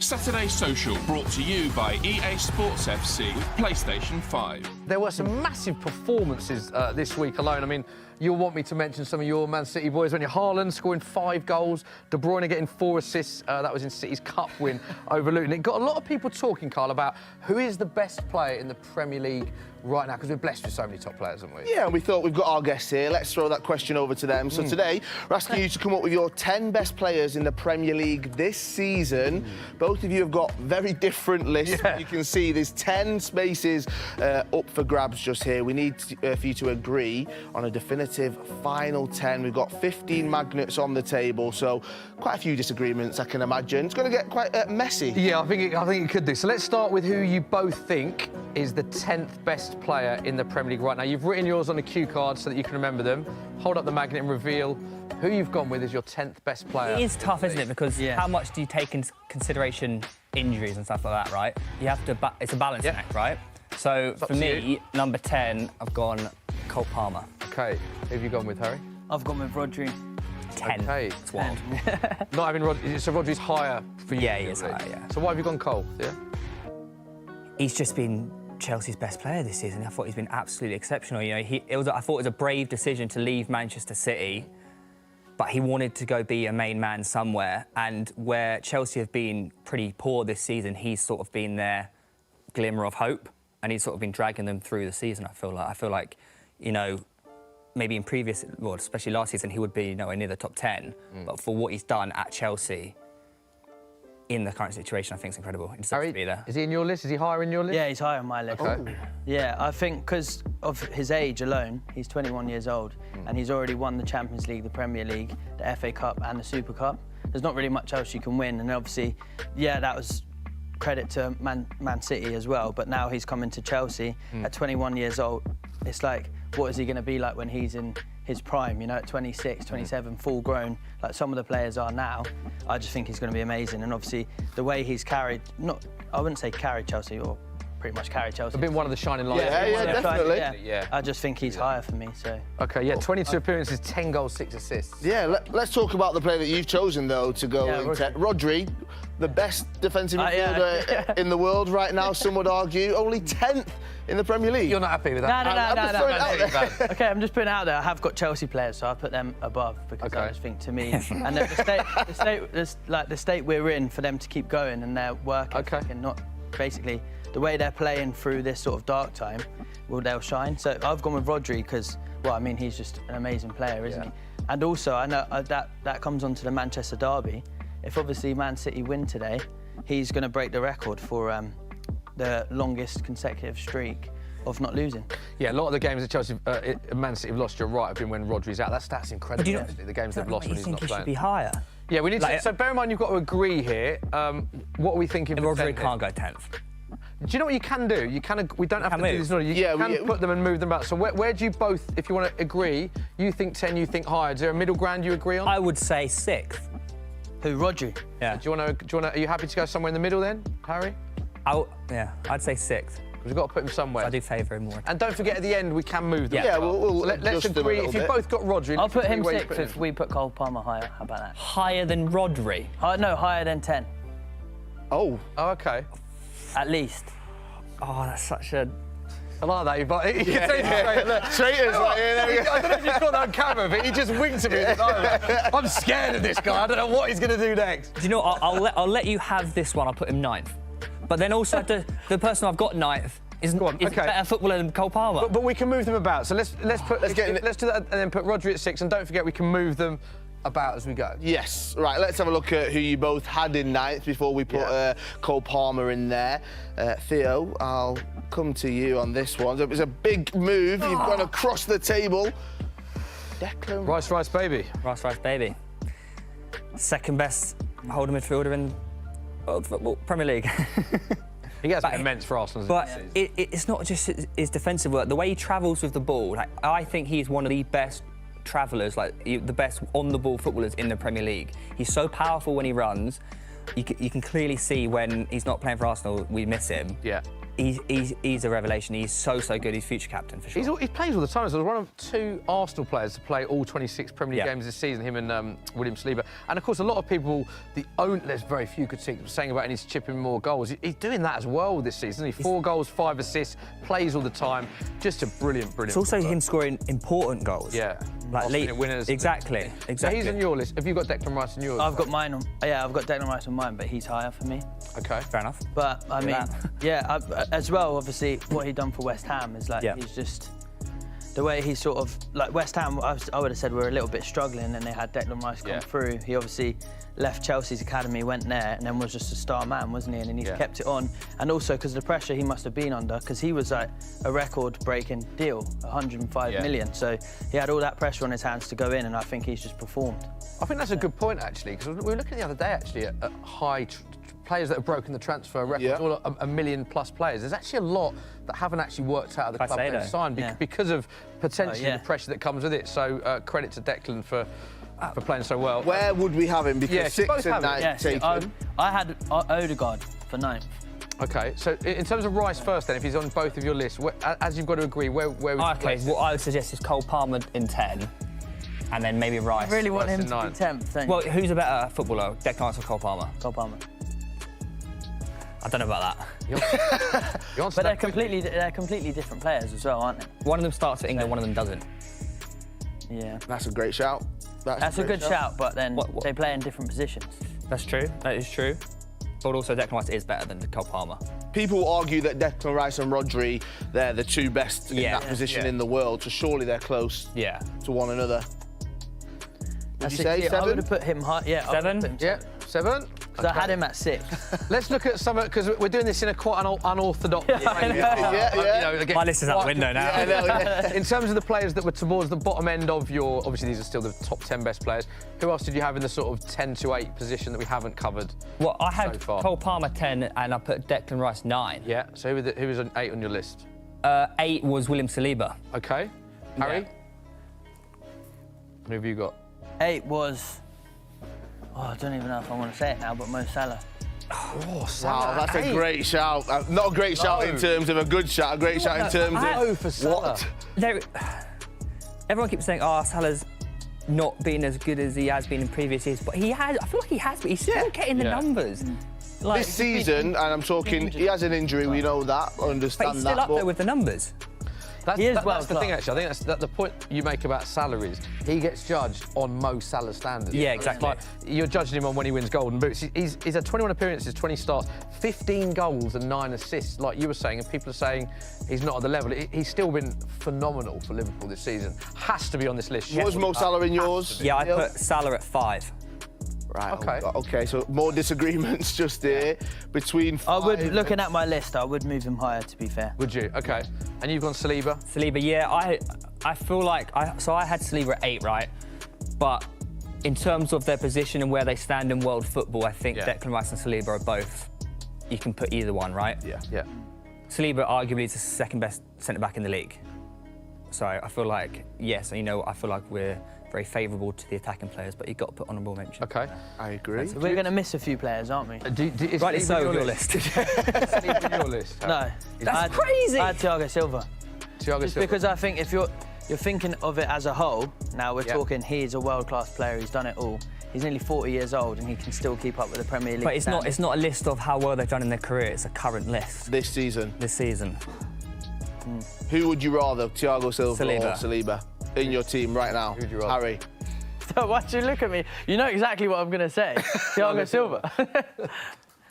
Saturday Social, brought to you by EA Sports FC with PlayStation 5. There were some massive performances this week alone. I mean, you'll want me to mention some of your Man City boys. When you're Haaland scoring 5 goals, De Bruyne getting 4 assists. That was in City's cup win over Luton. It got a lot of people talking, Carl, about who is the best player in the Premier League right now, because we're blessed with so many top players, haven't we? Yeah, and we thought we've got our guests here. Let's throw that question over to them. So today, we're asking you to come up with your 10 best players in the Premier League this season. Both of you have got very different lists. Yeah. You can see there's 10 spaces up for grabs just here. We need for you to agree on a definitive final 10. We've got 15 magnets on the table, so quite a few disagreements, I can imagine. It's going to get quite messy. Yeah, I think it could do. So let's start with who you both think is the 10th best player in the Premier League right now. You've written yours on a cue card so that you can remember them. Hold up the magnet and reveal who you've gone with as your 10th best player. It is tough, isn't it? Because how much do you take into consideration injuries and stuff like that, right? You have to. It's a balancing act, right? So for me, number 10, I've gone Cole Palmer. Okay, who have you gone with, Harry? I've gone with Rodri. 10. Okay. It's wild. Not having Rodri, so Rodri's higher for you. Yeah, he is higher, yeah. So why have you gone Cole? Yeah. He's just been Chelsea's best player this season. I thought he's been absolutely exceptional. You know, I thought it was a brave decision to leave Manchester City, but he wanted to go be a main man somewhere. And where Chelsea have been pretty poor this season, he's sort of been their glimmer of hope, and he's sort of been dragging them through the season. I feel like, you know, maybe in previous, well, especially last season, he would be nowhere near the top 10. But for what he's done at Chelsea, in the current situation, I think it's incredible. He deserves to be there. Is he in your list? Is he higher in your list? Yeah, he's higher on my list. Okay. Yeah, I think because of his age alone, he's 21 years old, and he's already won the Champions League, the Premier League, the FA Cup and the Super Cup. There's not really much else you can win, and obviously, yeah, that was credit to Man City as well, but now he's coming to Chelsea at 21 years old. It's like, what is he going to be like when he's in his prime, you know, at 26, 27, full grown, like some of the players are now? I just think he's going to be amazing. And obviously, the way he's carried, I wouldn't say carried Chelsea, or pretty much carried Chelsea. I've been one of the shining lights. Yeah, definitely. Yeah. I just think he's higher for me, so. Okay, yeah, 22 appearances, 10 goals, 6 assists. Yeah, let's talk about the player that you've chosen, though, to go into. Rodri, the best defensive midfielder in the world right now, some would argue. Only 10th in the Premier League. You're not happy with that? No. Okay, I'm just putting it out there. I have got Chelsea players, so I put them above, because I just think, to me, and the state we're in, for them to keep going and their work ethic and not basically the way they're playing through this sort of dark time, well, they'll shine. So I've gone with Rodri because, well, I mean, he's just an amazing player, isn't he? And also, I know that comes on to the Manchester derby. If obviously Man City win today, he's going to break the record for the longest consecutive streak of not losing. Yeah, a lot of the games that Chelsea, Man City have lost, you're right, have been when Rodri's out. That stat's incredible, actually, the games they've lost when he's not playing. You think he should be higher? Yeah, we need to. So bear in mind, you've got to agree here. What are we thinking? Rodri can't go 10th. Do you know what you can do? You can. We don't have to do this in order. You can put them and move them back. So where do you both, if you want to agree, you think 10, you think higher? Is there a middle ground you agree on? I would say 6th. Who, Rodri? Yeah. Do you want to? Are you happy to go somewhere in the middle then, Harry? I'd say 6th. We've got to put him somewhere. I do favour him more. And don't forget, at the end, we can move them. Yeah, let's agree. If you've both got Rodri, I'll put him 6th if we put Cole Palmer higher. How about that? Higher than Rodri? No, higher than 10. Oh, okay. At least. Oh, that's such a... I like that. traitors. I don't know if you caught that on camera, but he just winked at me. I'm scared of this guy. I don't know what he's going to do next. Do you know what? I'll let you have this one. I'll put him 9th. But then also the person I've got 9th is a better footballer than Cole Palmer. But we can move them about. So let's do that and then put Rodri at 6. And don't forget, we can move them about as we go. Yes. Right, let's have a look at who you both had in 9th before we put Cole Palmer in there. Theo, I'll come to you on this one. It was a big move. You've gone across the table. Declan Rice, baby. Rice, baby. Second best holding midfielder in world football, Premier League. He gets immense for Arsenal. But it's not just his defensive work. The way he travels with the ball, like, I think he's one of the best travellers, like the best on-the-ball footballers in the Premier League. He's so powerful when he runs. You can clearly see when he's not playing for Arsenal, we miss him. Yeah. he's a revelation. He's so good. He's future captain for sure. He plays all the time. So there's one of 2 Arsenal players to play all 26 Premier League games this season, him and William Saliba. And of course, a lot of people, there's very few critiques saying about he's chipping more goals. He's doing that as well this season. He's 4 goals, 5 assists, plays all the time. Just a brilliant. It's also him scoring important goals. Yeah. Like last-minute winners. Exactly. So he's on your list. Have you got Declan Rice on yours? I've got mine on. Yeah, I've got Declan Rice on mine, but he's higher for me. Okay. Fair enough. But I mean, as well, obviously, what he done for West Ham is like he's just the way he sort of like West Ham. I would have said we're a little bit struggling, and they had Declan Rice come through. He obviously left Chelsea's academy, went there, and then was just a star man, wasn't he? And then he's kept it on. And also because of the pressure he must have been under, because he was like a record-breaking deal, 105 million. So he had all that pressure on his hands to go in, and I think he's just performed. I think that's a good point, actually, because we were looking the other day, actually, at high players that have broken the transfer records, all a million-plus players. There's actually a lot that haven't actually worked out of the club they've signed because of potentially the pressure that comes with it. So credit to Declan for playing so well. Where would we have him? Because 6 and 9 taken. I had Odegaard for 9th. Okay, so in terms of Rice first, then, if he's on both of your lists, as you've got to agree, where would you place him? What I would suggest is Cole Palmer in 10, and then maybe Rice. I really want Rice him to be 10th. Don't you? Well, who's a better footballer, Declan Rice or Cole Palmer? Cole Palmer. I don't know about that. But they're completely different players as well, aren't they? One of them starts for England, one of them doesn't. Yeah. That's a great shout. That's a good shout, but then they play in different positions. That's true. That is true. But also, Declan Rice is better than Cole Palmer. People argue that Declan Rice and Rodri, they're the 2 best in that position in the world, so surely they're close to one another. Would you say 7? I would have put him high. Yeah, 7? Yeah, 7. Because I had him at 6. Let's look at some, because we're doing this in a quite an unorthodox way. My list is out the window now. In terms of the players that were towards the bottom end of your, obviously these are still the top 10 best players. Who else did you have in the sort of 10 to 8 position that we haven't covered? Well, I had so far? Cole Palmer 10, and I put Declan Rice 9. Yeah. So who was an 8 on your list? 8 was William Saliba. Okay. Harry. Yeah. Who have you got? 8 was. Oh, I don't even know if I want to say it now, but Mo Salah. Oh, Salah. Wow, that's a great shout. Not a great shout in terms of a good shout, a great shout in terms of for Salah. what? Everyone keeps saying, Salah's not been as good as he has been in previous years, but he has. I feel like he has, but he's still getting the numbers. Like, This season, and I'm talking, he has an injury, we know that, but understand he's that. still up there with the numbers. That's the thing, actually. I think that's the point you make about salaries. He gets judged on Mo Salah standards. Yeah, exactly. Like, you're judging him on when he wins Golden Boots. He's had 21 appearances, 20 starts, 15 goals and 9 assists, like you were saying, and people are saying he's not at the level. He's still been phenomenal for Liverpool this season. Has to be on this list. What was Mo Salah in yours? Yeah, I put Salah at 5. Right, okay. Okay, so more disagreements just here between 5. Looking at my list, I would move him higher, to be fair. Would you? Okay. And you've gone Saliba? Saliba, yeah. I feel like I had Saliba at 8, right? But in terms of their position and where they stand in world football, I think Declan Rice and Saliba are both. You can put either one, right? Yeah. Saliba arguably is the second best centre back in the league. So I feel like I feel like we're very favourable to the attacking players, but you've got to put honourable mention. Okay. I agree. So we're going to miss a few players, aren't we? Rightly so, your list. Saliba on your list? No. That's crazy. I had Thiago Silva. Thiago Silva. Because I think if you're thinking of it as a whole, now we're talking he's a world-class player, he's done it all. He's nearly 40 years old and he can still keep up with the Premier League. But it's not a list of how well they've done in their career, it's a current list. This season. Who would you rather, Thiago Silva or Saliba, in your team right now? Who would you rather? Harry. Why'd you look at me? You know exactly what I'm going to say. Thiago Silva.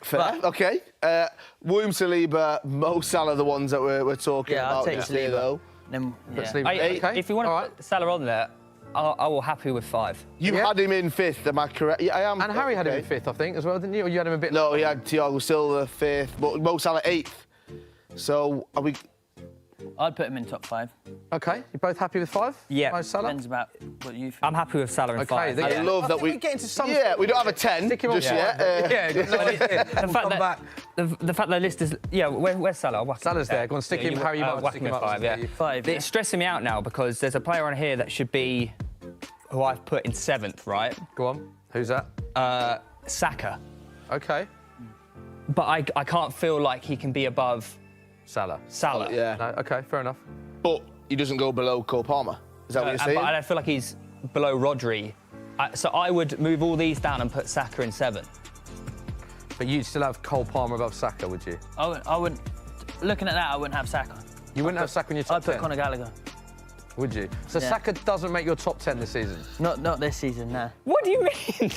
Fair. Okay. William Saliba, Mo Salah, the ones that we're talking about. Yeah, I'll take Saliba. Though. Then, If you want to put Salah on there, I will happy with 5. You had him in 5th, am I correct? Yeah, I am. And Harry had him in 5th, I think, as well, didn't you? Or you had him a bit... No, he had Thiago Silva 5th, but Mo Salah 8th. So, are we... I'd put him in top 5. Okay, you both happy with 5? Yeah. Mo Salah? Depends about what you think. I'm happy with Salah in 5. I love that we get into some... Yeah, we don't have a 10 just yet. The fact that the list is... Yeah, where's Salah? Salah's there. Go on, stick him. Harry, you might whack stick him him at up. 5, yeah. 5, It's stressing me out now because there's a player on here that should be who I've put in 7th, right? Go on. Who's that? Saka. Okay. But I can't feel like he can be above Salah. Salah. Yeah. No, okay, fair enough. But he doesn't go below Cole Palmer. Is that what you're saying? But I feel like he's below Rodri. So I would move all these down and put Saka in 7. But you'd still have Cole Palmer above Saka, would you? I wouldn't. Looking at that, I wouldn't have Saka. You wouldn't have Saka in your top I'd put 10? Conor Gallagher. Would you? So Yeah. Saka doesn't make your top 10 this season? Not this season, no. What do you mean?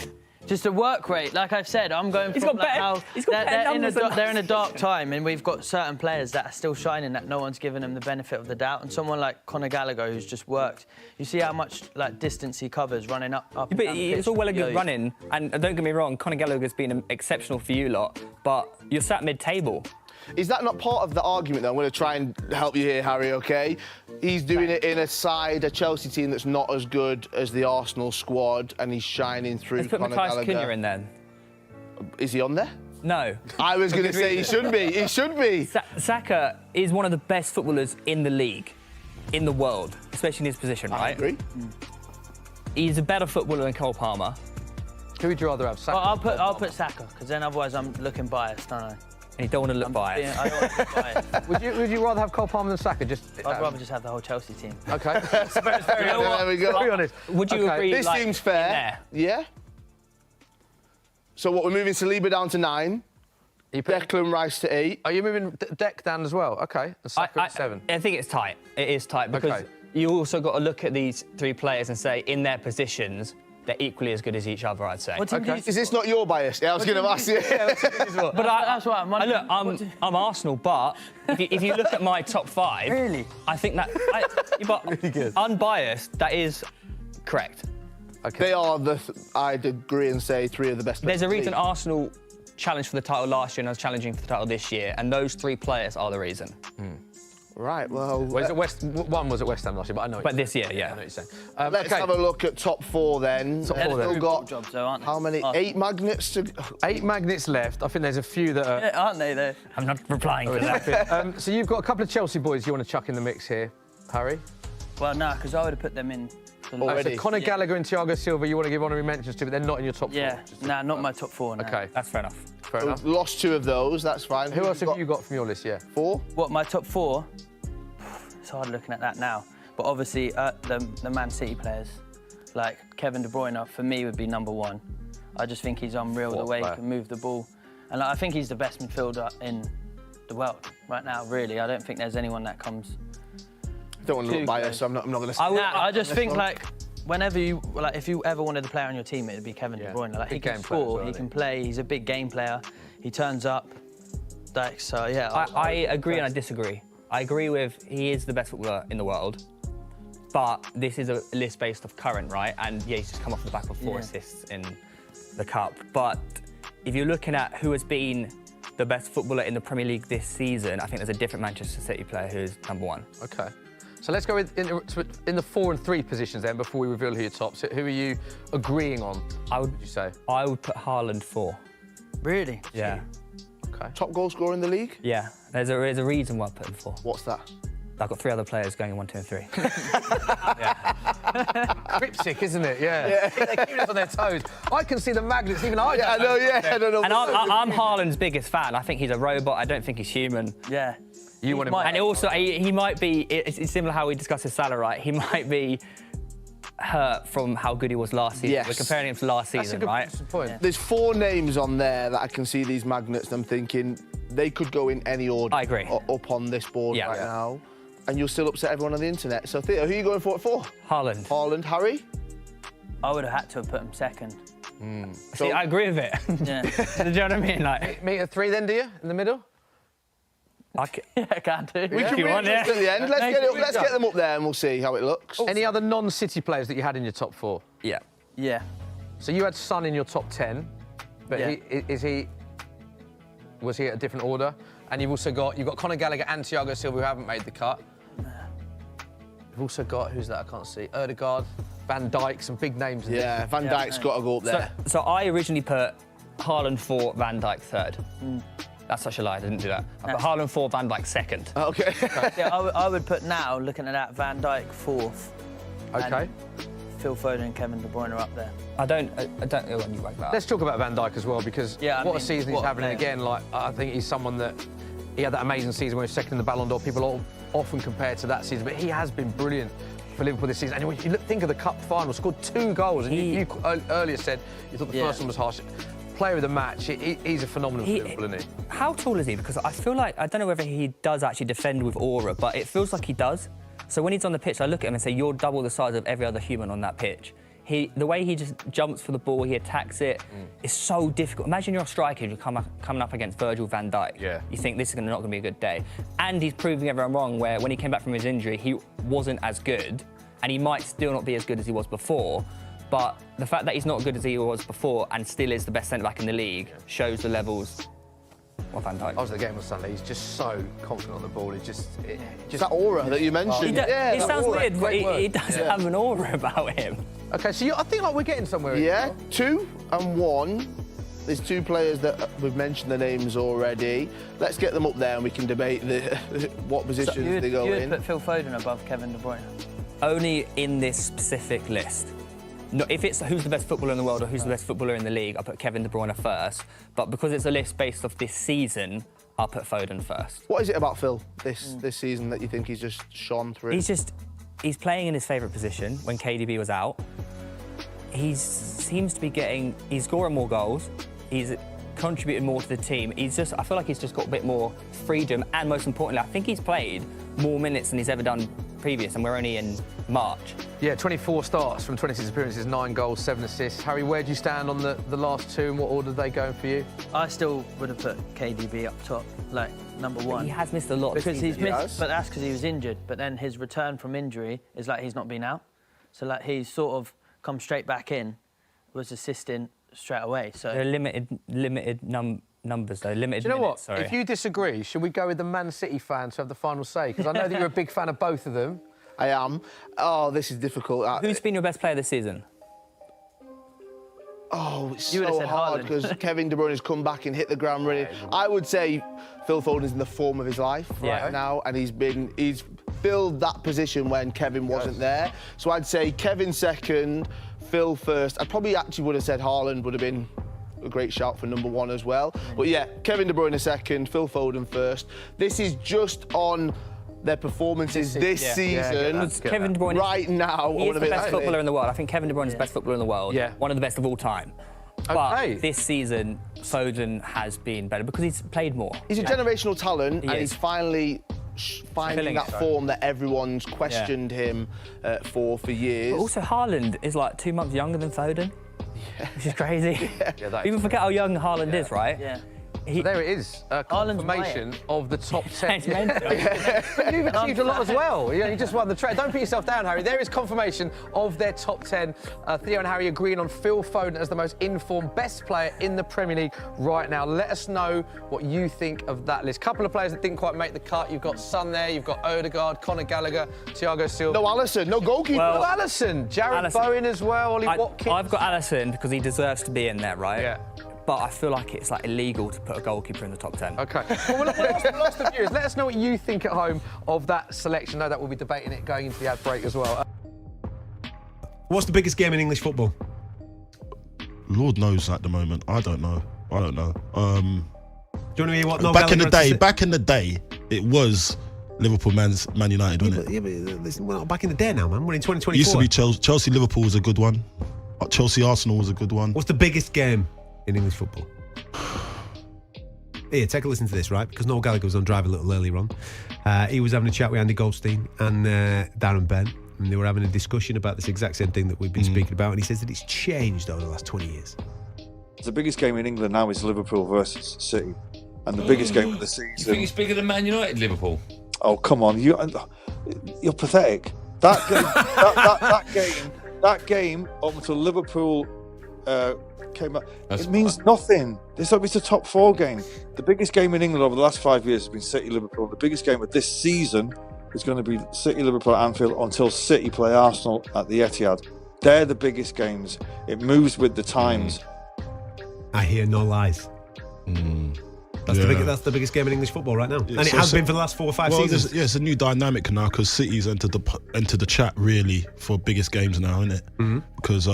Just a work rate. Like I've said, I'm going He's from got better- how he's got better they're numbers than they're in a last dark time, and we've got certain players that are still shining that no one's given them the benefit of the doubt. And someone like Conor Gallagher, who's just worked. You see how much like distance he covers running up. And But down the it's pitch. all well and good Yo, running, and don't get me wrong, Conor Gallagher's been exceptional for you lot, but you're sat mid-table. Is that not part of the argument, though? I'm going to try and help you here, Harry, OK? He's doing it in a Chelsea team that's not as good as the Arsenal squad, and he's shining through Let's put Conor Matthias Gallagher. Cunha in then. Is he on there? No. I was going to say he should be. He should be. Saka is one of the best footballers in the league, in the world, especially in his position, right? I agree. He's a better footballer than Cole Palmer. Who would you rather have, Saka? Well, I'll put Saka, because then otherwise I'm looking biased, don't I? And you don't want to look biased. I don't want to look biased. Would you rather have Cole Palmer than Saka? I'd rather just have the whole Chelsea team. Okay. There we go. Very honest. Would you Okay. agree? This like, seems in fair. there? Yeah. So what, we're moving Saliba down to 9, You put, Declan Rice to 8. are you moving Deck down as well? Okay. And Saka at 7. I think it's tight. It is tight because Okay. you also got to look at these 3 players and say, in their positions, they're equally as good as each other, I'd say. What team do you Is this not your bias? Yeah, I was going to ask you. But That's what I'm wondering. look, I'm Arsenal, but if you look at my top 5, Really? I think that, but good. unbiased, that is correct. They are I'd agree and say 3 of the best. There's a players in reason the league. Arsenal challenged for the title last year and I was challenging for the title this year, and those 3 players are the reason. Right, well, Well, one was at West Ham last year, but I know. But this year, I know yeah. what you're saying. let's have a look at top 4 then. Top They've four then. still got jobs, though, aren't they? how many? Oh. 8 magnets to. 8 magnets left. I think there's a few that are. Yeah, aren't they, though? I'm not replying to that. So you've got a couple of Chelsea boys you want to chuck in the mix here, Harry. Well, no, because I would have put them in. The Already. So Conor Gallagher and Thiago Silva, you want to give honorary mentions to, but they're not in your top 4. Yeah, nah, not my top 4. No. Okay, That's fair enough. fair enough. Lost 2 of those, that's fine. Who else have you got from your list? Yeah. 4? What, my top 4? It's hard looking at that now. But obviously, the Man City players, like Kevin De Bruyne, for me, would be number 1. I just think he's unreal, What the way player? he can move the ball. And like, I think he's the best midfielder in the world right now, really. I don't think there's anyone that comes... Don't want to look Too biased, close. so I'm not going to say. I just think, like, whenever you... Like, if you ever wanted a player on your team, it would be Kevin Yeah. De Bruyne. Like, he Big can game player as score, well, he isn't can play, he's a big game player. He turns up. Like, so, yeah. I agree and I disagree. I agree with he is the best footballer in the world, but this is a list based off current, right? And yeah, he's just come off the back of 4 Yeah. assists in the Cup. But if you're looking at who has been the best footballer in the Premier League this season, I think there's a different Manchester City player who's number 1. Okay. So let's go in the 4 and 3 positions then before we reveal who your tops. Who are you agreeing on? Would you say? I would put Haaland 4. Really? Yeah. Okay. Top goal scorer in the league? Yeah. There's a reason why I put him 4. What's that? I've got 3 other players going in 1, 2, and 3. Cryptic, isn't it? Yeah. They're keeping us on their toes. I can see the magnets, even I. Yeah, I know, yeah. I don't know. And I'm Haaland's biggest fan. I think he's a robot. I don't think he's human. Yeah. You want him- might- And also, he might be, it's similar how we discussed his Salah, right? He might be hurt from how good he was last season. Yes. We're comparing him to last That's a season, good right? point. There's 4 names on there that I can see these magnets, and I'm thinking they could go in any order. I agree. Up on this board Yeah. right Yeah. now. And you'll still upset everyone on the internet. So, Theo, who are you going for it for? Haaland. Haaland, Harry? I would have had to have put him second. See, I agree with it. Yeah. Do you know what I mean? Like, Meet at 3 then, do you? In the middle? Yeah, I can do. We can you want, readjust yeah. at the end. Let's get them up there and we'll see how it looks. Any other non-City players that you had in your top 4? yeah. Yeah. So you had Son in your top 10, but Yeah. was he at a different order? And you've got Conor Gallagher and Thiago Silva who haven't made the cut. You've also got, who's that? I can't see. Odegaard, Van Dijk, some big names. In Yeah, Van Yeah, Dijk's I got to go up there. So I originally put Haaland 4, Van Dijk 3rd. That's such a lie, I didn't do that. I put Haaland 4, Van Dijk 2nd. Okay. Yeah, I would put now, looking at that, Van Dijk 4th. Okay. Phil Foden and Kevin De Bruyne are up there. I don't know when you rank that. Let's talk about Van Dijk as well, because Yeah, I what a mean, season he's what a having. And player. again, like, I think he's someone that he had that amazing season where he was second in the Ballon d'Or. People often compare to that season, but he has been brilliant for Liverpool this season. And when you think of the cup final, scored 2 goals, and you earlier said you thought the first one was harsh. Player of the match, he's a phenomenal for Liverpool, isn't he? How tall is he? Because I feel like, I don't know whether he does actually defend with aura, but it feels like he does. So when he's on the pitch, I look at him and say, you're double the size of every other human on that pitch. The way he just jumps for the ball, he attacks it, is so difficult. Imagine you're a striker and you're coming up against Virgil van Dijk. Yeah. You think this is not going to be a good day. And he's proving everyone wrong, where when he came back from his injury, he wasn't as good, and he might still not be as good as he was before. But the fact that he's not as good as he was before and still is the best centre-back in the league shows the levels of Van Dijk. I was at the game on Sunday. He's just so confident on the ball. Just that aura that you mentioned. It sounds aura, weird, but great he word. does have an aura about him. Okay, so I think like we're getting somewhere. Yeah, 2 and 1. There's 2 players that we've mentioned the names already. Let's get them up there and we can debate what positions they go you in. would put Phil Foden above Kevin De Bruyne? Only in this specific list. No, if it's who's the best footballer in the world or who's the best footballer in the league, I'll put Kevin De Bruyne first. But because it's a list based off this season, I'll put Foden first. What is it about Phil this season that you think he's just shone through? He's playing in his favourite position when KDB was out. He seems to be he's scoring more goals. He's contributing more to the team. I feel like he's just got a bit more freedom, and most importantly, I think he's played more minutes than he's ever done previous, and we're only in March. Yeah, 24 starts from 26 appearances, 9 goals, 7 assists. Harry, where do you stand on the last 2, and what order are they going for you? I still would have put KDB up top, like number 1. He has missed a lot because this he's season. missed, but that's because he was injured. But then his return from injury is like he's not been out, so like he's sort of come straight back in, was assisting straight away. So They're limited numbers though, limited. Do you know minutes, what? Sorry. If you disagree, should we go with the Man City fans to have the final say? Because I know that you're a big fan of both of them. I am. Oh, this is difficult. Who's been your best player this season? Oh, it's You would've so said hard Haaland. because Kevin De Bruyne has come back and hit the ground running. I would say Phil Foden's in the form of his life right now, and he's filled that position when Kevin wasn't there. So I'd say Kevin second, Phil first. I probably actually would have said Haaland would have been a great shout for number 1 as well. But yeah, Kevin De Bruyne second, Phil Foden first. This is just on their performances this season. Kevin De Bruyne right now. He is the best footballer in the world. I think Kevin De Bruyne is the best footballer in the world. Yeah. One of the best of all time. Okay. But this season, Foden has been better because he's played more. He's a generational talent, and is. he's finally finding Filling that it. form that everyone's questioned him for years. But also, Haaland is like 2 months younger than Foden, which is crazy. People forget how young Haaland is, right? yeah. So there it is, confirmation of the top 10. It's mental. But you've achieved a lot as well. You just won the trade. Don't put yourself down, Harry. There is confirmation of their top 10. Theo and Harry agreeing on Phil Foden as the most informed, best player in the Premier League right now. Let us know what you think of that list. Couple of players that didn't quite make the cut. You've got Son there, you've got Odegaard, Conor Gallagher, Thiago Silva. No Alisson, no goalkeeper. No Alisson, Jared Bowen as well, Ollie Watkins. I've got Alisson because he deserves to be in there, right? Yeah. But I feel like it's like illegal to put a goalkeeper in the top 10. Okay. Well, we'll ask the viewers. Let us know what you think at home of that selection. No doubt we'll be debating it going into the ad break as well. What's the biggest game in English football? Lord knows at the moment. I don't know. Do you want to hear what Noel Back in Gallagher the day, it was Liverpool, Man United, wasn't it? Yeah, but listen, we're not back in the day now, man. We're in 2024. It used to be Chelsea, Liverpool was a good one. Chelsea, Arsenal was a good one. What's the biggest game in English football? Here, take a listen to this, right? Because Noel Gallagher was on Drive a little earlier on. He was having a chat with Andy Goldstein and Darren Bent, and they were having a discussion about this exact same thing that we've been speaking about, and he says that it's changed over the last 20 years. The biggest game in England now is Liverpool versus City, and the biggest game of the season. You think it's bigger than Man United, Liverpool? Oh, come on, you're pathetic. That game, that game up until Liverpool came out, it means nothing. It's a top 4 game. The biggest game in England over the last 5 years has been City Liverpool. The biggest game of this season is going to be City Liverpool at Anfield until City play Arsenal at the Etihad. They're the biggest games. It moves with the times. I hear no lies. That's the biggest game in English football right now, and it has been for the last 4 or 5 seasons. It's a new dynamic now because City's entered the chat really for biggest games now, isn't it? Because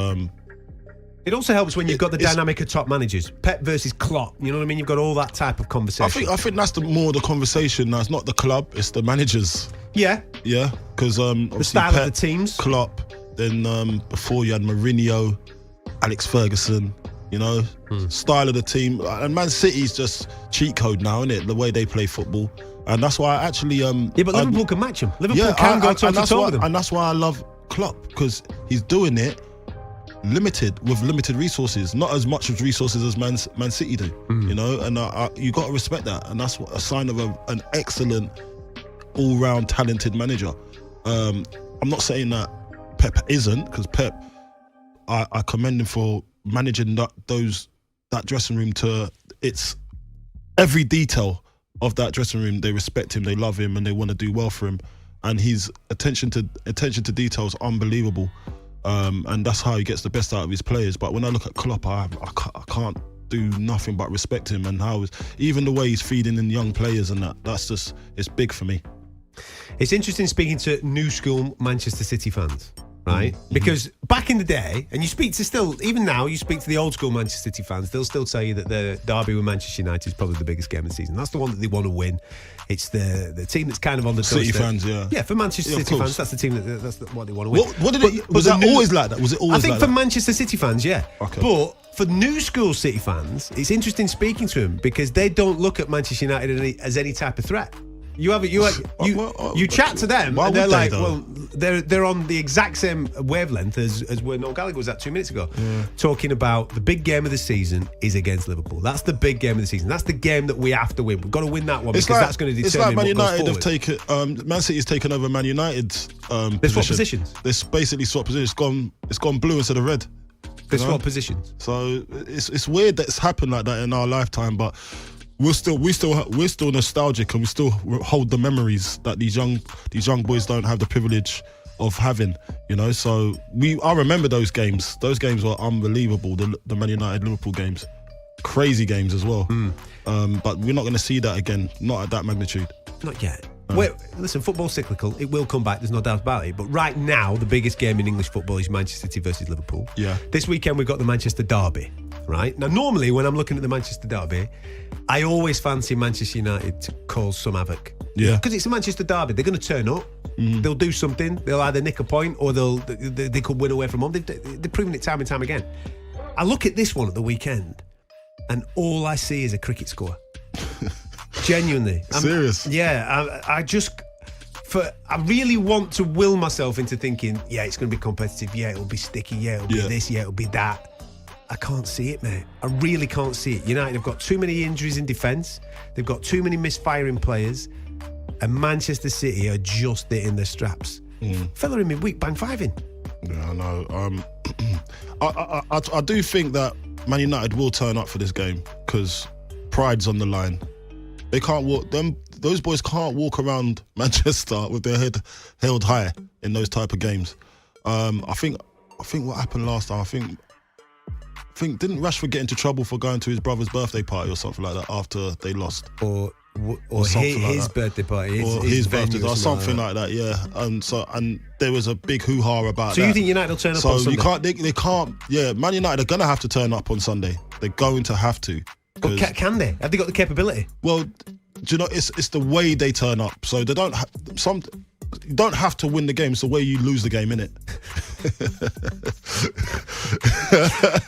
It also helps when you've got the dynamic of top managers. Pep versus Klopp. You know what I mean? You've got all that type of conversation. I think that's more the conversation now. It's not the club, it's the managers. Yeah. Yeah, because the style Pep, of the teams. Klopp, then before you had Mourinho, Alex Ferguson, you know, style of the team. And Man City's just cheat code now, isn't it? The way they play football. And that's why I actually... yeah, but Liverpool can match them. Liverpool can go toe-to-toe with them. And that's why I love Klopp, because he's doing it with limited resources, not as much of resources as Man City do, you know, and you got to respect that, and that's a sign of an excellent, all-round talented manager. I'm not saying that Pep isn't, because Pep, I commend him for managing that dressing room to its every detail of that dressing room. They respect him, they love him, and they want to do well for him, and his attention to detail is unbelievable. And that's how he gets the best out of his players. But when I look at Klopp, I can't do nothing but respect him, and even the way he's feeding in young players and it's big for me. It's interesting speaking to new school Manchester City fans, right? Because back in the day, and you speak to even now, you speak to the old school Manchester City fans, they'll still tell you that the derby with Manchester United is probably the biggest game of the season. That's the one that they want to win. It's the team that's kind of on the City doorstep. fans, yeah. Yeah, for Manchester City fans, that's the team that's what they want to win. Was that always like that? Was it always I think like for that? Manchester City fans, yeah. Okay. But for new school City fans, it's interesting speaking to them because they don't look at Manchester United as any type of threat. You chat to them, and they're like, well, they're on the exact same wavelength as where Noel Gallagher was at 2 minutes ago, talking about the big game of the season is against Liverpool. That's the big game of the season. That's the game that we have to win. We've got to win that one because that's going to determine Man what United goes have Man City's taken over Man United's They swap positions. They basically swap positions. It's gone blue instead of red. They swap positions. So it's weird that it's happened like that in our lifetime, but we're still nostalgic, and we still hold the memories that these young boys don't have the privilege of having, you know. So I remember those games. Those games were unbelievable. The Man United Liverpool games, crazy games as well. But we're not going to see that again. Not at that magnitude. Not yet. Wait, listen, football's cyclical. It will come back, there's no doubt about it. But right now, the biggest game in English football is Manchester City versus Liverpool. Yeah. This weekend, we've got the Manchester Derby, right? Now, normally, when I'm looking at the Manchester Derby, I always fancy Manchester United to cause some havoc. Yeah. Because it's a Manchester Derby. They're going to turn up. They'll do something. They'll either nick a point or they could win away from home. They've proven it time and time again. I look at this one at the weekend, and all I see is a cricket score. Genuinely. Serious? Yeah, I really want to will myself into thinking, yeah, it's going to be competitive, yeah, it'll be sticky, yeah, it'll be this, yeah, it'll be that. I can't see it, mate. I really can't see it. United have got too many injuries in defence, they've got too many misfiring players, and Manchester City are just hitting their straps. Fella in midweek, bang 5 in. Yeah, I know. I do think that Man United will turn up for this game because pride's on the line. They can't walk. Those boys can't walk around Manchester with their head held high in those type of games. I think what happened last time. I think didn't Rashford get into trouble for going to his brother's birthday party or something like that after they lost? Or his birthday party, or his birthday, or something like that. Yeah, and there was a big hoo-ha about that. So you think United will turn up on Sunday? So they can't. Yeah, Man United are gonna have to turn up on Sunday. They're going to have to. But can they? Have they got the capability? Well, do you know, it's the way they turn up. So they don't. You don't have to win the game. It's the way you lose the game, innit?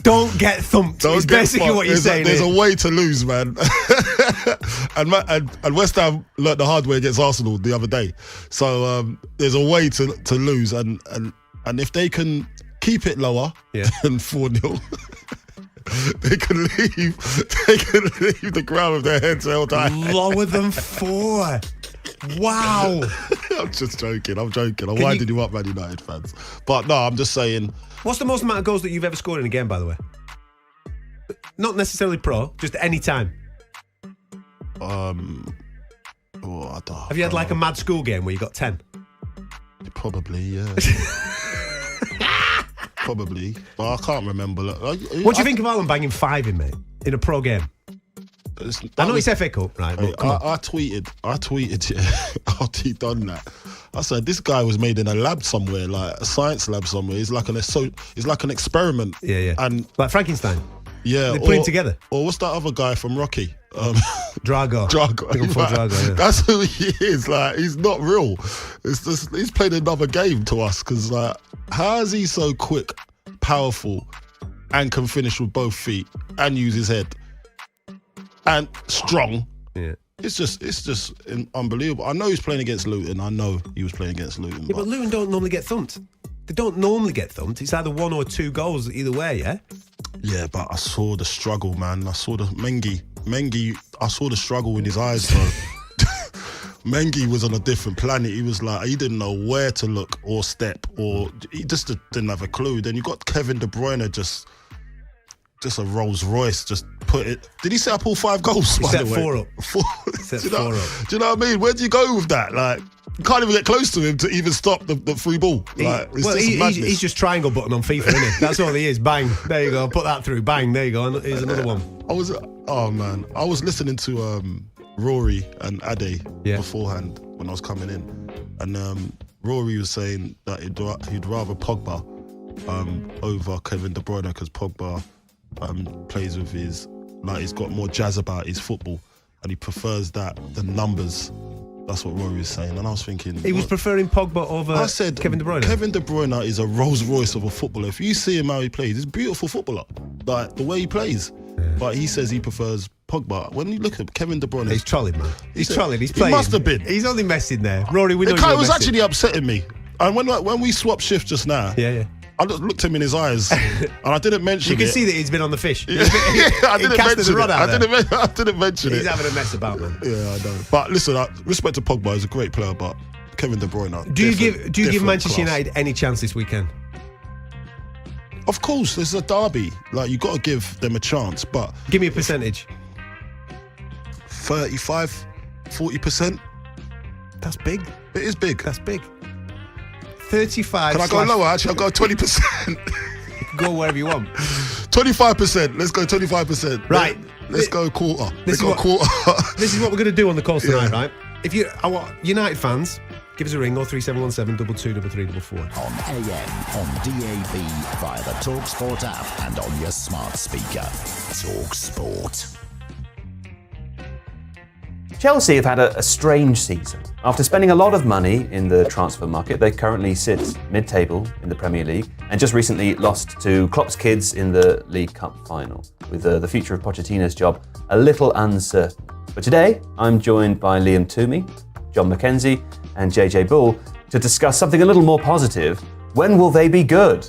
Don't get thumped. It's basically what you're saying. There's a way to lose, man. and West Ham learnt the hard way against Arsenal the other day. So there's a way to lose, and if they can keep it lower than 4-0. They can leave the ground with their heads held high. Lower than 4. Wow. I'm just joking. I'm winding you up, Man United fans. But no, I'm just saying. What's the most amount of goals that you've ever scored in a game, by the way? Not necessarily pro, just any time. I don't. Have you had like a mad school game where you got 10? Probably, yeah. Probably, but I can't remember. What do you think of Haaland banging 5 in, mate, in a pro game? I know it's FA Cup, right? But I tweeted, yeah, after he done that. I said, this guy was made in a lab somewhere, like a science lab somewhere. He's like an experiment. Yeah. And like Frankenstein. yeah, They put him together. Or what's that other guy from Rocky? Drago. Drago. That's who he is. Like, he's not real. It's just he's played another game to us because, like, how is he so quick, powerful, and can finish with both feet and use his head and strong? Yeah. It's just unbelievable. I know he's playing against Luton. I know he was playing against Luton. Yeah, but Luton don't normally get thumped. They don't normally get thumped. It's either 1 or 2 goals either way, yeah? Yeah, but I saw the struggle, man. I saw the Mengi, I saw the struggle in his eyes, bro. Mengi was on a different planet. He was like, he didn't know where to look or step, or he just didn't have a clue. Then you got Kevin De Bruyne just a Rolls Royce, just put it. Did he set up all 5 goals? He set 4 up. Do you know what I mean? Where do you go with that? Like, you can't even get close to him to even stop the free ball. Like, he's just triangle button on FIFA, isn't he? That's all he is. Bang. There you go. Put that through. Bang. There you go. And here's another one. I was listening to Rory and Ade beforehand when I was coming in, and Rory was saying that he'd rather Pogba over Kevin De Bruyne because Pogba plays with his, like, he's got more jazz about his football and he prefers that than numbers. That's what Rory was saying, and I was thinking he was preferring Pogba over Kevin De Bruyne. Kevin De Bruyne is a Rolls Royce of a footballer. If you see him how he plays, he's a beautiful footballer, like the way he plays. But he says he prefers Pogba. When you look at Kevin De Bruyne, he's trolling, man. He's trolling. He's playing. He must have been. He's only messing there, Rory. We know it was actually upsetting me. And when we swapped shifts just now, I just looked him in his eyes, and I didn't mention it. You can see that he's been on the fish. I didn't mention it. I didn't mention it. He's having a mess about, man. Yeah, I know. But listen, respect to Pogba, he's a great player, but Kevin De Bruyne. Do you give Manchester United any chance this weekend? Of course, this is a derby. Like, you got to give them a chance, but give me a percentage. 35, 40%. That's big. It is big. That's big. 35. Can I go lower? Actually, I'll go 20%. You can go wherever you want. 25%. Let's go 25%. Right. Let's go quarter. This is what we're going to do on the calls tonight, right? If I want United fans, give us a ring, 03717 223344. On AM, on DAB, via the talkSport app and on your smart speaker. talkSport. Chelsea have had a strange season. After spending a lot of money in the transfer market, they currently sit mid-table in the Premier League and just recently lost to Klopp's kids in the League Cup final, with the future of Pochettino's job a little uncertain. But today, I'm joined by Liam Toomey, John McKenzie and JJ Bull to discuss something a little more positive. When will they be good?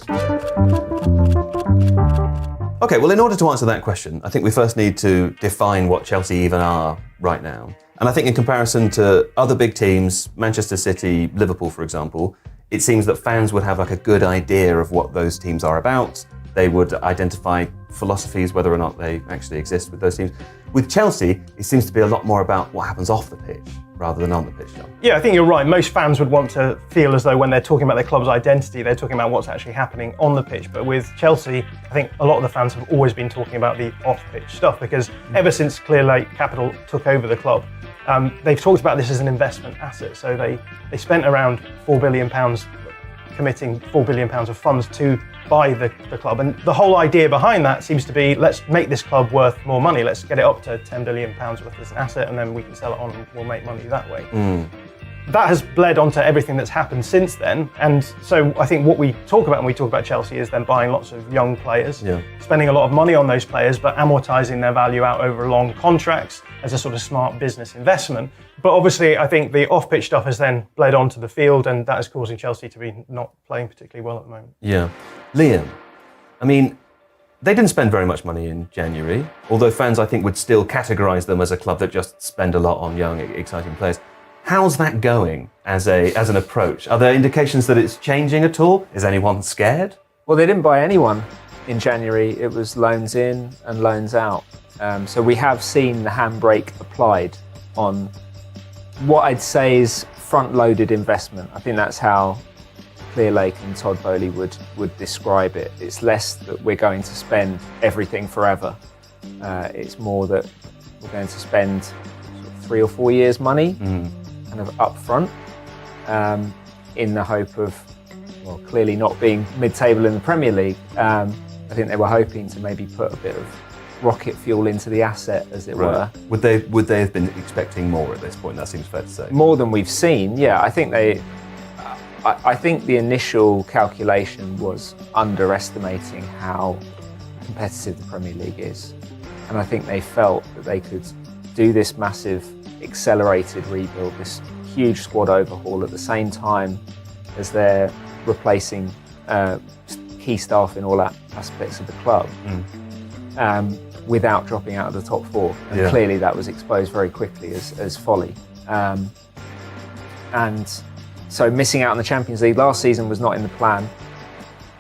Okay, well, in order to answer that question, I think we first need to define what Chelsea even are right now. And I think in comparison to other big teams, Manchester City, Liverpool, for example, it seems that fans would have like a good idea of what those teams are about. They would identify philosophies, whether or not they actually exist with those teams. With Chelsea, it seems to be a lot more about what happens off the pitch rather than on the pitch. Yeah, I think you're right. Most fans would want to feel as though when they're talking about their club's identity, they're talking about what's actually happening on the pitch. But with Chelsea, I think a lot of the fans have always been talking about the off-pitch stuff, because ever since Clearlake Capital took over the club, they've talked about this as an investment asset. So they spent around £4 billion, committing £4 billion of funds to buy the club. And the whole idea behind that seems to be, let's make this club worth more money. Let's get it up to £10 billion worth as an asset, and then we can sell it on and we'll make money that way. That has bled onto everything that's happened since then. And so I think what we talk about when we talk about Chelsea is them buying lots of young players, spending a lot of money on those players, but amortizing their value out over long contracts as a sort of smart business investment. But obviously, I think the off-pitch stuff has then bled onto the field, and that is causing Chelsea to be not playing particularly well at the moment. Yeah. Liam, I mean, they didn't spend very much money in January, although fans, I think, would still categorise them as a club that just spend a lot on young, exciting players. How's that going as an approach? Are there indications that it's changing at all? Is anyone scared? Well, they didn't buy anyone in January. It was loans in and loans out. So we have seen the handbrake applied on what I'd say is front-loaded investment. I think that's how Clearlake and Todd Bowley would describe it. It's less that we're going to spend everything forever. It's more that we're going to spend 3 or 4 years' money kind of up front, in the hope of, well, clearly not being mid-table in the Premier League. I think they were hoping to maybe put a bit of rocket fuel into the asset, as it were. Would they have been expecting more at this point? That seems fair to say. More than we've seen, yeah. I think the initial calculation was underestimating how competitive the Premier League is. And I think they felt that they could do this massive accelerated rebuild, this huge squad overhaul at the same time as they're replacing key staff in all aspects of the club, without dropping out of the top four. And clearly that was exposed very quickly as folly. And so missing out on the Champions League last season was not in the plan.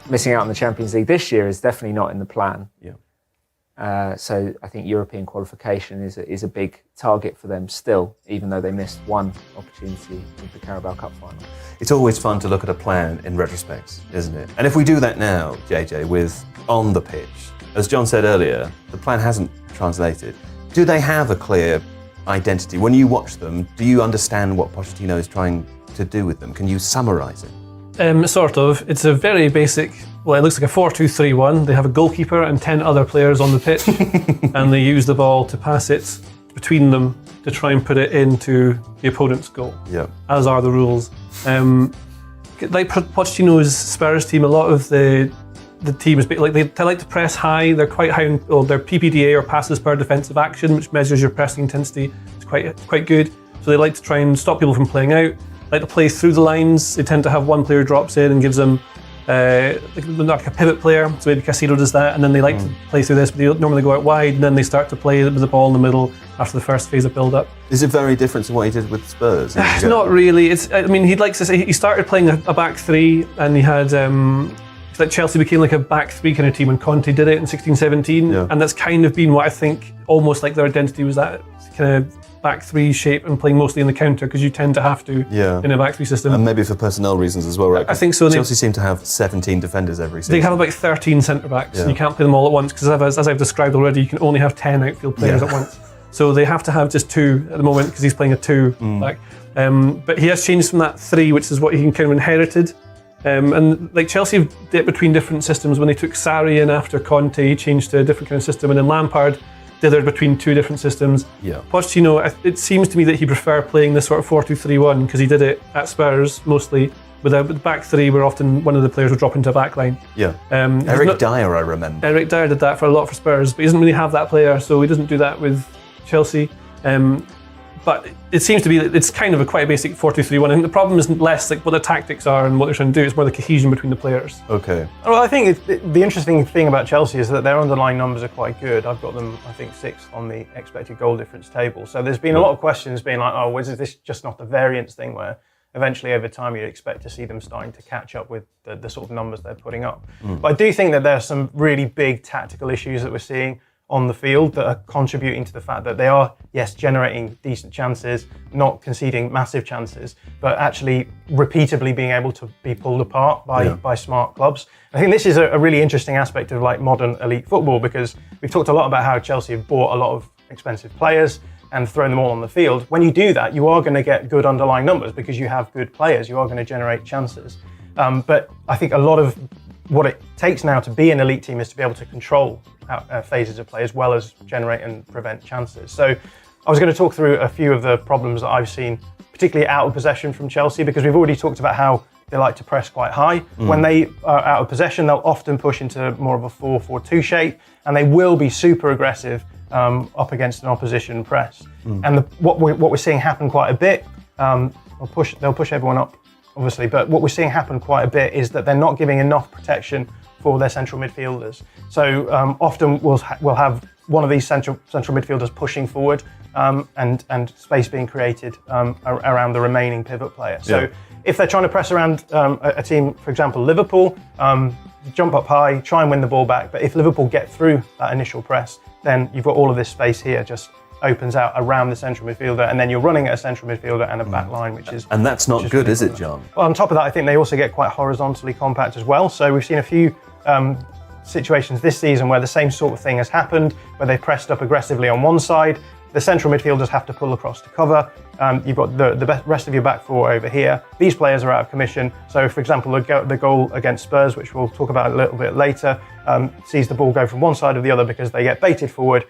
Missing out on the Champions League this year is definitely not in the plan. So I think European qualification is a big target for them still, even though they missed one opportunity with the Carabao Cup final. It's always fun to look at a plan in retrospect, isn't it? And if we do that now, JJ, with on the pitch, as John said earlier, the plan hasn't translated. Do they have a clear identity? When you watch them, do you understand what Pochettino is trying to do with them? Can you summarise it? Sort of. It's a very basic, well, it looks like a 4-2-3-1. They have a goalkeeper and 10 other players on the pitch, and they use the ball to pass it between them to try and put it into the opponent's goal, as are the rules. Like Pochettino's Spurs team, a lot of the team is like they like to press high. They're quite high on their PPDA, or passes per defensive action, which measures your pressing intensity. It's quite good. So they like to try and stop people from playing out. Like to play through the lines. They tend to have one player drops in and gives them like a pivot player. So maybe Casado does that, and then they like to play through this, but they normally go out wide, and then they start to play with the ball in the middle after the first phase of build-up. Is it very different to what he did with Spurs? It's not really. He likes to say he started playing a back three, and he had like Chelsea became like a back three kind of team when Conte did it in 16-17, and that's kind of been what I think almost like their identity was, that kind of back three shape and playing mostly in the counter, because you tend to have to in a back three system. And maybe for personnel reasons as well, right? I think so. Chelsea seem to have 17 defenders every season. They have about 13 centre-backs, and you can't play them all at once, because as I've described already, you can only have 10 outfield players at once. So they have to have just 2 at the moment, because he's playing a 2 back. But he has changed from that 3, which is what he kind of inherited. And like Chelsea did between different systems. When they took Sarri in after Conte, he changed to a different kind of system, and then Lampard dithered between 2 different systems. Pochettino, it seems to me that he preferred playing this sort of 4-2-3-1, because he did it at Spurs mostly. With the back 3, where often one of the players would drop into a back line. Eric Dyer, I remember. Eric Dyer did that for a lot for Spurs, but he doesn't really have that player, so he doesn't do that with Chelsea. But it seems to be, it's kind of quite a basic 4-2-3-1. I think the problem isn't less like what the tactics are and what they're trying to do, it's more the cohesion between the players. Okay. Well, I think the interesting thing about Chelsea is that their underlying numbers are quite good. I've got them, I think, 6th on the expected goal difference table. So there's been a lot of questions being like, oh, is this just not the variance thing, where eventually over time you'd expect to see them starting to catch up with the sort of numbers they're putting up. But I do think that there's some really big tactical issues that we're seeing on the field that are contributing to the fact that they are, yes, generating decent chances, not conceding massive chances, but actually repeatedly being able to be pulled apart by smart clubs. I think this is a really interesting aspect of like modern elite football, because we've talked a lot about how Chelsea have bought a lot of expensive players and thrown them all on the field. When you do that, you are going to get good underlying numbers because you have good players. You are going to generate chances. But I think a lot of what it takes now to be an elite team is to be able to control phases of play as well as generate and prevent chances. So I was going to talk through a few of the problems that I've seen, particularly out of possession from Chelsea, because we've already talked about how they like to press quite high. When they are out of possession, they'll often push into more of a 4-4-2 shape, and they will be super aggressive up against an opposition press. And what we're seeing happen quite a bit, they'll push everyone up, obviously, but what we're seeing happen quite a bit is that they're not giving enough protection for their central midfielders. So often we'll have one of these central midfielders pushing forward and space being created around the remaining pivot player. So if they're trying to press around a team, for example, Liverpool, jump up high, try and win the ball back. But if Liverpool get through that initial press, then you've got all of this space here just opens out around the central midfielder, and then you're running at a central midfielder and a back line, which is... And that's not good, is it, John? Well, on top of that, I think they also get quite horizontally compact as well. So we've seen a few situations this season where the same sort of thing has happened, where they've pressed up aggressively on one side, the central midfielders have to pull across to cover. You've got the rest of your back four over here. These players are out of commission. So, for example, the goal against Spurs, which we'll talk about a little bit later, sees the ball go from one side or the other because they get baited forward,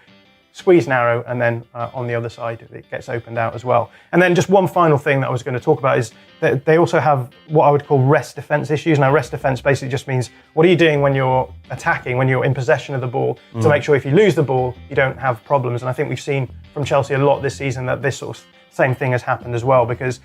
squeeze narrow, and then on the other side it gets opened out as well. And then just one final thing that I was going to talk about is that they also have what I would call rest defence issues. Now, rest defence basically just means what are you doing when you're attacking, when you're in possession of the ball, to make sure if you lose the ball, you don't have problems. And I think we've seen from Chelsea a lot this season that this sort of same thing has happened as well, because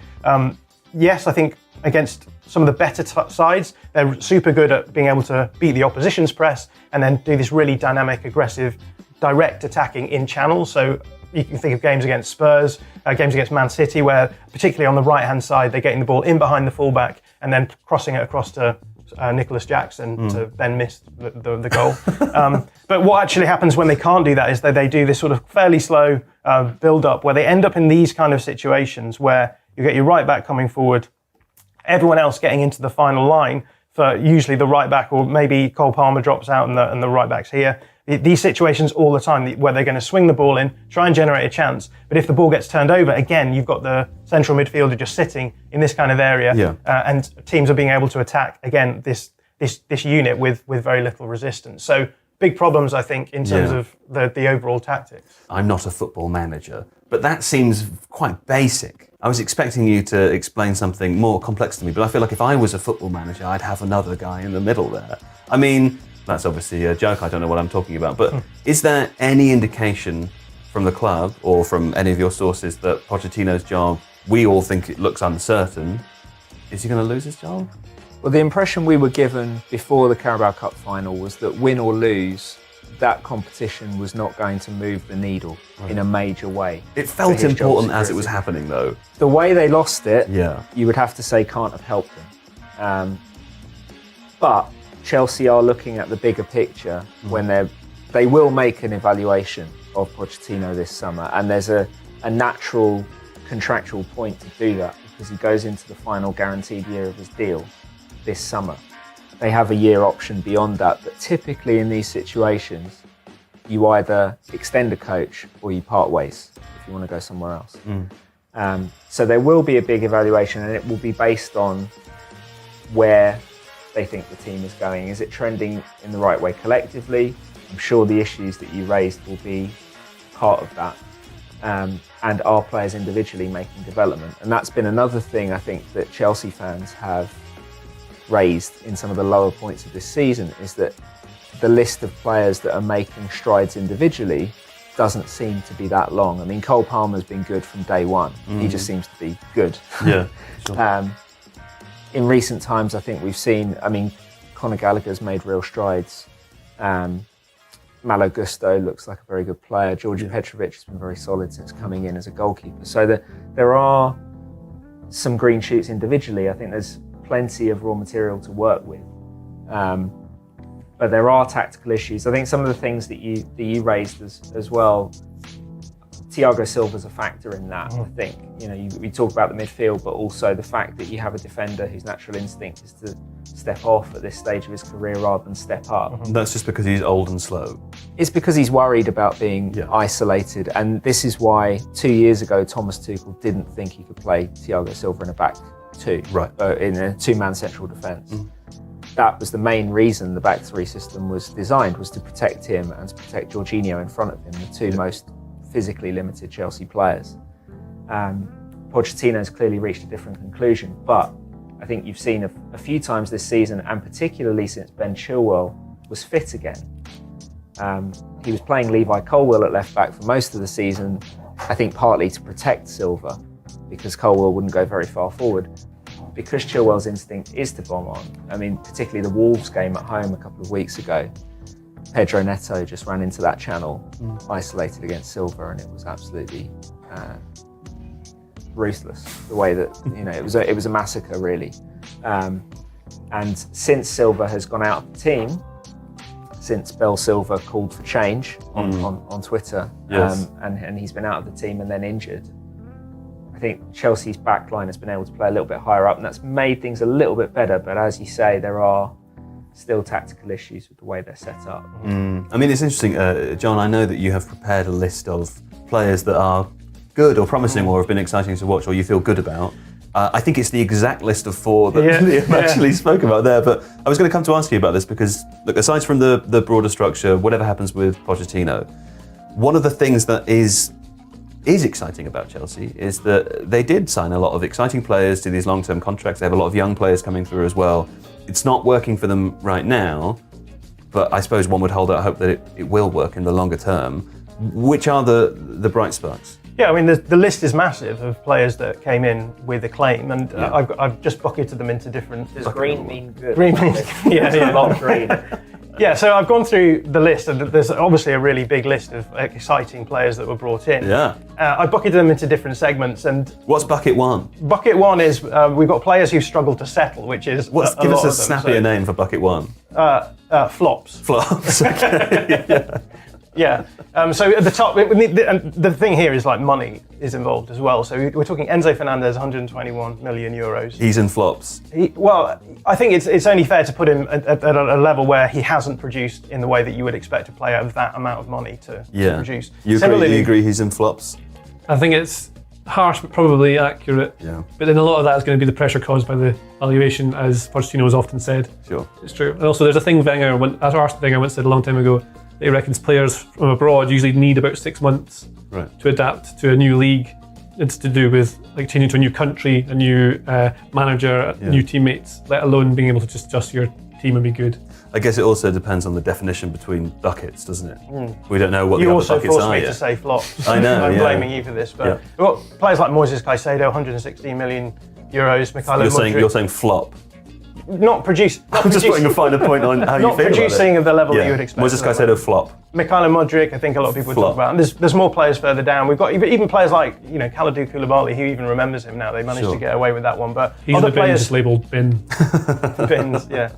yes, I think against some of the better sides, they're super good at being able to beat the opposition's press and then do this really dynamic, aggressive, direct attacking in channels. So you can think of games against Spurs, games against Man City, where particularly on the right-hand side, they're getting the ball in behind the fullback and then crossing it across to Nicholas Jackson to then miss the goal. But what actually happens when they can't do that is that they do this sort of fairly slow build-up where they end up in these kind of situations where you get your right back coming forward, everyone else getting into the final line for usually the right back, or maybe Cole Palmer drops out and the right back's here. These situations all the time where they're going to swing the ball in, try and generate a chance. But if the ball gets turned over, again, you've got the central midfielder just sitting in this kind of area, and teams are being able to attack, again, this unit with very little resistance. So big problems, I think, in terms of the overall tactics. I'm not a football manager, but that seems quite basic. I was expecting you to explain something more complex to me, but I feel like if I was a football manager, I'd have another guy in the middle there. I mean, that's obviously a joke, I don't know what I'm talking about, but is there any indication from the club or from any of your sources that Pochettino's job, we all think it looks uncertain, is he going to lose his job? Well, the impression we were given before the Carabao Cup final was that win or lose, that competition was not going to move the needle in a major way. It felt important as it was happening, though. The way they lost it, you would have to say can't have helped them. But Chelsea are looking at the bigger picture when they will make an evaluation of Pochettino this summer, and there's a natural contractual point to do that because he goes into the final guaranteed year of his deal this summer. They have a year option beyond that, but typically in these situations, you either extend a coach or you part ways if you want to go somewhere else. So there will be a big evaluation, and it will be based on where they think the team is going. Is it trending in the right way collectively? I'm sure the issues that you raised will be part of that. And are players individually making development? And that's been another thing I think that Chelsea fans have raised in some of the lower points of this season, is that the list of players that are making strides individually doesn't seem to be that long. I mean, Cole Palmer's been good from day one. He just seems to be good. Yeah. Sure. In recent times, I think we've seen, Conor Gallagher's made real strides. Malo Gusto looks like a very good player. Georgi Petrovic has been very solid since coming in as a goalkeeper. So there are some green shoots individually. I think there's plenty of raw material to work with. But there are tactical issues. I think some of the things that you raised as well, Thiago Silva's a factor in that. I think we talk about the midfield, but also the fact that you have a defender whose natural instinct is to step off at this stage of his career rather than step up. That's just because he's old and slow. It's because he's worried about being isolated, and this is why 2 years ago Thomas Tuchel didn't think he could play Thiago Silva in a back two, in a two-man central defence. That was the main reason the back three system was designed, was to protect him and to protect Jorginho in front of him, the two most physically limited Chelsea players. Pochettino's clearly reached a different conclusion, but I think you've seen a few times this season, and particularly since Ben Chilwell was fit again. He was playing Levi Colwill at left back for most of the season, I think partly to protect Silva, because Colwill wouldn't go very far forward. Because Chilwell's instinct is to bomb on, particularly the Wolves game at home a couple of weeks ago, Pedro Neto just ran into that channel, isolated against Silva, and it was absolutely ruthless. The way that it was a massacre, really. And since Silva has gone out of the team, since Bell Silva called for change on Twitter, and he's been out of the team and then injured, I think Chelsea's back line has been able to play a little bit higher up, and that's made things a little bit better. But as you say, there are still tactical issues with the way they're set up. It's interesting, John, I know that you have prepared a list of players that are good or promising or have been exciting to watch or you feel good about. I think it's the exact list of 4 that Liam actually spoke about there. But I was going to come to ask you about this because, look, aside from the broader structure, whatever happens with Pochettino, one of the things that is exciting about Chelsea is that they did sign a lot of exciting players to these long-term contracts. They have a lot of young players coming through as well. It's not working for them right now, but I suppose one would hold out hope that it will work in the longer term. Which are the bright sparks? Yeah, I mean, the list is massive of players that came in with acclaim, and I've just bucketed them into different... Does green mean good? Green means... a lot of green. Yeah, so I've gone through the list, and there's obviously a really big list of exciting players that were brought in. Yeah. I bucketed them into different segments, and... What's bucket 1? Bucket 1 is we've got players who've struggled to settle, which is give us a snappier name for bucket 1. Flops. Flops, okay. Yeah. So at the top, the thing here is like money is involved as well. So we're talking Enzo Fernandez, 121 million euros. He's in flops. Well, I think it's only fair to put him at a level where he hasn't produced in the way that you would expect a player of that amount of money to produce. You agree he's in flops? I think it's harsh but probably accurate. Yeah. But then a lot of that is going to be the pressure caused by the valuation, as Pochettino has often said. Sure. It's true. And also there's a thing Arsene Wenger once said a long time ago, that he reckons players from abroad usually need about 6 months to adapt to a new league. It's to do with like changing to a new country, a new manager, new teammates, let alone being able to just adjust your team and be good. I guess it also depends on the definition between buckets, doesn't it? We don't know what the other buckets are. You also forced me to say flops. I know, I'm blaming you for this, but we've got players like Moises Caicedo, 116 million euros. Mikhailo Mudryk. You're saying flop. Not produce. I'm just putting a finer point on how you feel about it. Not producing at the level that you would expect. Moises Caicedo flop. Mikhailo Mudryk, I think a lot of people would talk about. And there's more players further down. We've got even players like Kalidou Koulibaly, who even remembers him now. They managed to get away with that one. But he's other the bin players just labelled bin. Bins, yeah.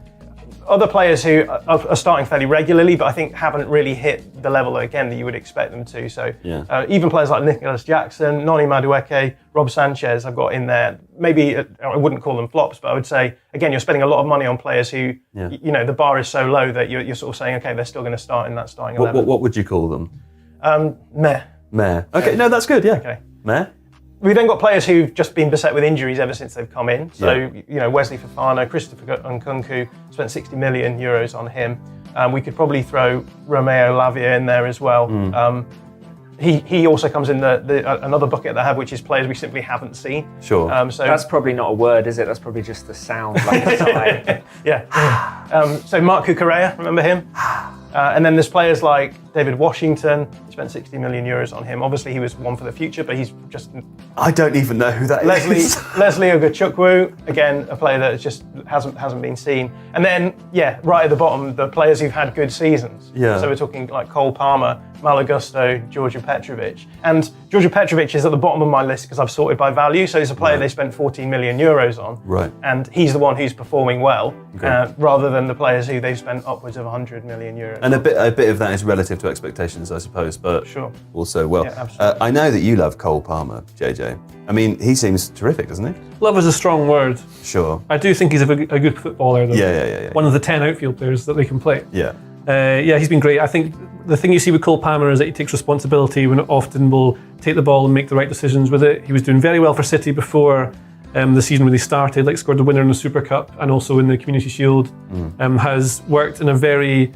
Other players who are starting fairly regularly, but I think haven't really hit the level again that you would expect them to. So even players like Nicholas Jackson, Noni Madueke, Rob Sanchez, I've got in there. Maybe I wouldn't call them flops, but I would say again you're spending a lot of money on players who the bar is so low that you're sort of saying okay they're still going to start in that starting 11. What would you call them? Meh. Meh. Okay, no, that's good. Yeah. Okay. Meh. We've then got players who've just been beset with injuries ever since they've come in. So, Wesley Fofana, Christopher Nkunku, spent 60 million euros on him. We could probably throw Romeo Lavia in there as well. He also comes in another bucket that I have, which is players we simply haven't seen. Sure. So that's probably not a word, is it? That's probably just a sound, like a sigh. Yeah. So Mark Cucurella, remember him? And then there's players like David Washington, spent 60 million euros on him. Obviously, he was one for the future, but he's just... I don't even know who that is. Leslie Ogachukwu, again, a player that just hasn't been seen. And then, right at the bottom, the players who've had good seasons. Yeah. So we're talking like Cole Palmer, Malo Gusto, Georgia Petrovic. And Georgia Petrovic is at the bottom of my list because I've sorted by value. So he's a player they spent 14 million euros on. Right. And he's the one who's performing well, rather than the players who they've spent upwards of 100 million euros. And a bit of that is relative to expectations, I suppose, but also, I know that you love Cole Palmer, JJ. I mean, he seems terrific, doesn't he? Love is a strong word. Sure. I do think he's a good footballer, though. Yeah. One of the 10 outfield players that they can play. Yeah. He's been great. I think the thing you see with Cole Palmer is that he takes responsibility when often will take the ball and make the right decisions with it. He was doing very well for City before the season really started, like scored the winner in the Super Cup and also in the Community Shield. Has worked in a very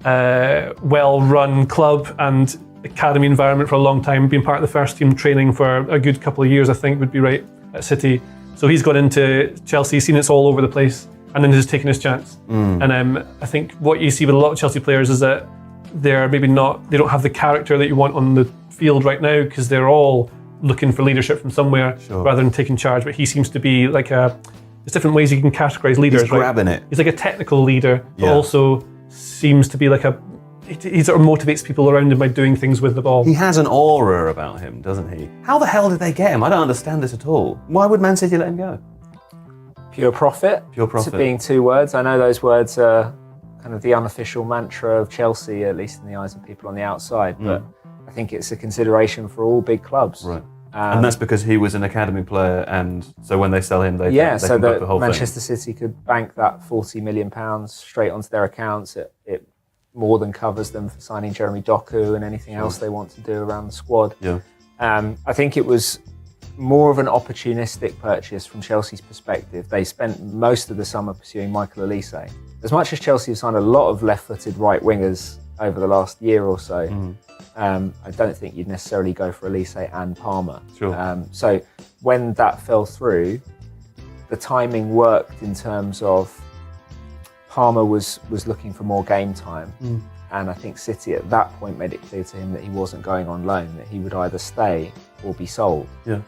well-run club and academy environment for a long time, being part of the first team training for a good couple of years, I think would be right, at City. So he's got into Chelsea, seen it's all over the place, and then just taken his chance. And I think what you see with a lot of Chelsea players is that they're maybe not, they don't have the character that you want on the field right now because they're all looking for leadership from somewhere rather than taking charge. But he seems to be like there's different ways you can categorize leaders. He's grabbing it. He's like a technical leader, but also seems to be like he sort of motivates people around him by doing things with the ball. He has an aura about him, doesn't he? How the hell did they get him? I don't understand this at all. Why would Man City let him go? Pure profit. Pure profit. Being 2 words. I know those words are kind of the unofficial mantra of Chelsea, at least in the eyes of people on the outside, but I think it's a consideration for all big clubs. Right. And that's because he was an academy player, and so when they sell him, they so can book that the whole Manchester City could bank that £40 million straight onto their accounts. It more than covers them for signing Jeremy Doku and anything else they want to do around the squad. Yeah. I think it was more of an opportunistic purchase from Chelsea's perspective. They spent most of the summer pursuing Michael Elise. As much as Chelsea have signed a lot of left-footed right wingers over the last year or so, I don't think you'd necessarily go for Elise and Palmer. Sure. So when that fell through, the timing worked in terms of Palmer was looking for more game time. And I think City at that point made it clear to him that he wasn't going on loan, that he would either stay or be sold. Yeah.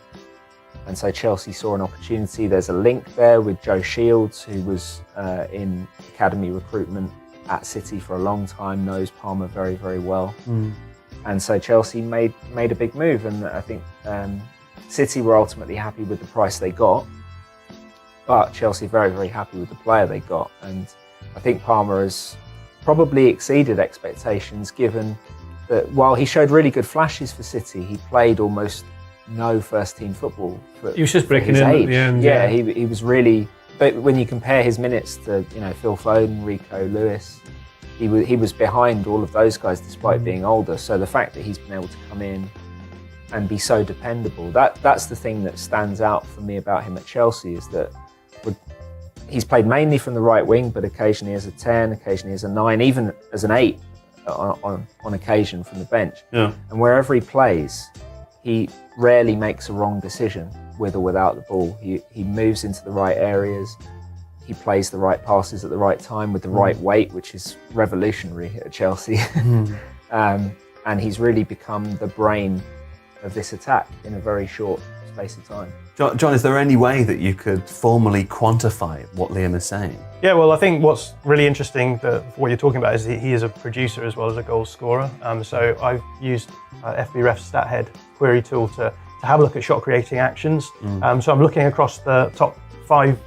And so Chelsea saw an opportunity. There's a link there with Joe Shields, who was in academy recruitment at City for a long time, knows Palmer very, very well. And so Chelsea made a big move, and I think City were ultimately happy with the price they got, but Chelsea very, very happy with the player they got. And I think Palmer has probably exceeded expectations, given that while he showed really good flashes for City, he played almost no first-team football. He was just breaking in age. at the end. Yeah, he was really. But when you compare his minutes to Phil Foden, Rico Lewis, he was behind all of those guys despite being older. So the fact that he's been able to come in and be so dependable, that's the thing that stands out for me about him at Chelsea, is that he's played mainly from the right wing, but occasionally as a 10, occasionally as a 9, even as an 8 on occasion from the bench. Yeah. And wherever he plays, he rarely makes a wrong decision with or without the ball. He moves into the right areas. He plays the right passes at the right time with the right weight, which is revolutionary at Chelsea. And he's really become the brain of this attack in a very short space of time. John, is there any way that you could formally quantify what Liam is saying? Yeah, well, I think what's really interesting for what you're talking about is he is a producer as well as a goal scorer. So I've used FBref's StatHead query tool to have a look at shot creating actions. So I'm looking across the top 5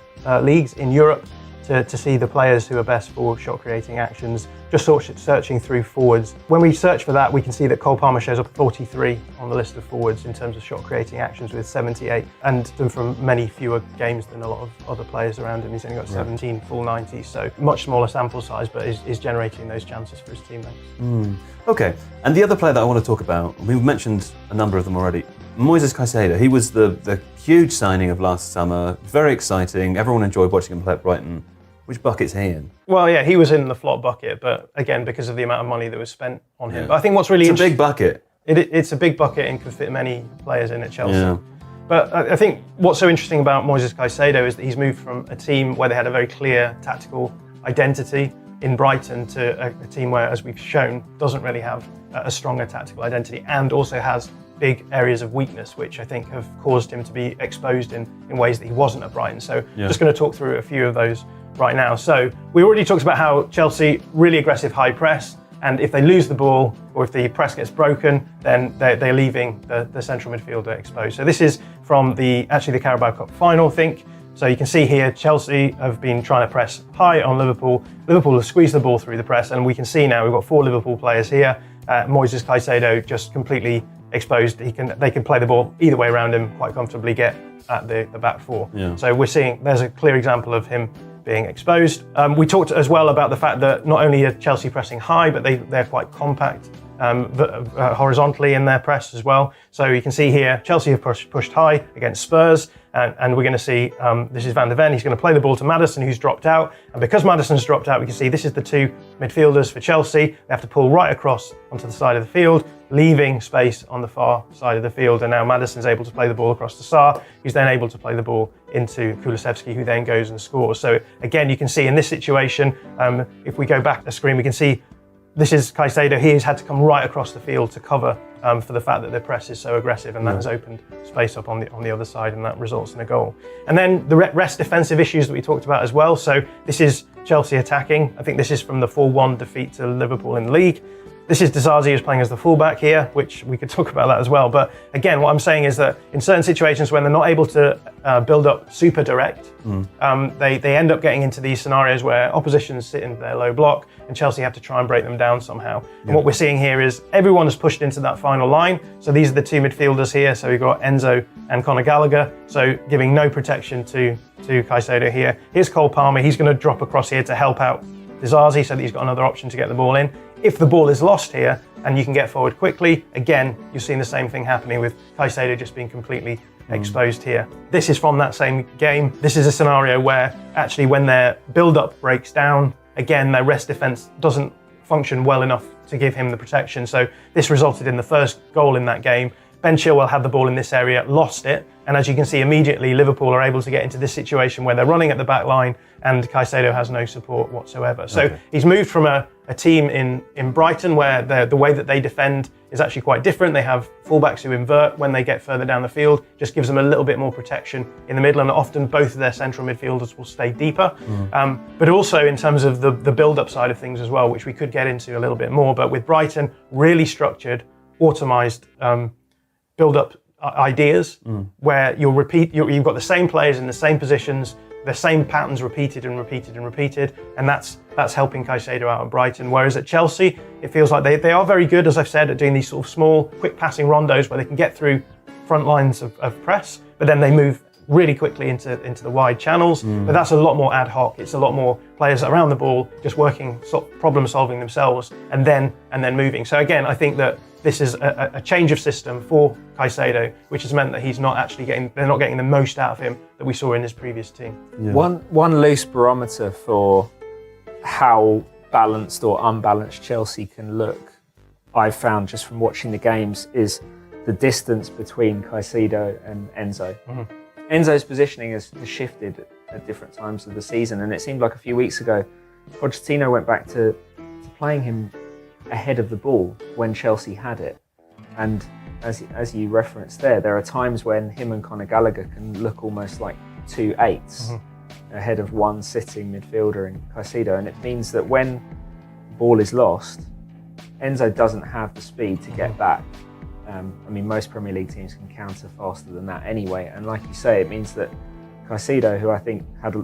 leagues in Europe to see the players who are best for shot creating actions, just searching through forwards. When we search for that, we can see that Cole Palmer shows up at 43 on the list of forwards in terms of shot creating actions with 78, and done from many fewer games than a lot of other players around him. He's only got 17 full 90s, so much smaller sample size, but is generating those chances for his teammates. Okay, and the other player that I want to talk about, we've mentioned a number of them already, Moises Caicedo. He was the huge signing of last summer, very exciting, everyone enjoyed watching him play at Brighton. Which bucket's he in? Well, yeah, he was in the flop bucket, but again, because of the amount of money that was spent on him. But I think what's really interesting... It's a big bucket. It's a big bucket and could fit many players in at Chelsea. But I think what's so interesting about Moises Caicedo is that he's moved from a team where they had a very clear tactical identity in Brighton to a team where, as we've shown, doesn't really have a stronger tactical identity, and also has big areas of weakness, which I think have caused him to be exposed in ways that he wasn't at Brighton. So just going to talk through a few of those right now. So we already talked about how Chelsea, really aggressive high press, and if they lose the ball or if the press gets broken, then they're leaving the central midfielder exposed. So this is from the Carabao Cup final, I think. So you can see here, Chelsea have been trying to press high on Liverpool. Liverpool have squeezed the ball through the press, and we can see now we've got 4 Liverpool players here. Moises Caicedo just completely exposed. They can play the ball either way around him quite comfortably, get at the back 4. So we're seeing there's a clear example of him being exposed. We talked as well about the fact that not only are Chelsea pressing high, but they're quite compact horizontally in their press as well. So you can see here, Chelsea have pushed high against Spurs, and we're going to see, this is Van der Ven, he's going to play the ball to Maddison, who's dropped out. And because Maddison's dropped out, we can see this is the 2 midfielders for Chelsea. They have to pull right across onto the side of the field, leaving space on the far side of the field. And now Maddison's able to play the ball across to Sarr, who's then able to play the ball into Kulusevski, who then goes and scores. So again, you can see in this situation, if we go back the screen, we can see this is Caicedo. He has had to come right across the field to cover for the fact that the press is so aggressive, and that has opened space up on the other side, and that results in a goal. And then the rest defensive issues that we talked about as well. So this is Chelsea attacking. I think this is from the 4-1 defeat to Liverpool in the league. This is dazn who's playing as the fullback here, which we could talk about that as well. But again, what I'm saying is that in certain situations when they're not able to build up super direct, they end up getting into these scenarios where oppositions sit in their low block and Chelsea have to try and break them down somehow. And what we're seeing here is everyone has pushed into that final line. So these are the 2 midfielders here. So we've got Enzo and Conor Gallagher. So giving no protection to Caicedo here. Here's Cole Palmer. He's going to drop across here to help out Dazn so that he's got another option to get the ball in. If the ball is lost here and you can get forward quickly, again, you're seeing the same thing happening with Caicedo just being completely exposed here. This is from that same game. This is a scenario where actually when their build-up breaks down, again, their rest defence doesn't function well enough to give him the protection. So this resulted in the first goal in that game. Ben Chilwell had the ball in this area, lost it, and as you can see immediately, Liverpool are able to get into this situation where they're running at the back line and Caicedo has no support whatsoever. So he's moved from a team in Brighton where the way that they defend is actually quite different. They have fullbacks who invert when they get further down the field, just gives them a little bit more protection in the middle, and often both of their central midfielders will stay deeper. But also in terms of the build-up side of things as well, which we could get into a little bit more, but with Brighton, really structured, automised build-up ideas where you've got the same players in the same positions, the same patterns repeated and repeated and repeated, and that's helping Caicedo out at Brighton. Whereas at Chelsea, it feels like they are very good, as I've said, at doing these sort of small, quick passing rondos where they can get through front lines of press, but then they move really quickly into the wide channels. But that's a lot more ad hoc. It's a lot more players around the ball just working, problem solving themselves, and then moving. So again, I think that this is a change of system for Caicedo, which has meant that they're not getting the most out of him that we saw in his previous team. One loose barometer for how balanced or unbalanced Chelsea can look, I've found just from watching the games, is the distance between Caicedo and Enzo. Enzo's positioning has shifted at different times of the season, and it seemed like a few weeks ago, Pochettino went back to playing him ahead of the ball when Chelsea had it. And as you referenced there are times when him and Conor Gallagher can look almost like two eights ahead of one sitting midfielder in Caicedo, and it means that when the ball is lost, Enzo doesn't have the speed to get back. I mean, most Premier League teams can counter faster than that anyway, and like you say, it means that Caicedo, who I think had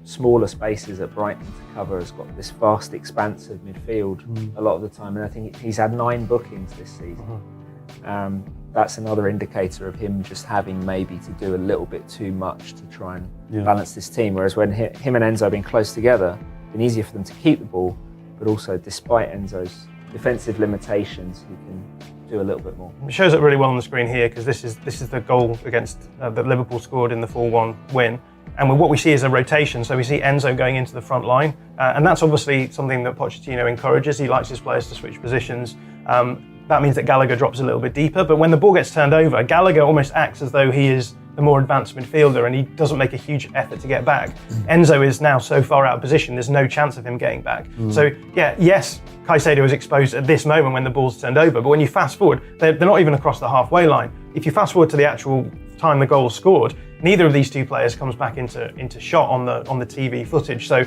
smaller spaces at Brighton to cover, has got this vast expanse of midfield a lot of the time, and I think he's had 9 bookings this season. That's another indicator of him just having maybe to do a little bit too much to try and balance this team, whereas when him and Enzo have been close together, it's been easier for them to keep the ball, but also despite Enzo's defensive limitations, he can do a little bit more. It shows up really well on the screen here because this is the goal against that Liverpool scored in the 4-1 win. And what we see is a rotation, so we see Enzo going into the front line, and that's obviously something that Pochettino encourages. He likes his players to switch positions. That means that Gallagher drops a little bit deeper, but when the ball gets turned over, Gallagher almost acts as though he is the more advanced midfielder and he doesn't make a huge effort to get back. Enzo is now so far out of position, there's no chance of him getting back. So yes, Caicedo is exposed at this moment when the ball's turned over, but when you fast forward, they're not even across the halfway line. If you fast forward to the actual time the goal was scored, neither of these two players comes back into shot on the TV footage. So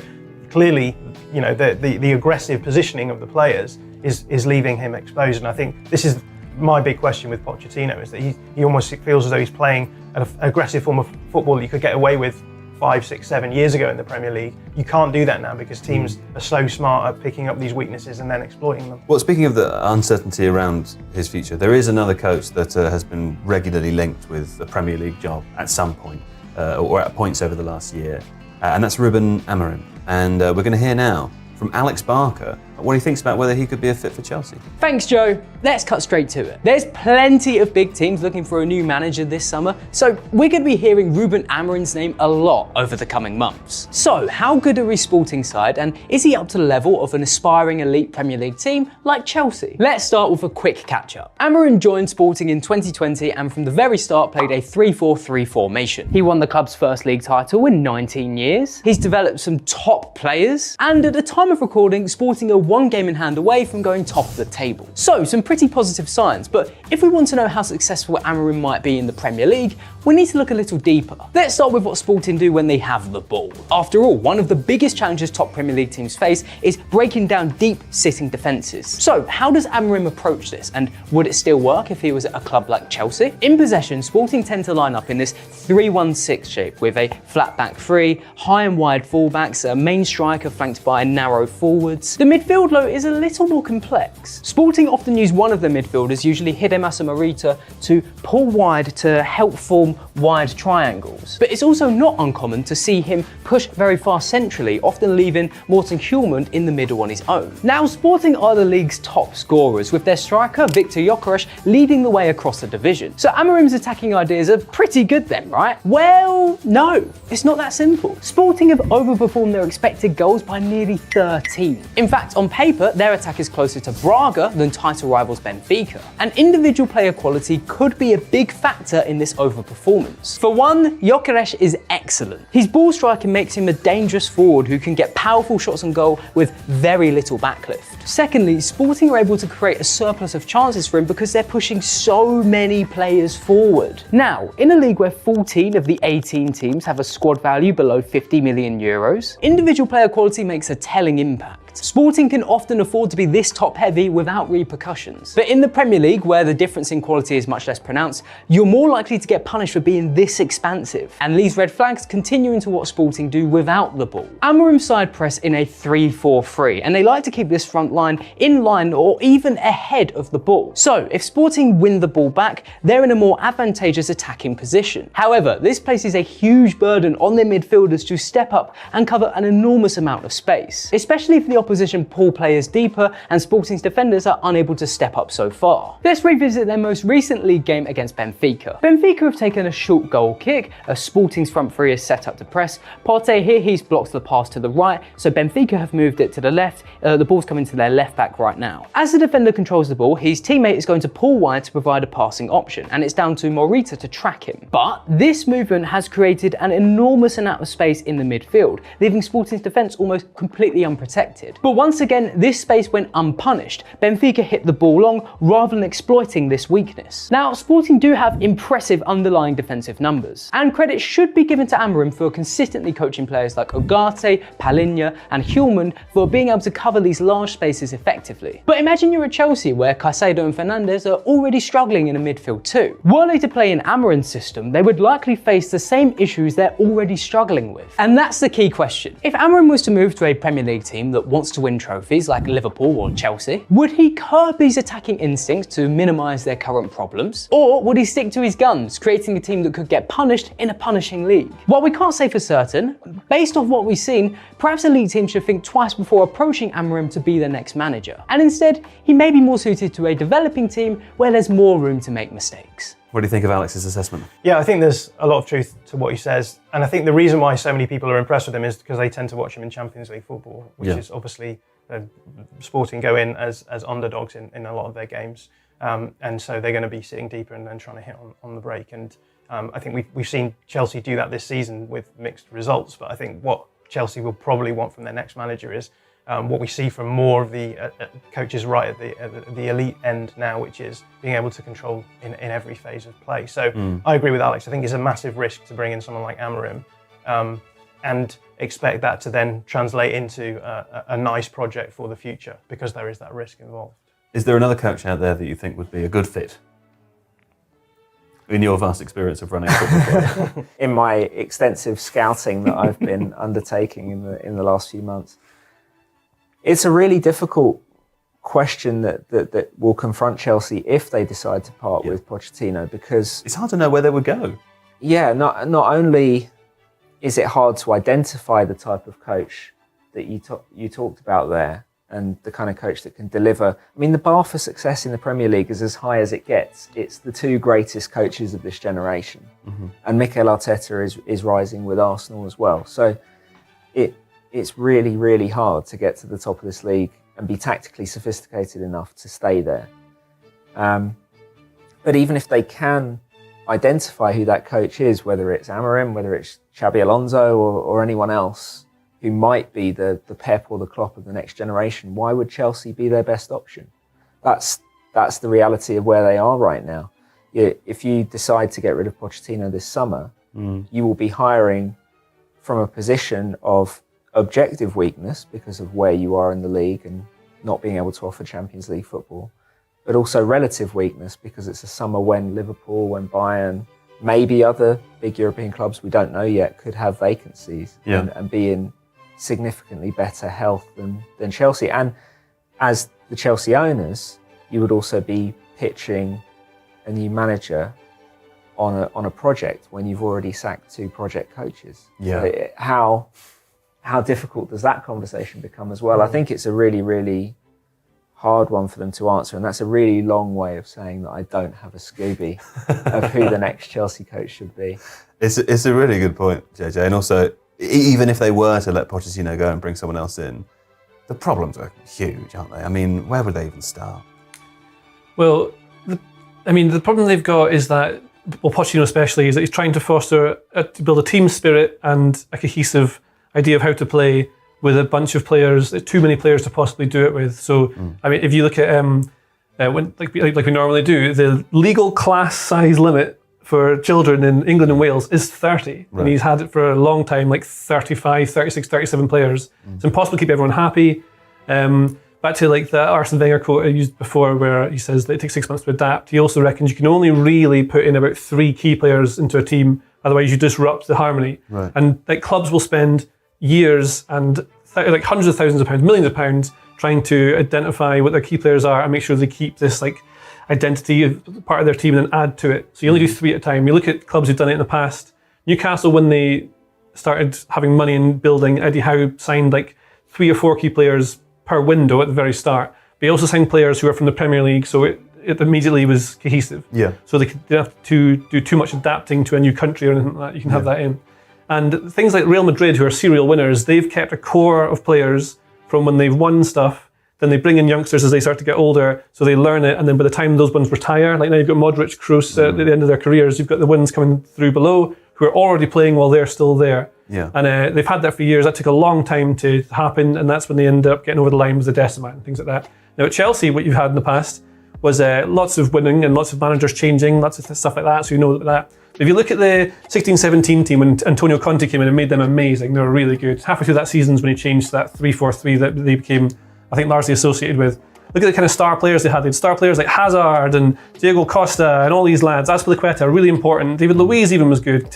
clearly, you know, the aggressive positioning of the players is leaving him exposed. And I think this is my big question with Pochettino, is that he almost feels as though he's playing an aggressive form of football that you could get away with 5, 6, 7 years ago in the Premier League. You can't do that now because teams are so smart at picking up these weaknesses and then exploiting them. Well, speaking of the uncertainty around his future, there is another coach that has been regularly linked with a Premier League job at some point, or at points over the last year, and that's Ruben Amorim. And we're going to hear now from Alex Barker what he thinks about whether he could be a fit for Chelsea. Thanks, Joe. Let's cut straight to it. There's plenty of big teams looking for a new manager this summer, so we're going to be hearing Ruben Amorim's name a lot over the coming months. So, how good are his Sporting side, and is he up to the level of an aspiring elite Premier League team like Chelsea? Let's start with a quick catch-up. Amorim joined Sporting in 2020 and from the very start played a 3-4-3 formation. He won the club's first league title in 19 years. He's developed some top players, and at the time of recording, Sporting are 1 game in hand away from going top of the table. So, some pretty positive signs, but if we want to know how successful Amorim might be in the Premier League, we need to look a little deeper. Let's start with what Sporting do when they have the ball. After all, one of the biggest challenges top Premier League teams face is breaking down deep sitting defences. So, how does Amorim approach this, and would it still work if he was at a club like Chelsea? In possession, Sporting tend to line up in this 3-1-6 shape with a flat back 3, high and wide fullbacks, a main striker flanked by narrow forwards. The midfield though is a little more complex. Sporting often use one of the midfielders, usually Hidemasa Morita, to pull wide to help form form wide triangles. But it's also not uncommon to see him push very far centrally, often leaving Morten Hjulmand in the middle on his own. Now, Sporting are the league's top scorers, with their striker, Viktor Gyökeres, leading the way across the division. So Amorim's attacking ideas are pretty good then, right? Well, no, it's not that simple. Sporting have overperformed their expected goals by nearly 13. In fact, on paper, their attack is closer to Braga than title rivals Benfica. And individual player quality could be a big factor in this overperformance. For one, Gyökeres is excellent. His ball striking makes him a dangerous forward who can get powerful shots on goal with very little backlift. Secondly, Sporting are able to create a surplus of chances for him because they're pushing so many players forward. Now, in a league where 14 of the 18 teams have a squad value below 50 million euros, individual player quality makes a telling impact. Sporting can often afford to be this top heavy without repercussions. But in the Premier League, where the difference in quality is much less pronounced, you're more likely to get punished for being this expansive. And these red flags continue into what Sporting do without the ball. Amorim's side press in a 3-4-3, and they like to keep this front line in line or even ahead of the ball. So if Sporting win the ball back, they're in a more advantageous attacking position. However, this places a huge burden on their midfielders to step up and cover an enormous amount of space, especially if the opposition pull players deeper and Sporting's defenders are unable to step up so far. Let's revisit their most recent league game against Benfica. Benfica have taken a short goal kick, as Sporting's front three is set up to press. Partey here, he's blocked the pass to the right, so Benfica have moved it to the left. The ball's coming to their left back right now. As the defender controls the ball, his teammate is going to pull wide to provide a passing option, and it's down to Morita to track him. But this movement has created an enormous amount of space in the midfield, leaving Sporting's defence almost completely unprotected. But once again, this space went unpunished. Benfica hit the ball long rather than exploiting this weakness. Now, Sporting do have impressive underlying defensive numbers, and credit should be given to Amorim for consistently coaching players like Ugarte, Palhinha and Hjulmand for being able to cover these large spaces effectively. But imagine you're at Chelsea, where Caicedo and Fernandes are already struggling in a midfield too. Were they to play in Amorim's system, they would likely face the same issues they're already struggling with. And that's the key question. If Amorim was to move to a Premier League team that wants to win trophies like Liverpool or Chelsea, would he curb his attacking instincts to minimise their current problems? Or would he stick to his guns, creating a team that could get punished in a punishing league? While we can't say for certain, based off what we've seen, perhaps a league team should think twice before approaching Amorim to be their next manager. And instead, he may be more suited to a developing team where there's more room to make mistakes. What do you think of Alex's assessment? Yeah, I think there's a lot of truth to what he says. And I think the reason why so many people are impressed with him is because they tend to watch him in Champions League football, which is obviously Sporting go in as underdogs in a lot of their games. And so they're going to be sitting deeper and then trying to hit on the break. And I think we've seen Chelsea do that this season with mixed results. But I think what Chelsea will probably want from their next manager is what we see from more of the coaches right at the elite end now, which is being able to control in every phase of play. So I agree with Alex. I think it's a massive risk to bring in someone like Amorim and expect that to then translate into a nice project for the future, because there is that risk involved. Is there another coach out there that you think would be a good fit in your vast experience of running a football club? In my extensive scouting that I've been undertaking in the last few months, it's a really difficult question that will confront Chelsea if they decide to part with Pochettino, because it's hard to know where they would go. Yeah, not only is it hard to identify the type of coach that you talked about there, and the kind of coach that can deliver. I mean, the bar for success in the Premier League is as high as it gets. It's the two greatest coaches of this generation. Mm-hmm. And Mikel Arteta is rising with Arsenal as well. So it's really, really hard to get to the top of this league and be tactically sophisticated enough to stay there. But even if they can identify who that coach is, whether it's Amorim, whether it's Xabi Alonso or anyone else who might be the Pep or the Klopp of the next generation, why would Chelsea be their best option? That's the reality of where they are right now. If you decide to get rid of Pochettino this summer, you will be hiring from a position of objective weakness because of where you are in the league and not being able to offer Champions League football, but also relative weakness because it's a summer when Liverpool, when Bayern, maybe other big European clubs, we don't know yet, could have vacancies and be in significantly better health than Chelsea. And as the Chelsea owners, you would also be pitching a new manager on a project when you've already sacked 2 project coaches? Yeah. How difficult does that conversation become as well? I think it's a really, really hard one for them to answer, and that's a really long way of saying that I don't have a Scooby of who the next Chelsea coach should be. It's a really good point, JJ. And also, even if they were to let Pochettino go and bring someone else in, the problems are huge, aren't they? I mean, where would they even start? Well, the problem they've got is that, well, Pochettino especially, is that he's trying to foster, to build a team spirit and a cohesive idea of how to play with a bunch of players, too many players to possibly do it with. So, I mean, if you look at, like we normally do, the legal class size limit for children in England and Wales is 30. Right. And he's had it for a long time, like 35, 36, 37 players. It's impossible to keep everyone happy. Back to like the Arsene Wenger quote I used before where he says that it takes 6 months to adapt. He also reckons you can only really put in about 3 key players into a team, otherwise you disrupt the harmony. Right. And like clubs will spend years and like hundreds of thousands of pounds, millions of pounds, trying to identify what their key players are and make sure they keep this like identity of part of their team and then add to it. So you only do 3 at a time. You look at clubs who've done it in the past. Newcastle, when they started having money and building, Eddie Howe signed like 3 or 4 key players per window at the very start. But he also signed players who were from the Premier League, so it immediately was cohesive. Yeah. So they didn't have to do too much adapting to a new country or anything like that. You can have that in. And things like Real Madrid, who are serial winners, they've kept a core of players from when they've won stuff. Then they bring in youngsters as they start to get older, so they learn it. And then by the time those ones retire, like now you've got Modric, Kroos at the end of their careers, you've got the ones coming through below who are already playing while they're still there. Yeah. And they've had that for years. That took a long time to happen, and that's when they end up getting over the line with the Decima and things like that. Now at Chelsea, what you've had in the past was lots of winning and lots of managers changing, lots of stuff like that, so you know about that. If you look at the 16-17 team when Antonio Conte came in and made them amazing, they were really good. Halfway through that season is when he changed to that 3-4-3 that they became, I think, largely associated with. Look at the kind of star players they had. They had star players like Hazard and Diego Costa and all these lads. Azpilicueta, really important. David Luiz even was good.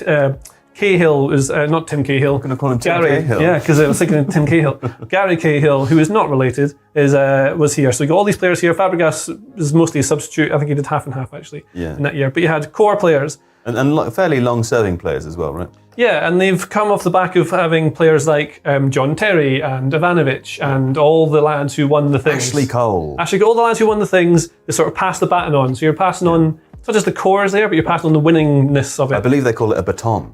Cahill is not Tim Cahill. Going to call him Gary, Tim Cahill. Yeah, because I was thinking of Tim Cahill. Gary Cahill, who is not related, was here. So you got all these players here. Fabregas is mostly a substitute. I think he did half and half actually in that year. But you had core players. And fairly long-serving players as well, right? Yeah, and they've come off the back of having players like John Terry and Ivanovic and all the lads who won the things. Ashley Cole. All the lads who won the things, they sort of pass the baton on. So you're passing on, it's not just the cores there, but you're passing on the winningness of it. I believe they call it a baton.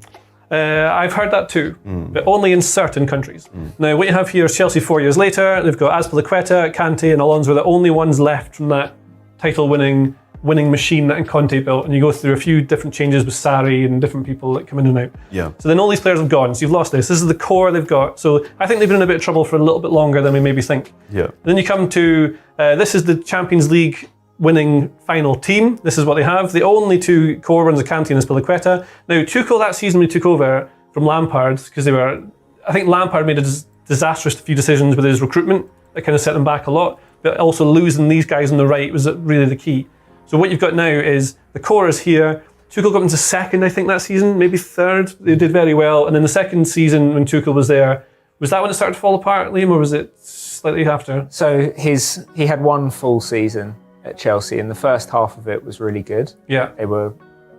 I've heard that too, but only in certain countries. Now, what you have here is Chelsea 4 years later. They've got Azpilicueta, Kante and Alonso are the only ones left from that title-winning machine that Conte built, and you go through a few different changes with Sarri and different people that come in and out. Yeah. So then all these players have gone, so you've lost this. This is the core they've got. So I think they've been in a bit of trouble for a little bit longer than we maybe think. Yeah. Then you come to, this is the Champions League winning final team. This is what they have. The only 2 core ones are Kante and Azpilicueta. Now, Tuchel that season when he took over from Lampard, because I think Lampard made a disastrous few decisions with his recruitment that kind of set them back a lot, but also losing these guys on the right was really the key. So what you've got now is the core is here. Tuchel got into second, I think, that season, maybe third. They did very well. And then the second season when Tuchel was there, was that when it started to fall apart, Liam, or was it slightly after? So he had 1 full season at Chelsea, and the first half of it was really good. Yeah. They were,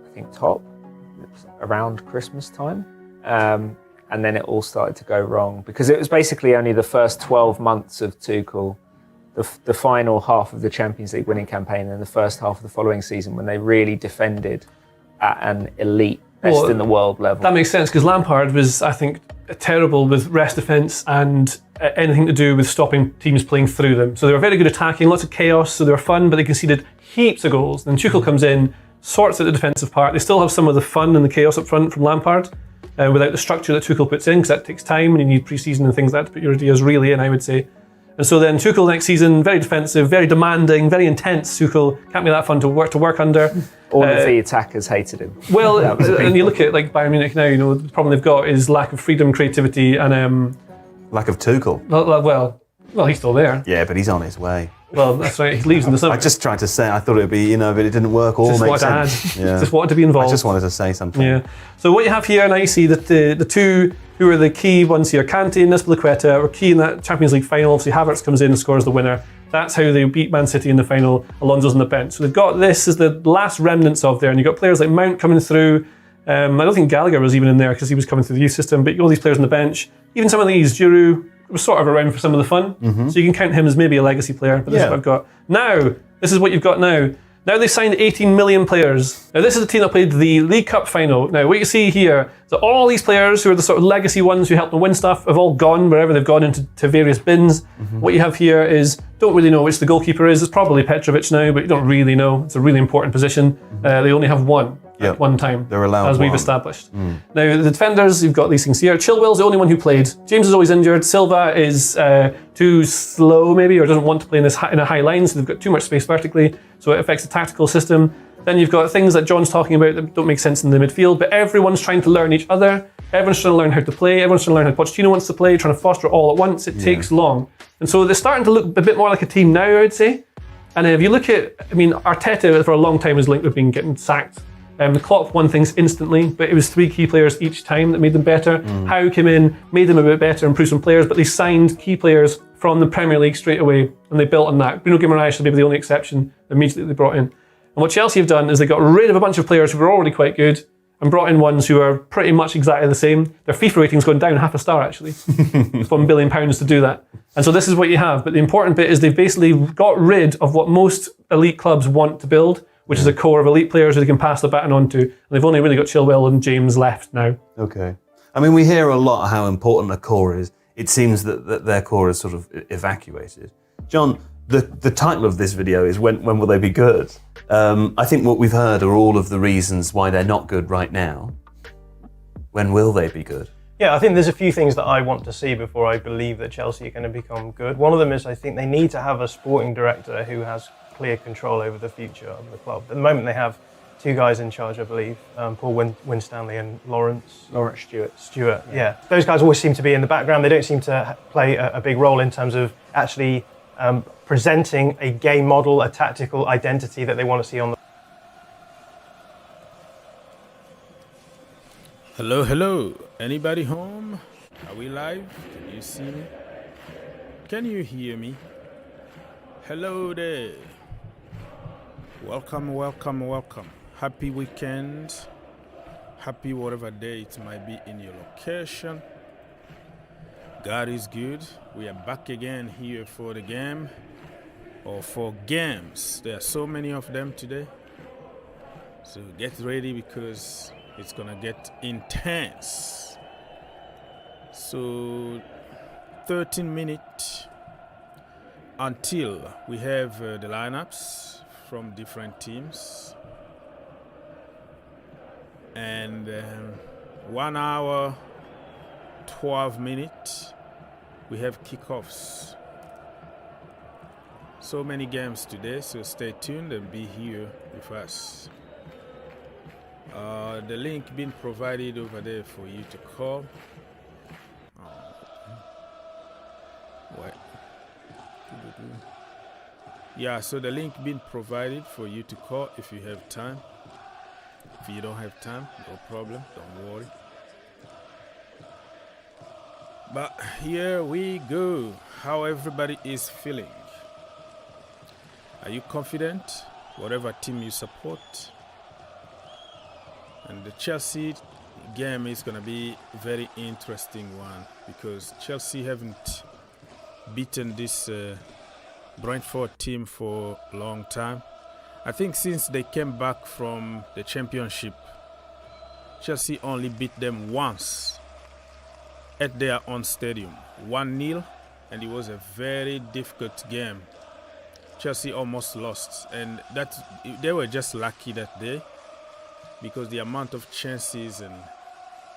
I think, top around Christmas time. And then it all started to go wrong because it was basically only the first 12 months of Tuchel, the final half of the Champions League winning campaign and the first half of the following season when they really defended at an elite, best in the world level. That makes sense because Lampard was, I think, terrible with rest defence and anything to do with stopping teams playing through them. So they were very good attacking, lots of chaos, so they were fun, but they conceded heaps of goals. Then Tuchel comes in, sorts out the defensive part. They still have some of the fun and the chaos up front from Lampard without the structure that Tuchel puts in because that takes time and you need pre-season and things like that to put your ideas really in, I would say. And so then Tuchel next season, very defensive, very demanding, very intense. Tuchel can't be that fun to work under. All of the attackers hated him. Well, and you look at like Bayern Munich now, the problem they've got is lack of freedom, creativity, and lack of Tuchel. Well, he's still there. Yeah, but he's on his way. Well, that's right. He leaves in the summer. I just tried to say. I thought it would be, but it didn't work. All makes sense. Yeah. Just wanted to be involved. I just wanted to say something. Yeah. So what you have here, now you see that the 2 who are the key ones here, Kante and Azpilicueta, were key in that Champions League final. Obviously, Havertz comes in and scores the winner. That's how they beat Man City in the final. Alonso's on the bench. So they've got this as the last remnants of there, and you've got players like Mount coming through. I don't think Gallagher was even in there because he was coming through the youth system, but all these players on the bench, even some of these, Giroud was sort of around for some of the fun. So you can count him as maybe a legacy player, but this is what I've got. Now, this is what you've got now. Now they've signed 18 million players. Now this is a team that played the League Cup final. Now what you see here is that all these players who are the sort of legacy ones who helped them win stuff have all gone wherever they've gone into various bins. What you have here is, don't really know which the goalkeeper is. It's probably Petrovic now, but you don't really know. It's a really important position. They only have one at one time, They're allowed as we've one. established. Now the defenders, you've got these things here. Chilwell's the only one who played. James is always injured. Silva is too slow maybe, or doesn't want to play in a high line, so they've got too much space vertically, so it affects the tactical system. Then you've got things that John's talking about that don't make sense in the midfield, but everyone's trying to learn each other. Everyone's trying to learn how to play. Everyone's trying to learn how Pochettino wants to play, trying to foster it all at once. It takes long. And so they're starting to look a bit more like a team now, I would say. And if you look at, Arteta for a long time was linked with being getting sacked. The Klopp won things instantly, but it was 3 key players each time that made them better. Howe came in, made them a bit better, improved some players, but they signed key players from the Premier League straight away, and they built on that. Bruno Guimaraes should be the only exception immediately they brought in. And what Chelsea have done is they got rid of a bunch of players who were already quite good and brought in ones who are pretty much exactly the same. Their FIFA rating's gone down half a star, actually. It's £1 billion to do that. And so this is what you have. But the important bit is they've basically got rid of what most elite clubs want to build, which is a core of elite players who they can pass the baton on to. And they've only really got Chilwell and James left now. Okay. We hear a lot how important a core is. It seems that their core is sort of evacuated. John, the title of this video is When Will They Be Good? I think what we've heard are all of the reasons why they're not good right now. When will they be good? Yeah, I think there's a few things that I want to see before I believe that Chelsea are going to become good. One of them is I think they need to have a sporting director who has clear control over the future of the club. At the moment they have 2 guys in charge, I believe, Paul Winstanley and Lawrence Stewart. Yeah, those guys always seem to be in the background. They don't seem to play a big role in terms of actually presenting a game model, a tactical identity that they want to see on the... Hello. Anybody home? Are we live? Can you see me? Can you hear me? Hello there. Welcome. Happy weekend. Happy whatever day it might be in your location. God is good. We are back again here for the game, or for games. There are so many of them today. So get ready because it's gonna get intense. So 13 minutes until we have the lineups from different teams. And 1 hour, 12 minutes, we have kickoffs. So many games today, so stay tuned and be here with us. The link being provided over there for you to call. Yeah, so the link being provided for you to call if you have time. If you don't have time, no problem, don't worry. But here we go. How everybody is feeling. Are you confident? Whatever team you support. And the Chelsea game is going to be a very interesting one because Chelsea haven't beaten this Brentford team for a long time. I think since they came back from the championship, Chelsea only beat them once at their own stadium, 1-0, and it was a very difficult game. Chelsea almost lost, and they were just lucky that day because the amount of chances and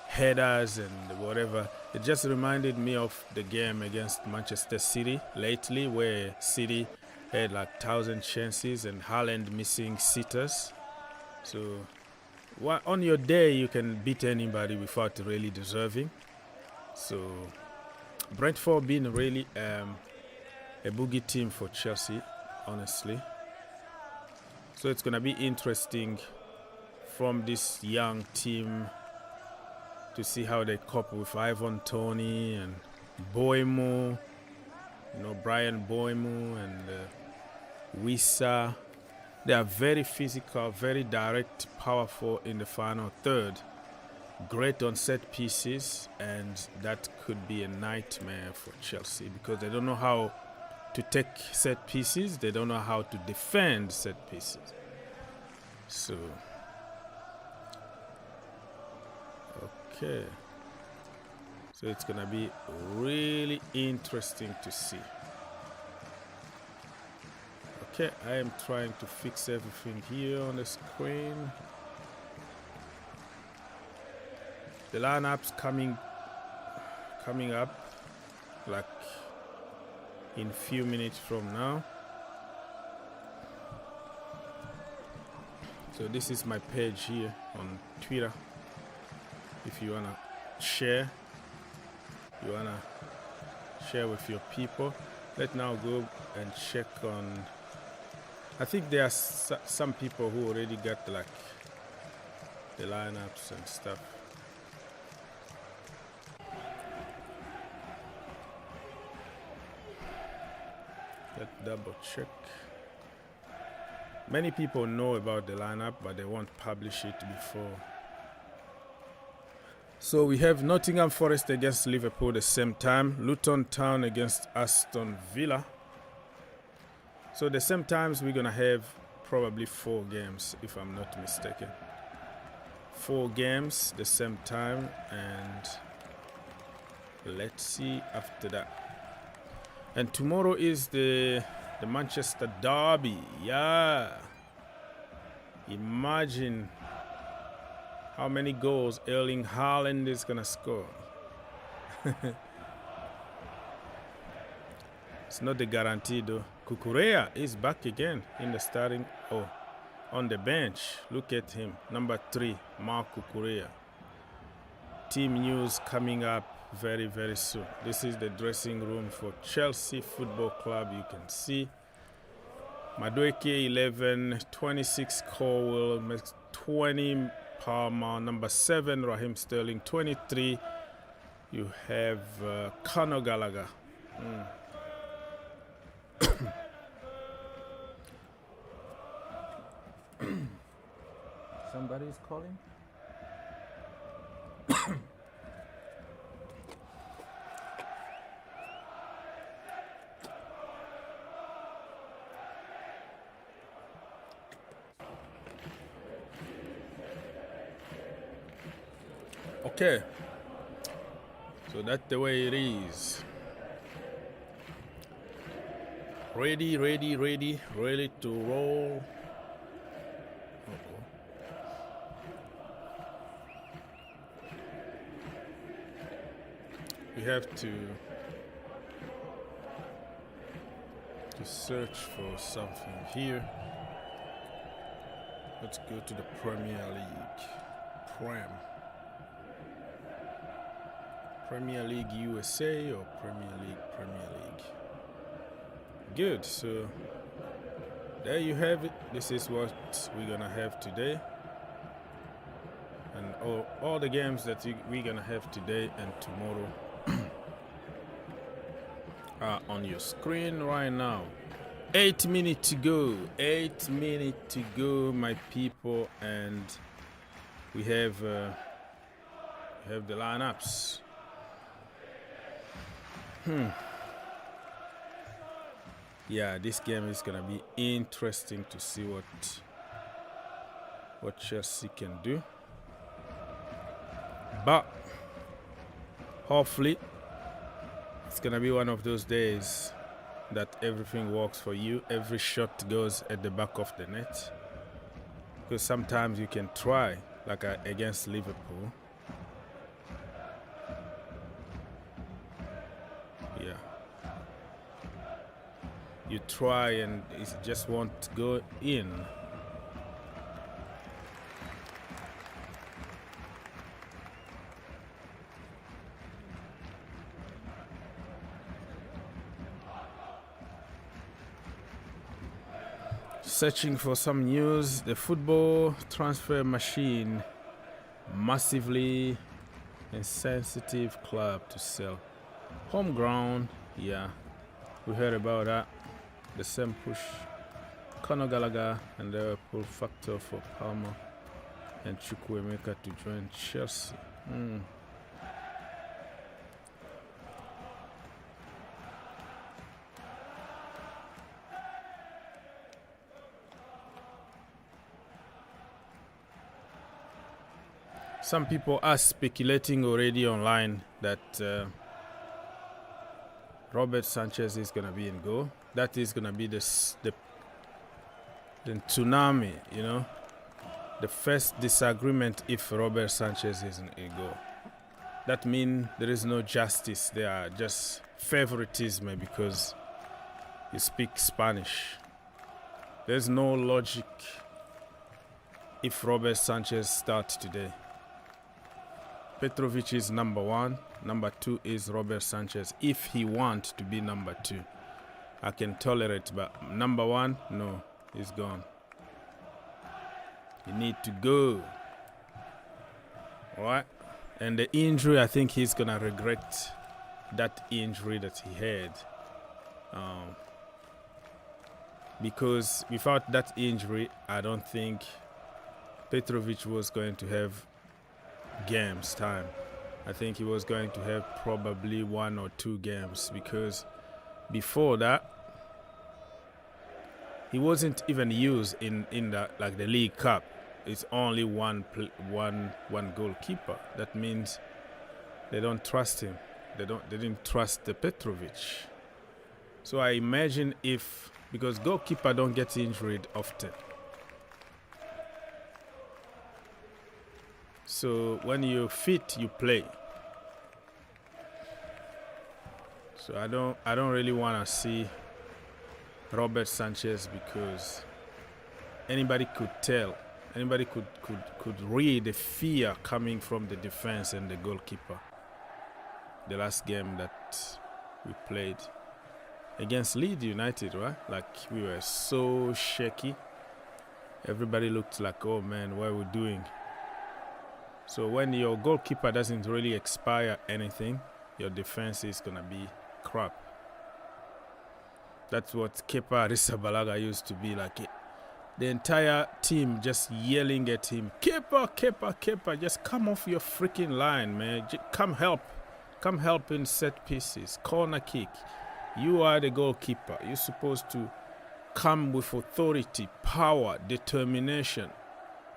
headers and whatever, it just reminded me of the game against Manchester City lately, where City had like 1,000 chances and Haaland missing sitters. So on your day you can beat anybody without really deserving. So Brentford being really a boogie team for Chelsea, honestly. So it's gonna be interesting from this young team to see how they cope with Ivan Toney and Boemo, You know, Brian Boimu and Wissa. They are very physical, very direct, powerful in the final third. Great on set pieces, and that could be a nightmare for Chelsea because they don't know how to take set pieces. They don't know how to defend set pieces. So, okay. So it's going to be really interesting to see. Okay, I am trying to fix everything here on the screen. The lineups coming up like in few minutes from now. So this is my page here on Twitter. If you wanna share, with your people. Let's now go and check on. I think there are some people who already got like the lineups and stuff. Let's double check. Many people know about the lineup, but they won't publish it before. So we have Nottingham Forest against Liverpool the same time. Luton Town against Aston Villa. So the same times we're gonna have probably 4 games, if I'm not mistaken. 4 games the same time, and let's see after that. And tomorrow is the Manchester Derby. Yeah. Imagine how many goals Erling Haaland is gonna score. It's not a guarantee though. Cucurella is back again in the starting. Oh, on the bench. Look at him. Number 3, Marc Cucurella. Team news coming up very, very soon. This is the dressing room for Chelsea Football Club. You can see Madueke 11, 26 Colwell, 20 Palmer, number 7 Raheem Sterling, 23 you have Conor Gallagher. Somebody's calling. Okay, so that's the way it is. Ready to roll. We have to search for something here. Let's go to the Premier League. Premier League USA or Premier League. Good, so there you have it. This is what we're gonna have today. And all the games that we're gonna have today and tomorrow are on your screen right now. 8 minutes to go. 8 minutes to go, my people, and we have the lineups. Yeah, this game is gonna be interesting to see what Chelsea can do. But hopefully it's gonna be one of those days that everything works for you. Every shot goes at the back of the net. Because sometimes you can try, like against Liverpool. Yeah. You try and it just won't go in. Searching for some news. The football transfer machine, massively insensitive club to sell. Home ground, yeah. We heard about that. The same push. Conor Gallagher and Liverpool factor for Palmer and Chukwuemeka to join Chelsea. Some people are speculating already online that Robert Sanchez is going to be in goal. That is going to be the tsunami, you know, the first disagreement if Robert Sanchez is in goal. That means there is no justice. There are just favoritism because you speak Spanish. There's no logic if Robert Sanchez starts today. Petrovic is number 1. Number 2 is Robert Sanchez. If he wants to be number 2, I can tolerate. But number 1, no, he's gone. He need to go. All right? And the injury, I think he's going to regret that injury that he had. Because without that injury, I don't think Petrovic was going to have games time. I think he was going to have probably 1 or 2 games, because before that he wasn't even used in the League Cup. It's only one goalkeeper. That means they don't trust him. They didn't trust the Petrovic. So I imagine because goalkeeper don't get injured often. So when you're fit, you play. So I don't really want to see Robert Sanchez, because anybody could tell, anybody could read the fear coming from the defense and the goalkeeper. The last game that we played against Leeds United, right? Like, we were so shaky. Everybody looked like, oh man, what are we doing? So when your goalkeeper doesn't really expire anything, your defense is going to be crap. That's what Kepa Arrizabalaga used to be like. The entire team just yelling at him, Kepa, Kepa, Kepa, just come off your freaking line, man. Come help. Come help in set pieces, corner kick. You are the goalkeeper. You're supposed to come with authority, power, determination.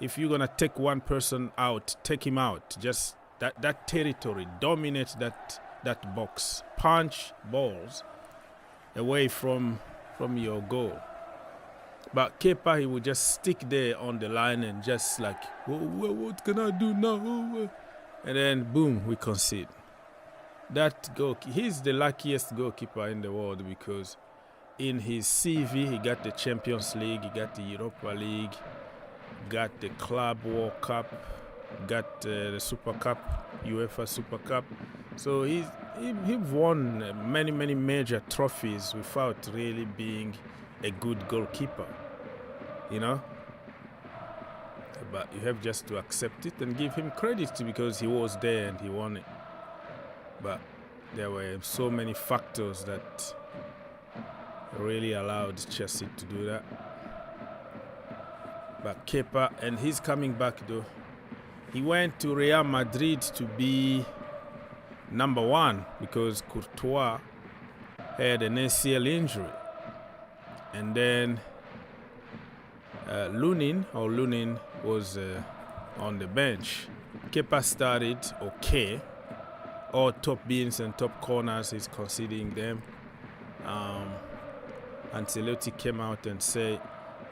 If you're going to take one person out, take him out. Just that territory, dominate that box. Punch balls away from your goal. But Kepa, he would just stick there on the line and just like, what can I do now? And then, boom, we concede. He's the luckiest goalkeeper in the world, because in his CV, he got the Champions League, he got the Europa League, got the Club World Cup, got the Super Cup, UEFA Super Cup. So he won many major trophies without really being a good goalkeeper, you know. But you have just to accept it and give him credit, because he was there and he won it. But there were so many factors that really allowed Chelsea to do that. But Kepa, and he's coming back though. He went to Real Madrid to be number 1 because Courtois had an ACL injury. And then Lunin was on the bench. Kepa started okay. All top beans and top corners, he's conceding them. Ancelotti came out and said,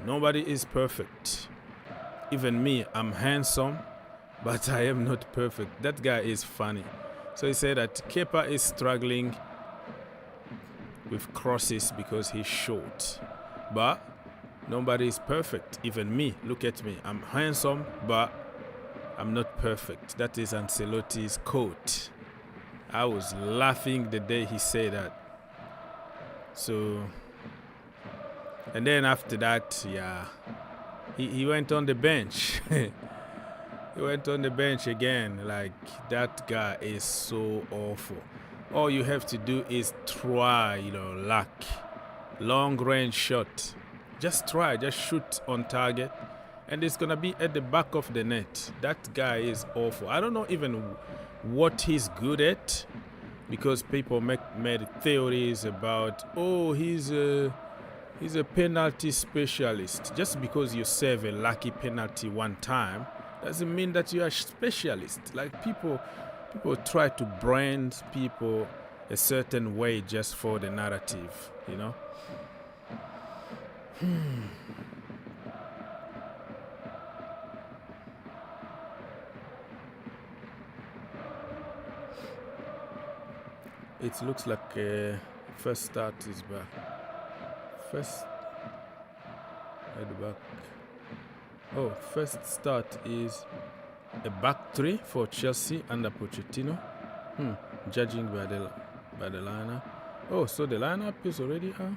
nobody is perfect. Even me, I'm handsome, but I am not perfect. That guy is funny. So he said that Kepa is struggling with crosses because he's short. But nobody is perfect. Even me, look at me. I'm handsome, but I'm not perfect. That is Ancelotti's quote. I was laughing the day he said that. So, and then after that, yeah, he went on the bench. He went on the bench again. Like, that guy is so awful. all you have to do is try, luck. Long range shot. Just try, just shoot on target. And it's going to be at the back of the net. That guy is awful. I don't know even what he's good at, because people made theories about, he's a penalty specialist. Just because you save a lucky penalty one time doesn't mean that you are a specialist. Like people try to brand people a certain way just for the narrative, It looks like first start is back. First at the back. First start is a back three for Chelsea under Pochettino. Judging by the lineup. So the lineup is already out.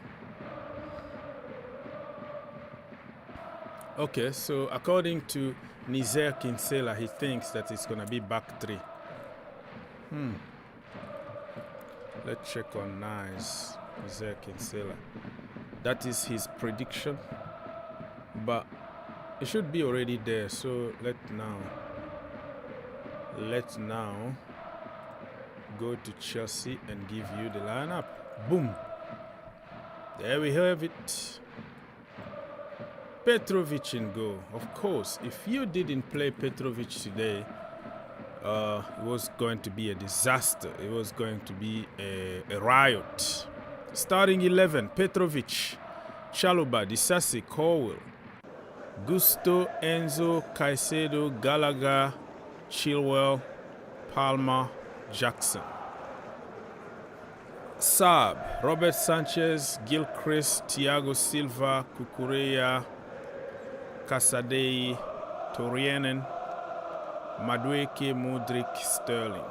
Okay, so according to Nizer Kinsella, he thinks that it's gonna be back three. Let's check on Nizer Kinsella. That is his prediction, but it should be already there. So let's now go to Chelsea and give you the lineup. Boom. There we have it. Petrovic in goal. Of course, if you didn't play Petrovic today, it was going to be a disaster. It was going to be a riot. Starting 11, Petrovic, Chalobah, Disasi, Colwill, Gusto, Enzo, Caicedo, Gallagher, Chilwell, Palmer, Jackson. Sub, Robert Sanchez, Gilchrist, Thiago Silva, Cucurella, Casadei, Torianen, Madueke, Modric, Sterling.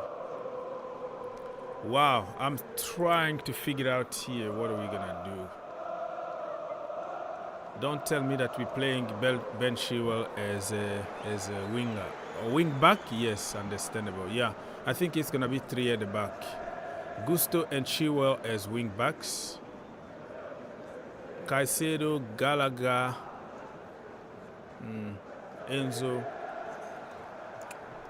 Wow, I'm trying to figure out here what are we gonna do. Don't tell me that we're playing Ben Chilwell as a winger. A wing back? Yes, understandable. Yeah, I think it's gonna be three at the back. Gusto and Chilwell as wing backs. Caicedo, Gallagher, Enzo,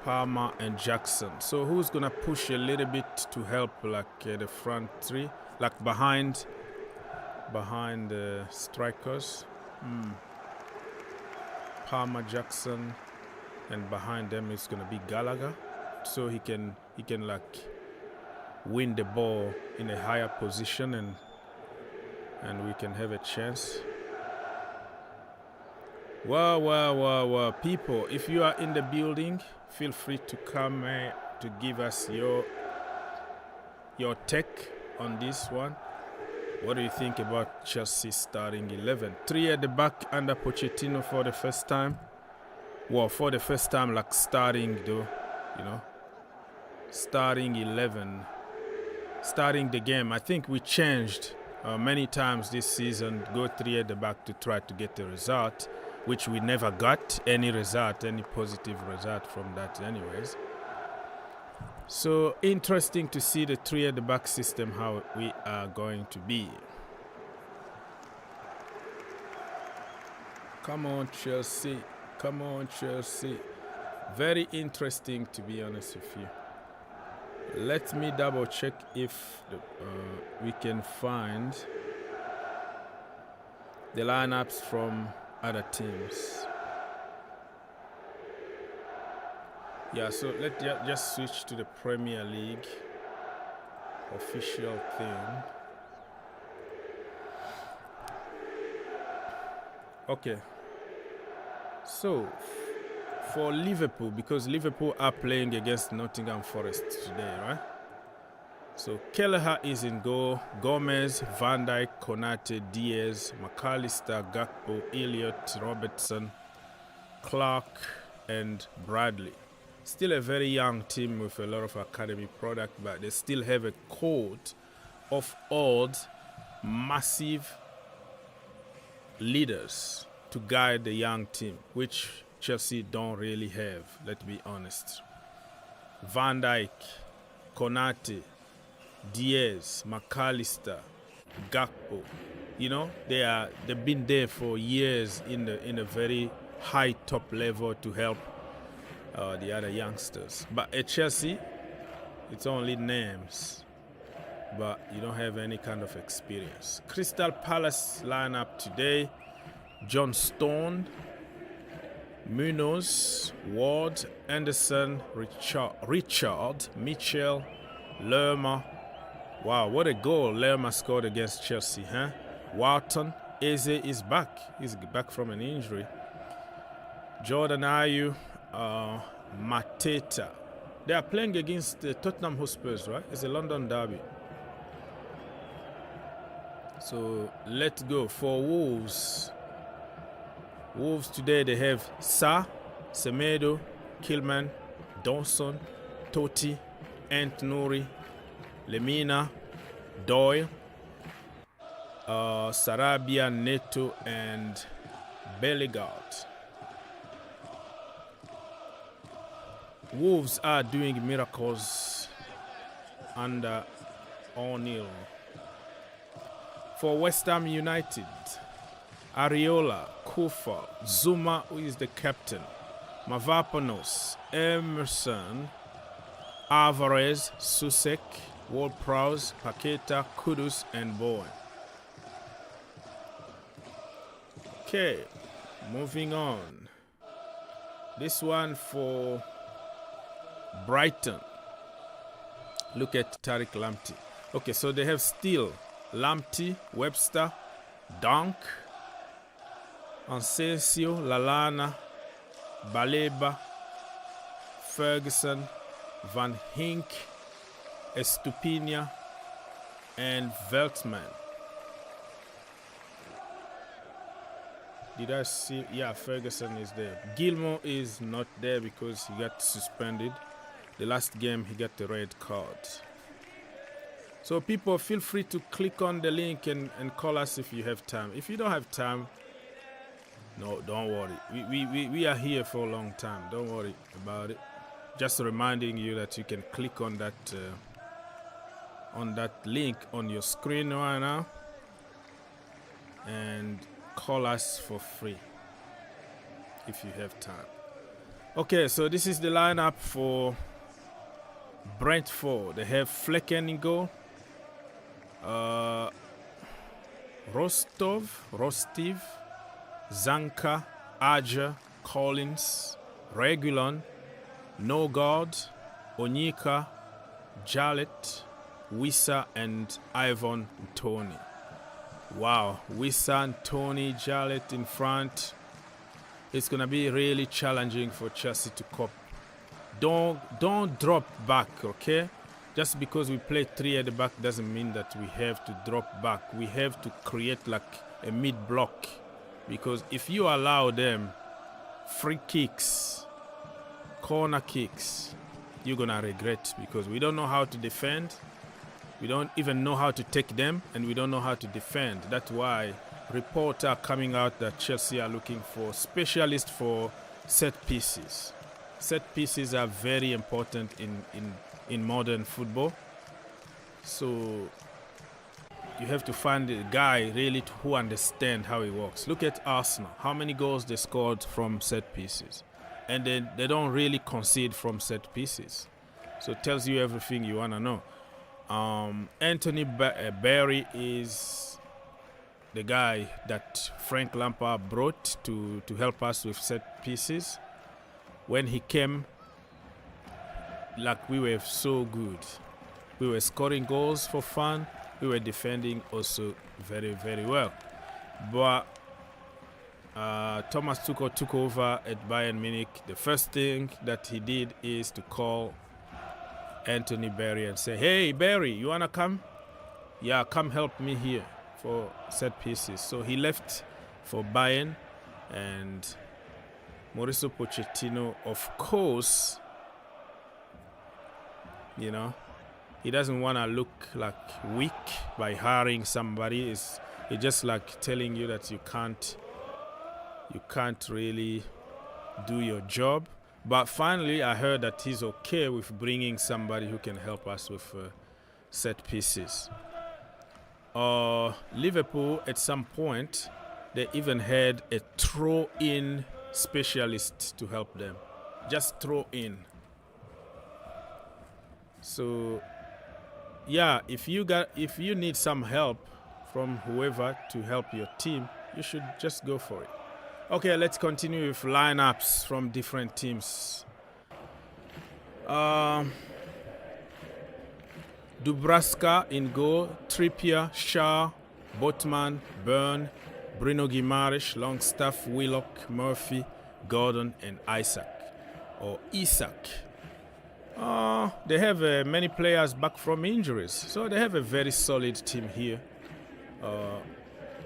Palmer and Jackson. So who's gonna push a little bit to help, like the front three, like behind the strikers? Palmer, Jackson, and behind them is gonna be Gallagher, so he can like win the ball in a higher position, and we can have a chance. Wow, people, if you are in the building, feel free to come to give us your take on this one. What do you think about Chelsea starting 11? 3 at the back under Pochettino for the first time. Well, for the first time, like starting though, starting 11, starting the game. I think we changed many times this season. Go 3 at the back to try to get the result, which we never got any positive result from that anyways. So interesting to see the 3 at the back system, how we are going to be. Come on, Chelsea. Come on, Chelsea. Very interesting, to be honest with you. Let me double check if we can find the lineups from other teams. Yeah, so let's just switch to the Premier League official thing. Okay. So, for Liverpool, because Liverpool are playing against Nottingham Forest today, right? So, Kelleher is in goal. Gomez, Van Dijk, Konate, Diaz, McAllister, Gakpo, Elliott, Robertson, Clark, and Bradley. Still a very young team with a lot of academy product, but they still have a court of old, massive leaders to guide the young team, which Chelsea don't really have, let's be honest. Van Dijk, Konate, Diaz, McAllister, Gakpo. You know, they've been there for years in a very high top level to help the other youngsters. But at Chelsea, it's only names, but you don't have any kind of experience. Crystal Palace lineup today: John Stone, Munoz, Ward, Anderson, Richard, Mitchell, Lerma. Wow, what a goal Lerma scored against Chelsea, huh? Wharton, Eze is back. He's back from an injury. Jordan Ayew, Mateta. They are playing against the Tottenham Hotspurs, right? It's a London derby. So let's go for Wolves. Wolves today, they have Sa, Semedo, Kilman, Dawson, Totti, Ant Nouri, Lemina, Doyle, Sarabia, Neto, and Bellegarde. Wolves are doing miracles under O'Neill. For West Ham United, Areola, Kofal, Zuma, who is the captain, Mavropanos, Emerson, Alvarez, Susek, Ward-Prowse, Paqueta, Kudus, and Bowen. Okay, moving on. This one for Brighton. Look at Tariq Lamptey. Okay, so they have Steele, Lamptey, Webster, Dunk, Ansensio, Lallana, Baleba, Ferguson, Van Hink, Estupiñán, and Veltman. Did I see? Yeah, Ferguson is there. Gilmour is not there because he got suspended. The last game he got the red card. So people, feel free to click on the link and call us if you have time. If you don't have time, no, don't worry. We are here for a long time. Don't worry about it. Just reminding you that you can click on that link on your screen right now and call us for free if you have time. Okay, so this is the lineup for Brentford. They have Flecken in goal, Rostiv, Zanka, Aja, Collins, Regulon, Nogard, Onyeka, Jarlett, Wissa, and Ivan Toney. Wow, Wissa and Toney, Jarlett in front. It's gonna be really challenging for Chelsea to cope. Don't drop back, okay? Just because we play 3 at the back doesn't mean that we have to drop back. We have to create like a mid block, because if you allow them free kicks, corner kicks, you're gonna regret, because we don't know how to defend. We don't even know how to take them, and we don't know how to defend. That's why reports are coming out that Chelsea are looking for specialists for set pieces. Set pieces are very important in modern football. So you have to find a guy really who understands how it works. Look at Arsenal. How many goals they scored from set pieces? And then they don't really concede from set pieces. So it tells you everything you want to know. Anthony Barry is the guy that Frank Lampard brought to help us with set pieces. When he came, like, we were so good. We were scoring goals for fun. We were defending also very, very well. But Thomas Tuchel took over at Bayern Munich. The first thing that he did is to call Anthony Barry and say, "Hey, Barry, you want to come? Yeah, come help me here for set pieces." So he left for Bayern, and Mauricio Pochettino, of course, you know, he doesn't want to look like weak by hiring somebody. It's just like telling you that you can't really do your job. But finally, I heard that he's okay with bringing somebody who can help us with set pieces. Liverpool, at some point, they even had a throw-in specialist to help them. Just throw in. So, yeah, if you need some help from whoever to help your team, you should just go for it. Okay, let's continue with lineups from different teams. Dubraska in goal, Trippier, Shaw, Botman, Byrne, Bruno Guimaraes, Longstaff, Willock, Murphy, Gordon, and Isaac. Or Isak. They have many players back from injuries, so they have a very solid team here.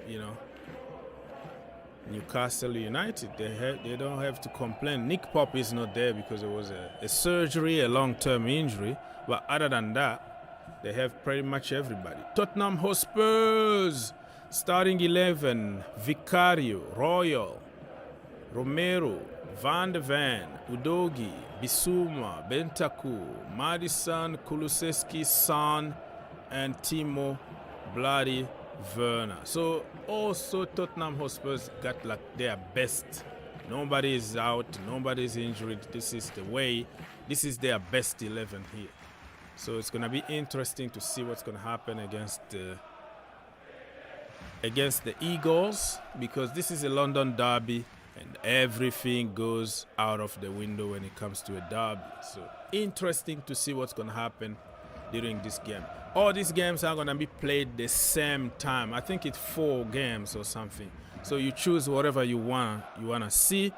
You know, Newcastle United, they don't have to complain. Nick Pope is not there because it was a surgery, a long-term injury. But other than that, they have pretty much everybody. Tottenham Hotspurs, starting 11, Vicario, Royal, Romero, Van de Ven, Udogi, Bissouma, Bentancur, Madison, Kulusevski, Son, and Timo Bloody Werner. So also Tottenham Hotspurs got like their best. Nobody is out, nobody is injured. This is the way. This is their best 11 here. So it's gonna be interesting to see what's gonna happen against the Eagles, because this is a London derby and everything goes out of the window when it comes to a derby. So interesting to see what's gonna happen during this game. All these games are gonna be played the same time. I think it's 4 games or something. So you choose whatever you wanna see.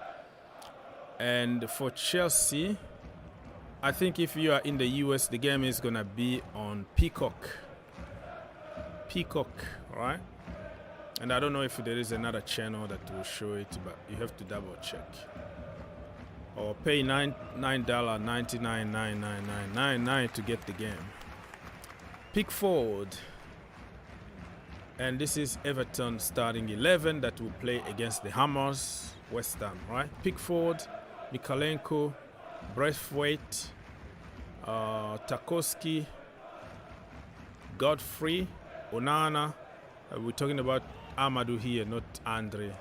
And for Chelsea, I think if you are in the US, the game is gonna be on Peacock. Peacock, right? And I don't know if there is another channel that will show it, but you have to double check. Or pay $9.999999 to get the game. Pickford. And this is Everton starting 11 that will play against the Hammers, West Ham, right? Pickford, Mikalenko, Braithwaite, Tarkowski, Godfrey, Onana. We're talking about Amadou here, not Andre.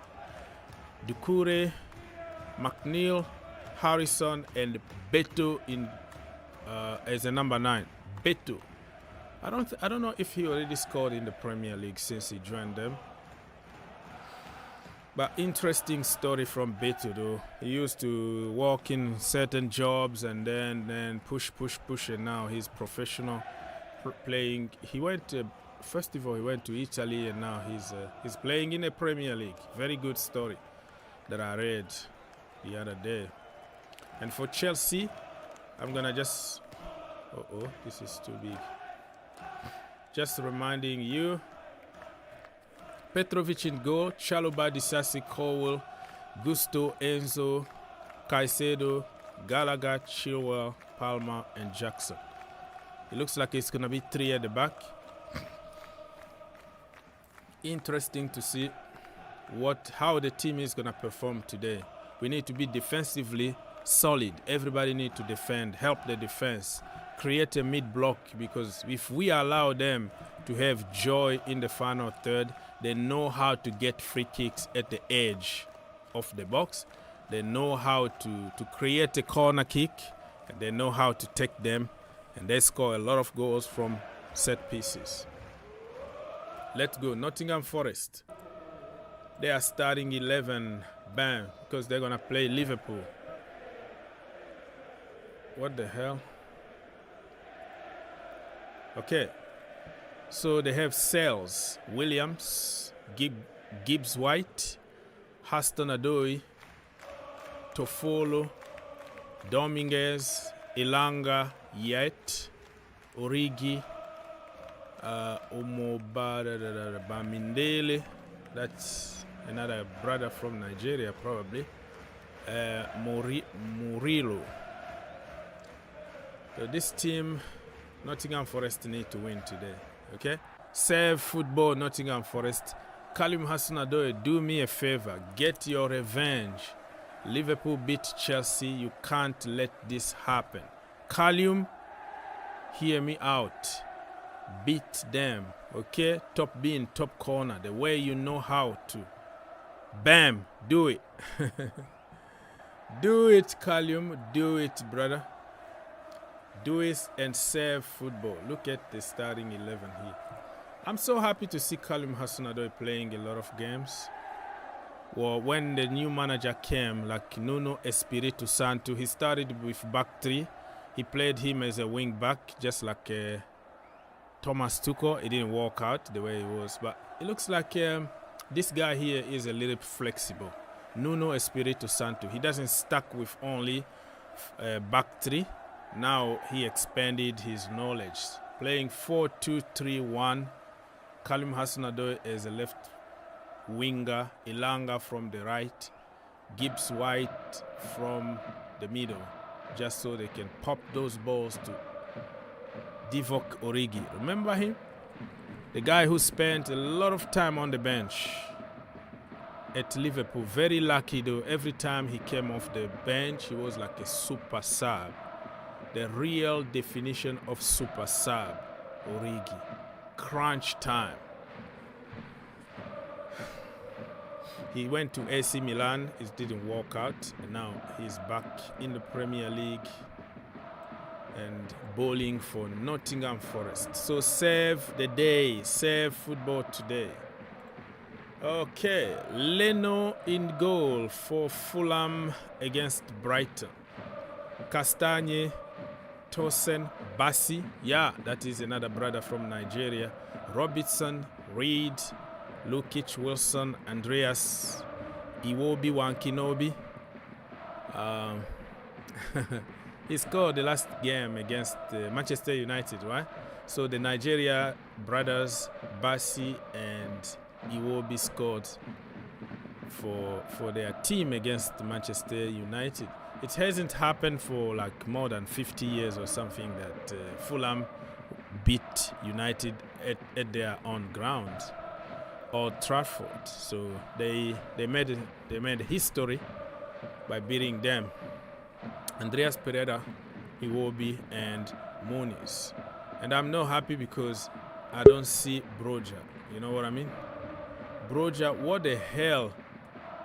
Doucouré, McNeil, Harrison, and Beto in as a number 9. Beto. I don't know if he already scored in the Premier League since he joined them. But interesting story from Beto though. He used to work in certain jobs and then push, and now he's professional playing. He went first of all, he went to Italy, and now he's playing in the Premier League. Very good story that I read the other day. And for Chelsea, I'm gonna just this is too big. Just reminding you, Petrovic in goal, Chalobah, Disasi, Cowell, Gusto, Enzo, Caicedo, Gallagher, Chilwell, Palmer, and Jackson. It looks like it's gonna be 3 at the back. Interesting to see how the team is gonna perform today. We need to be defensively solid. Everybody need to defend, help the defense, create a mid block, because if we allow them to have joy in the final third, they know how to get free kicks at the edge of the box. They know how to create a corner kick, and they know how to take them, and they score a lot of goals from set pieces. Let's go. Nottingham Forest. They are starting 11. Bam. Because they're going to play Liverpool. What the hell? Okay. So they have Sales, Williams, Gibbs White, Aston Adoi, Toffolo, Dominguez, Ilanga, Yet, Origi, Bamindele, that's another brother from Nigeria probably, Murillo. So this team, Nottingham Forest need to win today, okay? Save football, Nottingham Forest. Callum Hudson-Odoi, do me a favor, get your revenge. Liverpool beat Chelsea, you can't let this happen. Callum, hear me out. beat them, okay? Top bin, top corner, the way you know how to. Bam, do it. Do it, Callum, do it, brother. Do it and save football. Look at the starting 11 here. I'm so happy to see Callum Hudson-Odoi playing a lot of games. Well, when the new manager came, like Nuno Espirito Santo, he started with back three. He played him as a wing back, just like Thomas Tuchel. It didn't work out the way it was, but it looks like this guy here is a little flexible. Nuno Espirito Santo. He doesn't stuck with only back three. Now he expanded his knowledge, playing 4-2-3-1. Callum Hudson-Odoi is a left winger, Ilanga from the right, Gibbs White from the middle, just so they can pop those balls to Divock Origi. Remember him? The guy who spent a lot of time on the bench at Liverpool. Very lucky though, every time he came off the bench, he was like a super sub. The real definition of super sub, Origi. Crunch time. He went to AC Milan, it didn't work out, and now he's back in the Premier League and bowling for Nottingham Forest. So save the day, save football today. Okay, Leno in goal for Fulham against Brighton. Castagne, Tosin, Bassi, yeah, that is another brother from Nigeria. Robertson, Reed, Lukic, Wilson, Andreas, Iwobi, Wankinobi. He scored the last game against Manchester United, right? So the Nigeria brothers, Bassi and Iwobi, scored for their team against Manchester United. It hasn't happened for like more than 50 years or something that Fulham beat United at their own ground, Old Trafford. So they made history by beating them. Andreas Pereira, Iwobi, and Muniz. And I'm not happy because I don't see Broja. You know what I mean? Broja, what the hell?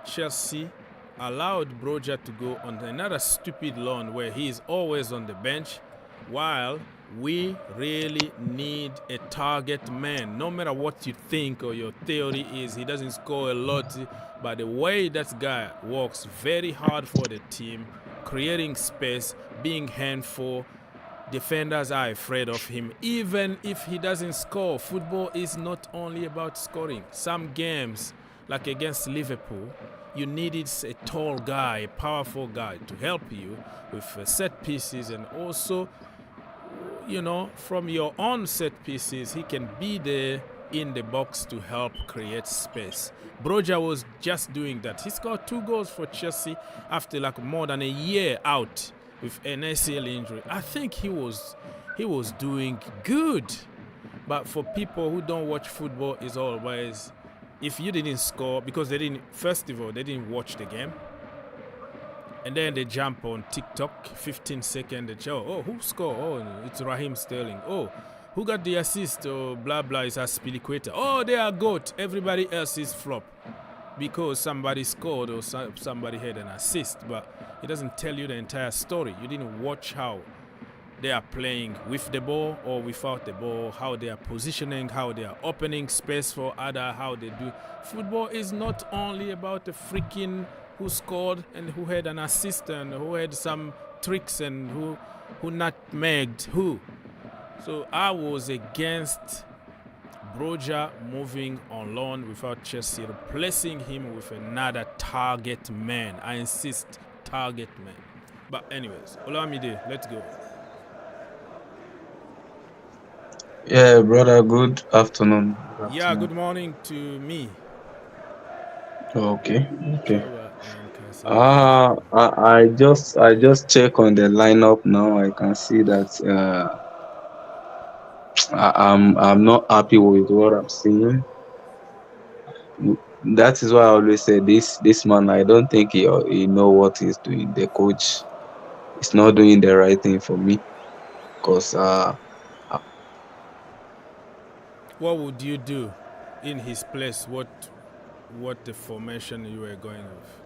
Chelsea allowed Broja to go on another stupid loan where he is always on the bench, while we really need a target man. No matter what you think or your theory is, he doesn't score a lot, but the way that guy works very hard for the team, creating space, being handful, defenders are afraid of him. Even if he doesn't score, football is not only about scoring. Some games, like against Liverpool, you needed a tall guy, a powerful guy to help you with set pieces, and also, you know, from your own set pieces, he can be there in the box to help create space. Broja was just doing that. He scored 2 goals for Chelsea after like more than a year out with an ACL injury. I think he was doing good. But for people who don't watch football, it's always, if you didn't score, because they didn't, first of all, they didn't watch the game. And then they jump on TikTok, 15 seconds, they show, oh, who scored? Oh, it's Raheem Sterling. Oh, who got the assist? Oh, blah, blah, it's Aspilicueta. Oh, they are GOAT. Everybody else is flop because somebody scored or somebody had an assist. But it doesn't tell you the entire story. You didn't watch how they are playing with the ball or without the ball, how they are positioning, how they are opening space for other, how they do. Football is not only about the freaking who scored and who had an assist and who had some tricks and who nutmegged who. So I was against Broja moving on loan without Chelsea, replacing him with another target man. I insist, target man. But anyways, Olamide, let's go. Yeah, brother, good afternoon. Yeah, good morning to me. Okay. I just check on the lineup now. I can see that I'm not happy with what I'm seeing. That is why I always say this man, I don't think he know what he's doing. The coach is not doing the right thing for me, because What would you do in his place? What the formation you were going with?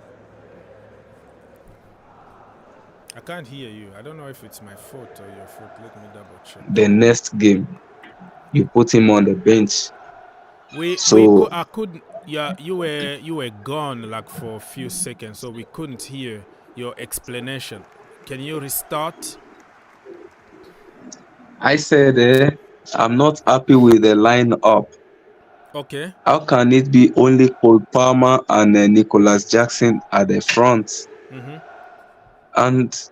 I can't hear you. I don't know if it's my fault or your fault. Let me double check. The next game, you put him on the bench. I couldn't. Yeah, you were gone like for a few seconds, so we couldn't hear your explanation. Can you restart? I said I'm not happy with the lineup. Okay. How can it be only Cole Palmer and Nicholas Jackson at the front? And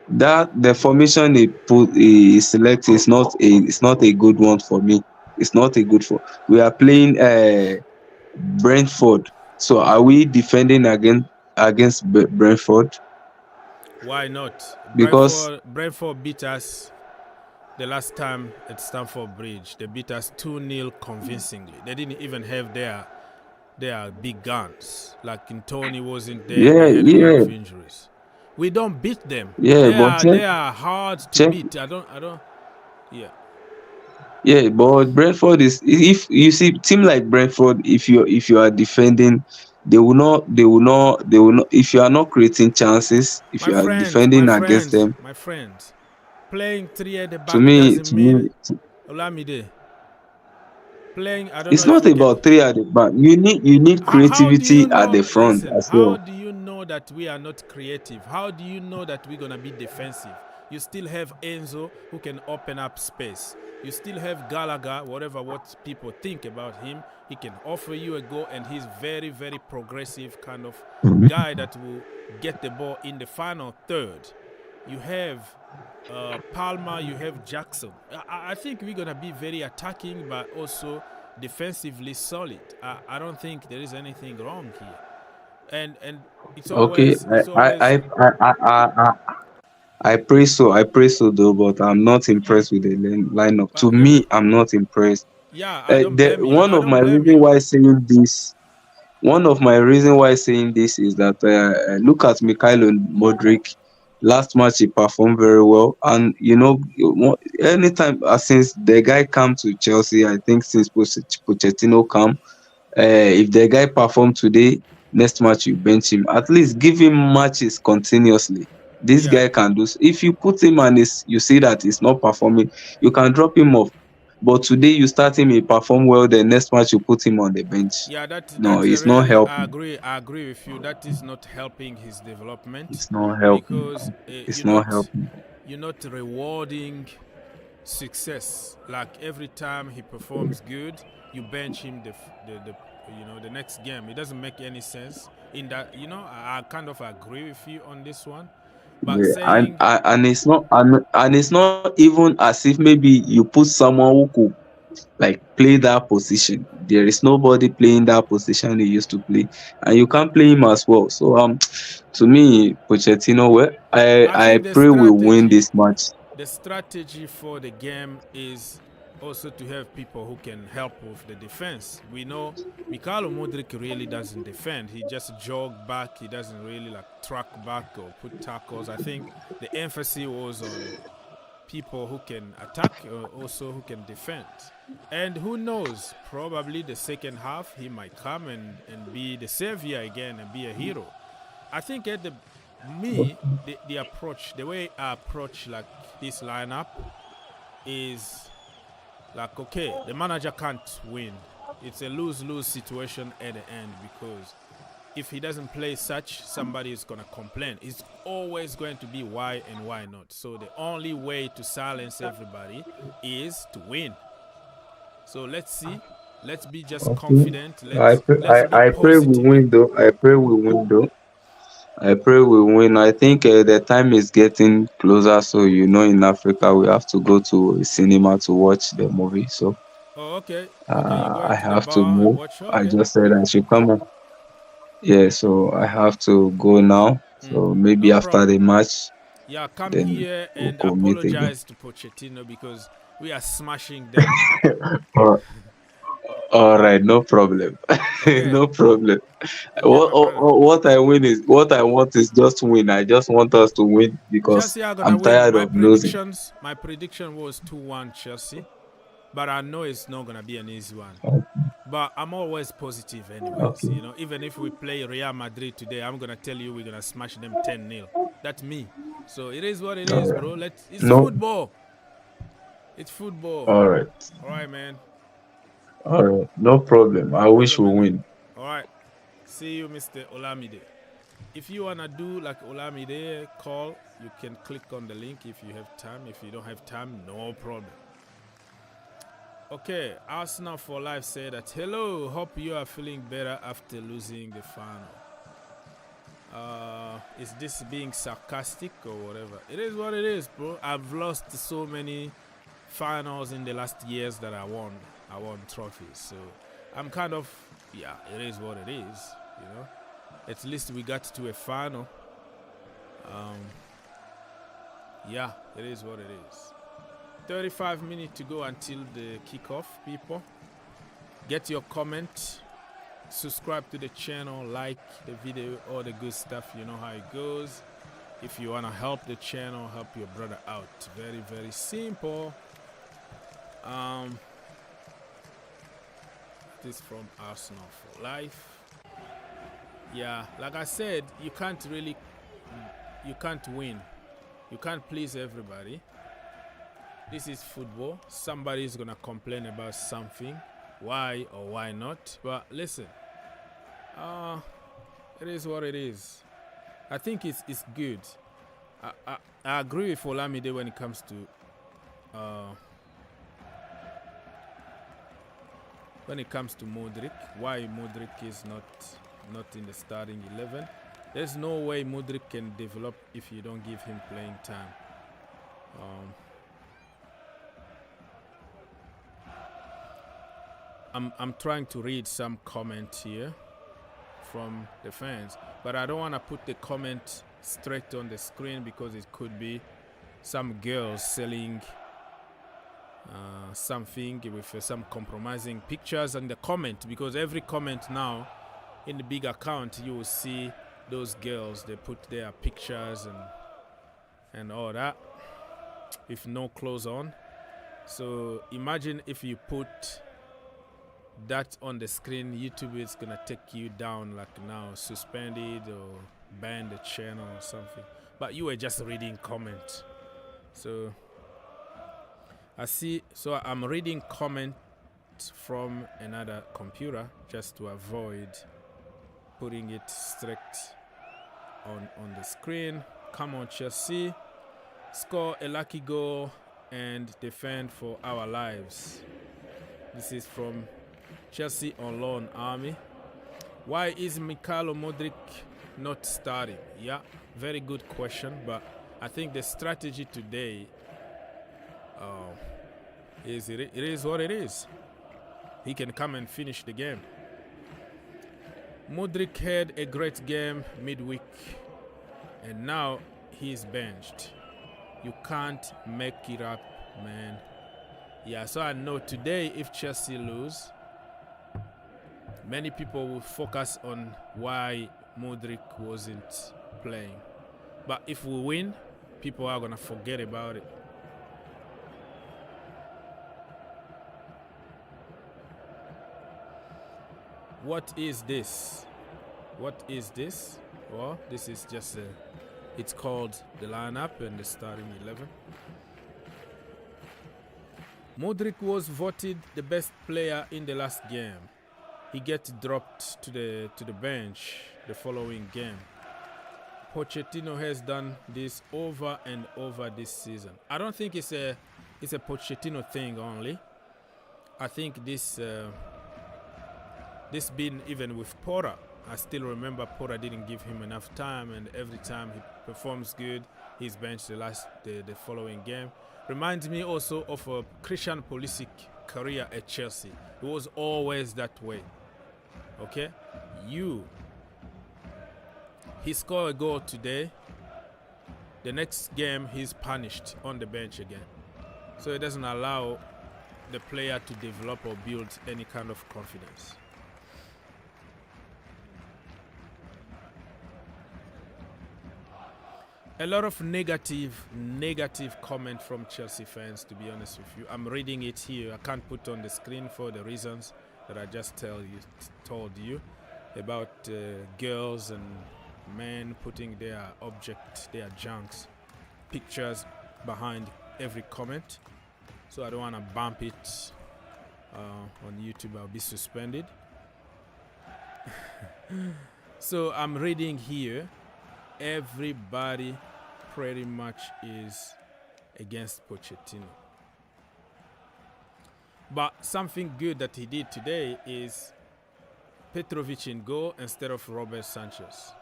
that the formation he selected is not a good one for me. It's not a good for. We are playing Brentford. So are we defending against Brentford? Why not? Because Brentford beat us the last time at Stamford Bridge. They beat us 2-0 convincingly. They didn't even have their big guns. Like Tony wasn't there. They had a lot of injuries. We don't beat them. Yeah, they are hard to beat. I don't. Yeah. Yeah, but Brentford is, if you see team like Brentford, if you are defending, they will not. If you are not creating chances, if you are defending against them, my friends, playing 3 at the back to me, doesn't mean. Olamide. Playing, I don't it's know not if you about 3 at the back. You need creativity at the front as well. How do you know that we are not creative? How do you know that we're gonna be defensive? You still have Enzo who can open up space. You still have Gallagher, what people think about him. He can offer you a goal, and he's very, very progressive kind of guy that will get the ball in the final third. You have Palmer, you have Jackson. I think we're going to be very attacking, but also defensively solid. I don't think there is anything wrong here. And it's always... Okay, I pray so though, but I'm not impressed with the lineup. To me, I'm not impressed. Yeah, I don't blame you. One of my reasons why saying this is that look at Mikhailo Modric. Last match he performed very well, and anytime since the guy came to Chelsea, I think since Pochettino came, if the guy performed today, next match you bench him. At least give him matches continuously. This guy can do. If you put him and you see that he's not performing, you can drop him off. But today you start him, he perform well. The next match you put him on the bench. Yeah, it's really, not helping. I agree with you. That is not helping his development. It's not helping. Because it's not helping. You're not rewarding success. Like every time he performs good, you bench him the next game. It doesn't make any sense. In that, I kind of agree with you on this one. But and it's not even as if maybe you put someone who could like play that position. There is nobody playing that position he used to play, and you can't play him as well. So to me, Pochettino, I pray we win this match. The strategy for the game is also to have people who can help with the defense. We know Mikhailo Modric really doesn't defend. He just jog back. He doesn't really track back or put tackles. I think the emphasis was on people who can attack or also who can defend. And who knows, probably the second half he might come and be the savior again and be a hero. I think the approach, the way I approach this lineup is okay, the manager can't win. It's a lose-lose situation at the end, because if he doesn't play such, somebody is going to complain. It's always going to be why and why not. So the only way to silence everybody is to win. So let's see. Let's be just confident. I pray we win though. I pray we win. I think the time is getting closer. So in Africa we have to go to a cinema to watch the movie. So I have to move. I just said I should come on. Yeah, so I have to go now. So maybe after the match. Yeah, come here and apologize to Pochettino because we are smashing them. All right, no problem. No problem. What I want is just win. I just want us to win because I'm tired of losing. My prediction was 2-1 Chelsea. but I know it's not gonna be an easy one. But I'm always positive anyways. You know, even if we play Real Madrid today, I'm gonna tell you we're gonna smash them 10-0. That's me. So it is what it is, bro. It's football. It's football. All right. All right, man. All right. No problem. I wish we win. All right. See you, Mr. Olamide. If you wanna do like Olamide call, you can click on the link if you have time. If you don't have time, no problem. Okay, Arsenal for Life said that, hello, hope you are feeling better after losing the final. Is this being sarcastic or whatever? It is what it is, bro. I've lost so many finals in the last years that I won trophies. So I'm kind of, yeah, it is what it is, you know. At least we got to a final. Yeah, it is what it is. 35 minutes to go until the kickoff, people. Get your comment, subscribe to the channel, like the video, all the good stuff. You know how it goes. If you want to help the channel, help your brother out. Very, very simple. This from Arsenal for Life. Yeah, like I said, you can't win. You can't please everybody. This is football. Somebody's gonna complain about something. Why or why not? But listen, it is what it is. I think it's good. I agree with Olamide when it comes to Modric. Why Modric is not in the starting 11? There's no way Modric can develop if you don't give him playing time. I'm trying to read some comment here from the fans, but I don't want to put the comment straight on the screen because it could be some girls selling something with some compromising pictures in the comment, because every comment now in the big account you will see those girls, they put their pictures and all that with no clothes on. So imagine if you put that on the screen, YouTube is gonna take you down, like now, suspended or ban the channel or something. But you were just reading comments. So I'm reading comments from another computer just to avoid putting it straight on the screen. Come on, Chelsea, score a lucky goal and defend for our lives. This is from Chelsea on loan army. Why is Mikhailo Modric not starting? Yeah, very good question, but I think the strategy today is it is what it is. He can come and finish the game. Modric had a great game midweek and now he's benched. You can't make it up, man. Yeah, so I know today if Chelsea lose, many people will focus on why Modric wasn't playing. But if we win, people are going to forget about it. What is this? What is this? Well, this is just it's called the lineup and the starting 11. Modric was voted the best player in the last game. He gets dropped to the bench the following game. Pochettino has done this over and over this season. I don't think it's a Pochettino thing only. I think this been even with Porter. I still remember Porter didn't give him enough time, and every time he performs good, he's benched the following game. Reminds me also of Christian Pulisic career at Chelsea. It was always that way. Okay, he scored a goal today. The next game he's punished on the bench again. So it doesn't allow the player to develop or build any kind of confidence. A lot of negative comment from Chelsea fans, to be honest with you. I'm reading it here. I can't put on the screen for the reasons that I just told you about girls and men putting their junks, pictures behind every comment. So I don't want to bump it on YouTube. I'll be suspended. So I'm reading here. Everybody pretty much is against Pochettino. But something good that he did today is Petrovic in goal instead of Robert Sanchez.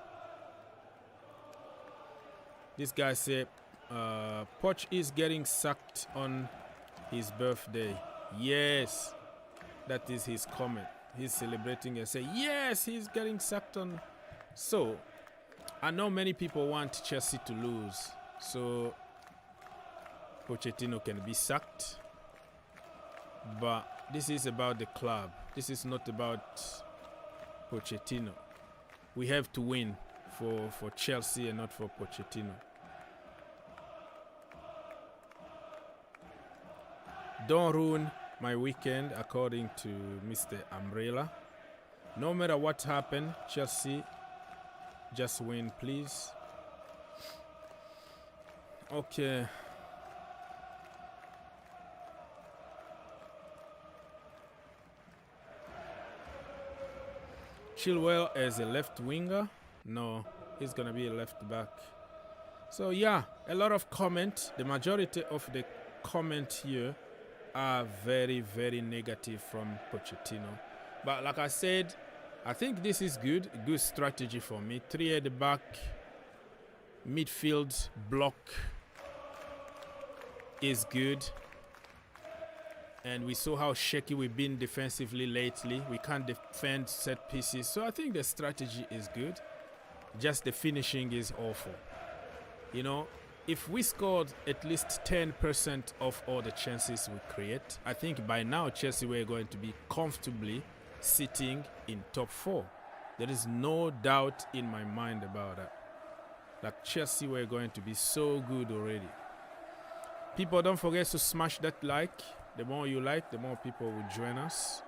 This guy said Poch is getting sacked on his birthday. Yes, that is his comment. He's celebrating and say, yes, he's getting sacked on. So I know many people want Chelsea to lose, so Pochettino can be sacked. But this is about the club. This is not about Pochettino. We have to win for Chelsea and not for Pochettino. Don't ruin my weekend, according to Mr. Umbrella. No matter what happened, Chelsea, just win, please. Okay. Chilwell as a left winger? No, he's gonna be a left back. So yeah, a lot of comment. The majority of the comment here are very, very negative from Pochettino. But like I said, I think this is good. A good strategy for me. 3 at the back, midfield block is good. And we saw how shaky we've been defensively lately. We can't defend set pieces. So I think the strategy is good. Just the finishing is awful. You know, if we scored at least 10% of all the chances we create, I think by now Chelsea were going to be comfortably sitting in top 4. There is no doubt in my mind about that. Like Chelsea were going to be so good already. People, don't forget to smash that like. The more you like, the more people will join us.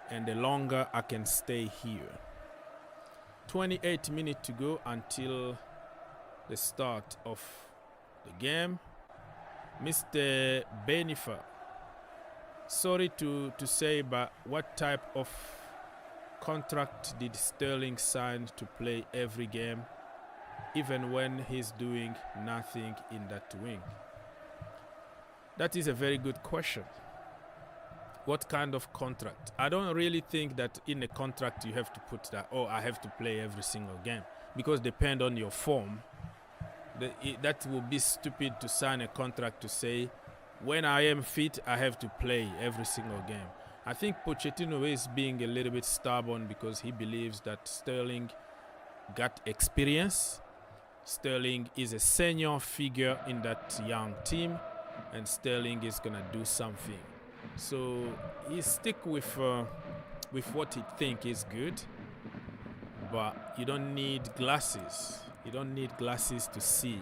And the longer I can stay here. 28 minutes to go until the start of the game. Mr. Benifer, sorry to say, but what type of contract did Sterling sign to play every game, even when he's doing nothing in that wing? That is a very good question. What kind of contract? I don't really think that in a contract you have to put that, oh, I have to play every single game, because depend on your form. That would be stupid to sign a contract to say, when I am fit, I have to play every single game. I think Pochettino is being a little bit stubborn because he believes that Sterling got experience. Sterling is a senior figure in that young team, and Sterling is going to do something. So he stick with what he think is good, but you don't need glasses. You don't need glasses to see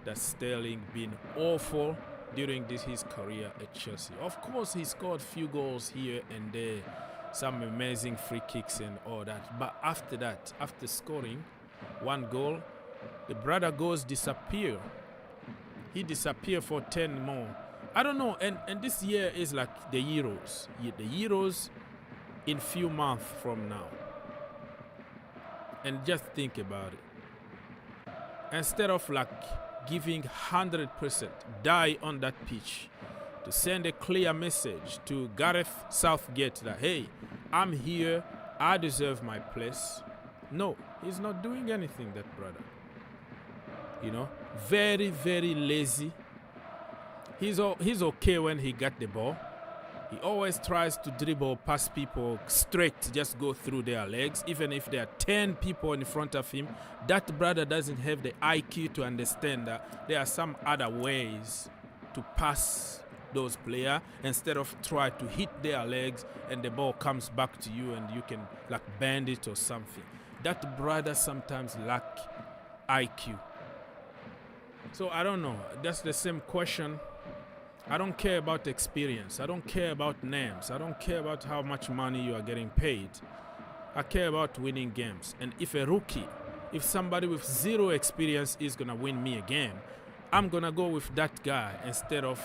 that Sterling been awful during his career at Chelsea. Of course, he scored few goals here and there, some amazing free kicks and all that. But after that, after scoring 1 goal, the brother goes disappear. He disappeared for 10 more. I don't know, and this year is like the Euros. The Euros in few months from now. And just think about it. Instead of like giving 100%, die on that pitch, to send a clear message to Gareth Southgate that, hey, I'm here, I deserve my place. No, he's not doing anything, that brother. You know, very, very lazy. He's okay when he got the ball. He always tries to dribble past people straight, just go through their legs. Even if there are 10 people in front of him, that brother doesn't have the IQ to understand that there are some other ways to pass those players instead of try to hit their legs and the ball comes back to you and you can like bend it or something. That brother sometimes lack IQ. So I don't know. That's the same question. I don't care about experience. I don't care about names. I don't care about how much money you are getting paid. I care about winning games. And if a rookie, if somebody with zero experience is going to win me a game, I'm going to go with that guy instead of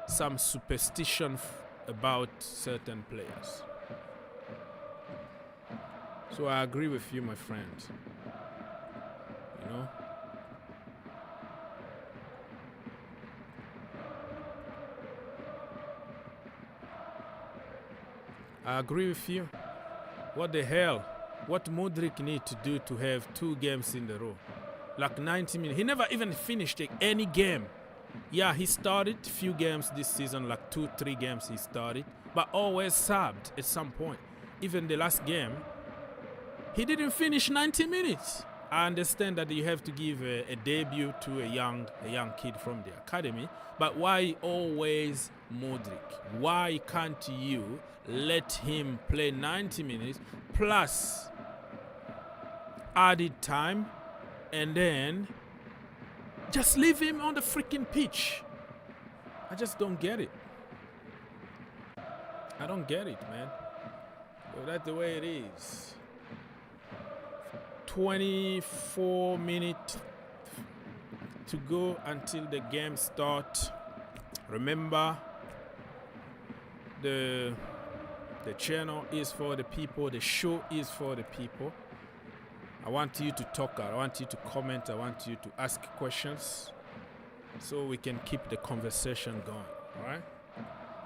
some superstition about certain players. So I agree with you, my friend. You know? I agree with you. What the hell? What Modric need to do to have 2 games in a row? Like 90 minutes. He never even finished any game. Yeah, he started a few games this season, like 2-3 games he started, but always subbed at some point. Even the last game, he didn't finish 90 minutes. I understand that you have to give a debut to a young kid from the academy, but why always Modric? Why can't you let him play 90 minutes plus added time and then just leave him on the freaking pitch? I just don't get it. I don't get it, man. So that's the way it is. 24 minutes to go until the game starts. Remember, the channel is for the people. The show is for the people. I want you to talk. I want you to comment. I want you to ask questions so we can keep the conversation going. All right?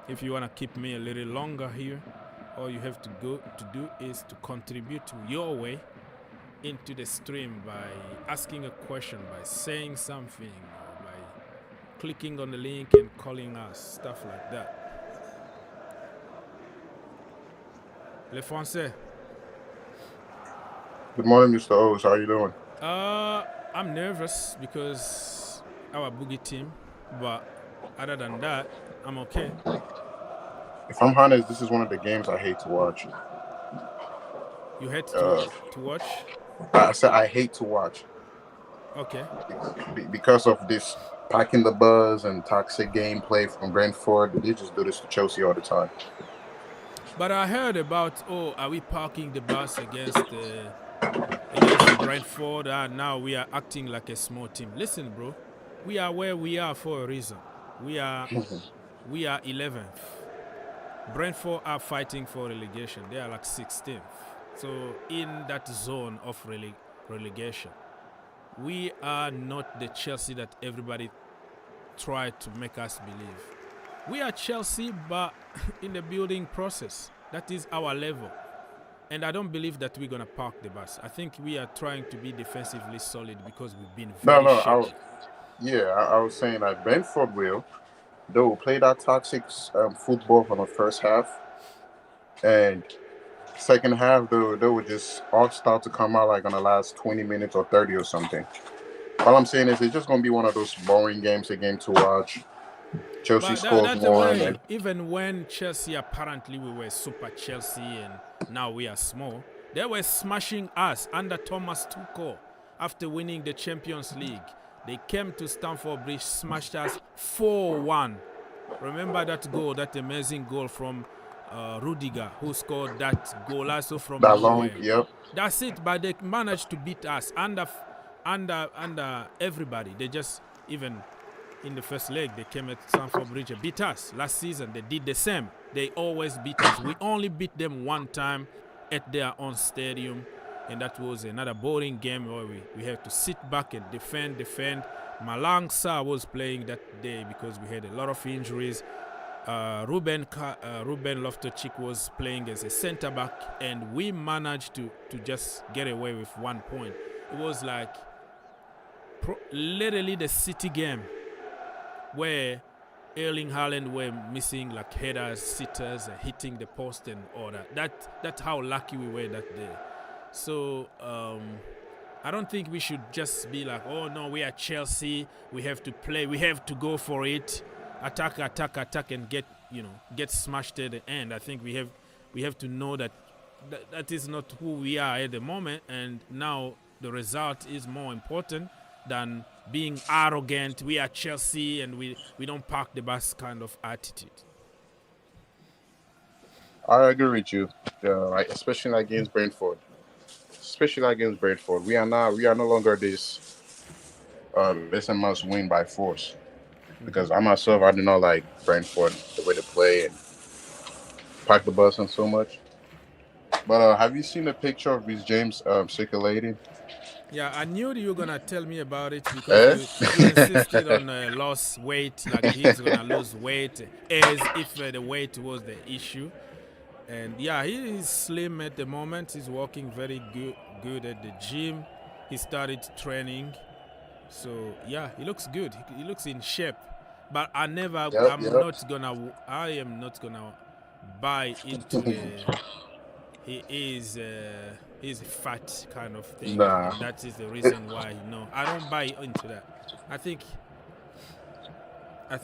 If you want to keep me a little longer here, all you have to do is to contribute your way into the stream by asking a question, by saying something, or by clicking on the link and calling us, stuff like that. Le Français. Good morning, Mr. O's. How are you doing? I'm nervous because our boogie team, but other than that, I'm okay. If I'm honest, this is one of the games I hate to watch. You hate to watch? I said I hate to watch. Okay. Because of this packing the buzz and toxic gameplay from Brentford. They just do this to Chelsea all the time. But I heard about, are we parking the bus against Brentford? Now we are acting like a small team. Listen, bro, we are where we are for a reason. We are 11th. Brentford are fighting for relegation. They are like 16th. So in that zone of relegation, we are not the Chelsea that everybody tried to make us believe. We are Chelsea, but in the building process. That is our level. And I don't believe that we're going to park the bus. I think we are trying to be defensively solid because we've been very shaky. I was saying that Brentford they will play that toxic football from the first half. And second half, they would just all start to come out like on the last 20 minutes or 30 or something. All I'm saying is it's just going to be one of those boring games again to watch. Chelsea scores one. Even when Chelsea, apparently we were super Chelsea and now we are small, they were smashing us under Thomas Tuchel after winning the Champions League. They came to Stamford Bridge, smashed us 4-1. Remember that goal, that amazing goal from Rudiger, who scored that goal also from that long, yep. That's it, but they managed to beat us under everybody. They just, even in the first leg, they came at Stamford Bridge and beat us. Last season, they did the same. They always beat us. We only beat them one time at their own stadium, and that was another boring game where we had to sit back and defend. Malang Sarr was playing that day because we had a lot of injuries. Ruben Loftus-Cheek was playing as a centre-back, and we managed to just get away with 1 point. It was like literally the City game where Erling Haaland were missing like headers, sitters, hitting the post and all that. That's how lucky we were that day. So I don't think we should just be like, oh no, we are Chelsea, we have to play, we have to go for it, attack and get smashed at the end. I think we have to know that is not who we are at the moment, and now the result is more important than being arrogant. We are Chelsea and we don't park the bus kind of attitude. I agree with you, like, especially against Brentford. We are no longer this. This must win by force. Because I myself, I do not like Brentford, the way they play and park the bus and so much. But have you seen the picture of Reece James circulating? Yeah, I knew you were gonna tell me about it because you insisted on lost weight, like he's gonna lose weight, as if the weight was the issue. And yeah, he is slim at the moment. He's working very good at the gym. He started training, so yeah, he looks good. He looks in shape. But I am not gonna buy into the he's fat kind of thing. Nah. That is the reason why. No, I don't buy into that. I think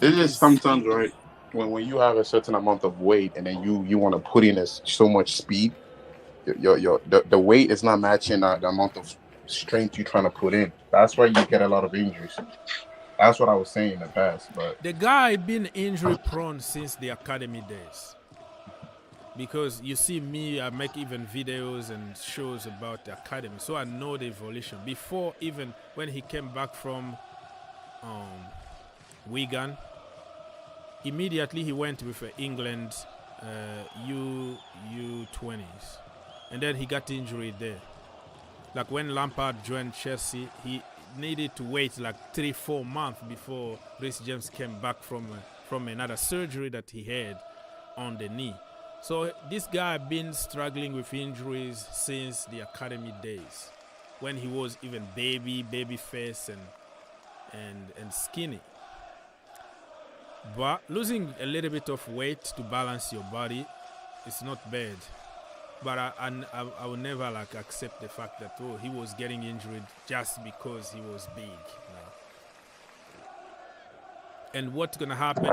This is sometimes, right, when you have a certain amount of weight and then you want to put in so much speed, the weight is not matching the amount of strength you're trying to put in. That's why you get a lot of injuries. That's what I was saying in the past. But the guy been injury prone since the academy days. Because you see me, I make even videos and shows about the academy, so I know the evolution. Before, even when he came back from Wigan, immediately he went with England U20s, and then he got injured there. Like when Lampard joined Chelsea, he needed to wait like 3-4 months before Reece James came back from another surgery that he had on the knee. So this guy been struggling with injuries since the academy days, when he was even baby face and skinny. But losing a little bit of weight to balance your body is not bad. But I will never like accept the fact that he was getting injured just because he was big. No. And what's gonna happen?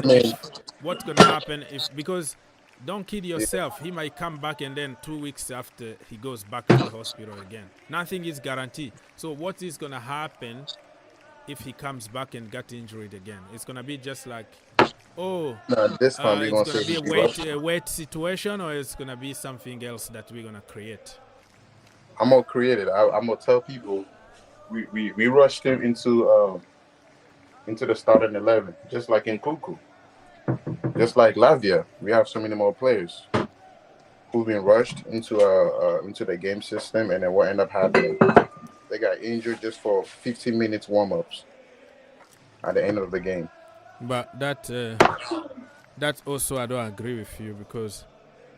If because don't kid yourself, he might come back and then 2 weeks after he goes back to the hospital again. Nothing is guaranteed. So what is gonna happen if he comes back and got injured again? It's gonna be just like, this time it's gonna be a weight situation, or it's gonna be something else that we're gonna create. I'm gonna create it. I'm gonna tell people we rushed him into the starting 11, just like in Nkunku, just like Lavia. We have so many more players who've been rushed into the game system, and then what ended up happening? They got injured just for 15 minutes warm-ups at the end of the game. But that also I don't agree with you, because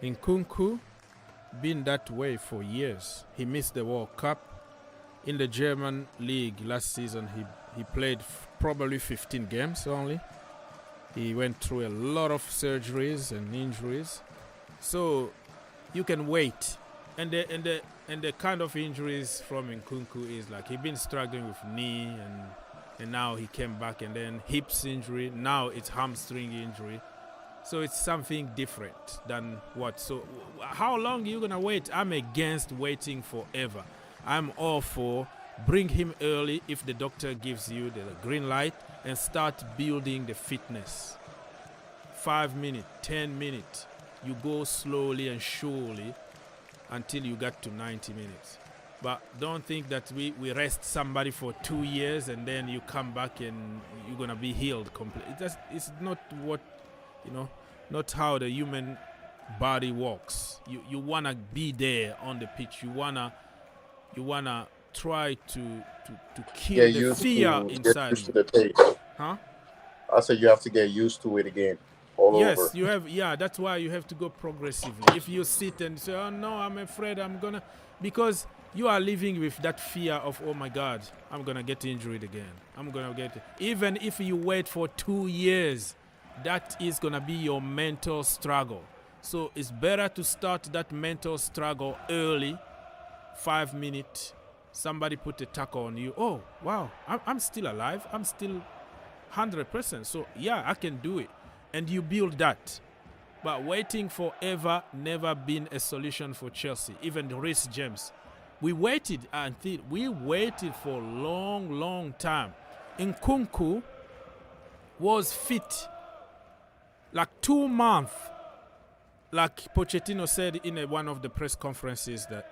Nkunku been that way for years. He missed the World Cup. In the German league last season, he played probably 15 games only. He went through a lot of surgeries and injuries. So you can wait. And the kind of injuries from Nkunku is like he been struggling with knee and now he came back, and then hips injury. Now it's hamstring injury. So it's something different than what. So how long are you going to wait? I'm against waiting forever. I'm all for bring him early if the doctor gives you the green light, and start building the fitness. 5 minutes, 10 minutes. You go slowly and surely until you get to 90 minutes. But don't think that we rest somebody for 2 years and then you come back and you're going to be healed completely. It's not what, not how the human body works. You want to be there on the pitch. You wanna try to kill the fear inside used to the taste. Huh? I said you have to get used to it again. Yes, over. you have. Yeah, that's why you have to go progressively. If you sit and say, "Oh no, I'm afraid because you are living with that fear of, oh my God, I'm gonna get injured again. Even if you wait for 2 years, that is gonna be your mental struggle. So it's better to start that mental struggle early. 5 minutes, somebody put a tackle on you. Oh wow, I'm still alive. I'm still 100%. So yeah, I can do it. And you build that. But waiting forever never been a solution for Chelsea, even Reece James. We waited for a long time. Nkunku was fit like 2 months. Like Pochettino said in one of the press conferences that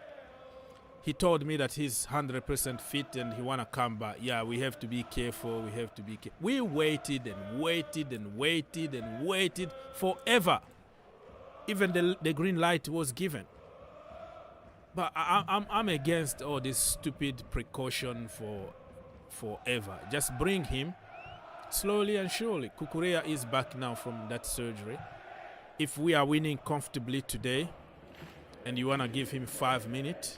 he told me that he's 100% fit and he want to come back. Yeah, we have to be careful. We waited and waited and waited and waited forever. Even the green light was given. But I'm against all this stupid precaution for forever. Just bring him slowly and surely. Kukurea is back now from that surgery. If we are winning comfortably today and you want to give him 5 minutes,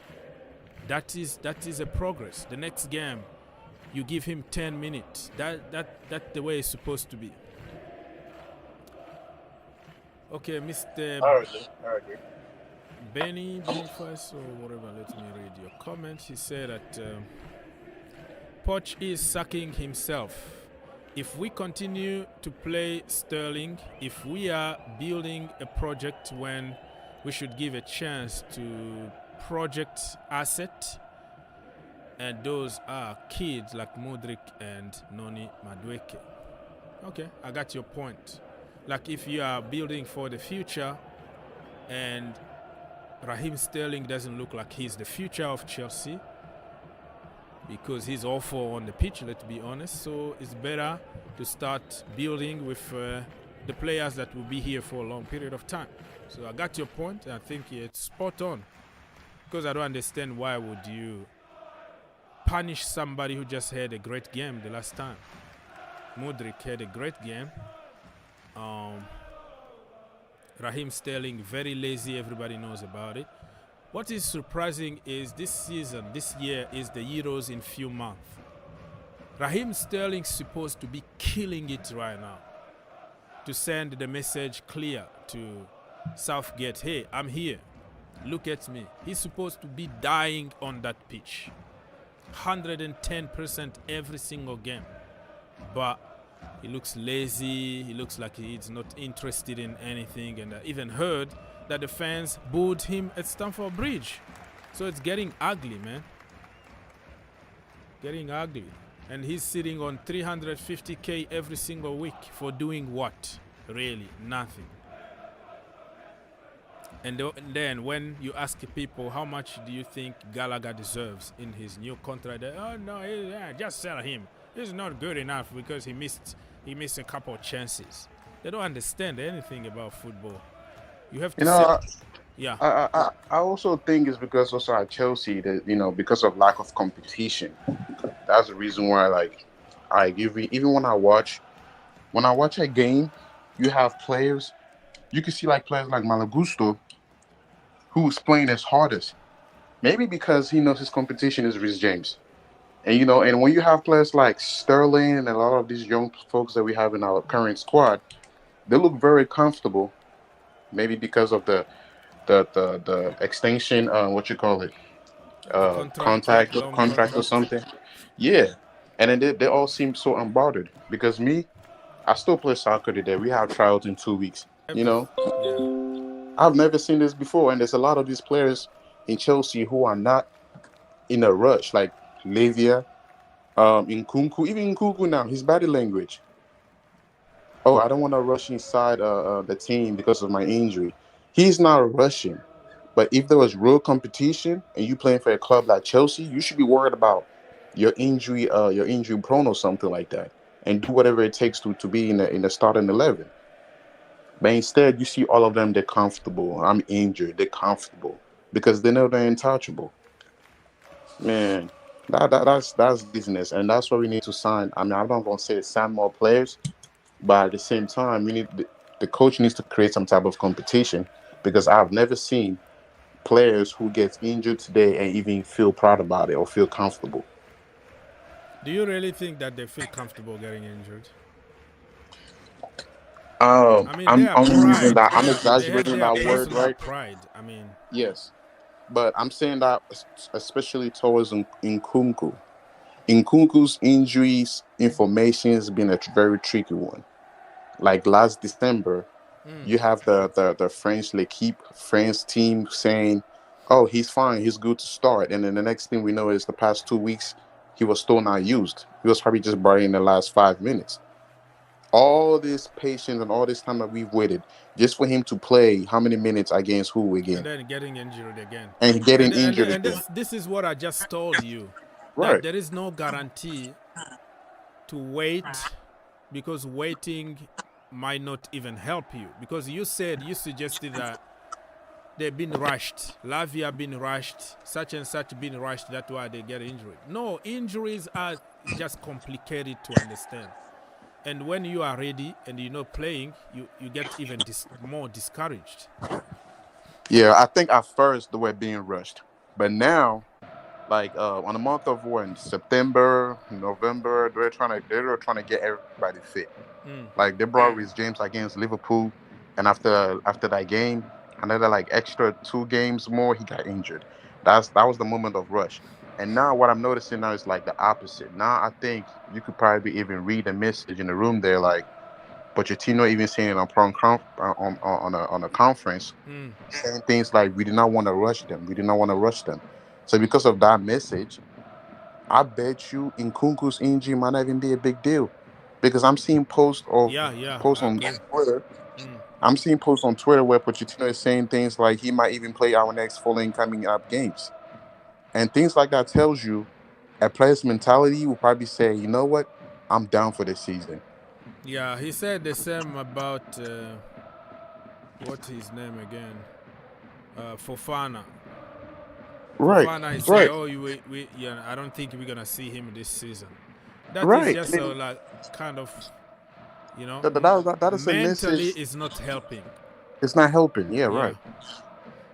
that is a progress. The next game, you give him 10 minutes. That's the way it's supposed to be. Okay, Mr. Benny Boniface or whatever, let me read your comment. He said that Poch is sucking himself. If we continue to play Sterling, if we are building a project when we should give a chance to project asset, and those are kids like Modric and Noni Madueke. Okay, I got your point. Like if you are building for the future and Raheem Sterling doesn't look like he's the future of Chelsea because he's awful on the pitch, let's be honest. So it's better to start building with the players that will be here for a long period of time. So I got your point. I think it's spot on. Because I don't understand why would you punish somebody who just had a great game the last time. Modric had a great game. Raheem Sterling, very lazy, everybody knows about it. What is surprising is this year is the Euros in few months. Raheem Sterling's supposed to be killing it right now to send the message clear to Southgate, hey, I'm here. Look at me. He's supposed to be dying on that pitch. 110% every single game. But he looks lazy. He looks like he's not interested in anything. And I even heard that the fans booed him at Stamford Bridge. So it's getting ugly, man. Getting ugly. And he's sitting on 350k every single week for doing what? Really, nothing. And then when you ask people how much do you think Gallagher deserves in his new contract, they, oh no, just sell him. He's not good enough because he missed a couple of chances. They don't understand anything about football. You have to. I also think it's because also at Chelsea that because of lack of competition. That's the reason why even when I watch a game, you have players. You can see players like Malagusto, who's playing his hardest. Maybe because he knows his competition is Reece James. And and when you have players like Sterling and a lot of these young folks that we have in our current squad, they look very comfortable. Maybe because of the extension, contract or something. Yeah. And then they all seem so unbothered. Because I still play soccer today. We have trials in 2 weeks. I've never seen this before, and there's a lot of these players in Chelsea who are not in a rush, like Lavia, Nkunku. Even Nkunku now, his body language. Oh, I don't want to rush inside the team because of my injury. He's not rushing. But if there was real competition and you playing for a club like Chelsea, you should be worried about your injury prone or something like that, and do whatever it takes to be in the starting 11. But instead, you see all of them, they're comfortable. I'm injured. They're comfortable because they know they're untouchable. Man, that's business, and that's what we need to sign. I mean, I'm not going to say sign more players, but at the same time, the coach needs to create some type of competition because I've never seen players who get injured today and even feel proud about it or feel comfortable. Do you really think that they feel comfortable getting injured? I'm exaggerating that word, right? Pride. I mean, yes, but I'm saying that especially towards Nkunku. Nkunku's injuries information has been a very tricky one. Like last December, you have the French L'Equipe, France team saying oh, he's fine, he's good to start. And then the next thing we know is the past 2 weeks, he was still not used. He was probably just brought in the last 5 minutes. All this patience and all this time that we've waited just for him to play how many minutes against who And again? then getting injured again. And getting injured And again. this is what I just told you. Right. That there is no guarantee to wait, because waiting might not even help you. Because you suggested that they've been rushed. Lavia been rushed. Such and such been rushed. That's why they get injured. No, injuries are just complicated to understand. And when you are ready and you're not playing, you get even more discouraged. Yeah, I think at first they were being rushed. But now, like on the month of September, November, they're trying to get everybody fit. Like they brought Reece James against Liverpool, and after that game, another like extra 2 games more, he got injured. That was the moment of rush. And now what I'm noticing now is like the opposite. Now I think you could probably even read a message in the room there, like Pochettino even saying it on a conference, saying things like, "We do not want to rush them. We do not want to rush them." So because of that message, I bet you Nkunku's injury might not even be a big deal, because I'm seeing posts on Twitter. I'm seeing posts on Twitter where Pochettino is saying things like he might even play our next following coming up games. And things like that tells you a player's mentality will probably say, you know what, I'm down for this season. Yeah, he said the same about what's his name again? Fofana. Right. Fofana, he said, "Oh, I don't think we're gonna see him this season." That is just like kind of, you know, that is a mentally message. is not helping. It's not helping. Yeah, right.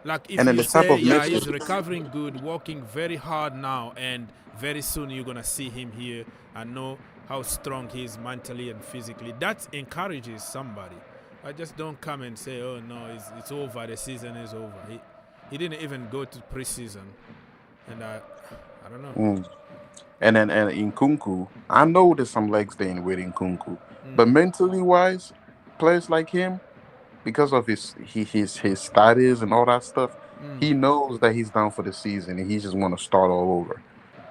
Like if And then you the type say, of yeah, message- he's recovering good, working very hard now, and very soon you're gonna see him here and know how strong he is mentally and physically. That encourages somebody. I just don't come and say, oh no, it's over, the season is over. He didn't even go to preseason, and I don't know. And then Nkunku, I know there's some legs there in with Nkunku, but mentally wise, players like him, because of his status and all that stuff, he knows that he's done for the season and he just want to start all over.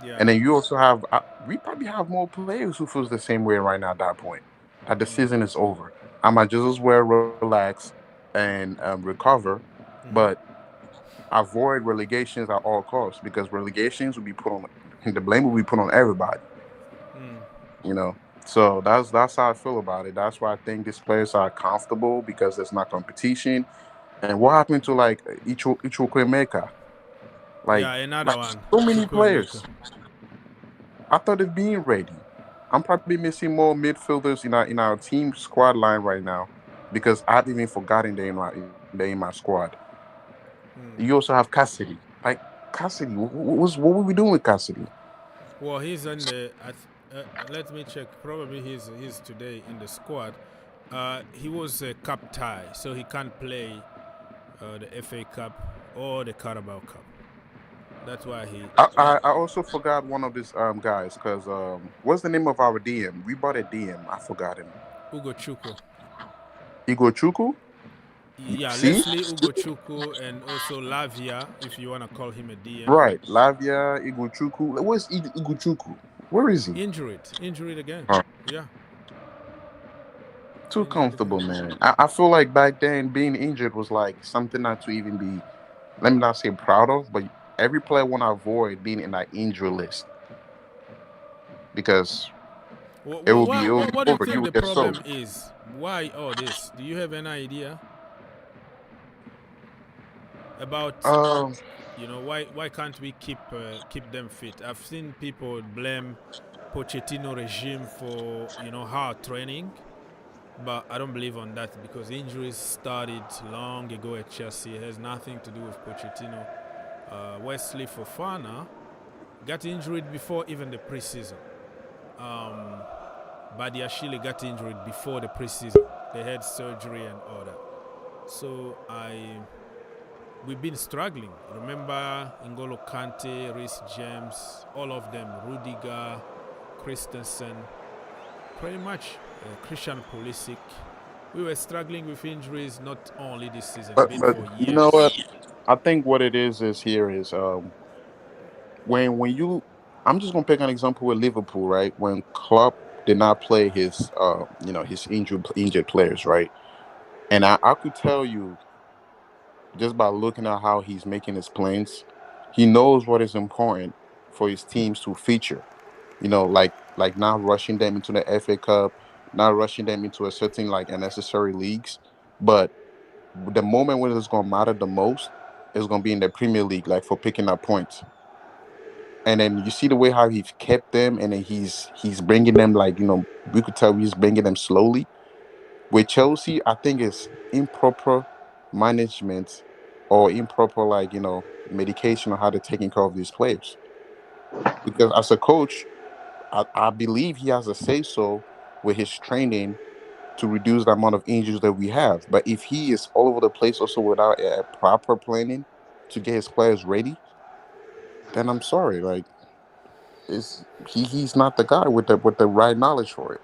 Yeah. And then you also have, we probably have more players who feels the same way right now at that point, that the season is over. I might just as well relax and recover, but avoid relegations at all costs, because relegations will be put on, the blame will be put on everybody. You know, so that's how I feel about it. That's why I think these players are comfortable, because there's not competition. And what happened to like Ichukwemeka? Like, yeah, another one. So many players. I thought of being ready. I'm probably missing more midfielders in our team squad line right now, because I've even forgotten they're in my squad. You also have Cassidy. Like Cassidy, what were we doing with Cassidy? Well, he's in the. Let me check. Probably he's today in the squad. He was a cup tie, so he can't play the FA Cup or the Carabao Cup. That's why he. I also forgot one of these guys, because what's the name of our DM? We bought a DM. I forgot him. Ugo Chukwu. Igor Chukwu? Yeah, See? Leslie Ugo Chukwu, and also Lavia, if you want to call him a DM. Right, Lavia, Igor Chukwu. Where's Igor Chukwu? Where is he? Injured again. Yeah. Too comfortable, man. I feel like back then being injured was like something not to even be, let me not say proud of, but every player want to avoid being in that injury list, because it will be over. What do you think will the get problem sold. is? Why all this? Do you have any idea about? Why can't we keep them fit? I've seen people blame Pochettino regime for hard training, but I don't believe on that, because injuries started long ago at Chelsea. It has nothing to do with Pochettino. Wesley Fofana got injured before even the preseason. Badiashile got injured before the preseason. They had surgery and all that. So we've been struggling. Remember N'Golo Kante, Reece James, all of them, Rudiger, Christensen, pretty much Christian Pulisic. We were struggling with injuries not only this season, But for years. you know what? I think what it is here is when you, I'm just gonna pick an example with Liverpool, right? When Klopp did not play his his injured players, right? And I could tell you just by looking at how he's making his plans, he knows what is important for his teams to feature. Like not rushing them into the FA Cup, not rushing them into a certain like unnecessary leagues, but the moment when it's gonna matter the most is gonna be in the Premier League, like for picking up points. And then you see the way how he's kept them, and then he's bringing them like we could tell he's bringing them slowly. With Chelsea, I think it's improper management or improper medication on how they're taking care of these players. Because as a coach, I believe he has a say so with his training to reduce the amount of injuries that we have. But if he is all over the place also without a proper planning to get his players ready, then I'm sorry, like he's not the guy with the right knowledge for it.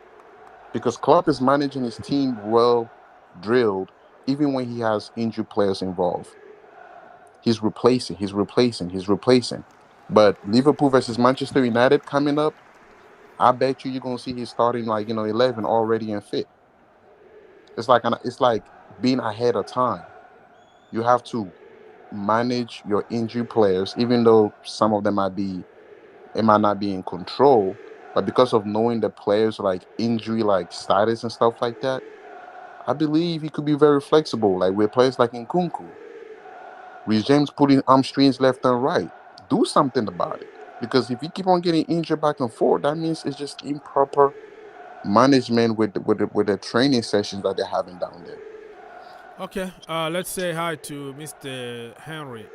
Because Klopp is managing his team well drilled, even when he has injured players involved. He's replacing. But Liverpool versus Manchester United coming up, I bet you're gonna see he's starting 11 already and fit. It's like being ahead of time. You have to manage your injured players, even though some of them might not be in control, but because of knowing the players injury status and stuff like that, I believe he could be very flexible. Like with players like Nkunku, Reece James putting arm strings left and right. Do something about it, because if you keep on getting injured back and forth, that means it's just improper management with the training sessions that they're having down there. Okay, let's say hi to Mr. Henry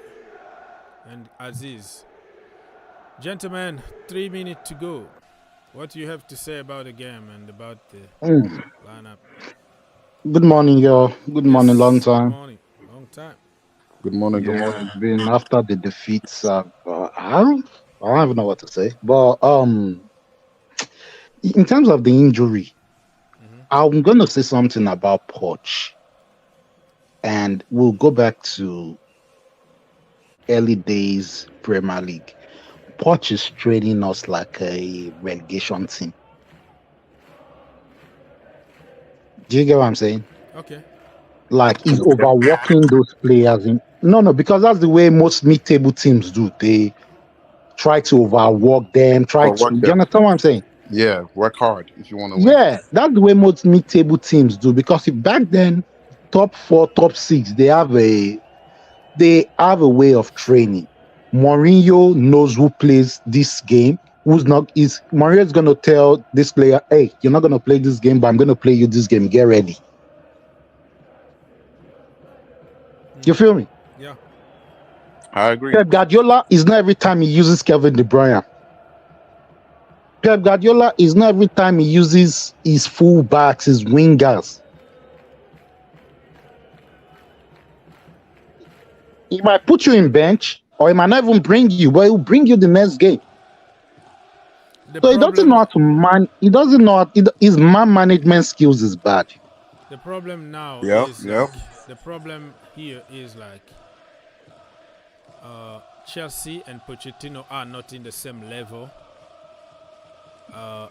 and Aziz. Gentlemen, 3 minutes to go. What do you have to say about the game and about the lineup? Good morning, y'all. Good morning, long time. Good morning, long time. Good morning, good Yeah, morning. been after the defeats, I don't even know what to say. But in terms of the injury, I'm gonna say something about Poch, and we'll go back to early days Premier League. Poch is training us like a relegation team. Do you get what I'm saying? Okay. Like he's overworking those players. No, because that's the way most mid-table teams do. They try to overwork them. Do you understand what I'm saying? Yeah, work hard if you want to win. Yeah, that's the way most mid-table teams do. Because if back then, top 4, top 6, they have a way of training. Mourinho knows who plays this game. Mourinho's gonna tell this player, hey, you're not gonna play this game, but I'm gonna play you this game. Get ready. You feel me? Yeah. I agree. Pep Guardiola is not every time he uses Kevin De Bruyne. Pep Guardiola is not every time he uses his fullbacks, his wingers. He might put you in bench, or he might not even bring you, but he'll bring you the next game. He doesn't know how to man. He doesn't know his man management skills is bad. The problem now is the problem here is Chelsea and Pochettino are not in the same level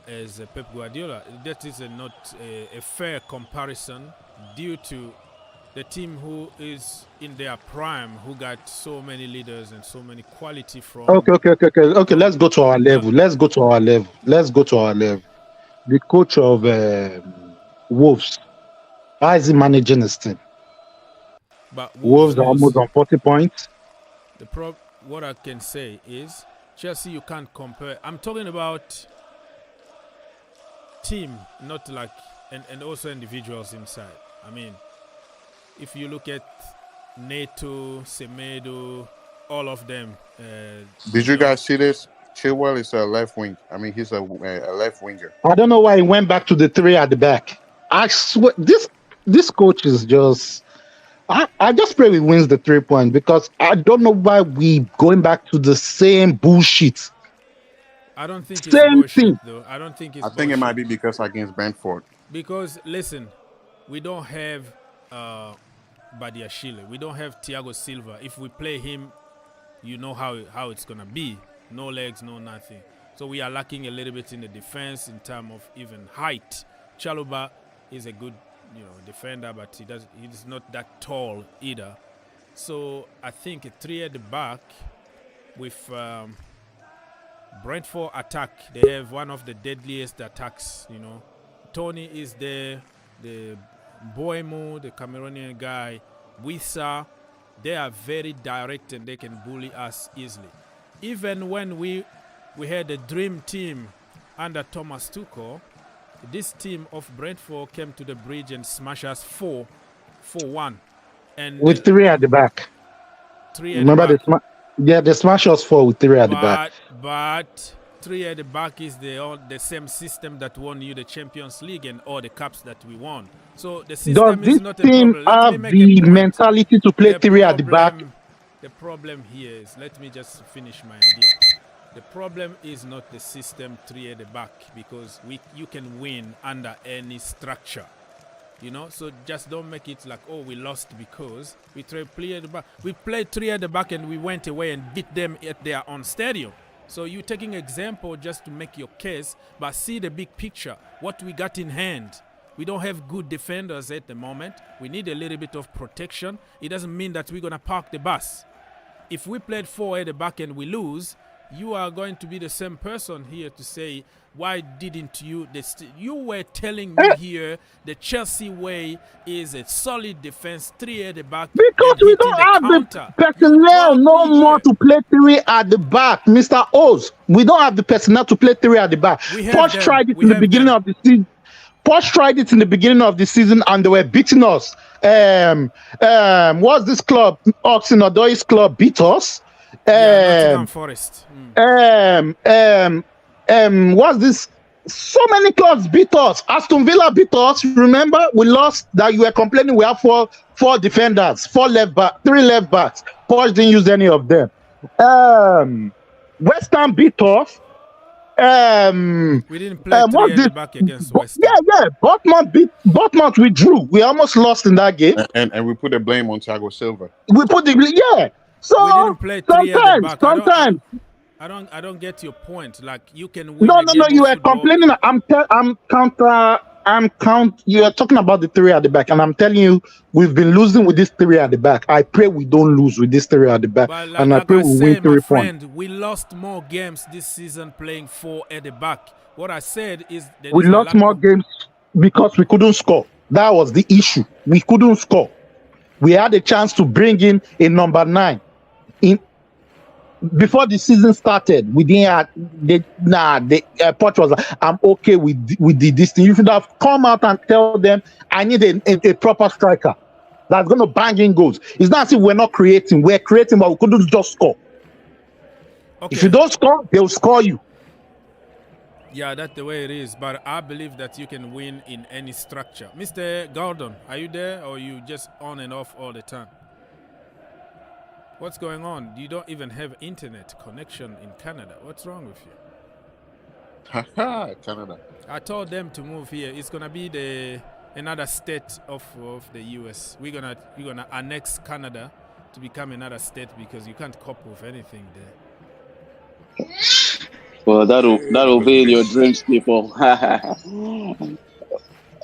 as Pep Guardiola. That is not a fair comparison due to the team who is in their prime, who got so many leaders and so many quality from. Okay. Let's go to our level. The coach of Wolves, how is he managing his team? But Wolves are almost on 40 points. What I can say is Chelsea, you can't compare. I'm talking about team, not and also individuals inside. I mean, if you look at Neto, Semedo, all of them. Did you guys see this? Chilwell is a left wing. I mean, he's a left winger. I don't know why he went back to the 3 at the back. I swear, this coach is just. I just pray he wins the 3 points, because I don't know why we going back to the same bullshit. I don't think it's bullshit, though. I don't think it's I think it might be because against Brentford. Because, listen, we don't have Badiashile. We don't have Thiago Silva. If we play him, you know how it's gonna be. No legs, no nothing. So we are lacking a little bit in the defense in terms of even height. Chaluba is a good, defender, but he's not that tall either. So I think a 3 at the back with Brentford attack. They have one of the deadliest attacks. Tony is there, the Boemo, the Cameroonian guy, Wissa. They are very direct and they can bully us easily. Even when we had a dream team under Thomas Tuchel, this team of Brentford came to the bridge and smashed us 4-1. And with 3 at the back. 3 at Remember the back. they smash us 4 with 3 at the back. But 3 at the back is the same system that won you the Champions League and all the cups that we won. So the system is not a problem. Does this team have the mentality to play 3 at the back? The problem here is, let me just finish my idea. The problem is not the system 3 at the back, because you can win under any structure. So just don't make it like, oh, we lost because we played 3 at the back. We played 3 at the back and we went away and beat them at their own stadium. So you're taking example just to make your case, but see the big picture, what we got in hand. We don't have good defenders at the moment. We need a little bit of protection. It doesn't mean that we're going to park the bus. If we played 4 at the back and we lose, you are going to be the same person here to say, why didn't you? You were telling me here the Chelsea way is a solid defense, 3 at the back. Because we don't have the personnel no more to play 3 at the back, Mr. Oz. We don't have the personnel to play 3 at the back. Poch tried it in the beginning of the season. Poch tried it in the beginning of the season and they were beating us. What's this club? Oxen Odoi's club beat us. Nottingham Forest. What's this? So many clubs beat us. Aston Villa beat us. Remember, we lost. That you were complaining. We have four defenders, 4 left back, 3 left backs. Poch didn't use any of them. West Ham beat us. We didn't play 3 at the back against West Ham. Yeah. Bournemouth we drew. We almost lost in that game. And we put the blame on Thiago Silva. We put the So we didn't play 3 at the back. Sometimes. I don't get your point. Like, you can win. No. You are complaining. You are talking about the 3 at the back, and I'm telling you, we've been losing with this 3 at the back. I pray we don't lose with this 3 at the back, and I pray we win 3 points. We lost more games this season playing 4 at the back. What I said is that we lost more games because we couldn't score. That was the issue. We couldn't score. We had a chance to bring in a number 9. Before the season started, we didn't have Poch was like, I'm okay with this thing. You should have come out and tell them I need a proper striker that's going to bang in goals. It's not as if we're not creating. We're creating, but we couldn't just score. Okay. If you don't score, they'll score you. Yeah, that's the way it is. But I believe that you can win in any structure. Mr. Gordon, are you there, or you just on and off all the time? What's going on? You don't even have internet connection in Canada. What's wrong with you? Canada. I told them to move here. It's gonna be another state of the US. We're gonna annex Canada to become another state because you can't cope with anything there. Well, that'll be in your dreams, people.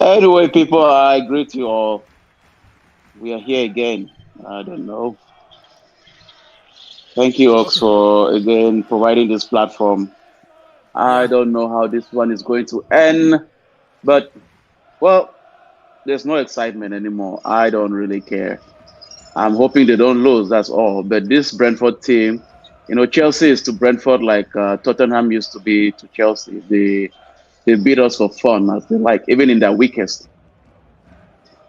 Anyway, people, I greet you all. We are here again. I don't know. Thank you, Ox, for again providing this platform. I don't know how this one is going to end, but well, there's no excitement anymore. I don't really care. I'm hoping they don't lose, that's all. But this Brentford team, Chelsea is to Brentford like Tottenham used to be to Chelsea. They beat us for fun, as they like, even in their weakest.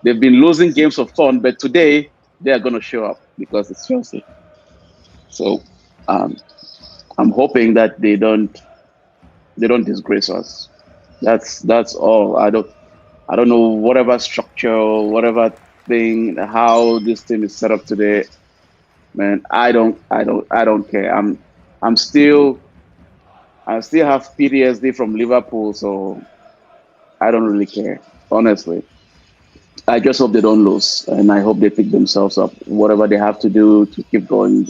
They've been losing games for fun, but today they are going to show up because it's Chelsea. So I'm hoping that they don't disgrace us. That's all. I don't know whatever structure, whatever thing, how this team is set up today. Man, I don't care. I still have PTSD from Liverpool, so I don't really care, honestly. I just hope they don't lose, and I hope they pick themselves up. Whatever they have to do to keep going,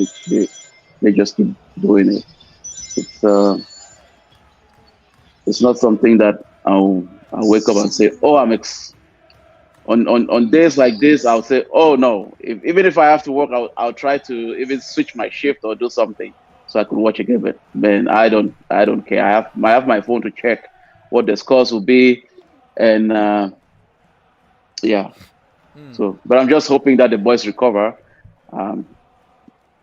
they just keep doing it. It's not something that I'll wake up and say, oh, on days like this, I'll say, oh no. Even if I have to work, I'll try to even switch my shift or do something so I can watch a game. But man, I don't care. I have my phone to check what the scores will be, and yeah. So, but I'm just hoping that the boys recover. Who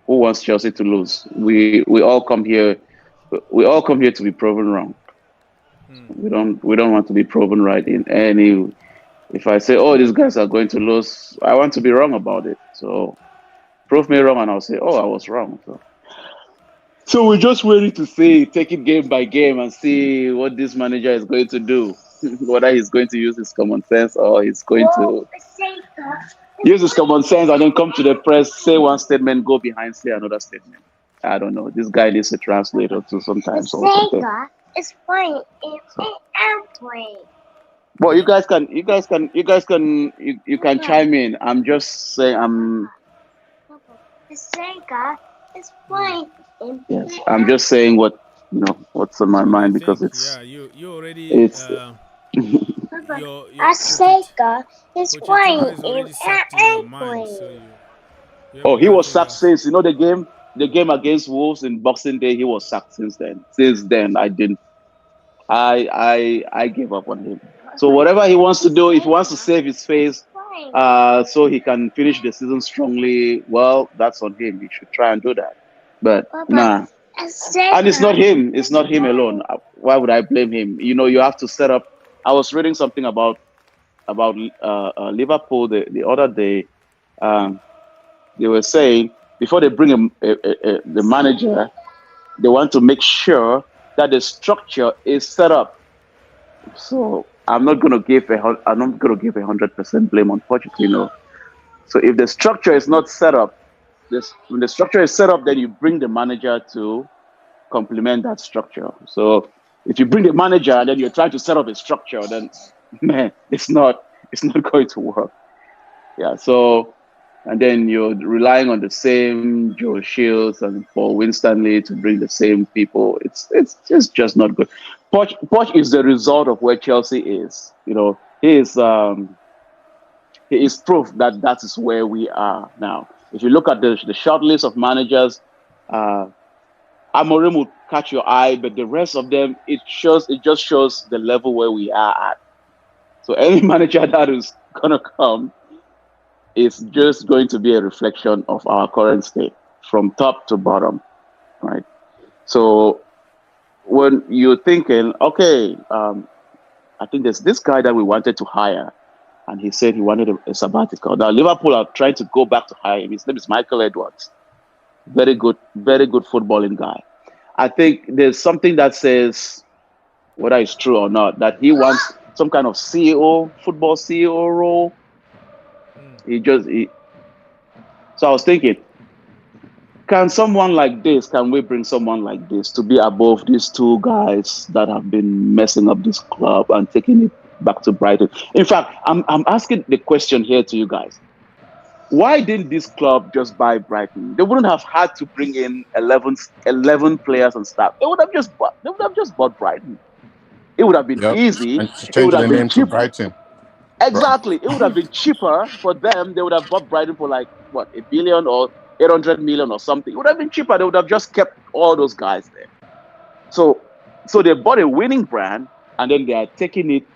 wants Chelsea to lose? We all come here. We all come here to be proven wrong. We don't want to be proven right in any. If I say, oh, these guys are going to lose, I want to be wrong about it. So prove me wrong, and I'll say, oh, I was wrong. So we're just waiting to see, take it game by game, and see what this manager is going to do. Whether he's going to use his common sense or he's going to use his common sense and then come to the press, say one statement, go behind, say another statement. I don't know. This guy needs a translator too sometimes. It's fine in an airplane. Well, you can chime in. I'm just saying The Sega is fine in yes. I'm just saying what's on my mind because it's you already it's a Sega is fine in an airplane. Oh, he was sacked since the game against Wolves in Boxing Day. He was sacked since then. Since then, I gave up on him. So whatever he wants to do, if he wants to save his face, so he can finish the season strongly, well, that's on him. He should try and do that. But nah. And it's not him. It's not him alone. Why would I blame him? You have to set up. I was reading something about Liverpool the other day. They were saying before they bring the manager, they want to make sure that the structure is set up. So I'm not going to give 100% blame on Pochettino. So if the structure is not set up, when the structure is set up, then you bring the manager to complement that structure. So if you bring the manager and then you're trying to set up a structure, then man, it's not going to work. Yeah. So. And then you're relying on the same Joe Shields and Paul Winstanley to bring the same people. It's just not good. Poch is the result of where Chelsea is. He is proof that is where we are now. If you look at the short list of managers, Amorim will catch your eye, but the rest of them, it just shows the level where we are at. So any manager that is gonna come, it's just going to be a reflection of our current state from top to bottom, right? So when you're thinking, okay, I think there's this guy that we wanted to hire, and he said he wanted a sabbatical. Now Liverpool are trying to go back to hire him. His name is Michael Edwards. Very good footballing guy. I think there's something that says, whether it's true or not, that he wants some kind of football CEO role. So I was thinking, can we bring someone like this to be above these two guys that have been messing up this club and taking it back to Brighton? In fact, I'm asking the question here to you guys. Why didn't this club just buy Brighton? They wouldn't have had to bring in 11 players and staff. They would have just bought Brighton. It would have been easy. And change the name to Brighton. Exactly. It would have been cheaper for them. They would have bought Brighton for like, what, $1 billion or 800 million or something. It would have been cheaper. They would have just kept all those guys there. So they bought a winning brand, and then they are taking it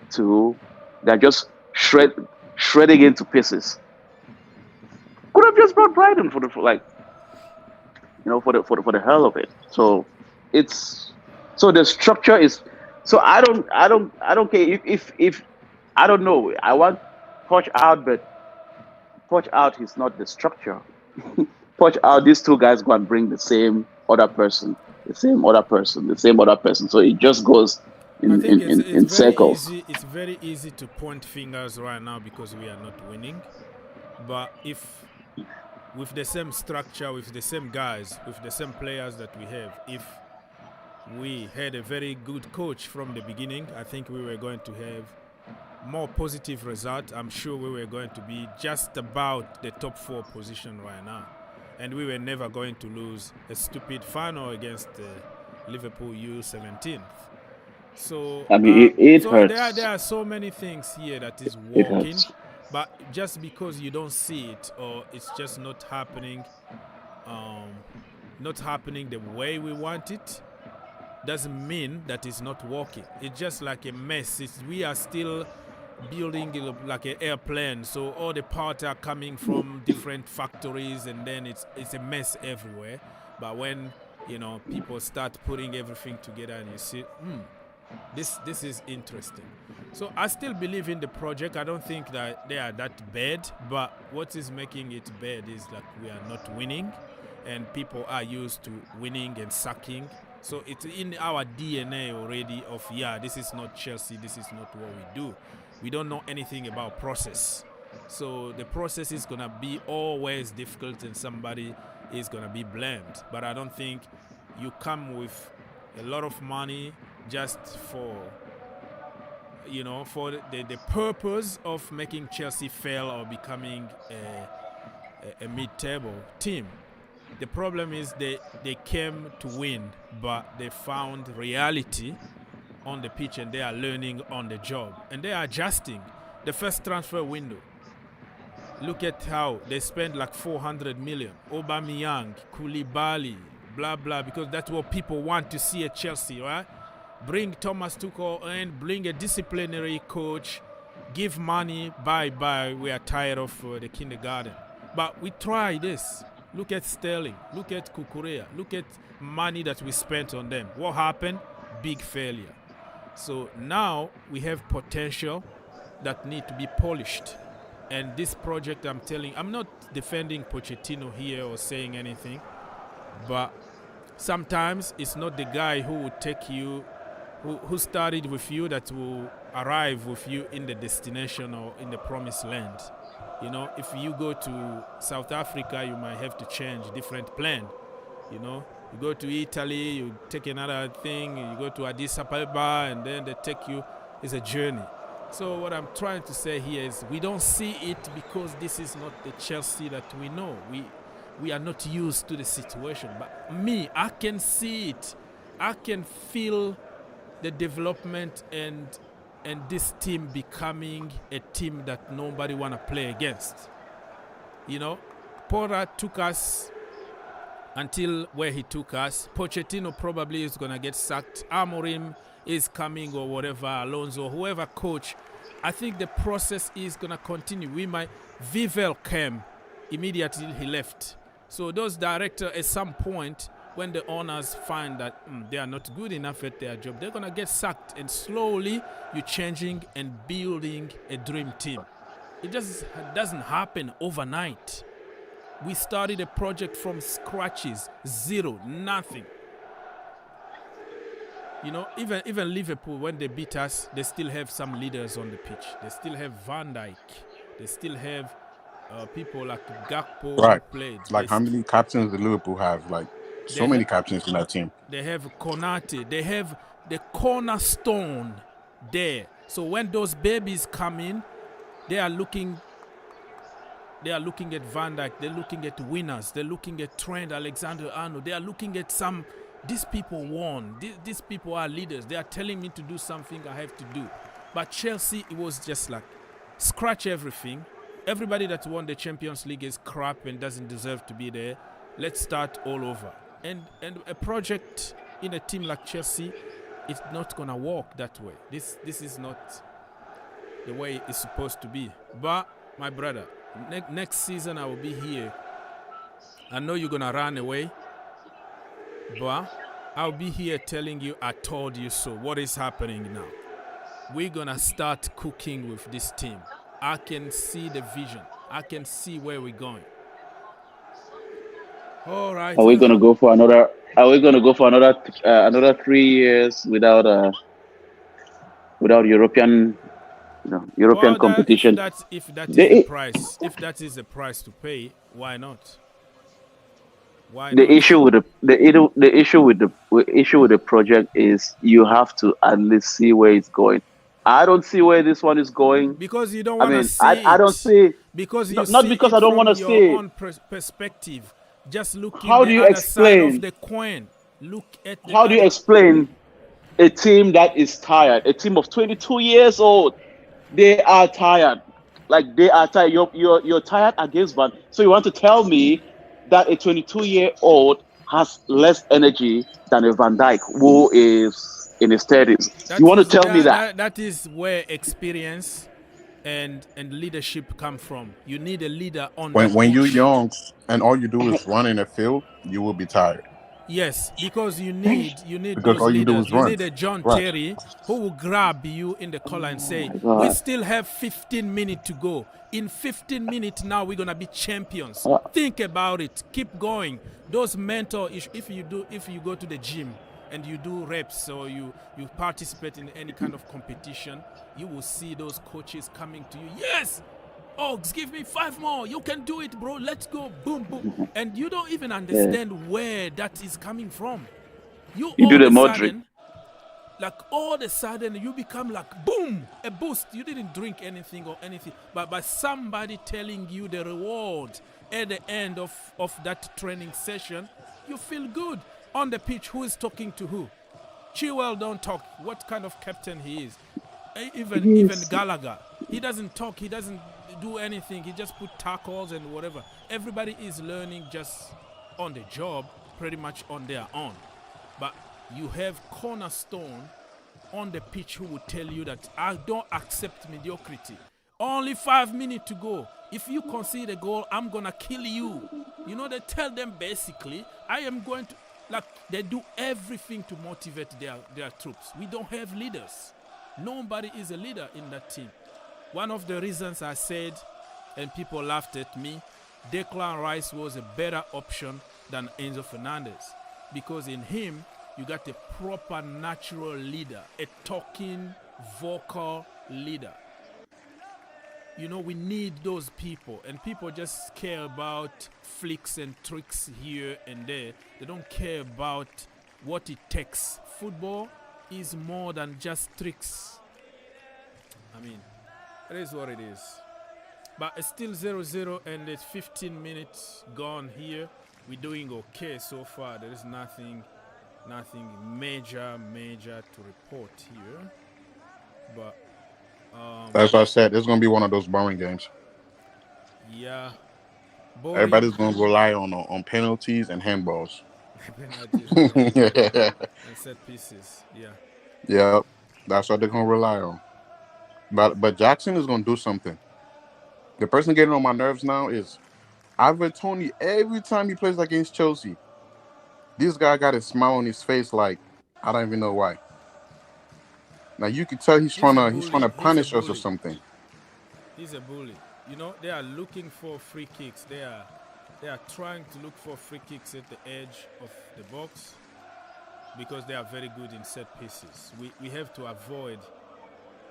they're just shredding into pieces. Could have just bought Brighton for the hell of it. So the structure is. So I don't care if I don't know. I want Poch out, but Poch out is not the structure. Poch out, these two guys go and bring the same other person. So it just goes in circles. It's very easy to point fingers right now because we are not winning. But if with the same structure, with the same guys, with the same players that we have, if we had a very good coach from the beginning, I think we were going to have more positive result, I'm sure we were going to be just about the top 4 position right now. And we were never going to lose a stupid final against Liverpool U17. So, I mean, it so hurts. there are so many things here that is It working, hurts. but just because you don't see it or it's just not happening the way we want it, doesn't mean that it's not working. It's just like a mess. We are still building like an airplane, so all the parts are coming from different factories, and then it's a mess everywhere. But when people start putting everything together, and you see, this is interesting. So I still believe in the project. I don't think that they are that bad, but what is making it bad is that we are not winning, and people are used to winning and sucking. So it's in our DNA already of, this is not Chelsea, this is not what we do. We don't know anything about process. So the process is going to be always difficult, and somebody is going to be blamed. But I don't think you come with a lot of money just for the purpose of making Chelsea fail or becoming a mid-table team. The problem is they came to win, but they found reality on the pitch, and they are learning on the job, and they are adjusting. The first transfer window, look at how they spent like 400 million. Aubameyang, Koulibaly, blah, blah, because that's what people want to see at Chelsea, right? Bring Thomas Tuchel and bring a disciplinary coach, give money, bye. We are tired of the kindergarten. But we try this. Look at Sterling, look at Kukurea, look at money that we spent on them. What happened? Big failure. So now we have potential that need to be polished. And this project, I'm not defending Pochettino here or saying anything, but sometimes it's not the guy who will take you, who started with you, that will arrive with you in the destination or in the promised land. If you go to South Africa, you might have to change different plan. You go to Italy, you take another thing, you go to Addis Ababa, and then they take you. It's a journey. So what I'm trying to say here is we don't see it because this is not the Chelsea that we know. We are not used to the situation. But me, I can see it. I can feel the development and this team becoming a team that nobody want to play against. Porra took us until where he took us. Pochettino probably is going to get sacked. Amorim is coming, or whatever, Alonso, whoever coach. I think the process is going to continue. Vivel came immediately he left. So those directors at some point, when the owners find that they are not good enough at their job, they're going to get sacked, and slowly you're changing and building a dream team. It just doesn't happen overnight. We started a project from scratches, zero, nothing. Even Liverpool, when they beat us, they still have some leaders on the pitch. They still have Van Dijk. They still have people like Gakpo Right. who played. Like, how many captains do Liverpool have? Like, so many captains in that team. They have Konate. They have the cornerstone there. So when those babies come in, they are looking at Van Dijk. They're looking at winners. They're looking at Trent Alexander-Arnold. They are looking at these people won. These people are leaders. They are telling me to do something I have to do. But Chelsea, it was just like, scratch everything. Everybody that won the Champions League is crap and doesn't deserve to be there. Let's start all over. And a project in a team like Chelsea, it's not going to work that way. This is not the way it's supposed to be. But, my brother, next season I will be here. I know you're going to run away, but I'll be here telling you I told you so. What is happening now? We're going to start cooking with this team. I can see the vision. I can see where we're going. All right. Are we going to go for another? Are we going to go for another 3 years without European competition? If that is the price to pay, why not? The issue with the project is you have to at least see where it's going. I don't see where this one is going. Because you don't I want to mean, see I don't it. see. Because you Not see because it I don't from want to your see it. own perspective. Just looking How the do you other side of explain? the coin. Look at the How do you other. explain a team that is tired? A team of 22 years old. They are tired. Like they are tired. You're tired against Van. So you want to tell me that a 22-year-old has less energy than a Van Dijk who is in his 30s? You want to tell me that? That is where experience and leadership come from. You need a leader on the When you're pitch. young and all you do is run in the field, you will be tired. Yes, because you need Because those all you do leaders. is You run. need a John Right. Terry who will grab you in the collar and say, God. "We still have 15 minutes to go. In 15 minutes now, we're gonna be champions. Think about it. Keep going." Those mentor issues. If you go to the gym and you do reps or you participate in any kind of competition, you will see those coaches coming to you. Yes. Oh, give me 5 more. You can do it, bro. Let's go. Boom, boom. And you don't even understand where that is coming from. You do all the of a Modric. sudden, like all of a sudden, you become like, boom, a boost. You didn't drink anything or anything, but by somebody telling you the reward at the end of that training session, you feel good. On the pitch, who is talking to who? Chilwell don't talk. What kind of captain he is? Even Gallagher, he doesn't talk. He doesn't do anything. He just put tackles and whatever. Everybody is learning just on the job, pretty much on their own. But you have cornerstone on the pitch who will tell you that I don't accept mediocrity. Only 5 minutes to go. If you concede a goal, I'm gonna kill you. You know, they tell them basically, I am going to, like, they do everything to motivate their troops. We don't have leaders. Nobody is a leader in that team. One of the reasons I said, and people laughed at me, Declan Rice was a better option than Enzo Fernandez. Because in him, you got a proper natural leader, a talking, vocal leader. You know, we need those people. And people just care about flicks and tricks here and there. They don't care about what it takes. Football is more than just tricks. I mean, it is what it is. But it's still 0-0 and it's 15 minutes gone here. We're doing okay so far. There is nothing major to report here. But That's what I said. It's going to be one of those boring games. yeah. Everybody's going to rely on penalties and handballs. And set pieces, yeah. Yeah, that's what they're going to rely on. But Jackson is going to do something. The person getting on my nerves now is Ivan Toney. Every time he plays against Chelsea, this guy got a smile on his face like, I don't even know why. Now you can tell he's trying to punish us or something. He's a bully. You know, they are looking for free kicks. They are trying to look for free kicks at the edge of the box because they are very good in set pieces. We have to avoid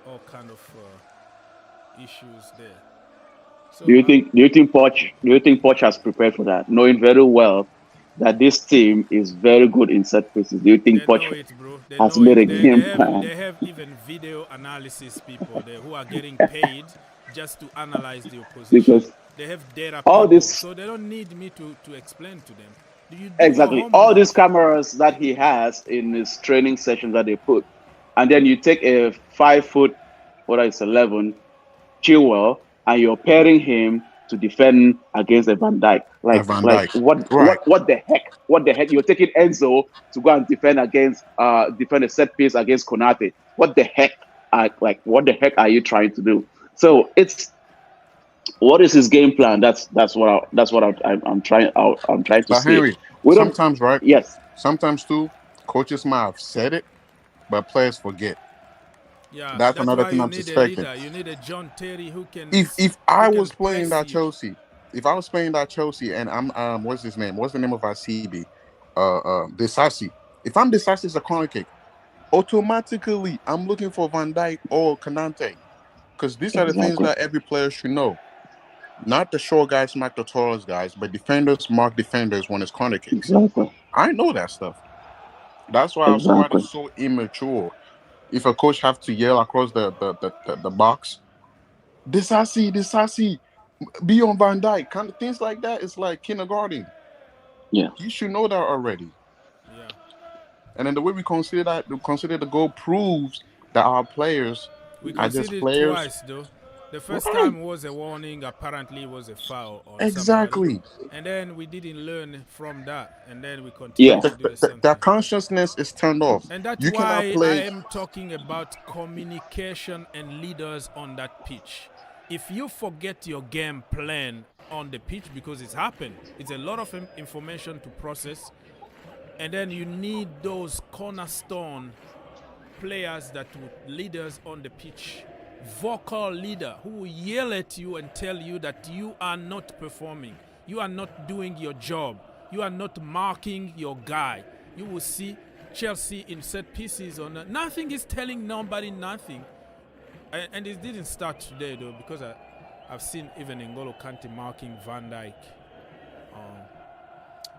all kind of issues there. So, Do you think Poch has prepared for that, knowing very well that this team is very good in set pieces? Do you think Poch has made a game plan? They have even video analysis people there who are getting paid just to analyze the opposition. Because they have data all people, this, so they don't need me to explain to them. Do you do exactly. your homework? All these cameras that he has in his training sessions that they put, and then you take a 5'11" Chilwell, and you're pairing him to defend against a Van Dijk. What the heck? What the heck? You're taking Enzo to go and defend a set piece against Konate. What the heck? What the heck are you trying to do? So what is his game plan? That's what I'm trying to But see. Henry, sometimes, right? Yes. Sometimes too, coaches might have said it, but players forget. Yeah, that's another why thing you I'm need suspecting. A leader. You need a John Terry who can. If I was playing that Chelsea, and I'm what's his name? What's the name of our CB? Disasi. If I'm Disasi as a corner kick, automatically I'm looking for Van Dijk or Konate, because these are the things that every player should know. Not the short guys mark the tallest guys, but defenders mark defenders when it's corner kicks. Exactly. I know that stuff. That's why our squad is so immature. if a coach have to yell across the box, Disasi, be on Van Dijk, kind of things like that. It's like kindergarten. Yeah. You should know that already. Yeah. And then the way we consider the goal proves that our players We are just considered players. twice though. The first Right. time was a warning, apparently it was a foul on Exactly. somebody. And then we didn't learn from that. And then we continued to do the same Their consciousness is turned off. And that's you cannot why play. I am talking about communication and leaders on that pitch. If you forget your game plan on the pitch, because it's happened, it's a lot of information to process, and then you need those cornerstone players that would leaders on the pitch, vocal leader who will yell at you and tell you that you are not performing, you are not doing your job, you are not marking your guy. You will see Chelsea in set pieces on nothing is telling nobody nothing. And it didn't start today though, because I've seen even N'Golo Kante marking Van Dijk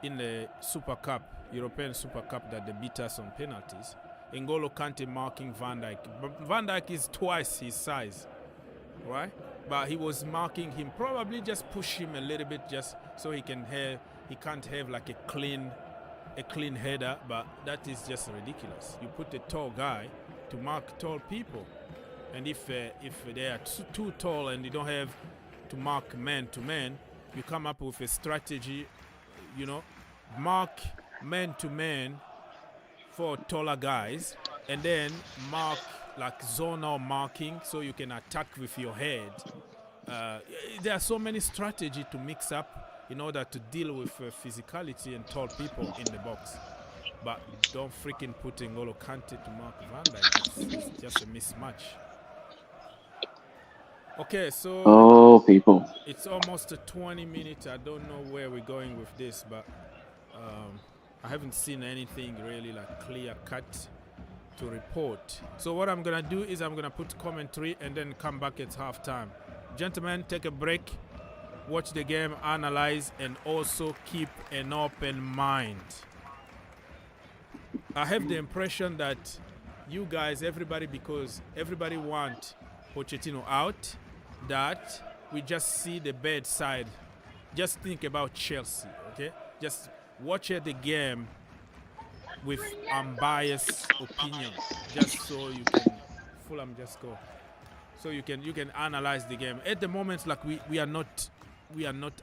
in the Super Cup, European Super Cup that they beat us on penalties. N'Golo Kante marking Van Dijk. Van Dijk is twice his size, right? But he was marking him, probably just push him a little bit just so he can't have like a clean header, but that is just ridiculous. You put a tall guy to mark tall people. And if they are too tall and you don't have to mark man to man, you come up with a strategy, mark man to man for taller guys, and then mark like zonal marking so you can attack with your head. There are so many strategies to mix up in order to deal with physicality and tall people in the box. But don't freaking put N'Golo Kante to mark Van Dijk. It's just a mismatch. Okay, so people. It's almost 20 minutes. I don't know where we're going with this, but I haven't seen anything really like clear cut to report. So what I'm gonna do is I'm gonna put commentary and then come back at halftime. Gentlemen, take a break, watch the game, analyze, and also keep an open mind. I have the impression that you guys, because everybody want Pochettino out, that we just see the bad side. Just think about Chelsea, okay? Just watch the game with unbiased opinion, just so you can. Fulham, just go. So you can analyze the game. At the moment, like we are not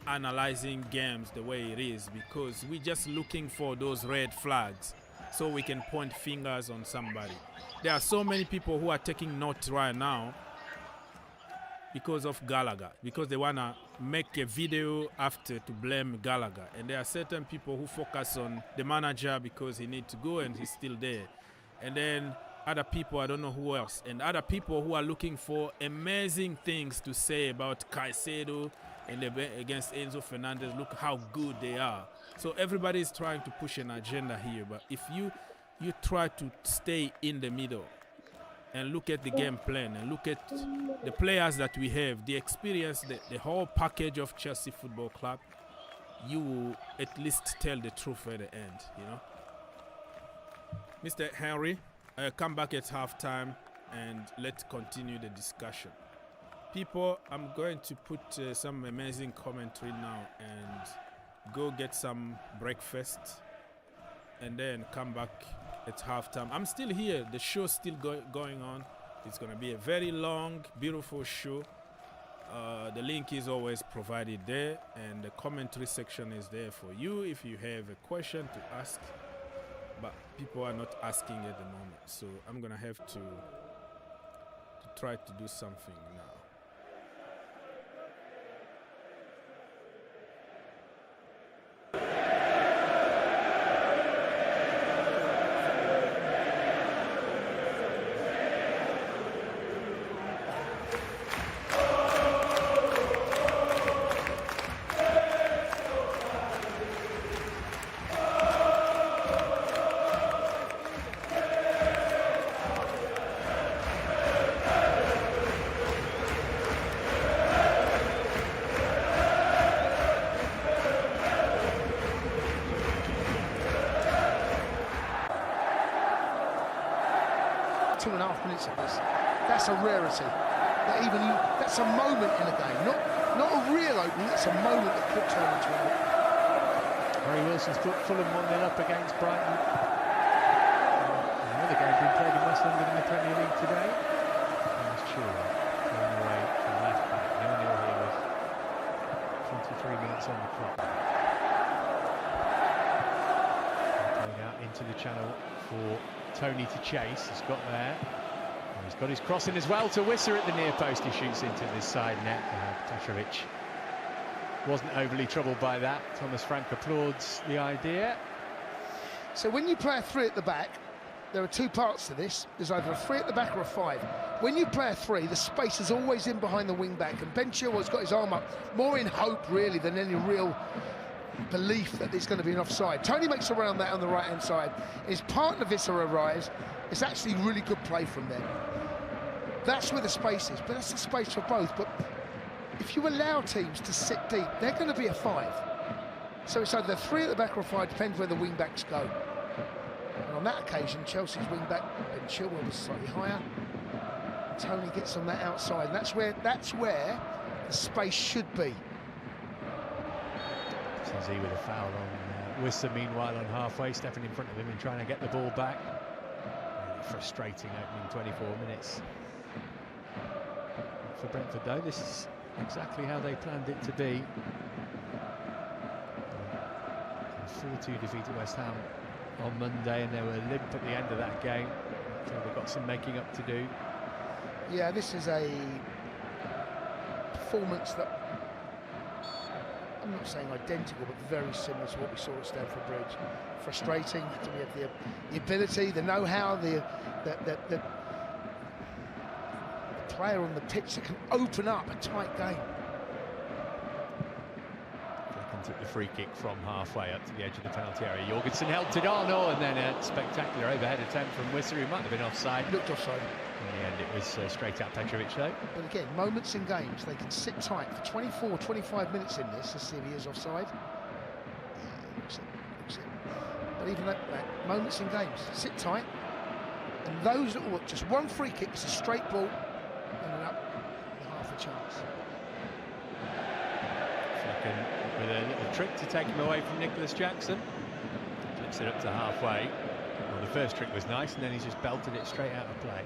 analyzing games the way it is, because we're just looking for those red flags, so we can point fingers on somebody. There are so many people who are taking notes right now because of Gallagher, because they want to make a video after to blame Gallagher. And there are certain people who focus on the manager because he needs to go and he's still there. And then other people, I don't know who else, and other people who are looking for amazing things to say about Caicedo and against Enzo Fernandez. Look how good they are. So everybody is trying to push an agenda here. But if you try to stay in the middle and look at the game plan and look at the players that we have, the experience, the whole package of Chelsea Football Club, you will at least tell the truth at the end, Mr. Henry, come back at halftime and let's continue the discussion. People, I'm going to put some amazing commentary now and go get some breakfast and then come back at halftime. I'm still here. The show's still going on. It's going to be a very long, beautiful show. The link is always provided there, and the commentary section is there for you if you have a question to ask. But people are not asking at the moment, so I'm going to have to try to do something now. 2.5 minutes of this. That's a rarity. That's a moment in a game, not a real opening. That's a moment that could turn into a win. Harry Wilson's put Fulham 1-0 up against Brighton. Another game being played in West London in the Premier League today. There's Chilwell going away from left back. 0-0 here with 23 minutes on the clock. Playing out into the channel for Tony to chase. He's got there. And he's got his cross in as well to Wisser at the near post. He shoots into this side net. Petrovic wasn't overly troubled by that. Thomas Frank applauds the idea. So when you play a 3 at the back, there are 2 parts to this. There's either a 3 at the back or a 5. When you play a 3, the space is always in behind the wing back, and Ben Chilwell's got his arm up, more in hope really than any real belief that it's going to be an offside. Tony makes around that on the right hand side. His partner Visser arrives. It's actually really good play from there. That's where the space is, but that's the space for both. But if you allow teams to sit deep, they're going to be a 5. So it's either 3 at the back or a 5, depends where the wing backs go. And on that occasion, Chelsea's wing back, Ben Chilwell, was slightly higher. Tony gets on that outside, and that's where the space should be. Says with a foul on Wisser, meanwhile on halfway, stepping in front of him and trying to get the ball back. Really frustrating opening 24 minutes. For Brentford though, this is exactly how they planned it to be. 4-2 defeat at West Ham on Monday, and they were limp at the end of that game. So they've got some making up to do. Yeah, this is a performance that, I'm not saying identical, but very similar to what we saw at Stamford Bridge. Frustrating. Do we have the ability, the know-how, the player on the pitch that can open up a tight game? Took the free kick from halfway up to the edge of the penalty area. Jorgensen helped it on, and then a spectacular overhead attempt from Wisser, who might have been offside. Looked offside. In the end, it was straight at Petrovic, though. But again, moments in games, they can sit tight for 24, 25 minutes in this. Let's see if he is offside. Yeah, looks it. But even that, moments in games, sit tight. And those that will just one free kick, it's a straight ball, and then up with half a chance. Second, with a little trick to take him away from Nicholas Jackson. Flips it up to halfway. Well, the first trick was nice, and then he's just belted it straight out of play.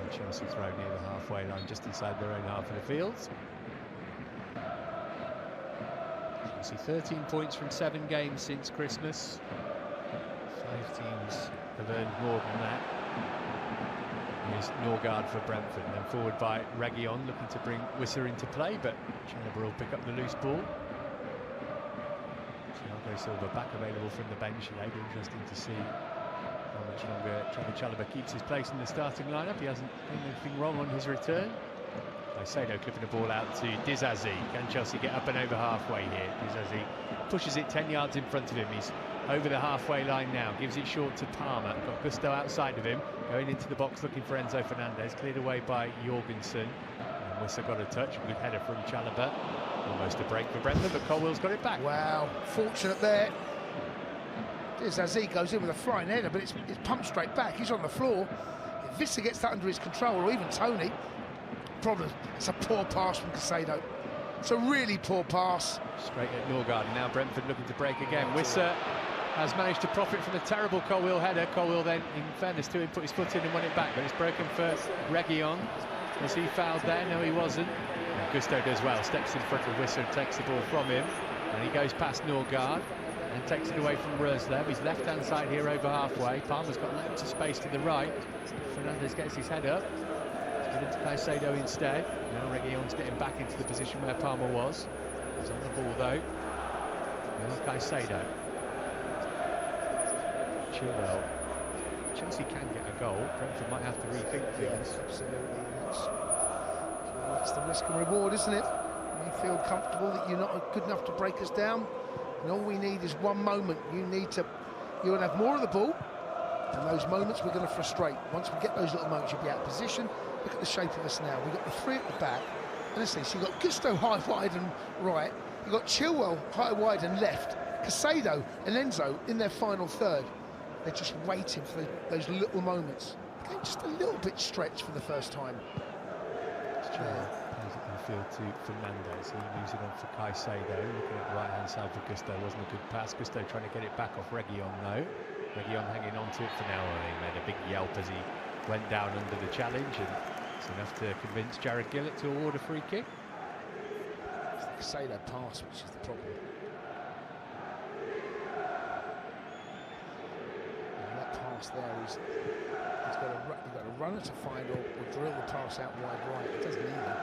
And Chelsea throw near the halfway line, just inside their own half of the field. Chelsea 13 points from 7 games since Christmas. 5 teams have earned more than that. Here's Norgard for Brentford, and then forward by Reguilon, looking to bring Wisser into play, but Chalobah will pick up the loose ball. Thiago Silva back available from the bench. It'll be interesting to see how much longer Chalobah keeps his place in the starting lineup. He hasn't done anything wrong on his return. Caicedo clipping the ball out to dazn. Can Chelsea get up and over halfway here? dazn pushes it 10 yards in front of him. He's over the halfway line now, gives it short to Palmer. Got Gusto outside of him, going into the box looking for Enzo Fernandez, cleared away by Jorgensen. And Wisser got a touch, good header from Chalobah. Almost a break for Brentford, but Colwell's got it back. Wow, fortunate there. dazn goes in with a flying header, but it's pumped straight back. He's on the floor. If Visser gets that under his control, or even Tony, problem, it's a poor pass from Caicedo. It's a really poor pass. Straight at Norgard, and now Brentford looking to break again. Wisser has managed to profit from a terrible Colwill header. Colwill then, in fairness to him, put his foot in and won it back, but it's broken for Reguilon. Was he fouled there? No, he wasn't. And Gusto does well, steps in front of Wisser and takes the ball from him. And he goes past Norgard and takes it away from Roerslev. He's left-hand side here over halfway. Palmer's got loads of space to the right. Fernandez gets his head up. Give it to Caicedo instead. Now Reguilon's getting back into the position where Palmer was. He's on the ball though. There's Caicedo. Chilwell. Chelsea can get a goal. Brentford might have to rethink things. Absolutely. That's the risk and reward, isn't it? We feel comfortable that you're not good enough to break us down, and all we need is one moment. You're going to have more of the ball, and those moments we're going to frustrate. Once we get those little moments, you'll be out of position. Look at the shape of us now. We've got the 3 at the back. Honestly, so you've got Gusto high, wide and right. You've got Chilwell high, wide and left. Caicedo and Enzo in their final third. They're just waiting for those little moments. The game just a little bit stretched for the first time. Plays it in the field to Fernandez. He moves it on for Caicedo. Looking at the right-hand side for Gusto. Wasn't a good pass. Gusto trying to get it back off Reguilon, though. Reguilon hanging on to it for now. He made a big yelp as he went down under the challenge, and it's enough to convince Jared Gillett to award a free kick. It's the Caicedo pass, which is the problem. And that pass there is... You've got a runner to find or drill the pass out wide right. It doesn't either.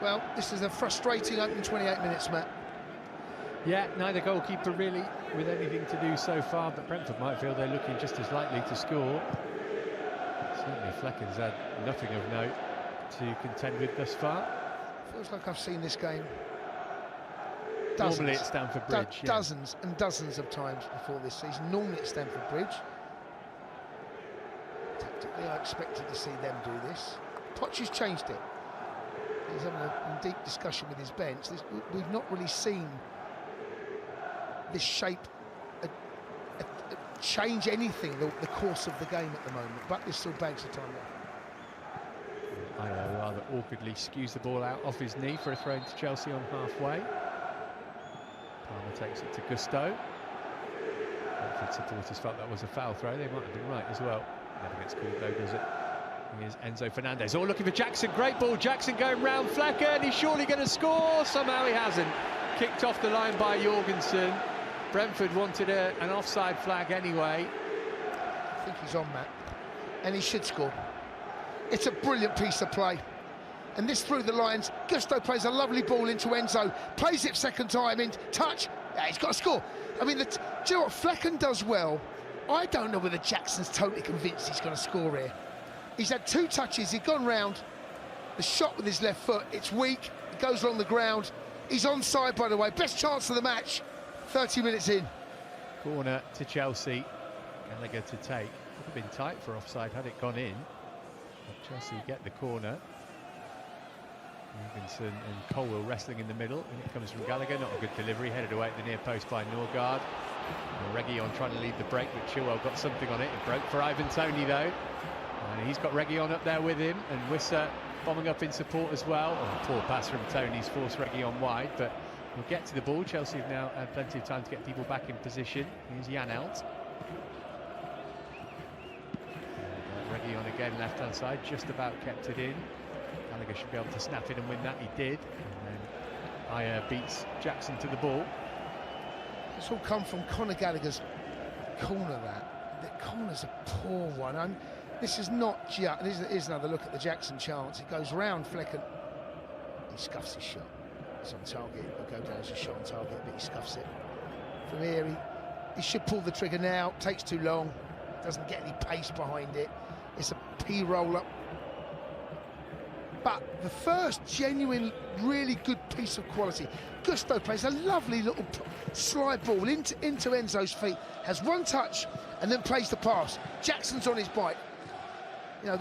Well, this is a frustrating opening 28 minutes, Matt. Yeah, neither goalkeeper really with anything to do so far, but Brentford might feel they're looking just as likely to score. Certainly Flecken's had nothing of note to contend with thus far. Feels like I've seen this game normally at Stamford Bridge. Dozens and dozens of times before this season. Normally at Stamford Bridge. Tactically, I expected to see them do this. Poch has changed it. He's having a deep discussion with his bench. We've not really seen this shape change anything, the course of the game at the moment, but there's still bags of time left. Ayer rather awkwardly skews the ball out off his knee for a throw into Chelsea on halfway. Palmer takes it to Gusto. Brentford supporters felt that was a foul throw. They might have been right as well. Never gets called though, does it? Here's Enzo Fernandez. All looking for Jackson. Great ball. Jackson going round Flecken. He's surely going to score. Somehow he hasn't. Kicked off the line by Jorgensen. Brentford wanted an offside flag anyway. I think he's on, Matt. And he should score. It's a brilliant piece of play. And this through the lines. Gusto plays a lovely ball into Enzo. Plays it second time in touch. Yeah, he's got to score. I mean, do you know what Flecken does well? I don't know whether Jackson's totally convinced he's going to score here. He's had two touches. He's gone round. The shot with his left foot. It's weak. It goes along the ground. He's onside, by the way. Best chance of the match. 30 minutes in. Corner to Chelsea. Gallagher to take. Would have been tight for offside had it gone in. But Chelsea get the corner. Jorgensen and Colwell wrestling in the middle, and it comes from Gallagher. Not a good delivery. Headed away at the near post by Norgard. Reguilon trying to lead the break, but Chilwell got something on it. It broke for Ivan Toney though. And he's got Reguilon up there with him, and Wissa bombing up in support as well. Oh, poor pass from Toney's forced Reguilon wide, but we'll get to the ball. Chelsea have now had plenty of time to get people back in position. Here's Janelt. Reguilon again, left-hand side, just about kept it in. Gallagher should be able to snap it and win that. He did. And then Ayer beats Jackson to the ball. It's all come from Conor Gallagher's corner. The corner's a poor one. This is not just. Here's another look at the Jackson chance. It goes round Flecken. He scuffs his shot. It's on target. It'll go down as a shot on target, but he scuffs it. From here, he should pull the trigger now. Takes too long. Doesn't get any pace behind it. It's a P roll-up. But the first genuine, really good piece of quality. Gusto plays a lovely little slide ball into Enzo's feet. Has one touch and then plays the pass. Jackson's on his bike. You know,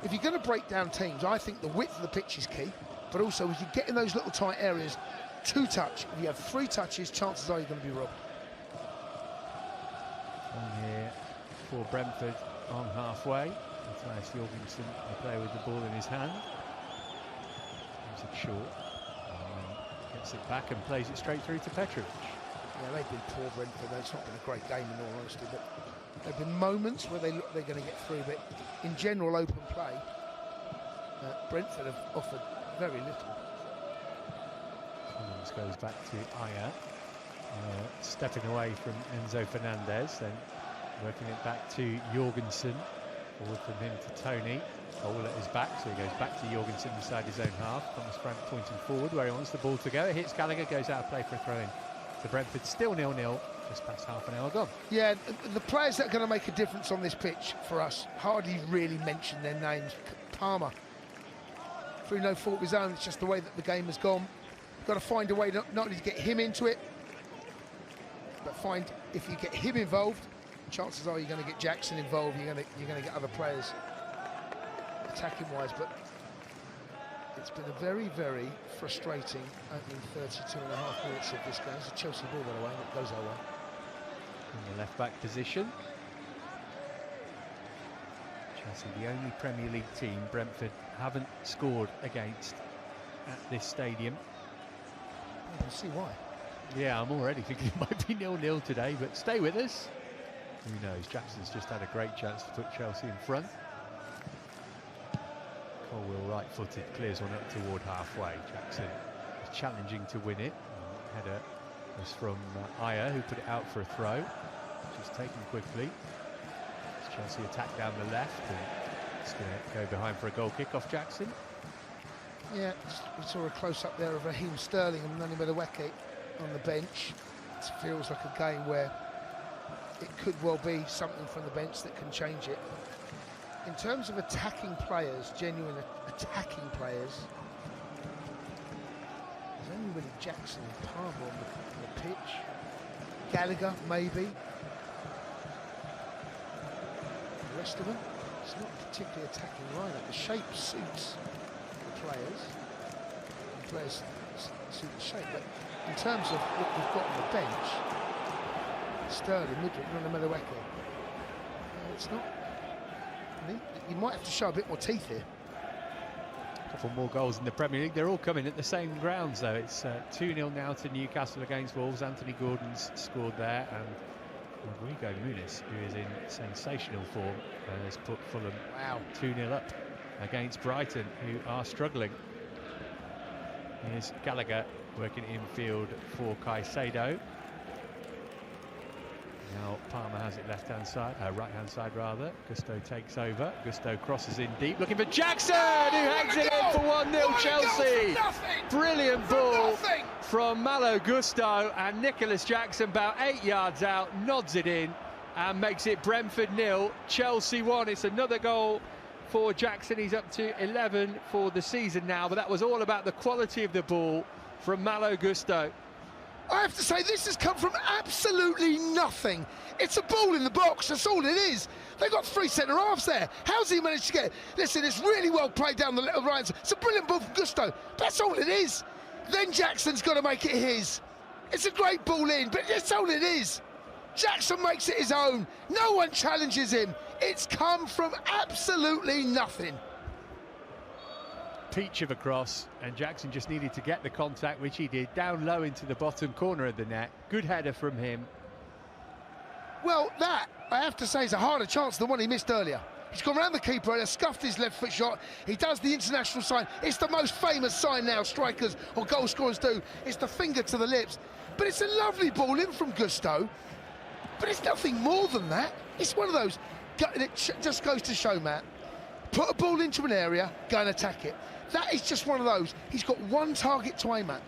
if you're going to break down teams, I think the width of the pitch is key. But also, as you get in those little tight areas, two touch. If you have three touches, chances are you're going to be robbed. On here for Brentford on halfway. Matthias Jorgensen, the player with the ball in his hand. Moves it short. Gets it back and plays it straight through to Petrovic. Yeah, they've been poor, Brentford. It's not been a great game in all honesty, but there have been moments where they look they're going to get through, but in general, open play, Brentford have offered very little. Collins goes back to Ayer, stepping away from Enzo Fernandez, then working it back to Jorgensen, forward from him to Toney. Cole at his back, so he goes back to Jorgensen inside his own half. Thomas Frank pointing forward where he wants the ball to go. It hits Gallagher, goes out of play for a throw-in. So Brentford still 0-0, just past half an hour gone. Yeah, the players that are going to make a difference on this pitch for us hardly really mention their names. Palmer, through no fault of his own, it's just the way that the game has gone. You've got to find a way not only to get him into it, but find if you get him involved, chances are you're going to get Jackson involved. You're going to get other players attacking wise. But it's been a very, very frustrating opening 32.5 minutes of this game. It's a Chelsea ball, by the way, and it goes our way. And left-back position. Chelsea, the only Premier League team Brentford haven't scored against at this stadium. You can see why. Yeah, I'm already thinking it might be 0-0 today, but stay with us. Who knows? Jackson's just had a great chance to put Chelsea in front. Colwill right-footed, clears one up toward halfway. Jackson is challenging to win it. Header was from Ayer, who put it out for a throw, which is taken quickly. As Chelsea attack down the left, and it's going to go behind for a goal kick off Jackson. Yeah, we saw a close-up there of Raheem Sterling and Nani Madueke on the bench. It feels like a game where it could well be something from the bench that can change it. In terms of attacking players, genuine attacking players, there's only really Jackson and Palmer on the pitch. Gallagher, maybe. The rest of them, it's not particularly attacking lineup. The shape suits the players. The players suit the shape. But in terms of what we've got on the bench, Sterling, Midrick, Nani Madueke, it's not. You might have to show a bit more teeth here. A couple more goals in the Premier League. They're all coming at the same grounds, though. It's 2-0 now to Newcastle against Wolves. Anthony Gordon's scored there, and Rodrigo Muniz, who is in sensational form, has put Fulham 2-0 up against Brighton, who are struggling. Here's Gallagher working infield for Caicedo. Now Palmer has it left-hand side, right-hand side rather. Gusto takes over. Gusto crosses in deep, looking for Jackson, who hangs it in for 1-0 Chelsea. Brilliant ball from Malo Gusto, and Nicholas Jackson, about 8 yards out, nods it in and makes it Brentford 0, Chelsea 1. It's another goal for Jackson. He's up to 11 for the season now, but that was all about the quality of the ball from Malo Gusto. I have to say, this has come from absolutely nothing. It's a ball in the box, that's all it is. They've got three centre-halves there. How's he managed to get it? Listen, it's really well played down the little right. It's a brilliant ball from Gusto. That's all it is. Then Jackson's got to make it his. It's a great ball in, but that's all it is. Jackson makes it his own. No one challenges him. It's come from absolutely nothing. Peach of a cross, and Jackson just needed to get the contact, which he did, down low into the bottom corner of the net. Good header from him. Well, that, I have to say, is a harder chance than the one he missed earlier. He's gone around the keeper and has scuffed his left foot shot. He does the international sign. It's the most famous sign now strikers or goal scorers do. It's the finger to the lips. But it's a lovely ball in from Gusto. But it's nothing more than that. It's one of those, it just goes to show, Matt, put a ball into an area, go and attack it. That is just one of those. He's got one target to aim at.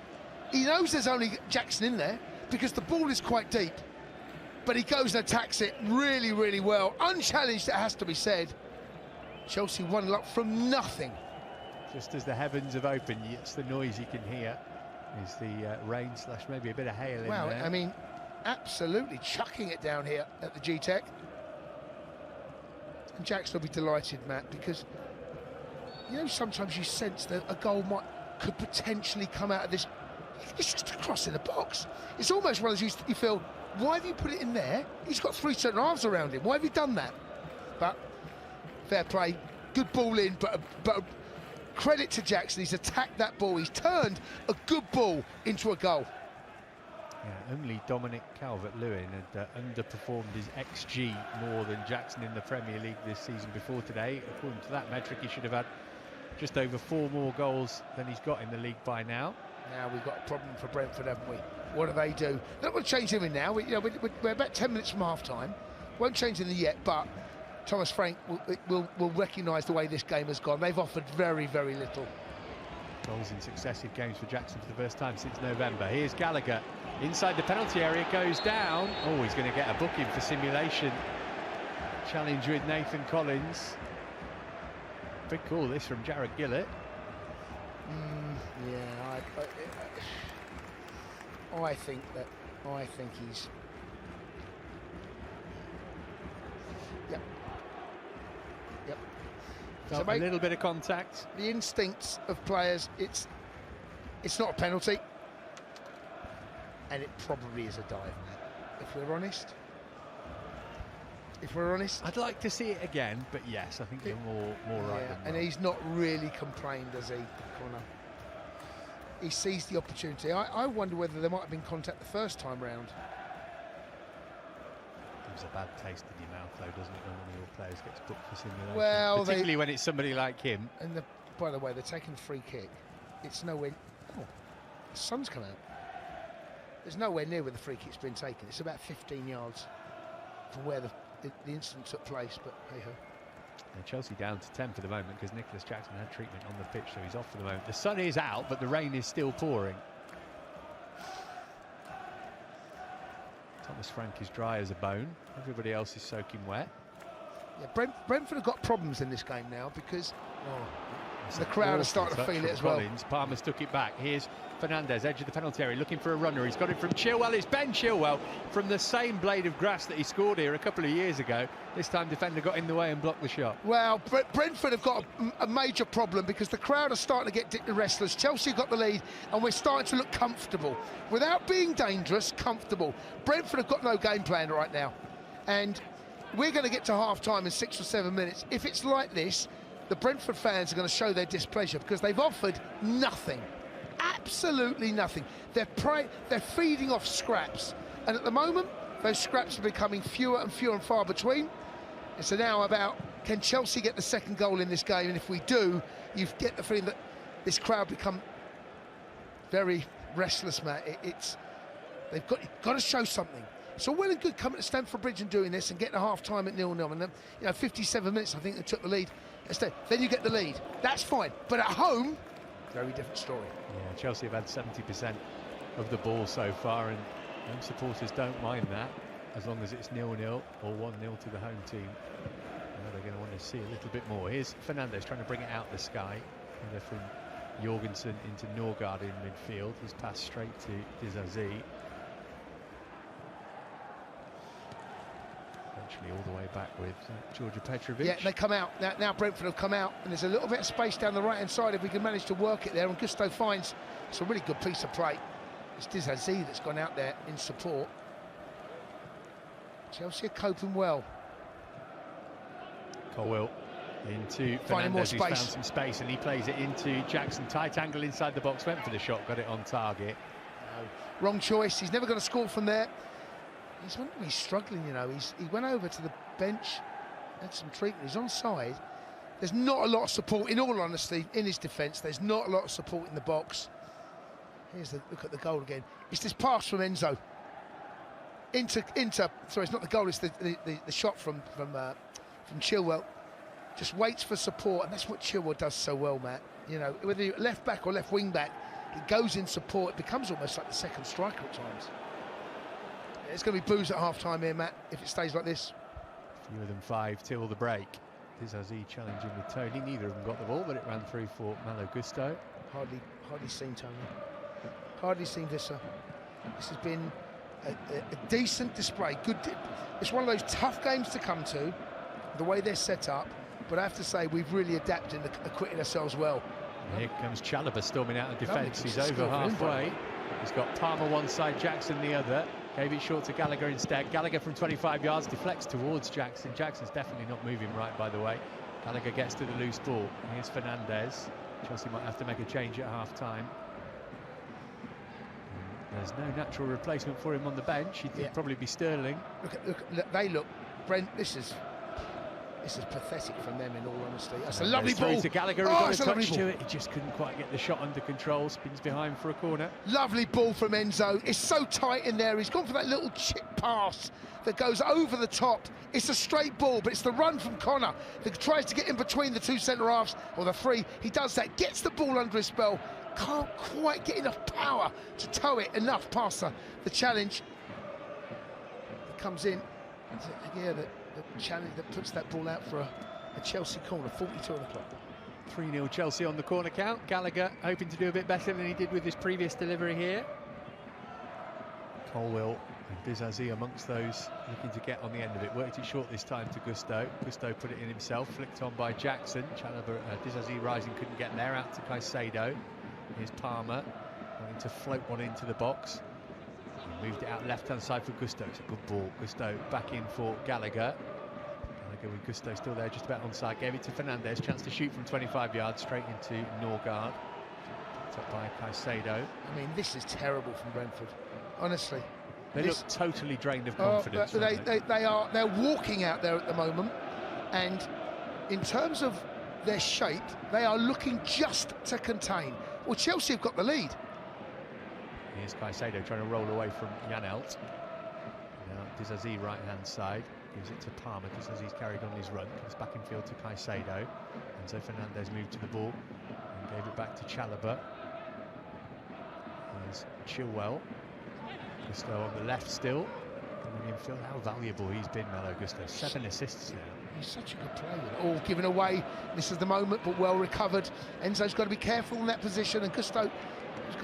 He knows there's only Jackson in there because the ball is quite deep. But he goes and attacks it really, really well. Unchallenged, it has to be said. Chelsea 1-0 up from nothing. Just as the heavens have opened, it's the noise you can hear. Is the rain / maybe a bit of hail in there. Wow, I mean, absolutely chucking it down here at the G-Tech. And Jackson will be delighted, Matt, because you know, sometimes you sense that a goal could potentially come out of this. It's just a cross in the box. It's almost one of those you feel, why have you put it in there? He's got three centre halves around him. Why have you done that? But fair play, good ball in, but credit to Jackson. He's attacked that ball. He's turned a good ball into a goal. Yeah, only Dominic Calvert-Lewin had underperformed his XG more than Jackson in the Premier League this season before today. According to that metric, he should have had just over 4 more goals than he's got in the league by now. Now we've got a problem for Brentford, haven't we? What do? They're not going to change him in now. We're about 10 minutes from half-time. Won't change him yet, but Thomas Frank will recognise the way this game has gone. They've offered very, very little. Goals in successive games for Jackson for the first time since November. Here's Gallagher. Inside the penalty area, goes down. Oh, he's going to get a booking for simulation. Challenge with Nathan Collins. Big call this from Jared Gillett. Yeah, I think he's. Yep. Felt a little bit of contact. The instincts of players. It's not a penalty, and it probably is a dive, if we're honest. if we're honest. I'd like to see it again, but yes, I think you're more right than and wrong. he's not really complained, does he, Connor? He sees the opportunity. I wonder whether there might have been contact the first time round. Gives a bad taste in your mouth, though, doesn't it, when one of your players gets booked for simulation? Well, particularly when it's somebody like him. And by the way, they're taking a free kick. It's nowhere. Oh, the sun's come out. There's nowhere near where the free kick's been taken. It's about 15 yards from where the incident took place. But hey ho. And Chelsea down to 10 for the moment because Nicholas Jackson had treatment on the pitch, so he's off for the moment. The sun is out, but the rain is still pouring. Thomas Frank is dry as a bone. Everybody else is soaking wet. Yeah, Brentford have got problems in this game now because the crowd are starting to feel it as well. Palmer stuck it back. Here's Fernandes, edge of the penalty area, looking for a runner. He's got it from Chilwell. It's Ben Chilwell from the same blade of grass that he scored here a couple of years ago. This time defender got in the way and blocked the shot. Well, Brentford have got a major problem because the crowd are starting to get restless. Chelsea got the lead and we're starting to look comfortable. Without being dangerous, comfortable. Brentford have got no game plan right now. And we're going to get to half-time in 6 or 7 minutes. If it's like this, the Brentford fans are going to show their displeasure because they've offered nothing. Absolutely nothing. They're feeding off scraps. And at the moment, those scraps are becoming fewer and fewer and far between. It's now about, can Chelsea get the second goal in this game? And if we do, you get the feeling that this crowd become very restless, Matt. They've got to show something. So well and good coming to Stamford Bridge and doing this and getting a half-time at 0-0. And then, 57 minutes, I think they took the lead. Then you get the lead. That's fine. But at home, very different story. Yeah, Chelsea have had 70% of the ball so far, and home supporters don't mind that, as long as it's 0-0 or 1-0 to the home team. They're going to want to see a little bit more. Here's Fernandes trying to bring it out the sky. Either from Jorgensen into Norgard in midfield. He's passed straight to dazn. Eventually all the way back with Georgia Petrovic. Yeah, they come out. Now Brentford have come out, and there's a little bit of space down the right-hand side if we can manage to work it there, and Gusto finds it's a really good piece of play. It's dazn that's gone out there in support. Chelsea are coping well. Colwill into Fernandes, who's found some space, and he plays it into Jackson. Tight angle inside the box, went for the shot, got it on target. No, wrong choice. He's never going to score from there. He's struggling, he went over to the bench, had some treatment, he's onside. There's not a lot of support, in all honesty, in his defence. There's not a lot of support in the box. Here's look at the goal again. It's this pass from Enzo. Sorry, it's not the goal, it's the shot from Chilwell. Just waits for support, and that's what Chilwell does so well, Matt. Whether you're left back or left wing back, he goes in support. It becomes almost like the second striker at times. It's going to be booze at half-time here, Matt, if it stays like this. Fewer than 5 till the break. dazn challenging with Tony. Neither of them got the ball, but it ran through for Malo Gusto. Hardly seen Tony. Hardly seen Visser. This has been a decent display. It's one of those tough games to come to, the way they're set up. But I have to say, we've really adapted and acquitted ourselves well. And here comes Chalobah storming out of defence. He's over halfway. He's got Palmer one side, Jackson the other. Gave it short to Gallagher instead. Gallagher from 25 yards deflects towards Jackson. Jackson's definitely not moving right, by the way. Gallagher gets to the loose ball. Here's Fernandes. Chelsea might have to make a change at half-time. There's no natural replacement for him on the bench. He'd probably be Sterling. Look, Brent, this is pathetic from them, in all honesty. That's a lovely ball. To Gallagher, who got a touch to it. He just couldn't quite get the shot under control. Spins behind for a corner. Lovely ball from Enzo. It's so tight in there. He's gone for that little chip pass that goes over the top. It's a straight ball, but it's the run from Connor that tries to get in between the two centre-halves, or the three. He does that, gets the ball under his spell. Can't quite get enough power to tow it enough past the challenge. It comes in. Yeah, the challenge that puts that ball out for a Chelsea corner, 42 on the clock. 3-0 Chelsea on the corner count. Gallagher hoping to do a bit better than he did with his previous delivery here. Colwill and dazn amongst those looking to get on the end of it. Worked it short this time to Gusto. Gusto put it in himself, flicked on by Jackson. Chalobah, dazn rising, couldn't get there. Out to Caicedo. Here's Palmer, wanting to float one into the box. He moved it out left-hand side for Gusto. It's a good ball. Gusto back in for Gallagher. Gallagher with Gusto still there, just about onside. Gave it to Fernandez, chance to shoot from 25 yards straight into Norgard. Picked up by Caicedo. I mean, this is terrible from Brentford, honestly. They look totally drained of confidence. They're walking out there at the moment, and in terms of their shape, they are looking just to contain. Well, Chelsea have got the lead. Here's Caicedo trying to roll away from Janelt. Now dazn right-hand side, gives it to Palmer. Daz's carried on his run, comes back in field to Caicedo. Enzo Fernandez moved to the ball and gave it back to Chalobah. Here's Chilwell. Gusto on the left still. Coming in field. How valuable he's been, Malo Gusto. 7 assists now. He's such a good player. All given away. This is the moment, but well recovered. Enzo's got to be careful in that position, and Gusto.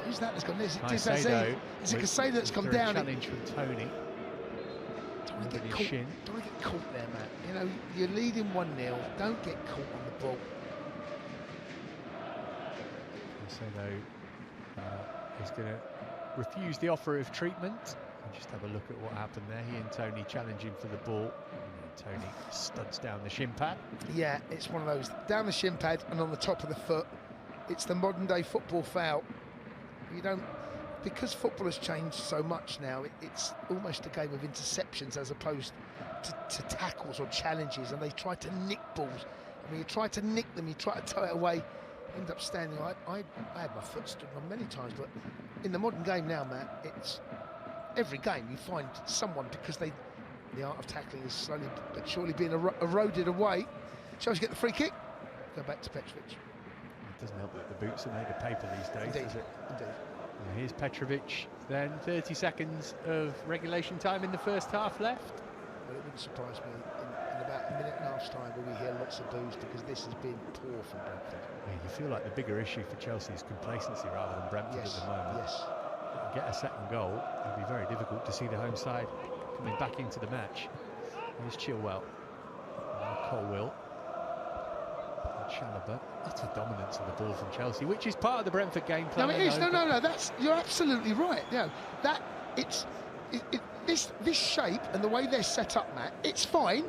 Who's that that's gone? Is it dazn? Is it Caicedo that's come down? Challenge from Tony. Don't want to get caught there, Matt. You know, you're leading 1-0. Don't get caught on the ball. Caicedo is going to refuse the offer of treatment. And just have a look at what happened there. He and Tony challenging for the ball. And Tony studs down the shin pad. Yeah, it's one of those down the shin pad and on the top of the foot. It's the modern day football foul. You don't, because football has changed so much now, it's almost a game of interceptions as opposed to tackles or challenges, and they try to nick balls. I mean, you try to nick them, you try to tow it away, end up standing. I had my foot stood on many times, but in the modern game now, Matt, it's every game you find someone, because the art of tackling is slowly but surely being eroded away. Chelsea get the free kick, go back to Petrovic. It doesn't help that the boots are made of paper these days, Indeed. does it? Indeed. Well, here's Petrovic, then 30 seconds of regulation time in the first half left. Well, it wouldn't surprise me in about a minute and a half's time where we hear lots of boos, because this has been poor from Brentford. Yeah, you feel like the bigger issue for Chelsea is complacency rather than Brentford at the moment. Yes. Get a second goal, it'll be very difficult to see the home side coming back into the match. Here's Chilwell. Colwill. Chalobah. Utter dominance of the ball from Chelsea, which is part of the Brentford game plan. No, it is. No. You're absolutely right. Yeah, this shape and the way they're set up, Matt. It's fine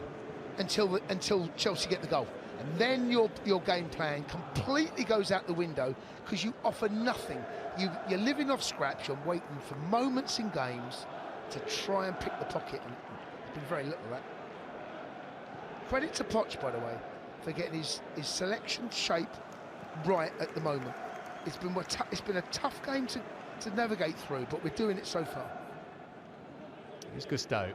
until Chelsea get the goal, and then your game plan completely goes out the window because you offer nothing. You're living off scraps. You're waiting for moments in games to try and pick the pocket, and there's been very little of that. Credit to Poch, by the way, for getting his selection shape right at the moment. It's been a tough game to navigate through, but we're doing it so far. Here's Gusto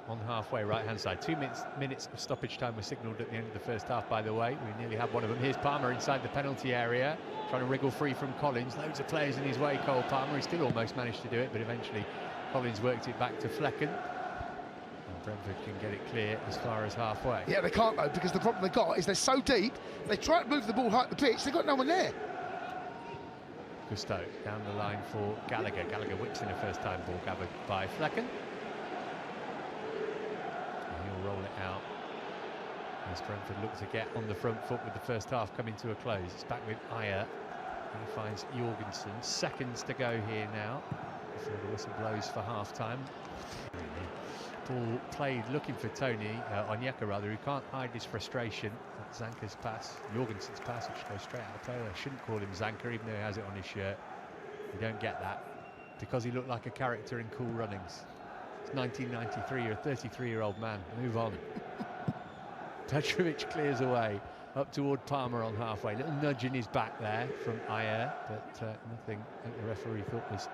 on halfway right-hand side. 2 minutes of stoppage time was signalled at the end of the first half, by the way. We nearly had one of them. Here's Palmer inside the penalty area, trying to wriggle free from Collins. Loads of players in his way, Cole Palmer. He still almost managed to do it, but eventually Collins worked it back to Flecken. And Brentford can get it clear as far as halfway. Yeah, they can't, though, because the problem they've got is they're so deep, they try to move the ball high up the pitch, they've got no one there. Gusto down the line for Gallagher. Gallagher whips in a first-time ball gathered by Flecken. He'll roll it out as Brentford look to get on the front foot with the first half coming to a close. It's back with Ayer. He finds Jorgensen. Seconds to go here now before the whistle blows for half-time. Ball played looking for Tony, Onyeka rather, who can't hide his frustration at Zanker's pass. Jorgensen's pass, which goes straight out of play. I shouldn't call him Zanker, even though he has it on his shirt. You don't get that because he looked like a character in Cool Runnings. It's 1993, you're a 33-year-old man. Move on. Petrovic clears away up toward Palmer on halfway. Little nudge in his back there from Ayer, but nothing that the referee thought was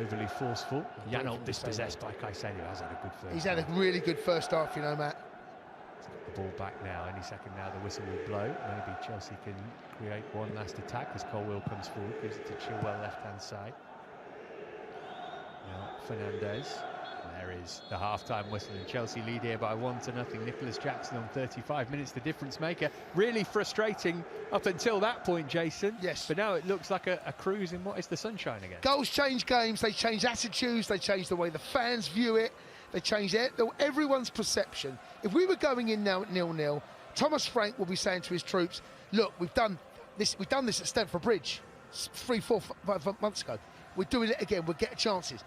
overly forceful. Janelt dispossessed by Caicedo. Has had a good first. He's had a really good first half, you know, Matt. He's got the ball back now. Any second now, the whistle will blow. Maybe Chelsea can create one last attack as Colwill comes forward, gives it to Chilwell left-hand side. Now Fernandez. There is the half-time whistle, and Chelsea lead here by 1-0. Nicholas Jackson on 35 minutes, the difference maker. Really frustrating up until that point, Jason. Yes. But now it looks like a cruise in what is the sunshine again. Goals change games, they change attitudes, they change the way the fans view it, they change everyone's perception. If we were going in now at 0-0, Thomas Frank will be saying to his troops, look, we've done this at Stamford Bridge 3-4 months ago. We're doing it again, we'll get chances.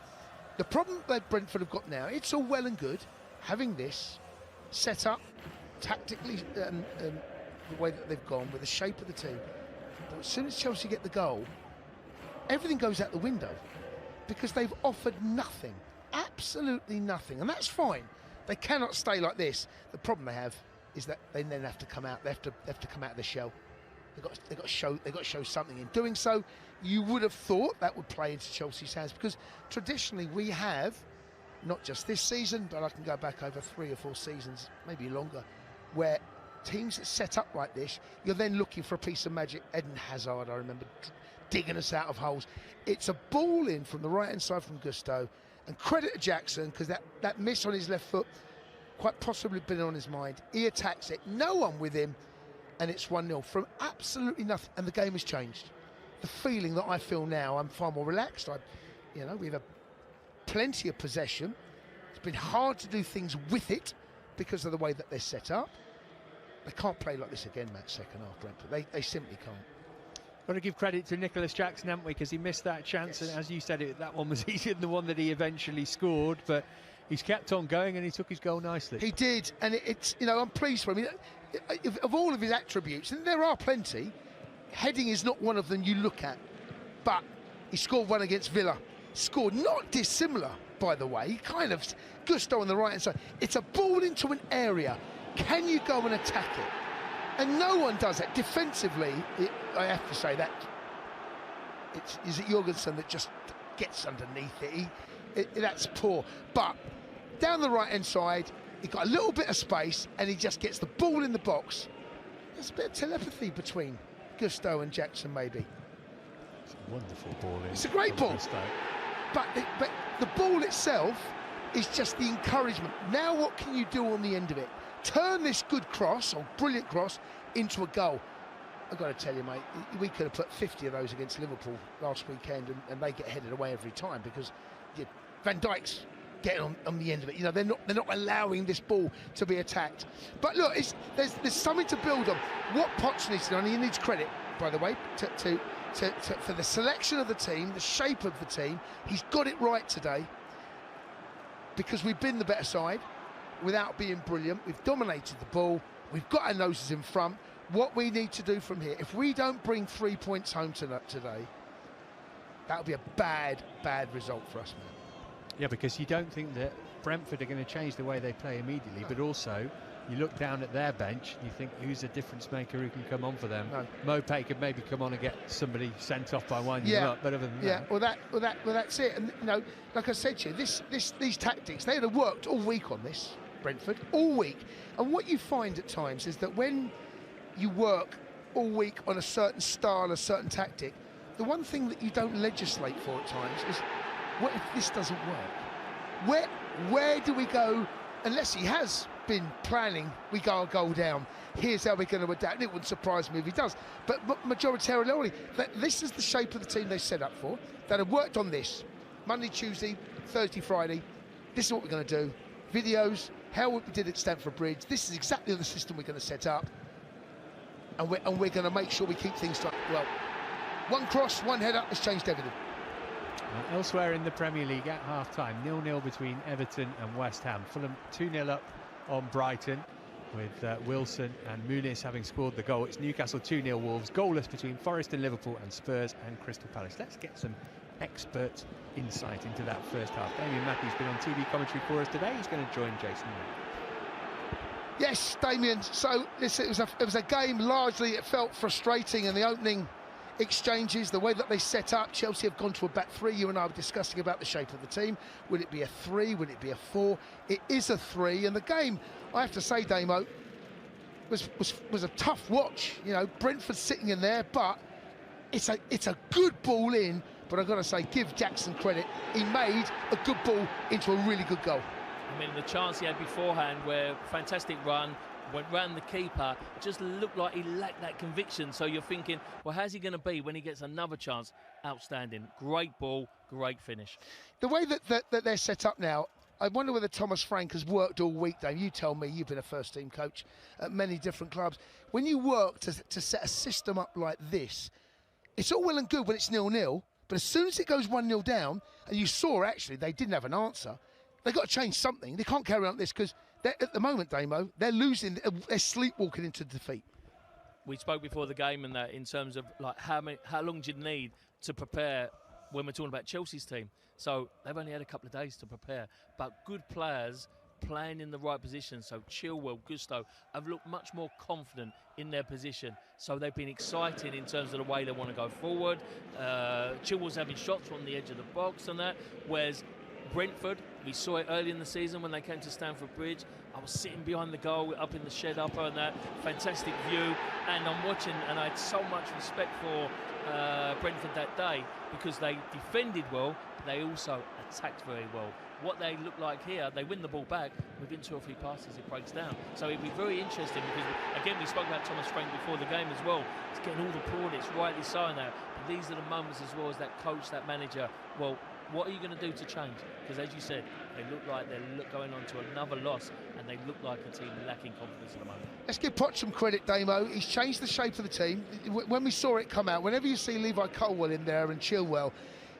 The problem that Brentford have got now, it's all well and good having this set up tactically, the way that they've gone, with the shape of the team. But as soon as Chelsea get the goal, everything goes out the window because they've offered nothing, absolutely nothing, and that's fine. They cannot stay like this. The problem they have is that they then have to come out. They have to come out of the shell. They've got to show something. In doing so, you would have thought that would play into Chelsea's hands, because traditionally we have, not just this season, but I can go back over 3 or 4 seasons, maybe longer, where teams that set up like this, you're then looking for a piece of magic. Eden Hazard, I remember, digging us out of holes. It's a ball in from the right-hand side from Gusto, and credit to Jackson, because that miss on his left foot quite possibly been on his mind. He attacks it, no one with him, and it's 1-0 from absolutely nothing, and the game has changed. The feeling that I feel now, I'm far more relaxed. We've had plenty of possession. It's been hard to do things with it because of the way that they're set up. They can't play like this again, Matt, second half, Brentford. They simply can't. Got to give credit to Nicholas Jackson, haven't we? Because he missed that chance, and as you said, that one was easier than the one that he eventually scored. But he's kept on going, and he took his goal nicely. He did, and it's I'm pleased for him. Of all of his attributes, and there are plenty, heading is not one of them you look at. But he scored one against Villa. Scored not dissimilar, by the way. Kind of Gusto on the right hand side. It's a ball into an area. Can you go and attack it? And no one does that defensively. I have to say that is it Jorgensen that just gets underneath it. That's poor. But down the right hand side, he got a little bit of space, and he just gets the ball in the box. There's a bit of telepathy between Gusto and Jackson, maybe. It's a wonderful ball. It's a great ball. But the ball itself is just the encouragement. Now what can you do on the end of it? Turn this good cross, or brilliant cross, into a goal. I've got to tell you, mate, we could have put 50 of those against Liverpool last weekend, and they get headed away every time, because Van Dijk's getting on the end of it. They're not allowing this ball to be attacked. But look, there's something to build on. What Poch needs to do, and he needs credit, by the way, for the selection of the team, the shape of the team. He's got it right today, because we've been the better side without being brilliant. We've dominated the ball. We've got our noses in front. What we need to do from here, if we don't bring 3 points home today, that'll be a bad result for us, man. Yeah, because you don't think that Brentford are going to change the way they play immediately, but also you look down at their bench, you think, who's a difference maker who can come on for them? No. Mopé could maybe come on and get somebody sent off by winding them up, but other than that... Well, that's it. And like I said to you, these tactics, they had worked all week on this, Brentford, all week. And what you find at times is that when you work all week on a certain style, a certain tactic, the one thing that you don't legislate for at times is, what if this doesn't work? Where do we go? Unless he has been planning, we go down. Here's how we're going to adapt. It wouldn't surprise me if he does. But majoritarily, this is the shape of the team they set up for, that have worked on this. Monday, Tuesday, Thursday, Friday. This is what we're going to do. Videos, how we did at Stamford Bridge. This is exactly the system we're going to set up. And we're going to make sure we keep things tight. Well, one cross, one header has changed everything. Elsewhere in the Premier League at half-time, 0-0 between Everton and West Ham. Fulham 2-0 up on Brighton, with Wilson and Muniz having scored the goal. It's Newcastle 2-0 Wolves, goalless between Forest and Liverpool, and Spurs and Crystal Palace. Let's get some expert insight into that first half. Damien Mackey's been on TV commentary for us today. He's going to join Jason now. Yes, Damien. So listen, it was a game, largely it felt frustrating in the opening exchanges, the way that they set up. Chelsea have gone to a back three. You and I were discussing about the shape of the team. Will it be a 3? Will it be a 4? It is a 3, and the game, I have to say, Damo, was a tough watch. Brentford sitting in there, but it's a good ball in. But I've got to say, give Jackson credit. He made a good ball into a really good goal. I mean, the chance he had beforehand, where fantastic run, went round the keeper, just looked like he lacked that conviction. So you're thinking, well, how's he going to be when he gets another chance? Outstanding. Great ball, great finish. The way that they're set up now, I wonder whether Thomas Frank has worked all week, Dave. You tell me, you've been a first-team coach at many different clubs. When you work to set a system up like this, it's all well and good when it's 0-0, but as soon as it goes 1-0 down, and you saw, actually, they didn't have an answer, They've got to change something. They can't carry on this because at the moment, Damo, they're losing. They're sleepwalking into defeat. We spoke before the game and that in terms of like how long do you need to prepare when we're talking about Chelsea's team. So they've only had a couple of days to prepare, but good players playing in the right position. So Chilwell, Gusto have looked much more confident in their position. So they've been excited in terms of the way they want to go forward. Chilwell's having shots from the edge of the box and that, whereas Brentford, we saw it early in the season when they came to Stamford Bridge. I was sitting behind the goal, up in the shed upper and that, fantastic view. And I'm watching, and I had so much respect for Brentford that day because they defended well, but they also attacked very well. What they look like here, they win the ball back, within 2 or 3 passes it breaks down. So it'd be very interesting because, again, we spoke about Thomas Frank before the game as well. He's getting all the plaudits, rightly so in that. But these are the moments as well as that coach, that manager, well, what are you going to do to change? Because as you said, they look like they're going on to another loss and they look like a team lacking confidence at the moment. Let's give Poch some credit, Damo. He's changed the shape of the team. When we saw it come out, whenever you see Levi Colwill in there and Chilwell,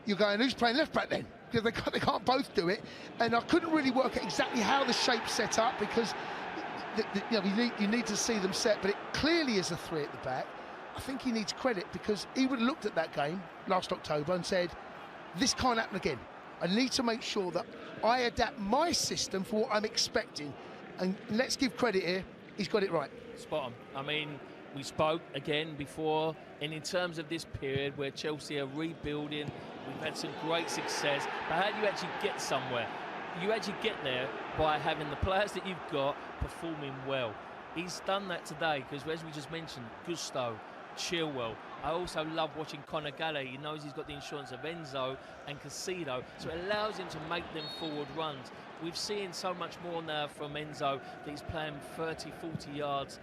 you're going, who's playing left back then? Because they can't both do it. And I couldn't really work out exactly how the shape's set up because you need to see them set, but it clearly is a 3 at the back. I think he needs credit because he would have looked at that game last October and said, this can't happen again. I need to make sure that I adapt my system for what I'm expecting. And let's give credit here, he's got it right. Spot on. I mean, we spoke again before, and in terms of this period where Chelsea are rebuilding, we've had some great success. But how do you actually get somewhere? You actually get there by having the players that you've got performing well. He's done that today because, as we just mentioned, Gusto, Chilwell. I also love watching Conor Gallagher. He knows he's got the insurance of Enzo and Caicedo, so it allows him to make them forward runs. We've seen so much more now from Enzo that he's playing 30, 40 yards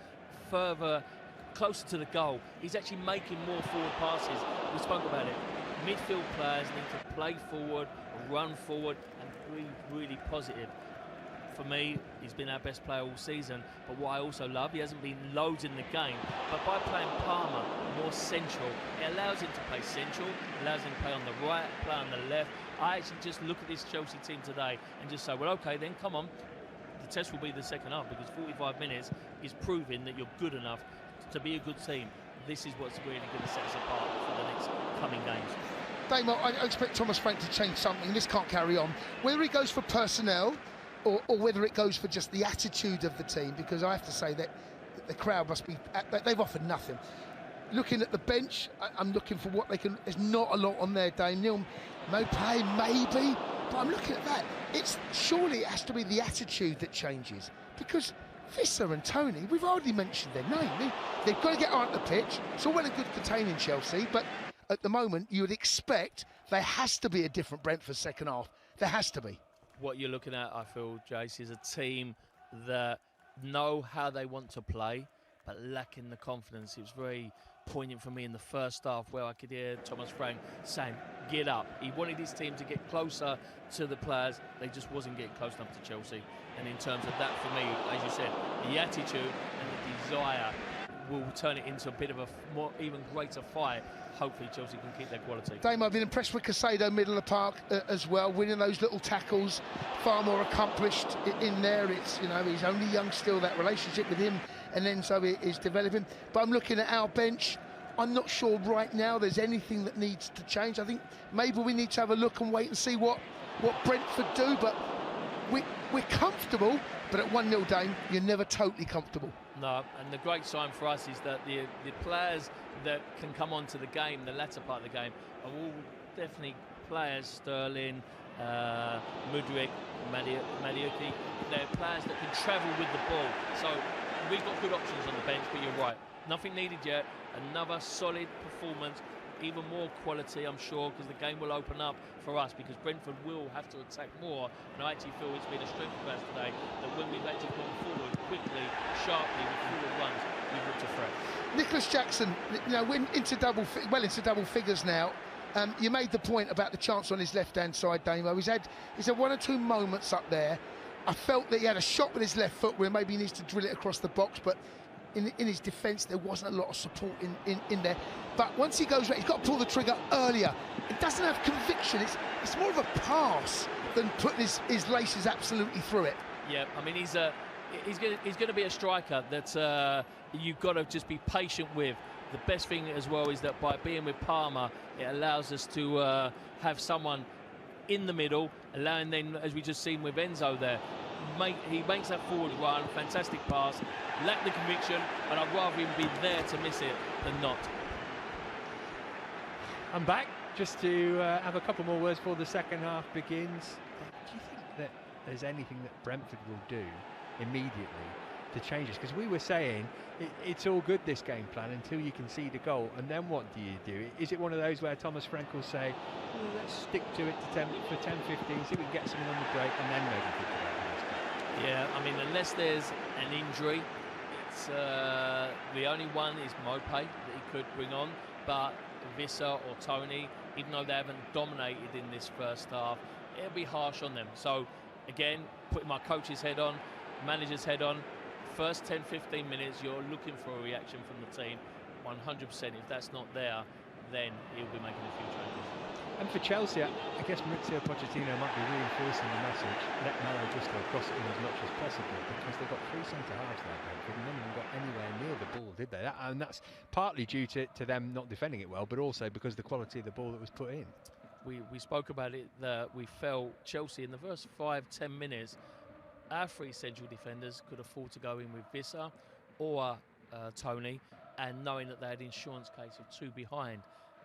further, closer to the goal. He's actually making more forward passes. We spoke about it. Midfield players need to play forward, run forward, and be really positive. For me, he's been our best player all season, but what I also love, he hasn't been loads in the game, but by playing Palmer more central, it allows him to play central, allows him to play on the right, play on the left. I actually just look at this Chelsea team today and just say, well, okay, then come on. The test will be the second half because 45 minutes is proving that you're good enough to be a good team. This is what's really going to set us apart for the next coming games. Damo, I expect Thomas Frank to change something. This can't carry on. Whether he goes for personnel or whether it goes for just the attitude of the team, because I have to say that the crowd must be, they've offered nothing. Looking at the bench, I'm looking for what they can, there's not a lot on there, Daniel. Mopay, maybe, but I'm looking at that. Surely it has to be the attitude that changes, because Visser and Tony, we've hardly mentioned their name. They've got to get on the pitch. It's all well and good containing Chelsea, but at the moment you would expect there has to be a different Brentford second half. There has to be. What you're looking at, I feel, Jace, is a team that know how they want to play, but lacking the confidence. It was very poignant for me in the first half where I could hear Thomas Frank saying, get up. He wanted his team to get closer to the players. They just wasn't getting close enough to Chelsea. And in terms of that, for me, as you said, the attitude and the desire will turn it into a bit of a even greater fight. Hopefully Chelsea can keep their quality. Dame, I've been impressed with Caicedo middle of the park as well, winning those little tackles, far more accomplished in there. It's, he's only young still, that relationship with him and Enzo is developing. But I'm looking at our bench. I'm not sure right now there's anything that needs to change. I think maybe we need to have a look and wait and see what Brentford do, but we're comfortable, but at 1-0, Dame, you're never totally comfortable. No, and the great sign for us is that the players that can come onto the game, the latter part of the game, are all definitely players, Sterling, Mudryk, Maliuki. They're players that can travel with the ball. So we've got good options on the bench, but you're right. Nothing needed yet. Another solid performance. Even more quality, I'm sure, because the game will open up for us, because Brentford will have to attack more, and I actually feel it's been a strength of ours today that when we've actually gone forward quickly, sharply, with forward runs, we've looked a threat. Nicholas Jackson, went into double figures now. You made the point about the chance on his left-hand side, Damo. He's had 1 or 2 moments up there. I felt that he had a shot with his left foot where maybe he needs to drill it across the box, but in his defence, there wasn't a lot of support in there. But once he goes right, he's got to pull the trigger earlier. It doesn't have conviction. It's more of a pass than putting his laces absolutely through it. Yeah, I mean, he's going to be a striker that you've got to just be patient with. The best thing as well is that by being with Palmer, it allows us to have someone in the middle, allowing then, as we just seen with Enzo there, he makes that forward run, fantastic pass, lack the conviction, and I'd rather him be there to miss it than not. I'm back just to have a couple more words before the second half begins. Do you think that there's anything that Brentford will do immediately to change this? Because we were saying it's all good, this game plan, until you concede a goal, and then what do you do? Is it one of those where Thomas Frank will say, well, let's stick to it for 10-15, see if we can get something on the break, and then maybe think about it? Yeah, I mean, unless there's an injury, it's the only one is Mope that he could bring on, but Vissa or Tony, even though they haven't dominated in this first half, it'll be harsh on them. So again, putting my coach's head on, manager's head on, first 10-15 minutes you're looking for a reaction from the team 100%. If that's not there, then he'll be making a few changes. And for Chelsea, I guess Maurizio Pochettino might be reinforcing the message, let Malo just go across it in as much as possible, because they've got 3 centre-halves there, Brentford, and none of them got anywhere near the ball, did they? And that's partly due to them not defending it well, but also because of the quality of the ball that was put in. We spoke about it, that we felt Chelsea in the first 5-10 minutes, our 3 central defenders could afford to go in with Vissa or Tony, and knowing that they had insurance case of 2 behind.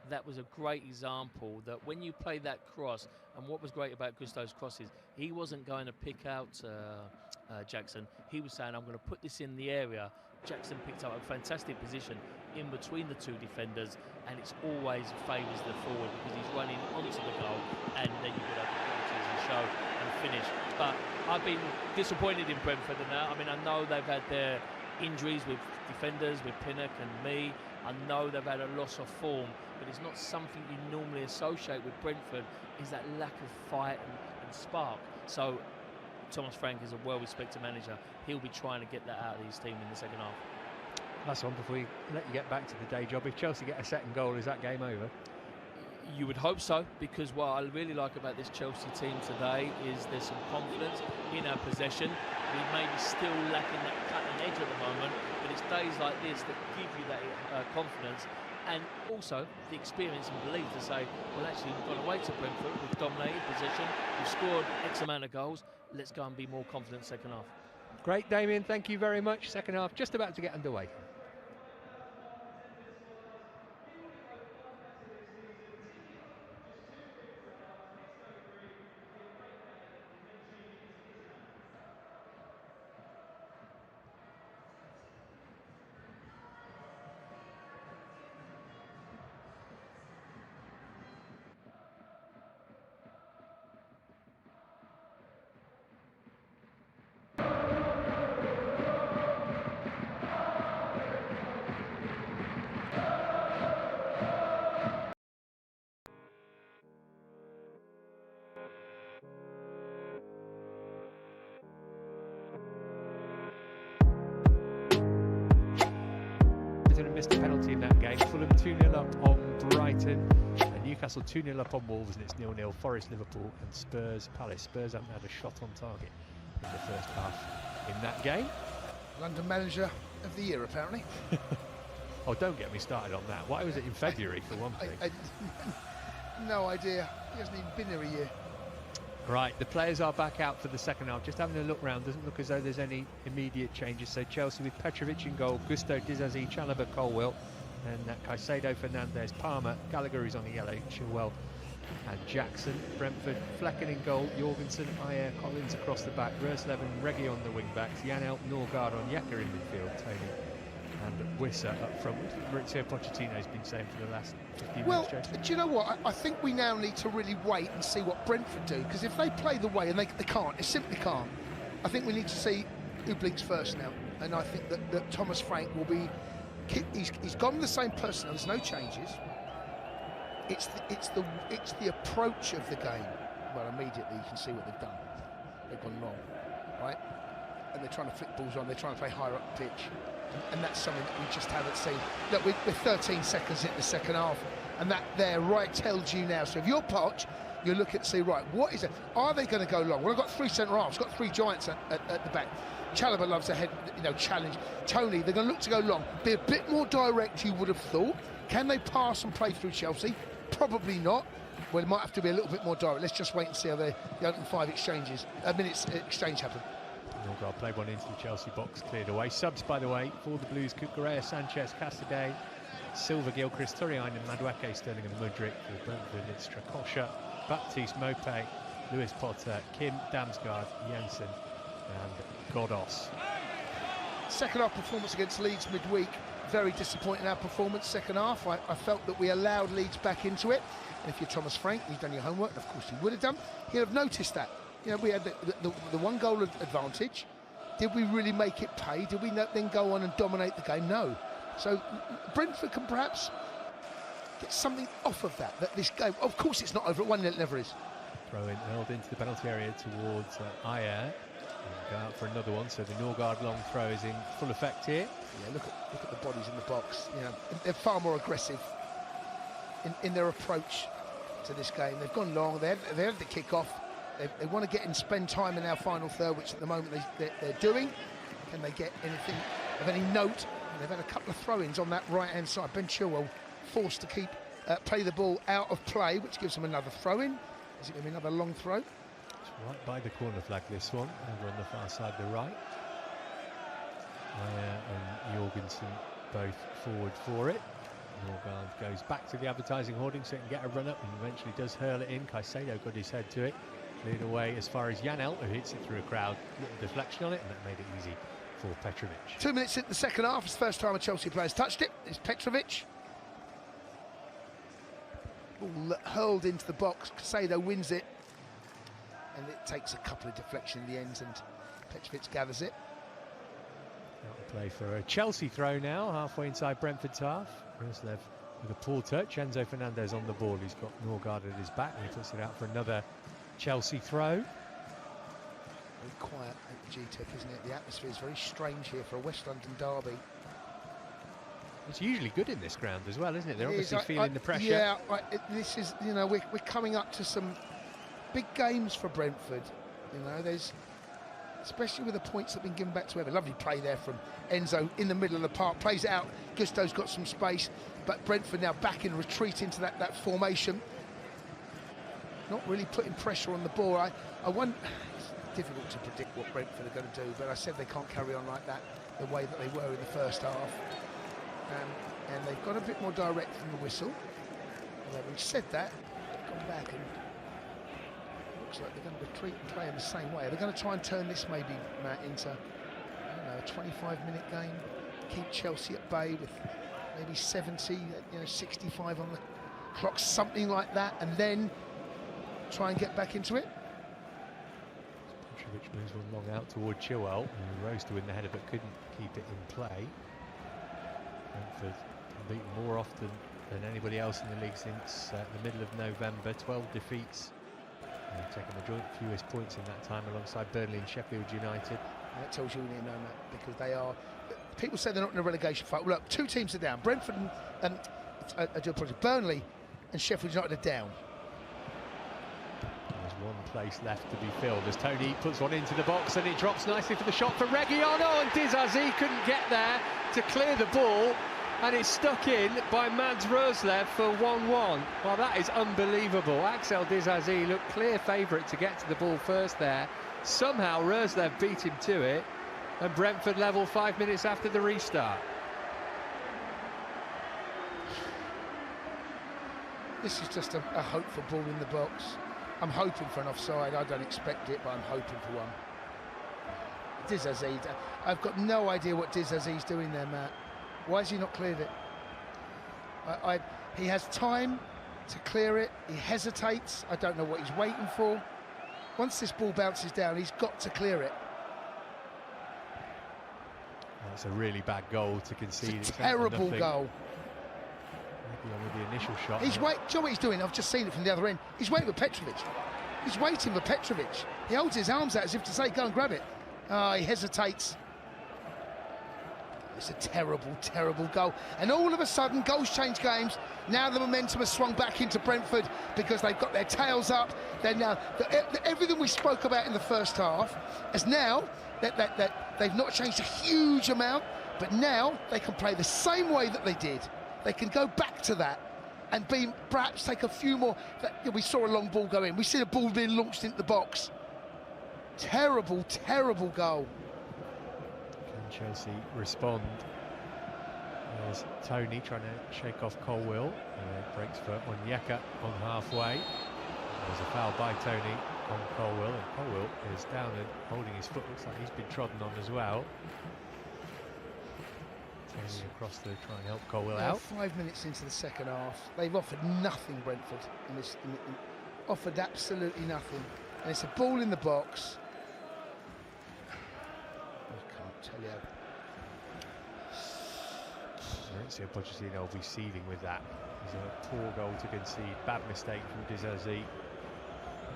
That was a great example that when you play that cross, and what was great about Gusto's crosses, he wasn't going to pick out Jackson. He was saying, I'm going to put this in the area. Jackson picked up a fantastic position in between the 2 defenders, and it's always favours the forward because he's running onto the goal, and then you've got to have the qualities and show and finish. But I've been disappointed in Brentford now. I mean, I know they've had their injuries with defenders, with Pinnock and me. I know they've had a loss of form, but it's not something you normally associate with Brentford, is that lack of fight and spark. So Thomas Frank is a well-respected manager. He'll be trying to get that out of his team in the second half. Last one before we let you get back to the day job. If Chelsea get a second goal, is that game over? You would hope so, because what I really like about this Chelsea team today is there's some confidence in our possession. We may be still lacking that cutting edge at the moment, but it's days like this that give you that confidence, and also the experience and belief to say, well, actually, we've gone away to Brentford, we've dominated possession, we've scored X amount of goals, let's go and be more confident second half. Great, Damien, thank you very much. Second half just about to get underway. Missed a penalty in that game. Fulham 2-0 up on Brighton, and Newcastle 2-0 up on Wolves, and it's 0-0. Forest, Liverpool, and Spurs, Palace. Spurs haven't had a shot on target in the first half in that game. London Manager of the Year, apparently. Oh, don't get me started on that. Why was it in February, for one thing? No idea. He hasn't even been here a year. Right, the players are back out for the second half. Just having a look round, doesn't look as though there's any immediate changes. So Chelsea with Petrovic in goal, Gusto, Dizzy, Chalobah, Colwill, and Caicedo, Fernandes, Palmer, Gallagher is on the yellow, Chilwell and Jackson. Brentford, Flecken in goal, Jorgensen, Ayer, Collins across the back, Roersleven, Reggie on the wing backs, Janelt, Norgard on Yekker in midfield, Tony and Wissa up front. Maurizio Pochettino's been saying for the last 15 minutes, Jason. Do you know what? I think we now need to really wait and see what Brentford do, because if they play the way, and they can't, they simply can't, I think we need to see who blinks first now. And I think that Thomas Frank will be, he's gone with the same personnel, there's no changes. It's the approach of the game. Well, immediately you can see what they've done. They've gone wrong, right? And they're trying to flick balls on, they're trying to play higher up the pitch. And that's something that we just haven't seen. Look, we're 13 seconds into the second half, And that there right tells you now. So if you're Poch, you look at see, right, what is it? Are they going to go long? Well, I've got 3 centre-halves, got 3 giants at the back. Chalobah loves a head, challenge. Tony, they're going to look to go long. Be a bit more direct, you would have thought. Can they pass and play through Chelsea? Probably not. Well, it might have to be a little bit more direct. Let's just wait and see how the opening 5 minutes exchange happen. Norgard played one into the Chelsea box, cleared away. Subs, by the way, for the Blues: Cucurella, Sanchez, Casaday, Silva, Gilchrist, Turriine and Madueke, Sterling and Mudryk. For Brentford, it's Strakosha, Baptiste, Mopé, Lewis Potter, Kim, Damsgaard, Jensen and Godos. Second half performance against Leeds midweek, very disappointing our performance second half. I felt that we allowed Leeds back into it. And if you're Thomas Frank, you've done your homework, and of course you would have done, you'd have noticed that. You know, we had the 1 goal advantage. Did we really make it pay? Did we then go on and dominate the game? No. So Brentford can perhaps get something off of that this game, of course it's not over at 1-0, it never is. Throw in hurled into the penalty area towards Ayer. Go out for another one, so the Norgard long throw is in full effect here. Yeah, look at the bodies in the box. You know, they're far more aggressive in their approach to this game. They've gone long, they had the kick-off. They want to get and spend time in our final third, which at the moment they're doing. Can they get anything of any note? They've had a couple of throw-ins on that right-hand side. Ben Chilwell forced to play the ball out of play, which gives them another throw-in. Is it going to be another long throw? It's right by the corner flag, this one, over on the far side, the right. Ayer and Jorgensen both forward for it. Norgard goes back to the advertising hoarding so he can get a run-up and eventually does hurl it in. Caicedo got his head to it. Cleared away as far as Janelt, who hits it through a crowd. Little deflection on it, and that made it easy for Petrovic. 2 minutes in the second half. It's the first time a Chelsea player's touched it. It's Petrovic. Ball hurled into the box. Caicedo wins it. And it takes a couple of deflections in the end, and Petrovic gathers it. Out to play for a Chelsea throw now, halfway inside Brentford's half. Roslev with a poor touch. Enzo Fernandez on the ball. He's got Norgard at his back, and he puts it out for another Chelsea throw. Very quiet at G-Tech, isn't it? The atmosphere is very strange here for a West London derby. It's usually good in this ground as well, isn't it? They're obviously feeling the pressure. Yeah, this is, you know, we're coming up to some big games for Brentford. You know, there's, especially with the points that have been given back to Everton. Lovely play there from Enzo in the middle of the park. Plays it out. Gusto's got some space, but Brentford now back in retreat into that formation. Not really putting pressure on the ball. I want. It's difficult to predict what Brentford are going to do, but I said they can't carry on like that, the way that they were in the first half. And they've got a bit more direct from the whistle. And having said that, they've gone back and it looks like they're going to retreat and play in the same way. They're going to try and turn this maybe, Matt, into, I don't know, a 25-minute game. Keep Chelsea at bay with maybe 70, 65 on the clock, something like that, and then try and get back into it. Petrovic moves one long out toward Chilwell, who rose to win the header but couldn't keep it in play. Brentford beaten more often than anybody else in the league since the middle of November. 12 defeats. They've taken the joint fewest points in that time alongside Burnley and Sheffield United. And that tells you you know, Matt, because they are. People say they're not in a relegation fight. Well, look, 2 teams are down. Brentford and Burnley and Sheffield United are down. There's one place left to be filled as Tony puts one into the box and it drops nicely for the shot for Reguilón, and dazn couldn't get there to clear the ball, and it's stuck in by Mads Roslev for 1-1. Well, that is unbelievable. Axel dazn looked clear favourite to get to the ball first there. Somehow Roslev beat him to it, and Brentford level 5 minutes after the restart. This is just a hopeful ball in the box. I'm hoping for an offside. I don't expect it, but I'm hoping for one. dazn, I've got no idea what dazn's doing there, Matt. Why has he not cleared it? He has time to clear it. He hesitates. I don't know what he's waiting for. Once this ball bounces down, he's got to clear it. That's a really bad goal to concede. It's a terrible goal. Maybe with the initial shot. He's waiting. Do you know what he's doing? I've just seen it from the other end. He's waiting for Petrovic. He's waiting for Petrovic. He holds his arms out as if to say, go and grab it. He hesitates. It's a terrible, terrible goal. And all of a sudden, goals change games. Now the momentum has swung back into Brentford because they've got their tails up. They're now everything we spoke about in the first half is now that they've not changed a huge amount, but now they can play the same way that they did. They can go back to that and perhaps take a few more. We saw a long ball go in. We see the ball being launched into the box. Terrible, terrible goal. Can Chelsea respond? There's Tony trying to shake off Colwill. Breaks for Onyeka on halfway. There's a foul by Tony on Colwill, and Colwill is down and holding his foot. Looks like he's been trodden on as well. Tony across to try and help Colwill out. 5 minutes into the second half, they've offered nothing, Brentford, offered absolutely nothing. And it's a ball in the box. I can't tell you. Mauricio Pochettino will be seething with that. It's a poor goal to concede, bad mistake from dazn.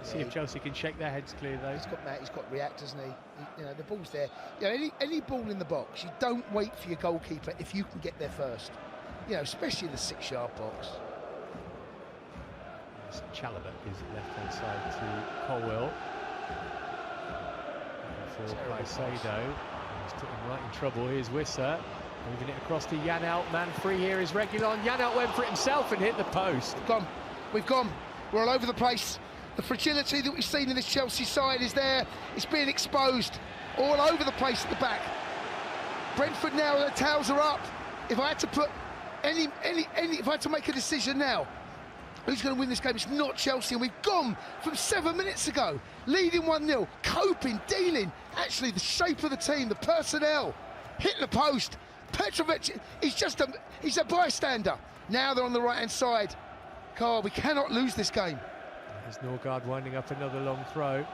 See if Chelsea can shake their heads clear though. He's got to react, hasn't he? The ball's there. Any ball in the box, you don't wait for your goalkeeper if you can get there first. Especially in the 6-yard box. Chalobah is left hand side to Colwill. For Caicedo, he's put him right in trouble. Here's Wissa, moving it across to Janelt. Man free here is Reguilon. Janelt went for it himself and hit the post. We've gone. We're all over the place. The fragility that we've seen in this Chelsea side is there. It's being exposed all over the place at the back. Brentford now, their tails are up. If I had to put if I had to make a decision now, who's going to win this game? It's not Chelsea, and we've gone from 7 minutes ago, leading 1-0, coping, dealing. Actually, the shape of the team, the personnel, hit the post. Petrovic, he's a bystander. Now they're on the right-hand side. Carl, we cannot lose this game. There's Norgard winding up another long throw.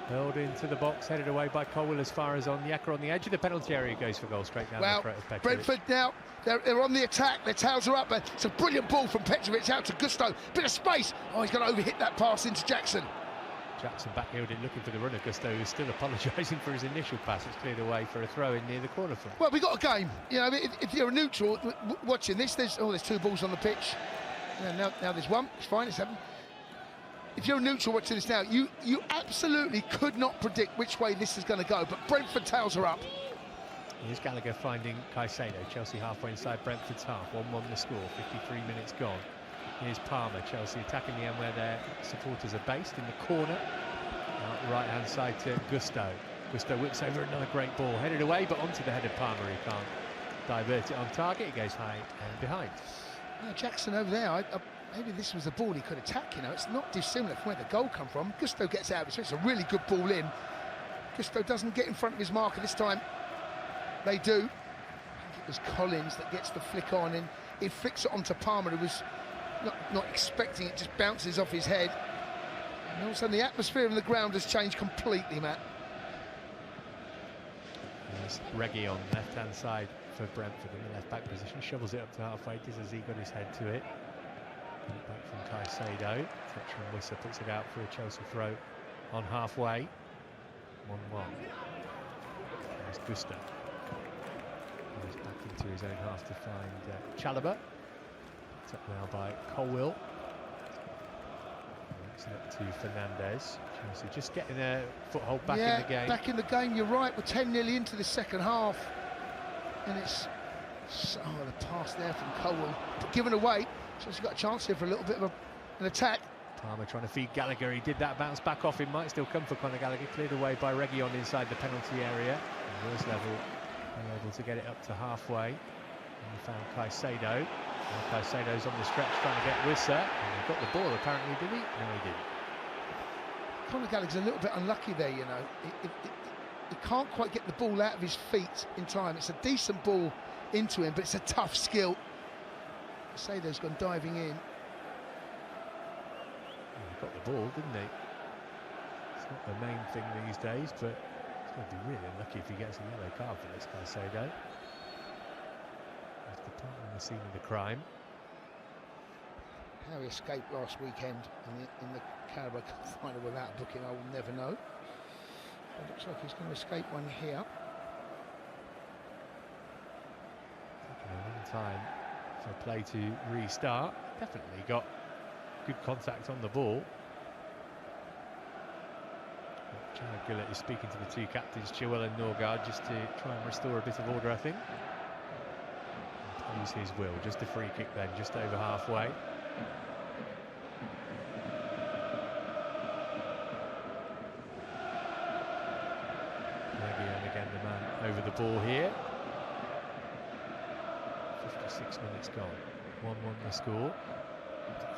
Held into the box, headed away by Colwill as far as Onyeka on the edge of the penalty area. Goes for goal straight down the throat of Petrovic. Brentford now, they're on the attack. Their tails are up. But it's a brilliant ball from Petrovic out to Gusto. Bit of space. Oh, he's going to overhit that pass into Jackson. Jackson back-heeled it, looking for the runner. Gusto is still apologising for his initial pass. It's cleared away for a throw in near the corner flag. Well, we got a game. If you're a neutral watching this, there's 2 balls on the pitch. Now there's one. It's fine. It's 7. If you're a neutral watching this now, you absolutely could not predict which way this is going to go, but Brentford tails are up. Here's Gallagher finding Caicedo. Chelsea halfway inside Brentford's half. 1-1 the score, 53 minutes gone. Here's Palmer. Chelsea attacking the end where their supporters are based, in the corner. Right-hand side to Gusto. Gusto whips over another great ball. Headed away, but onto the head of Palmer. He can't divert it on target. It goes high and behind. Jackson over there, maybe this was a ball he could attack, It's not dissimilar from where the goal come from. Gusto gets out of it, so it's a really good ball in. Gusto doesn't get in front of his marker this time. They do. I think it was Collins that gets the flick on, and he flicks it onto Palmer, who was not expecting it, just bounces off his head. And all of a sudden the atmosphere in the ground has changed completely, Matt. There's Reggie on left-hand side for Brentford in the left-back position. Shovels it up to halfway. Dizzy got his head to it. Back from Caicedo. Touch from Wissa, puts it out for a Chelsea throw on halfway. 1-1. There's Gusto. He's back into his own half to find Chalobah. Picked up now by Colwill. It's up to Fernandez. Chelsea just getting a foothold back in the game. Back in the game, you're right. We're 10-0 into the second half. And it's... the pass there from Colwill. But given away. Chelsea got a chance here for a little bit of an attack. Palmer trying to feed Gallagher. He did that, bounce back off. It might still come for Conor Gallagher. Cleared away by Reguilon inside the penalty area. And Wills level, able to get it up to halfway. And he found Caicedo. And Caicedo's on the stretch trying to get Wissa. And he got the ball apparently, did he? No, he didn't. Conor Gallagher's a little bit unlucky there, He can't quite get the ball out of his feet in time. It's a decent ball into him, but it's a tough skill. Caicedo's gone diving in. He got the ball, didn't he? It's not the main thing these days, but he's going to be really unlucky if he gets a yellow card for this, Caicedo. He's departing the scene of the crime. How he escaped last weekend in the Carabao Cup final without booking, I will never know. But it looks like he's going to escape one here. time for play to restart. Definitely got good contact on the ball. Jared Gillett is speaking to the two captains, Chilwell and Norgard, just to try and restore a bit of order, I think. Use his will. Just a free kick then, just over halfway. Again, the man over the ball here. 56 minutes gone. 1-1 the score.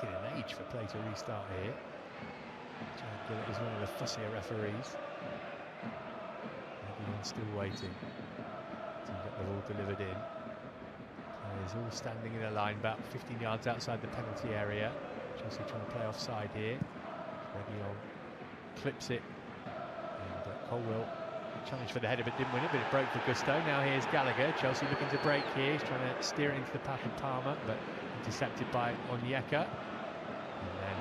Taking an age for play to restart here. Jared Gillett is one of the fussier referees. Everyone's still waiting to get the ball delivered in. Players all standing in a line about 15 yards outside the penalty area. Chelsea trying to play offside here. Reguilon clips it. And Colwill challenged for the header but didn't win it, but it broke for Gusto. Now here's Gallagher. Chelsea looking to break here. He's trying to steer it into the path of Palmer, but intercepted by Onyeka. And then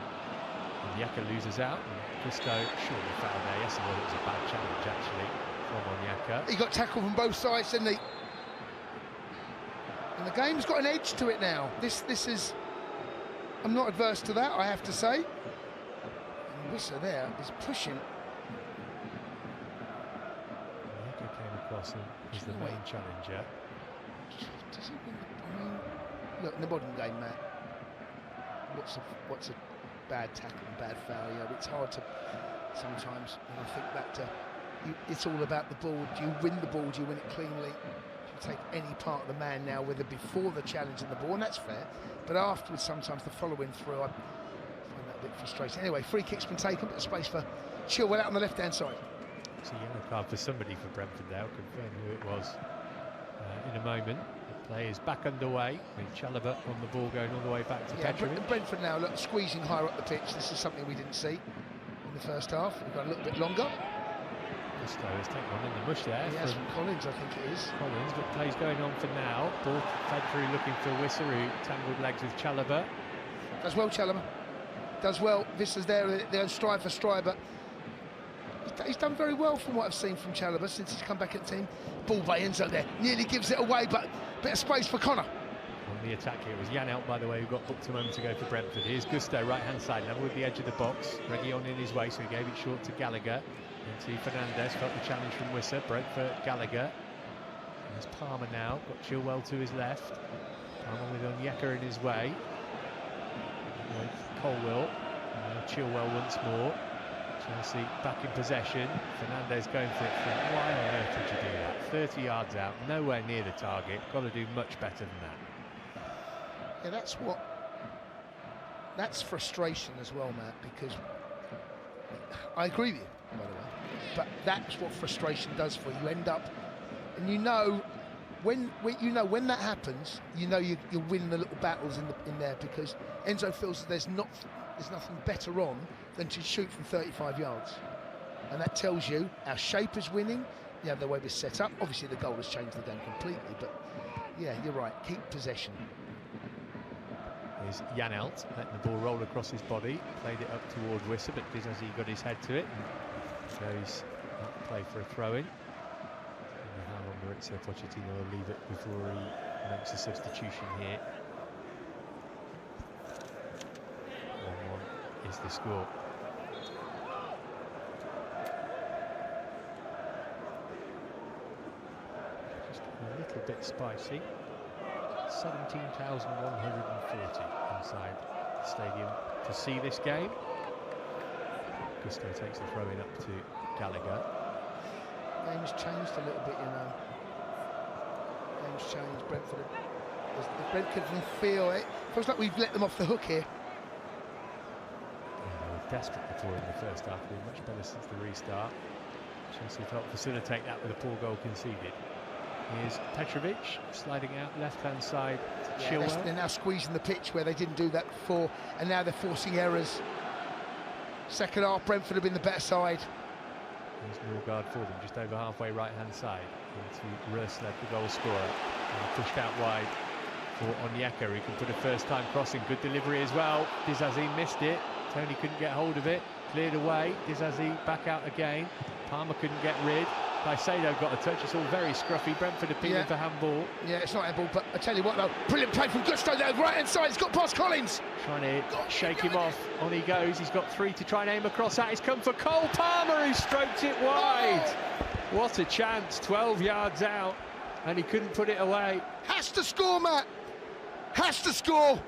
Onyeka loses out. And Gusto surely fouled there. Yes, it was a bad challenge actually from Onyeka. He got tackled from both sides, didn't he? And the game's got an edge to it now. This is... I'm not adverse to that, I have to say. And Wissa there is pushing. Onyeka came across and is the main challenger. Does he win? I mean, look, in the modern game, Matt, what's a bad tackle and bad foul? You know, it's hard to sometimes, when I think back to, it's all about the ball. Do you win the ball? Do you win it cleanly? Take any part of the man now, whether before the challenge and the ball, and that's fair, but afterwards sometimes the following through, I find that a bit frustrating. Anyway, free kick's been taken, but space for Chilwell out on the left hand side. It's a yellow card for somebody for Brentford now. I'll confirm who it was in a moment. The play is back underway with Chalobah on the ball going all the way back to Petrovic. Brentford now look squeezing higher up the pitch. This is something we didn't see in the first half. We've got a little bit longer. Gusto has taken one in the mush there. Yes, from Collins, I think it is. Collins, but play's going on for now. Ball fed through looking for Wissa, who tangled legs with Chalobah. Does well, Chalobah. Does well. Vissa's there, they'll strive for stride, but he's done very well from what I've seen from Chalobah since he's come back at the team. Ball by Enzo there, nearly gives it away, but bit of space for Connor. On the attack here, it was Janelt, by the way, who got booked a moment ago for Brentford. Here's Gusto, right-hand side, level with the edge of the box. Reguilon in his way, so he gave it short to Gallagher. Into Fernandes, felt the challenge from Wissa, broke for Gallagher. There's Palmer now, got Chilwell to his left. Palmer with Onyeka in his way. With Colwill, Chilwell once more. Chelsea back in possession. Fernandes going for it from, why on earth would you do that? 30 yards out, nowhere near the target. Got to do much better than that. Yeah, that's frustration as well, Matt, because I agree with you, by the way. But that's what frustration does for you. You end up, and you know when that happens, you know you win the little battles in there, because Enzo feels that there's nothing better on than to shoot from 35 yards, and that tells you our shape is winning. You know, the way we're set up. Obviously, the goal has changed the game completely, but yeah, you're right. Keep possession. Here's Janelt, letting the ball roll across his body, played it up toward Wissa, but Dizzy got his head to it. Goes out to play for a throw-in. How long Maurizio Pochettino will leave it before he makes a substitution here. 1-1 is the score. Just a little bit spicy. 17,140 inside the stadium to see this game. Gusto takes the throw-in up to Gallagher. Game's changed a little bit, you know. Game's changed. Brentford can feel it. Feels like we've let them off the hook here. Yeah, they were desperate before in the first half. They've been much better since the restart. Chelsea helped facilitate that with a poor goal conceded. Here's Petrovic sliding out left-hand side to Chilwell. They're now squeezing the pitch where they didn't do that before, and now they're forcing errors. Second half, Brentford have been the better side. There's Norgard for them, just over halfway right-hand side. Into Rösler, the goal scorer. And pushed out wide for Onyeka, who can put a first-time crossing. Good delivery as well. Dizzy missed it. Tony couldn't get hold of it. Cleared away. Dizzy back out again. Palmer couldn't get rid. Caicedo got a touch. It's all very scruffy. Brentford appealing for handball. Yeah, it's not handball, but I tell you what, though, brilliant play from Gusto there, right-hand side. He's got past Collins. Trying to shake him off. On he goes. He's got 3 to try and aim across that. He's come for Cole Palmer, who stroked it wide. What a chance. 12 yards out, and he couldn't put it away. Has to score, Matt. Has to score.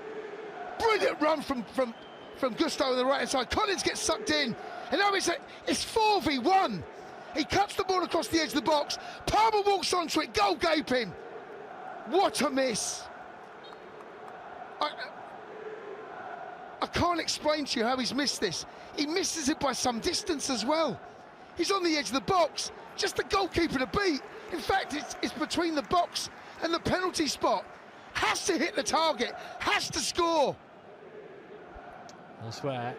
Brilliant run from Gusto on the right-hand side. Collins gets sucked in, and now it's 4v1. He cuts the ball across the edge of the box. Palmer walks onto it, goal gaping. What a miss. I can't explain to you how he's missed this. He misses it by some distance as well. He's on the edge of the box, just the goalkeeper to beat. In fact, it's between the box and the penalty spot. Has to hit the target, has to score. Elsewhere,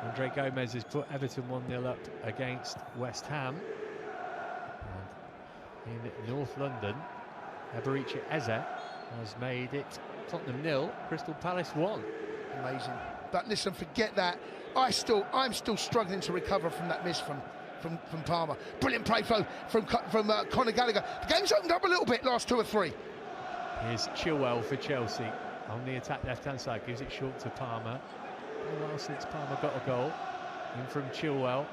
Andre Gomez has put Everton 1-0 up against West Ham. And in North London, Eberici Eze has made it Tottenham 0, Crystal Palace 1. Amazing. But listen, forget that. I'm still struggling to recover from that miss from Palmer. Brilliant play from Conor Gallagher. The game's opened up a little bit, last 2 or 3. Here's Chilwell for Chelsea on the attack left-hand side, gives it short to Palmer. A while since Palmer got a goal. In from Chilwell,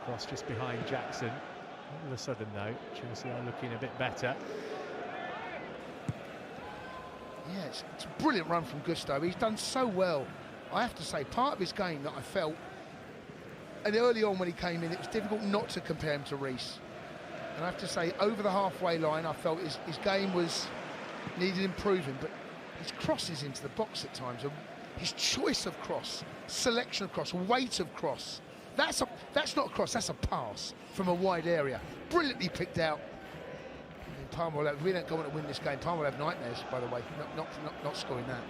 cross just behind Jackson. All of a sudden, though, Chelsea are looking a bit better. Yeah, it's a brilliant run from Gusto. He's done so well. I have to say, part of his game that I felt, and early on when he came in, it was difficult not to compare him to Reece. And I have to say, over the halfway line, I felt his game needed improving, but his crosses into the box at times, his choice of cross, selection of cross, weight of cross, that's not a cross, that's a pass from a wide area. Brilliantly picked out. And Palmer will have, if we don't go on to win this game, Palmer will have nightmares, by the way, not scoring that.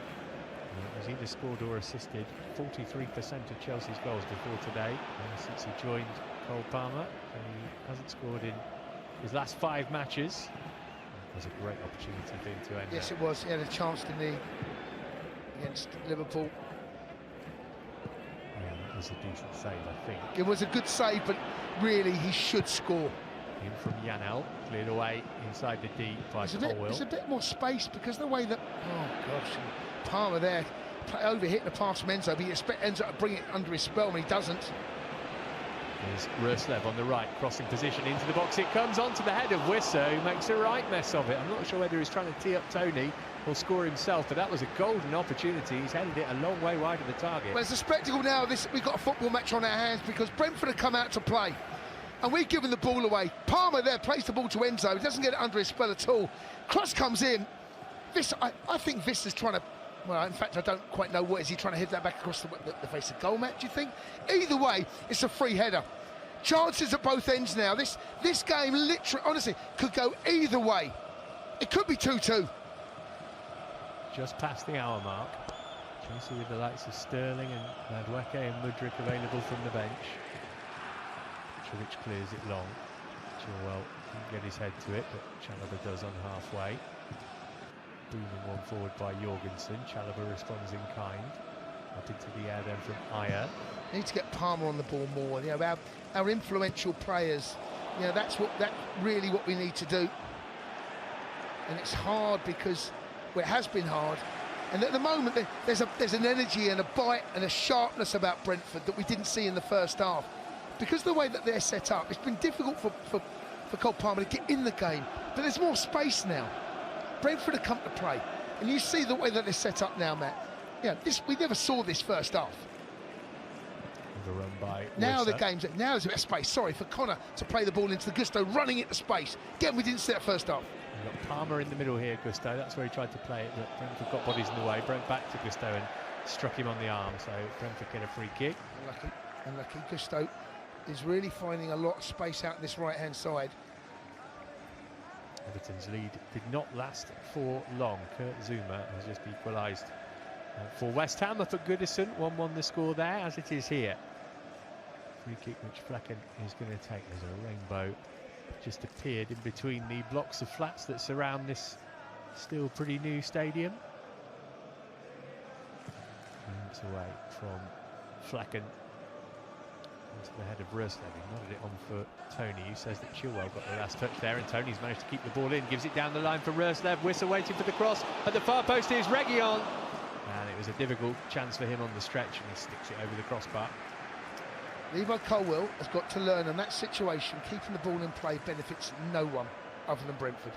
He's either scored or assisted 43% of Chelsea's goals before today, since he joined Cole Palmer. He hasn't scored in his last 5 matches. It was a great opportunity for him to end. Yes, it was. He had a chance, didn't he, against Liverpool. Yeah, that was a decent save, I think. It was a good save, but really he should score. In from Janel, cleared away inside the D by Colwill. There's a bit more space because the way that, oh gosh, Palmer there overhit the pass Menzo, but he ends up bringing it under his spell, and he doesn't. There's Ruslev on the right, crossing position into the box. It comes onto the head of Wissa, who makes a right mess of it. I'm not sure whether he's trying to tee up Tony or score himself, but that was a golden opportunity. He's headed it a long way wide of the target. Well, it's a spectacle now. We've got a football match on our hands because Brentford have come out to play, and we've given the ball away. Palmer there plays the ball to Enzo. He doesn't get it under his spell at all. Cross comes in. I think Vissa's trying to. Well, in fact, I don't quite know what is he trying to head that back across the face of goal, Matt, do you think? Either way, it's a free header. Chances at both ends now. This game, literally, honestly, could go either way. It could be 2-2. Just past the hour mark. Chelsea with the likes of Sterling and Madueke and Mudryk available from the bench. Mitrovic clears it long. Chilwell can't get his head to it, but Chalobah does on halfway. Booming one forward by Jorgensen. Chalobah responds in kind. Up into the air then from Ayer. Need to get Palmer on the ball more. You know, our influential players. You know, that's really what we need to do. And it's hard because it has been hard. And at the moment, there's an energy and a bite and a sharpness about Brentford that we didn't see in the first half. Because of the way that they're set up, it's been difficult for Cole Palmer to get in the game. But there's more space now. Brentford have come to play, and you see the way that they're set up now, Matt. Yeah, we never saw this first half. Overrun by now Wissa. Now there's a bit of space. Sorry for Connor to play the ball into the Gusto, running into space. Again, we didn't see that first half. We've got Palmer in the middle here, Gusto. That's where he tried to play it, but Brentford got bodies in the way. Brent back to Gusto and struck him on the arm, so Brentford get a free kick. Unlucky. Gusto is really finding a lot of space out this right-hand side. Everton's lead did not last for long. Kurt Zouma has just equalised for West Ham up at Goodison. 1-1 the score there, as it is here. Free kick which Flecken is going to take. There's a rainbow just appeared in between the blocks of flats that surround this still pretty new stadium. And it's away from Flecken. Into the head of Rösler, he nodded it on for Tony, who says that Chilwell got the last touch there, and Tony's managed to keep the ball in, gives it down the line for Rösler. Wissa waiting for the cross. At the far post is Reguilon. And it was a difficult chance for him on the stretch, and he sticks it over the crossbar. Levi Colwill has got to learn in that situation, keeping the ball in play benefits no one other than Brentford.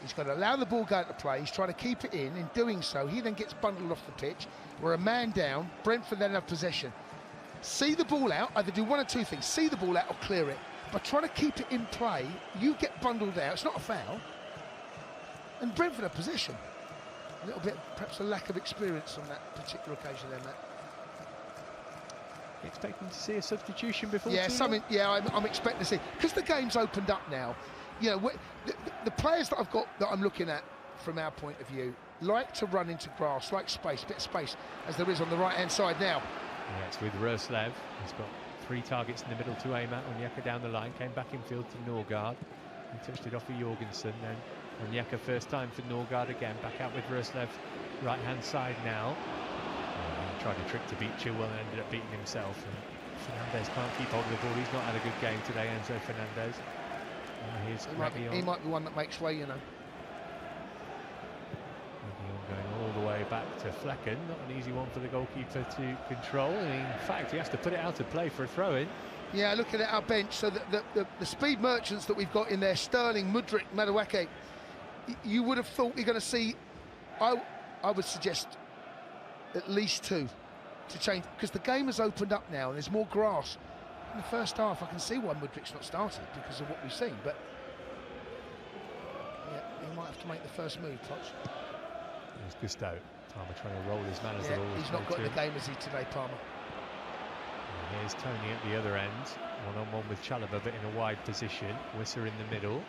He's got to allow the ball go to play. He's trying to keep it in. In doing so, he then gets bundled off the pitch. We're a man down. Brentford then have possession. See the ball out, either do one or two things. See the ball out or clear it. But trying to keep it in play, you get bundled out. It's not a foul. And Brentford have possession. A little bit, perhaps a lack of experience on that particular occasion there, Matt. Expecting to see a substitution before? Yeah, something. Yeah, I'm expecting to see, because the game's opened up now. You know, the players that I've got that I'm looking at from our point of view like to run into grass, like space, bit of space, as there is on the right-hand side now. Yeah, it's with Röslev. He's got 3 targets in the middle to aim at. Onyeka down the line, came back in field to Norgard. He touched it off for Jorgensen. Then Onyeka first time for Norgard again. Back out with Röslev, right-hand side now. He tried a trick to beat Chilwell and ended up beating himself. And Fernandez can't keep hold of the ball. He's not had a good game today, Enzo Fernandez. He might be one that makes way, you know. Going all the way back to Flecken. Not an easy one for the goalkeeper to control. And in fact, he has to put it out of play for a throw-in. Yeah, looking at our bench, so the speed merchants that we've got in there, Sterling, Mudryk, Madueke, you would have thought you're going to see, I would suggest at least 2 to change, because the game has opened up now and there's more grass. In the first half, I can see why Mudryk's not started because of what we've seen, but yeah, he might have to make the first move, Potts. There's Gusto. Palmer trying to roll his man as yeah, they've always he's not got in the game, has he, today, Palmer? And here's Tony at the other end. One-on-one with Chalobah, but in a wide position. Wissa in the middle.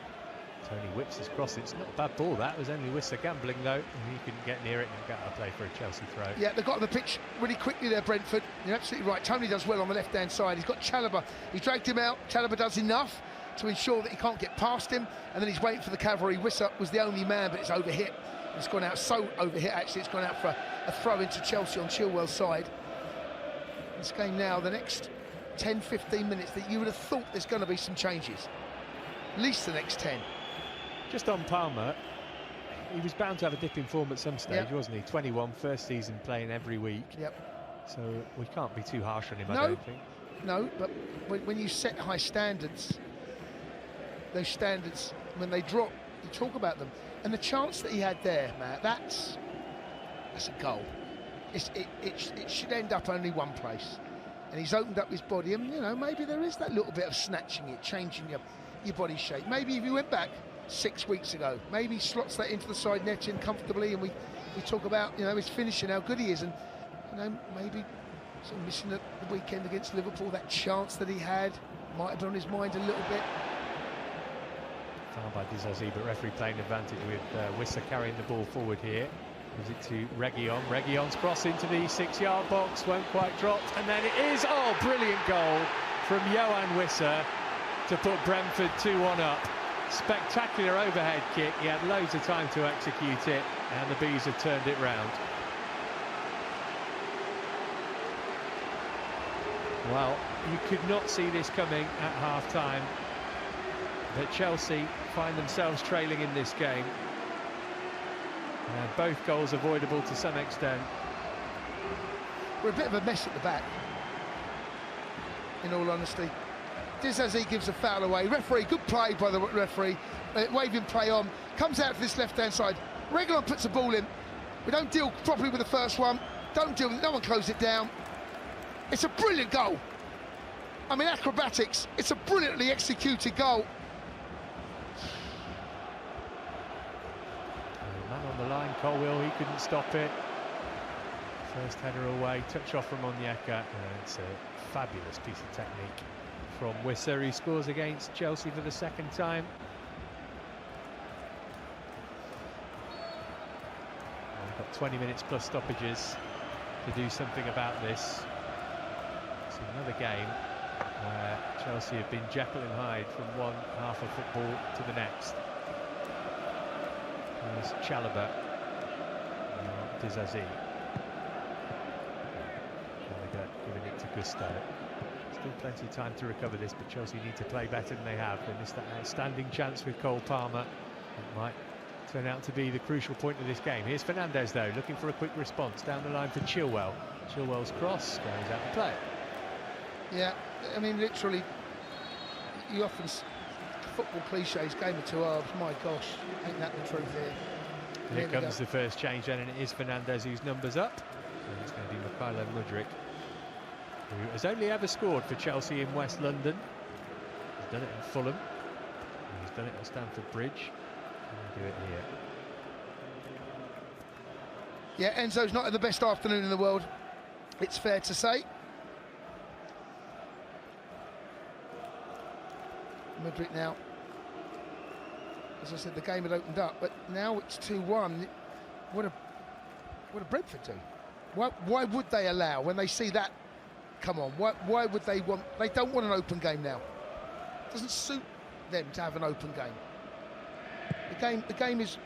Tony whips his cross. It's not a bad ball, that. It was only Wissa gambling, though. And he couldn't get near it and get out of play for a Chelsea throw. Yeah, they got on the pitch really quickly there, Brentford. You're absolutely right. Tony does well on the left-hand side. He's got Chalobah. He dragged him out. Chalobah does enough to ensure that he can't get past him. And then he's waiting for the cavalry. Wissa was the only man, but it's overhit. It's gone out so overhit, actually. It's gone out for a throw into Chelsea on Chilwell's side. This game now, the next 10-15 minutes, that you would have thought there's going to be some changes. At least the next 10. Just on Palmer, he was bound to have a dip in form at some stage, wasn't he? 21, first season playing every week. Yep. So we can't be too harsh on him, No. I don't think. No, but when you set high standards, those standards, when they drop, you talk about them. And the chance that he had there, Matt, that's a goal. It should end up only one place. And he's opened up his body, and, you know, maybe there is that little bit of snatching it, changing your body shape. Maybe if you went back 6 weeks ago, maybe he slots that into the side netting comfortably, and we talk about, you know, his finishing, how good he is, and, you know, maybe sort of missing the weekend against Liverpool, that chance that he had might have been on his mind a little bit. Foul by Dizazi, but referee playing advantage with Wissa carrying the ball forward here. Gives it to Reguilon. Reguilon's cross into the 6-yard box, won't quite drop, and then it is, oh, brilliant goal from Yohan Wissa to put Brentford 2-1 up. Spectacular overhead kick. He had loads of time to execute it, and the Bees have turned it round. Well, you could not see this coming at half-time, but Chelsea find themselves trailing in this game. Both goals avoidable to some extent. We're a bit of a mess at the back, in all honesty. Dizazi gives a foul away. Referee, good play by the referee. Waving play on. Comes out to this left-hand side. Reguilon puts the ball in. We don't deal properly with the first one. Don't deal with it. No one closes it down. It's a brilliant goal. I mean, acrobatics. It's a brilliantly executed goal. Man on the line, Colwill, he couldn't stop it. First header away, touch off from Onyeka. It's a fabulous piece of technique from Wissa. He scores against Chelsea for the second time. We've got 20 minutes plus stoppages to do something about this. It's another game where Chelsea have been Jekyll and Hyde from one half of football to the next. There's Chalobah, Dizazi. Giving it to Gusto. Still plenty of time to recover this, but Chelsea need to play better than they have. They missed that outstanding chance with Cole Palmer. It might turn out to be the crucial point of this game. Here's Fernandes, though, looking for a quick response. Down the line for Chilwell. Chilwell's cross goes out of play. Yeah, I mean, literally, you often... football cliches, game of two halves. My gosh, ain't that the truth here? Here comes the first change then, and it is Fernandes whose number's up. And it's going to be Mykhailo Mudryk, who has only ever scored for Chelsea in West London. He's done it in Fulham. He's done it at Stamford Bridge. And he'll do it here. Yeah, Enzo's not had the best afternoon in the world, it's fair to say. Mudryk now. As I said, the game had opened up, but now it's 2-1. What a Brentford do? Why would they allow, when they see that come on, why would they want... They don't want an open game now. It doesn't suit them to have an open game. The game is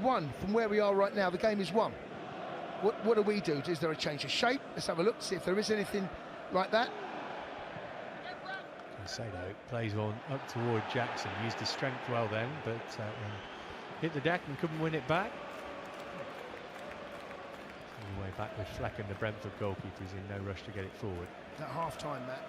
won. From where we are right now, the game is won. What do we do? Is there a change of shape? Let's have a look, see if there is anything like that. Caicedo plays on up toward Jackson. Used his strength well then, but hit the deck and couldn't win it back. On the way back with Flecken, the Brentford goalkeeper, is in no rush to get it forward. At half-time, Matt,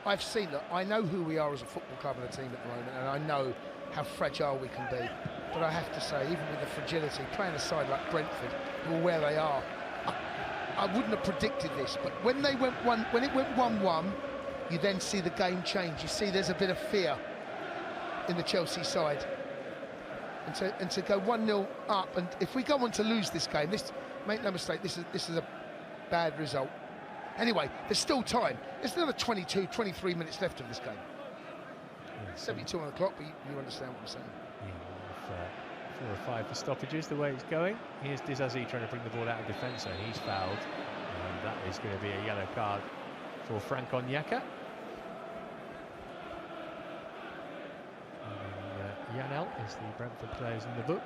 I've seen that. I know who we are as a football club and a team at the moment, and I know how fragile we can be. But I have to say, even with the fragility, playing a side like Brentford, who are where they are, I wouldn't have predicted this. But when it went 1-1. You then see the game change. You see there's a bit of fear in the Chelsea side. And to go 1-0 up, and if we go on to lose this game, make no mistake, this is a bad result. Anyway, there's still time. There's another 22, 23 minutes left of this game. 72 on the clock, but you understand what I'm saying. Yeah, 4 or 5 for stoppages, the way it's going. Here's dazn trying to bring the ball out of defence, so he's fouled. And that is going to be a yellow card for Frank Onyeka. Janel is the Brentford players in the book.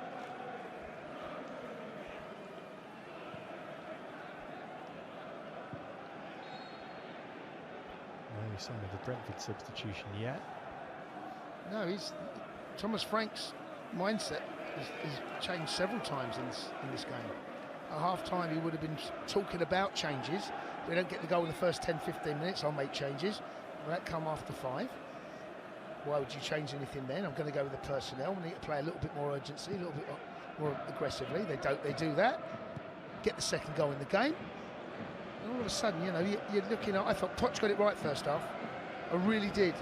No sign of the Brentford substitution yet. No, Thomas Frank's mindset has changed several times in this game. At half-time, he would have been talking about changes. If we don't get the goal in the first 10-15 minutes, I'll make changes. Will that come after 5? Why would you change anything then? I'm going to go with the personnel. We need to play a little bit more urgency, a little bit more aggressively. They do that. Get the second goal in the game. And all of a sudden, you know, you're looking at... I thought Poch got it right first half. I really did.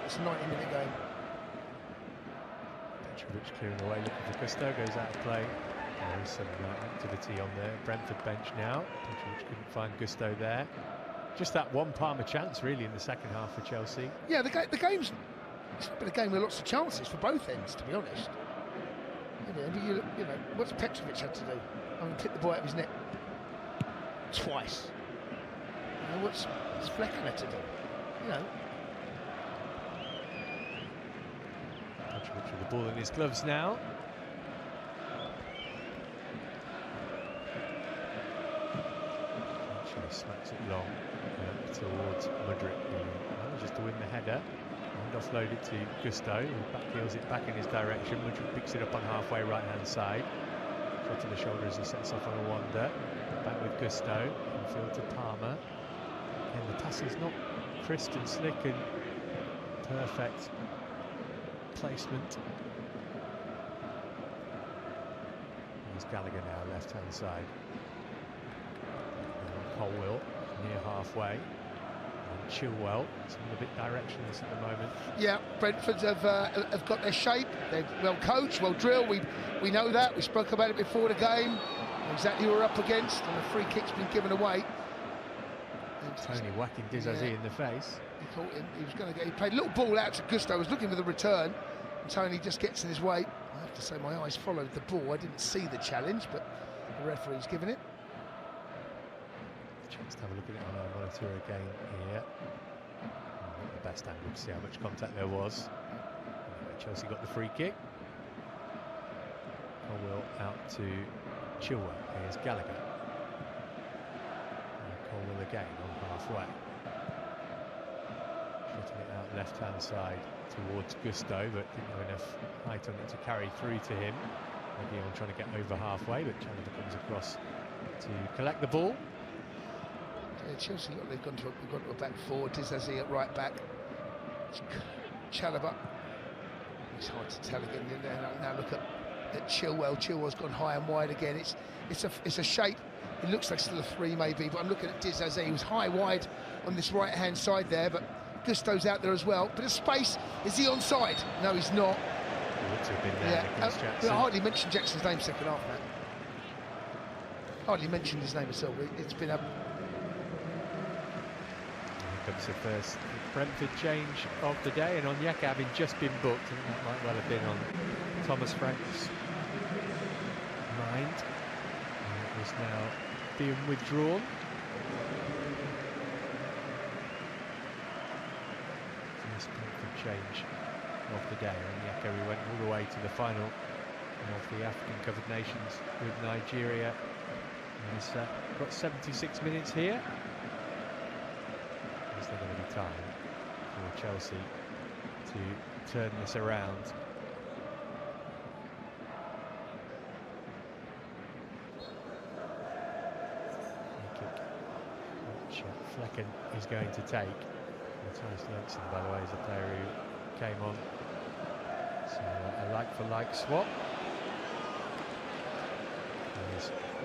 It's a 90-minute game. Petrovic clearing away, looking for Gusto, goes out of play. There is some activity on the Brentford bench now. Petrovic couldn't find Gusto there. Just that one Palmer chance, really, in the second half for Chelsea. Yeah, the game's been a game with lots of chances for both ends, to be honest. You know, what's Petrovic had to do? I mean, clip the ball out of his net twice. You know, what's Flecken had to do? You know. Petrovic with the ball in his gloves now. Actually smacks it long towards Mudryk, who manages to win the header and offload it to Gusto, who backheels it back in his direction. Mudryk picks it up on halfway right-hand side. Shot to the shoulder as he sets off on a wander. Back with Gusto, infield to Palmer. And the pass is not crisp and slick and perfect placement. There's Gallagher now, left-hand side. Colwill near halfway. And Chilwell, it's a bit directionless at the moment. Yeah, Brentford have got their shape. They're well coached, well drilled. We know that. We spoke about it before the game. Exactly who we're up against, and the free kick's been given away. Tony whacking dazn in the face. He caught him. He was going to get. He played a little ball out to Gusto. Was looking for the return. And Tony just gets in his way. I have to say, my eyes followed the ball. I didn't see the challenge, but the referee's given it. Chance to have a look at it on our monitor again here. Not the best angle to see how much contact there was. Anyway, Chelsea got the free kick. Colwill out to Chilwell. Here's Gallagher. And Colwill again on halfway. Getting it out left-hand side towards Gusto, but didn't have enough height on it to carry through to him. Maybe trying to get over halfway, but Chalobah comes across to collect the ball. Yeah, Chelsea, look, they've gone to a back four. Dazn at right back. Chalobah. It's hard to tell again. Now look at Chilwell. Chilwell's gone high and wide again. It's a shape. It looks like still a three maybe, but I'm looking at Dazn. He was high wide on this right-hand side there, but Gusto's out there as well. Bit of space. Is he onside? No, he's not. He looks to have been there against Jackson. I hardly mentioned Jackson's name second half, man. Hardly mentioned his name at all. It's been a... Here comes the first Brentford change of the day, and Onyeka having just been booked, and that might well have been on Thomas Frank's mind. And it was now being withdrawn. First Brentford change of the day. Onyeka, we went all the way to the final of the African Covered Nations with Nigeria. He's got 76 minutes here. Is there going to be time for Chelsea to turn this around? Kick, which Flecken is going to take. Matthias Jensen, by the way, is a player who came on. So a like-for-like swap.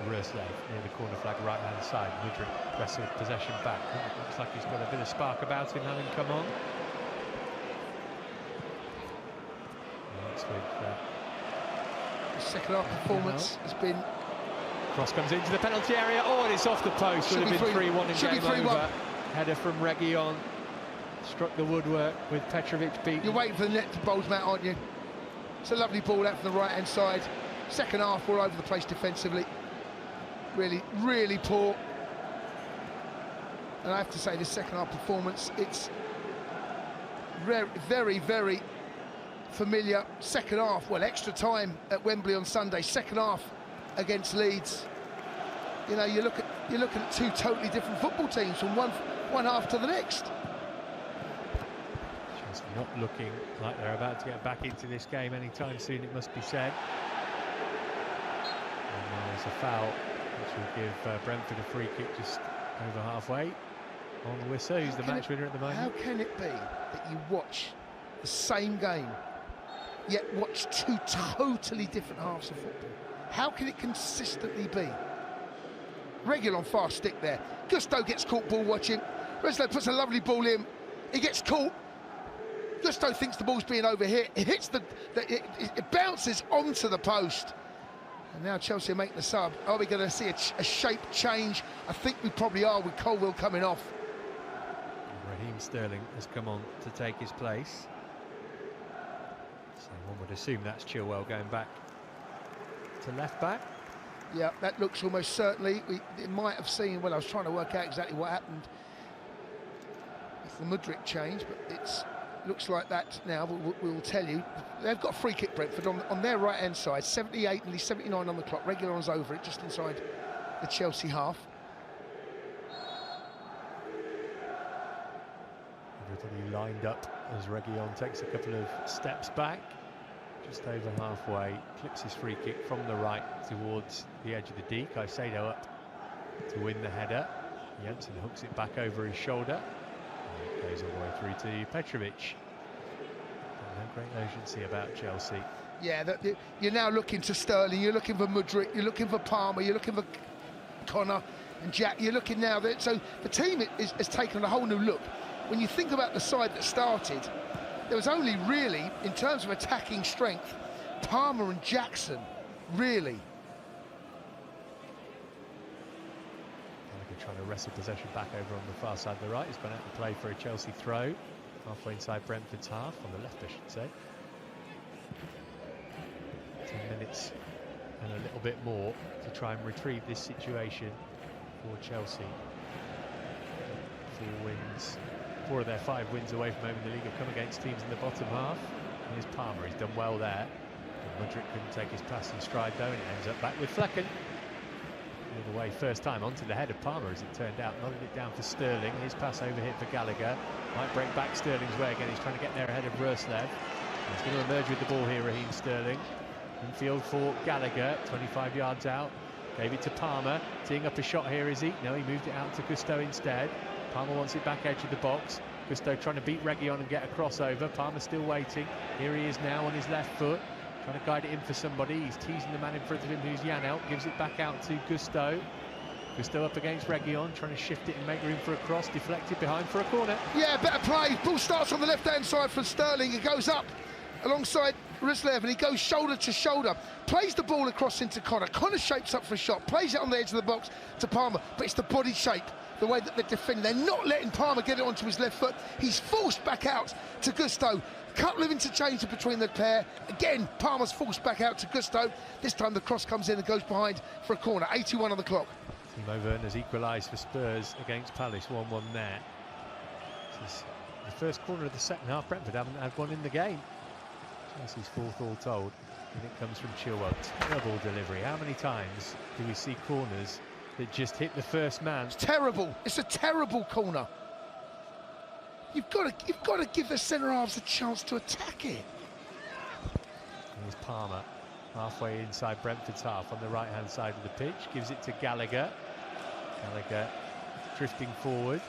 Ruslev near the corner flag, right hand side. Mudryk wrestled possession back. Looks like he's got a bit of spark about him, having come on. That's with the second half performance has been... Cross comes into the penalty area. Oh, and it's off the post. Would have been 3-1 and game over. Header from Reguilon. Struck the woodwork with Petrovic beat. You're waiting for the net to bowl, Matt, aren't you? It's a lovely ball out from the right hand side. Second half, all over the place defensively. Really, really poor. And I have to say, this second half performance, it's very, very familiar. Second half, well, extra time at Wembley on Sunday. Second half against Leeds. You know, you're looking at two totally different football teams from one half to the next. Just not looking like they're about to get back into this game anytime soon, it must be said. And there's a foul, which will give Brentford a free kick just over halfway on the whistle. Who's the match winner at the moment? How can it be that you watch the same game, yet watch two totally different halves of football? How can it consistently be? Reguilon fast stick there. Gusto gets caught ball watching. Reslow puts a lovely ball in. He gets caught. Gusto thinks the ball's being overhit. It hits it bounces onto the post. And now Chelsea are making the sub. Are we going to see a shape change? I think we probably are, with Colwill coming off. Raheem Sterling has come on to take his place. So one would assume that's Chilwell going back to left back. Yeah, that looks almost certainly. It might have seen, well, I was trying to work out exactly what happened with the Mudryk change, but it looks like that now. We'll tell you. They've got a free kick, Brentford, on their right-hand side. 78, nearly 79 on the clock. Reguilon's over it, just inside the Chelsea half. Everybody lined up as Reguilon takes a couple of steps back. Just over halfway, clips his free kick from the right towards the edge of the D. Caicedo up to win the header. Jensen hooks it back over his shoulder. And it goes all the way through to Petrovic. No great urgency about Chelsea. Yeah, you're now looking to Sterling, you're looking for Mudryk, you're looking for Palmer, you're looking for Connor and Jack. You're looking now that, so the team has taken a whole new look. When you think about the side that started, there was only really, in terms of attacking strength, Palmer and Jackson, really. Gallagher trying to wrestle possession back over on the far side of the right. He's gone out to play for a Chelsea throw, halfway inside Brentford's half, on the left I should say. 10 minutes and a little bit more to try and retrieve this situation for Chelsea. 4 of their 5 wins away from home in the league have come against teams in the bottom half. Here's Palmer, he's done well there. Mudryk couldn't take his pass in stride though, and it ends up back with Flecken. The other way, first time onto the head of Palmer, as it turned out. Nodded it down for Sterling. His pass over hit for Gallagher. Might break back Sterling's way again. He's trying to get there ahead of Ruslev. He's going to emerge with the ball here, Raheem Sterling. Infield for Gallagher, 25 yards out. Gave it to Palmer. Teeing up a shot here, is he? No, he moved it out to Gusto instead. Palmer wants it back edge of the box. Gusto trying to beat Reguilon and get a crossover. Palmer still waiting. Here he is now on his left foot. Trying to guide it in for somebody. He's teasing the man in front of him, who's Janelt. Gives it back out to Gusto. Gusto up against Reguilon, trying to shift it and make room for a cross. Deflected behind for a corner. Yeah, better play. Ball starts on the left-hand side for Sterling. It goes up alongside Ruslev, and he goes shoulder to shoulder. Plays the ball across into Connor. Connor shapes up for a shot. Plays it on the edge of the box to Palmer, but it's the body shape, the way that they're defending. They're not letting Palmer get it onto his left foot. He's forced back out to Gusto. Couple of interchanges between the pair. Again, Palmer's forced back out to Gusto. This time the cross comes in and goes behind for a corner. 81 on the clock. Timo Werner's equalised for Spurs against Palace, 1-1 there. This is the first corner of the second half. Brentford haven't had one in the game. Chelsea's fourth all told, and it comes from Chilwell. Terrible delivery. How many times do we see corners that just hit the first man? It's terrible. It's a terrible corner. You've got to give the centre halves a chance to attack it. Here's Palmer, halfway inside Brentford's half on the right-hand side of the pitch. Gives it to Gallagher. Gallagher drifting forward.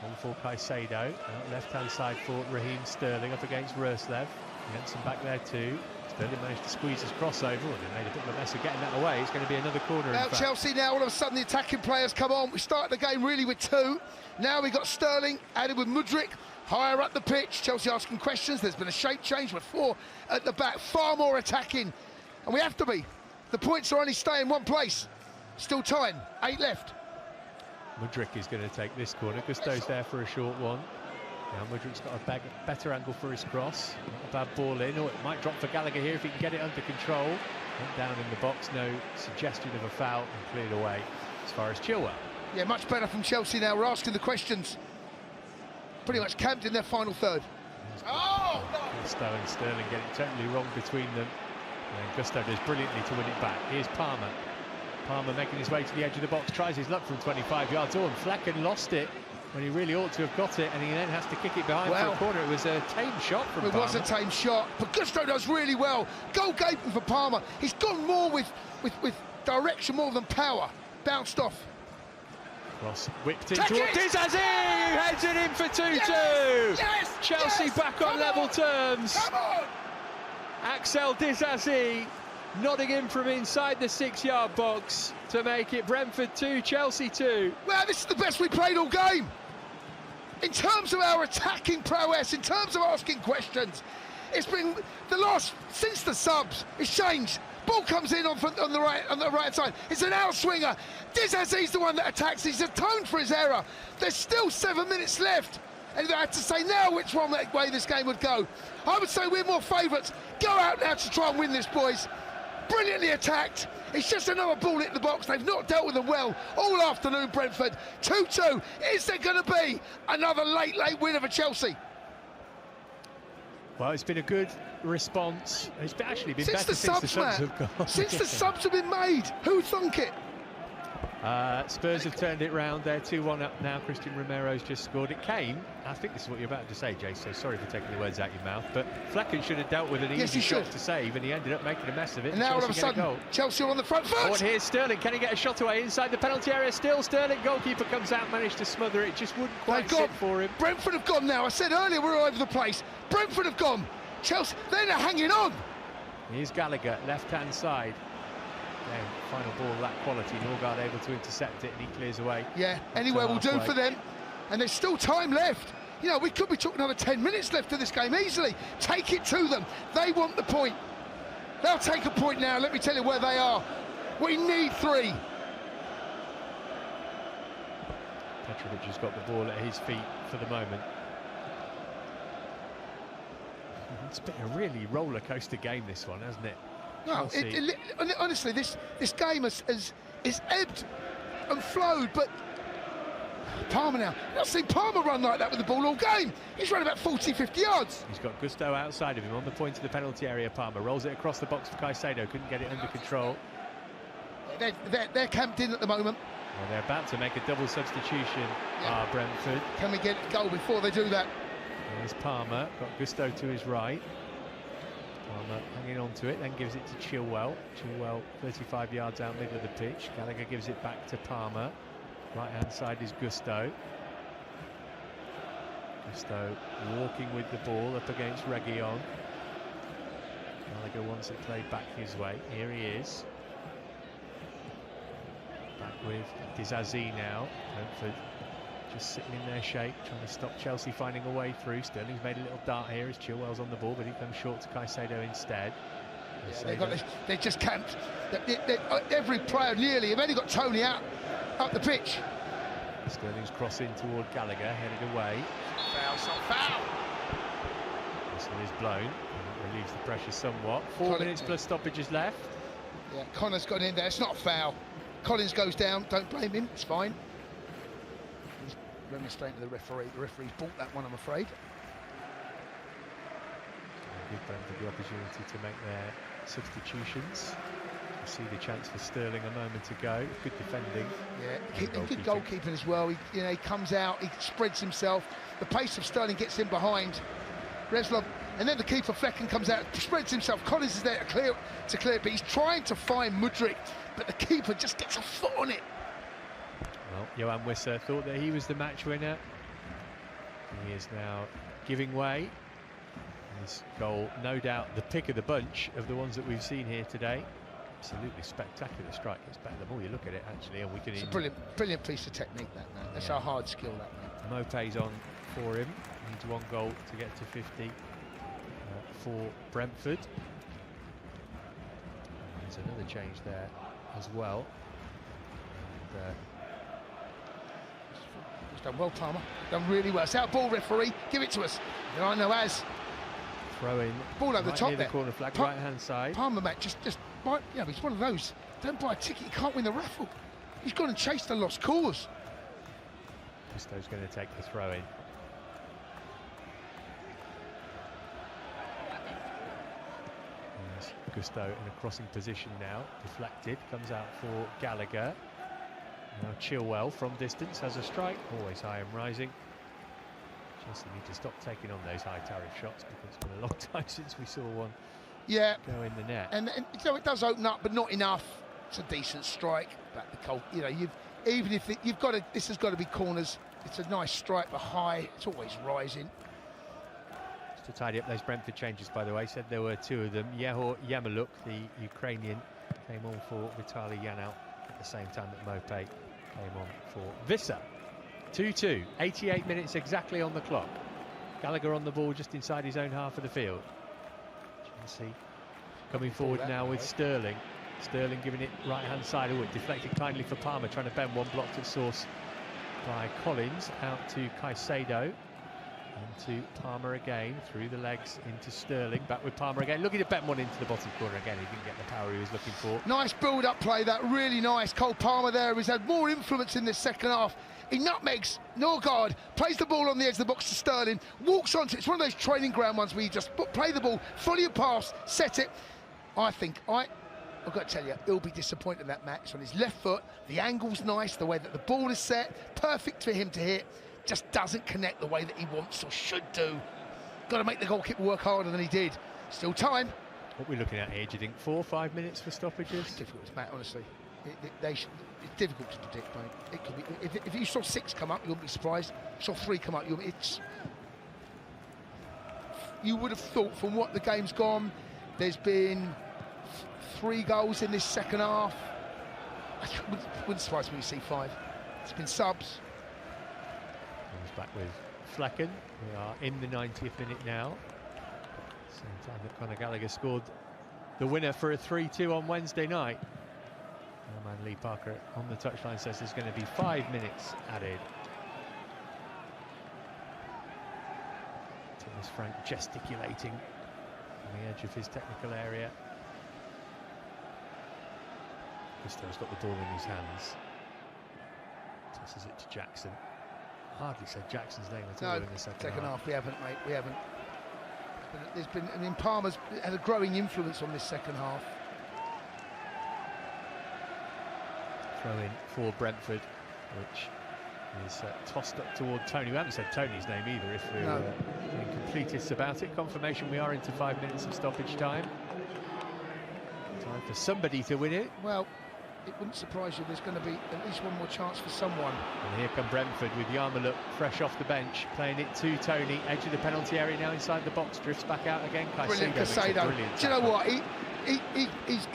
On for Caicedo. Left-hand side for Raheem Sterling up against Ruslev. Jensen back there too. Sterling managed to squeeze his crossover, and he made a bit of a mess of getting that away. It's going to be another corner. Now Chelsea, now all of a sudden the attacking players come on. We started the game really with two. Now we've got Sterling added with Mudryk. Higher up the pitch, Chelsea asking questions. There's been a shape change with four at the back, far more attacking. And we have to be. The points are only staying one place. Still time, 8 left. Mudryk is going to take this corner. Gusto's there for a short one. Now Mudryk's got a better angle for his cross. Not a bad ball in, or it might drop for Gallagher here if he can get it under control. Went down in the box, no suggestion of a foul, and cleared away as far as Chilwell. Yeah, much better from Chelsea now. We're asking the questions. Pretty much camped in their final third. Oh, no! Gusto and Sterling get it totally wrong between them. And Gusto does brilliantly to win it back. Here's Palmer. Palmer making his way to the edge of the box, tries his luck from 25 yards. Oh, and Flecken lost it when he really ought to have got it, and he then has to kick it behind for a corner. It was a tame shot from Palmer. It was a tame shot, but Gusto does really well. Goal gaping for Palmer. He's gone more with direction more than power. Bounced off. Cross whipped in towards dazn, who heads it in for 2-2. Yes, Chelsea back on level terms. Come on! Axel dazn nodding in from inside the 6-yard box to make it Brentford 2, Chelsea 2. Well, this is the best we played all game. In terms of our attacking prowess, in terms of asking questions, it's been since the subs, it's changed. Ball comes in on the right side. It's an outswinger. dazn's the one that attacks. He's atoned for his error. There's still 7 minutes left. And if I had to say now which way this game would go, I would say we're more favourites. Go out now to try and win this, boys. Brilliantly attacked. It's just another ball in the box. They've not dealt with them well all afternoon, Brentford. 2-2. Is there going to be another late win for Chelsea? Well, it's been a good response. It's actually been better since the subs have gone. Since the subs have been made. Who thunk it? Spurs have turned it round. They're 2-1 up now. Christian Romero's just scored. It came, I think this is what you're about to say, Jay, so sorry for taking the words out your mouth, but Flecken should have dealt with an easy shot to save, and he ended up making a mess of it. And now all of a sudden, Chelsea are on the front foot. Oh, and here's Sterling. Can he get a shot away inside the penalty area? Still Sterling. Goalkeeper comes out, managed to smother it. Just wouldn't quite sit for him. Brentford have gone now. I said earlier we're all over the place. Brentford have gone. Chelsea, they're hanging on. Here's Gallagher, left-hand side. Again, final ball of that quality. Norgard able to intercept it, and he clears away. Yeah, anywhere will do for them. And there's still time left. You know, we could be talking another 10 minutes left of this game easily. Take it to them. They want the point. They'll take a point now. Let me tell you where they are. We need 3. Petrovic has got the ball at his feet for the moment. It's been a really roller coaster game, this one, hasn't it? No, honestly, this game has ebbed and flowed, but Palmer now. I've not seen Palmer run like that with the ball all game. He's run about 40, 50 yards. He's got Gusto outside of him on the point of the penalty area. Palmer rolls it across the box for Caicedo, couldn't get it under control. They're camped in at the moment. Well, they're about to make a double substitution, Brentford. Can we get a goal before they do that? There's Palmer, got Gusto to his right. Palmer hanging on to it, then gives it to Chilwell. Chilwell 35 yards out middle of the pitch. Gallagher gives it back to Palmer. Right-hand side is Gusto. Gusto walking with the ball up against Reguilon. Gallagher wants it played back his way. Here he is. Back with dazn now. Brentford just sitting in their shape, trying to stop Chelsea finding a way through. Sterling's made a little dart here as Chilwell's on the ball, but he comes short to Caicedo instead. They just camped. Every player nearly have only got Tony out up the pitch. Sterling's crossing toward Gallagher, headed away. Foul. Whistle is blown. That relieves the pressure somewhat. 4 minutes plus stoppages left. Yeah, Connor's got in there. It's not a foul. Collins goes down. Don't blame him. It's fine. He's remonstrating to the referee. The referee's bought that one, I'm afraid. Give Brentford the opportunity to make their substitutions. You see the chance for Sterling a moment ago. Good defending. Yeah, good goalkeeping as well. He comes out, he spreads himself. The pace of Sterling gets in behind Reslov, and then the keeper Flecken comes out, spreads himself. Collins is there to clear it, but he's trying to find Mudryk, but the keeper just gets a foot on it. Well, Johan Wisser thought that he was the match winner. He is now giving way. This goal, no doubt, the pick of the bunch of the ones that we've seen here today. Absolutely spectacular strike. It's better the more you look at it, actually, and we can. It's a brilliant piece of technique, that man. That's a hard skill, that man. Mopé's on for him. Needs one goal to get to 50 for Brentford. There's another change there as well. And, he's done well, Palmer. Done really well. It's out ball, referee. Give it to us. There are no as. Throw in. Ball over the top near there. The corner flag, right hand side. Palmer, mate, just he's one of those. Don't buy a ticket, you can't win the raffle. He's gone and chased a lost cause. Gusto's going to take the throw in. There's Gusto in a crossing position now. Deflected, comes out for Gallagher. Now Chilwell from distance has a strike. Always high and rising. Chelsea need to stop taking on those high tariff shots because it's been a long time since we saw one go in the net. And so it does open up, but not enough. It's a decent strike. But the goal, this has got to be corners. It's a nice strike, but high. It's always rising. Just to tidy up those Brentford changes, by the way, said there were two of them. Yehor Yamaluk, the Ukrainian, came on for Vitaly Yanal at the same time that Mopé came on for Visser. 2-2, 88 minutes exactly on the clock. Gallagher on the ball just inside his own half of the field. Chelsea coming forward now with Sterling. Sterling giving it right-hand side. Oh, it deflected kindly for Palmer, trying to bend one, blocked at source by Collins. Out to Caicedo. And to Palmer again, through the legs into Sterling. Back with Palmer again, looking to bend one into the bottom corner again. He didn't get the power he was looking for. Nice build-up play, that really nice. Cole Palmer there, who's had more influence in this second half. He nutmegs Norgard, plays the ball on the edge of the box to Sterling, walks onto it. It's one of those training ground ones where you just play the ball, fully a pass, set it. I've got to tell you, he'll be disappointed in that match. On his left foot, the angle's nice, the way that the ball is set, perfect for him to hit. Just doesn't connect the way that he wants or should do. Got to make the goalkeeper work harder than he did. Still time. What are we looking at here, do you think? 4 or 5 minutes for stoppages? It's difficult, Matt, honestly. It's difficult to predict, mate. It could be. If you saw 6 come up, you wouldn't be surprised. If you saw 3 come up, you would have thought from what the game's gone, there's been 3 goals in this second half. It wouldn't surprise me to see 5. It's been subs. Comes back with Flecken. We are in the 90th minute now. Same time that Conor Gallagher scored the winner for a 3-2 on Wednesday night. Our man Lee Parker on the touchline says there's going to be 5 minutes added. Thomas Frank gesticulating on the edge of his technical area. Gusto's got the ball in his hands. Tosses it to Jackson. Hardly said Jackson's name at all in the second half. We haven't, mate. We haven't. Palmer's had a growing influence on this second half. throw in for Brentford, which is tossed up toward Tony. We haven't said Tony's name either, if we're being completists about it. Confirmation we are into 5 minutes of stoppage time. Time for somebody to win it. Well, it wouldn't surprise you, there's going to be at least one more chance for someone. And here come Brentford with Yarmouth fresh off the bench, playing it to Tony, edge of the penalty area now inside the box, drifts back out again. Brilliant Caicedo. Do you know what?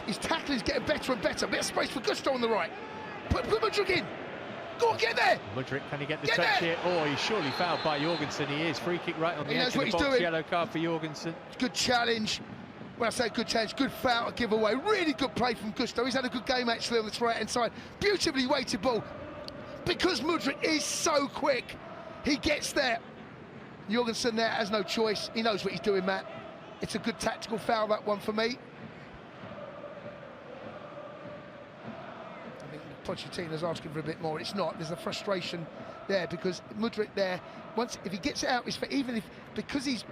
His tackling's getting better and better. Bit of space for Gusto on the right. Put Mudryk in. Go on, get there. Mudryk, can he get the touch here? Oh, he's surely fouled by Jorgensen. He is. Free kick right on the edge of the box. Yellow card for Jorgensen. Good challenge. When I say good challenge, good foul to give away. Really good play from Gusto. He's had a good game actually on the right-hand side. Beautifully weighted ball. Because Mudryk is so quick, he gets there. Jorgensen there has no choice. He knows what he's doing, Matt. It's a good tactical foul, that one for me. I think Pochettino's asking for a bit more. It's not. There's a frustration there because Mudryk there, if he gets it out his feet, even if, because he's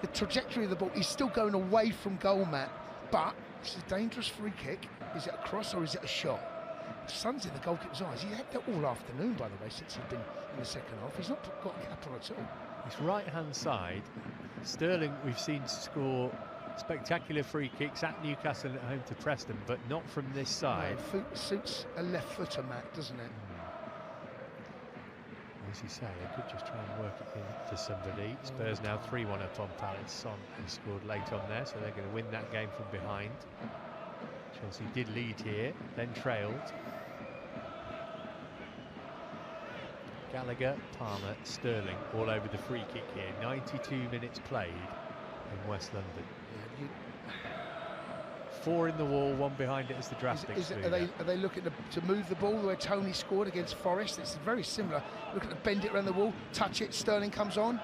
the trajectory of the ball, he's still going away from goal, Matt. But it's a dangerous free kick. Is it a cross or is it a shot? The sun's in the goalkeeper's eyes. He had that all afternoon, by the way, since he's been in the second half. He's not got a cap on at all. His right-hand side, Sterling we've seen score spectacular free kicks at Newcastle at home to Preston, but not from this side. No, suits a left footer, Matt, doesn't it? As you say, they could just try and work it into somebody. Spurs now 3-1 up on Palace. Son has scored late on there, so they're going to win that game from behind. Chelsea did lead here, then trailed. Gallagher, Palmer, Sterling all over the free kick here. 92 minutes played in West London. 4 in the wall, 1 behind it as the draft excluder. Are they looking to move the ball where Tony scored against Forest? It's very similar. Looking to bend it around the wall, touch it, Sterling comes on.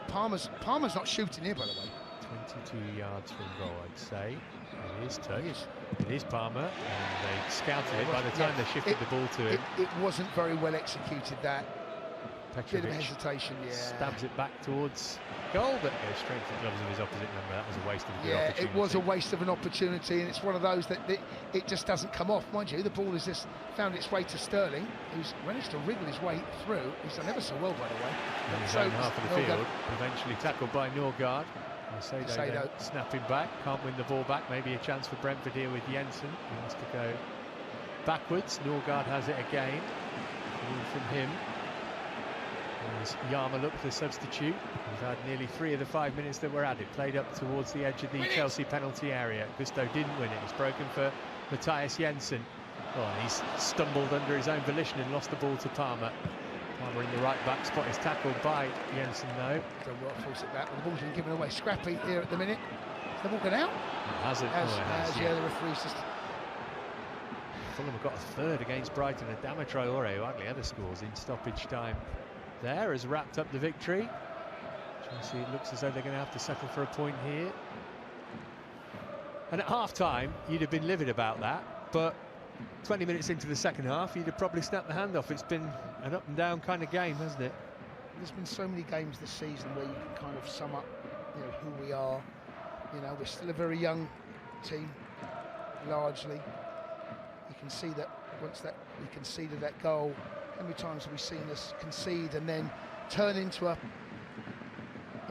Palmer's not shooting here, by the way. 22 yards from goal, I'd say. It is touch. It is Palmer, and they scouted it by the time they shifted the ball to him. It wasn't very well executed, that. Bit of hesitation, stabs it back towards goal, but goes straight to the gloves of his opposite number. That was a waste of a good opportunity. It was a waste of an opportunity, and it's one of those that it just doesn't come off. Mind you, the ball has just found its way to Sterling, who's managed to wriggle his way through. He's done ever so well, by the way. In his own half of the field, eventually tackled by Norgard. Caicedo snapping back, can't win the ball back. Maybe a chance for Brentford here with Jensen. He wants to go backwards. Norgard has it again. From him. As Yarmouth the substitute. We've had nearly 3 of the 5 minutes that were added. Played up towards the edge of the Chelsea penalty area. Gusto didn't win it. It's broken for Matthias Jensen. Oh, and he's stumbled under his own volition and lost the ball to Palmer. Palmer in the right back spot is tackled by Jensen though. Don't want to force it back. The ball's been given away. Scrappy here at the minute. Is the ball gone out? It hasn't. Yeah, the referee's just... Fulham have got a third against Brighton. Adama Traore, who hardly ever scores in stoppage time there, has wrapped up the victory. Chelsea, it looks as though they're going to have to settle for a point here. And at half-time, you'd have been livid about that, but 20 minutes into the second half, you'd have probably snapped the hand off. It's been an up-and-down kind of game, hasn't it? There's been so many games this season where you can kind of sum up, who we are. We're still a very young team, largely. You can see that once that we conceded that goal, how many times have we seen us concede and then turn into a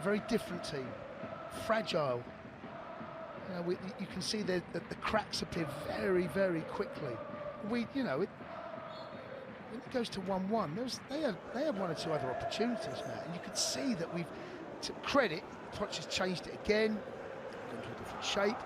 very different team, fragile. You can see that the cracks appear very, very quickly. When it goes to 1-1, they had 1 or 2 other opportunities, Matt, and you could see that we've, to credit, Poch has changed it again, gone to a different shape.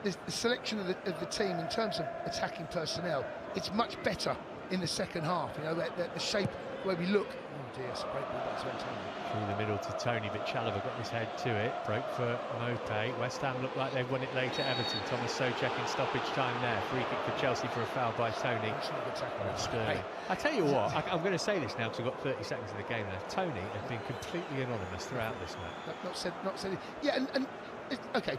The selection of the team in terms of attacking personnel, it's much better in the second half. The shape, the way we look. Oh dear, it's a great ball back to Antonio. Through the middle to Tony, but Chalobah got his head to it. Broke for Mope. West Ham looked like they've won it late at Everton. Thomas Souček in stoppage time there. Free kick for Chelsea for a foul by Tony. Sterling. I tell you what, I'm going to say this now because we've got 30 seconds of the game left. Tony has been completely anonymous throughout this match. Not said. Yeah, okay.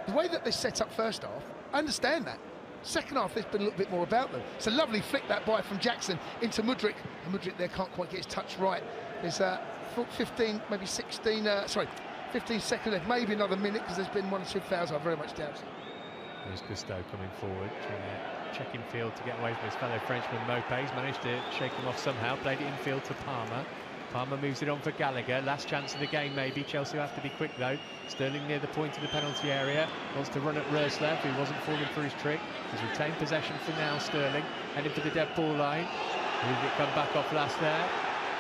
The way that they set up first half, I understand that. Second half, there's been a little bit more about them. It's a lovely flick that by from Jackson into Mudryk. And Mudryk there can't quite get his touch right. There's 15, maybe 16, 15 seconds left, maybe another minute because there's been 1 or 2 fouls. I very much doubt it. There's Gusto coming forward, trying to check in field to get away from his fellow Frenchman Mopé. He's managed to shake him off somehow, played it infield to Palmer. Palmer moves it on for Gallagher. Last chance of the game, maybe. Chelsea will have to be quick, though. Sterling near the point of the penalty area. Wants to run at Roerslev, who wasn't falling for his trick. He's retained possession for now, Sterling. Heading for the dead ball line. Who did it come back off last there?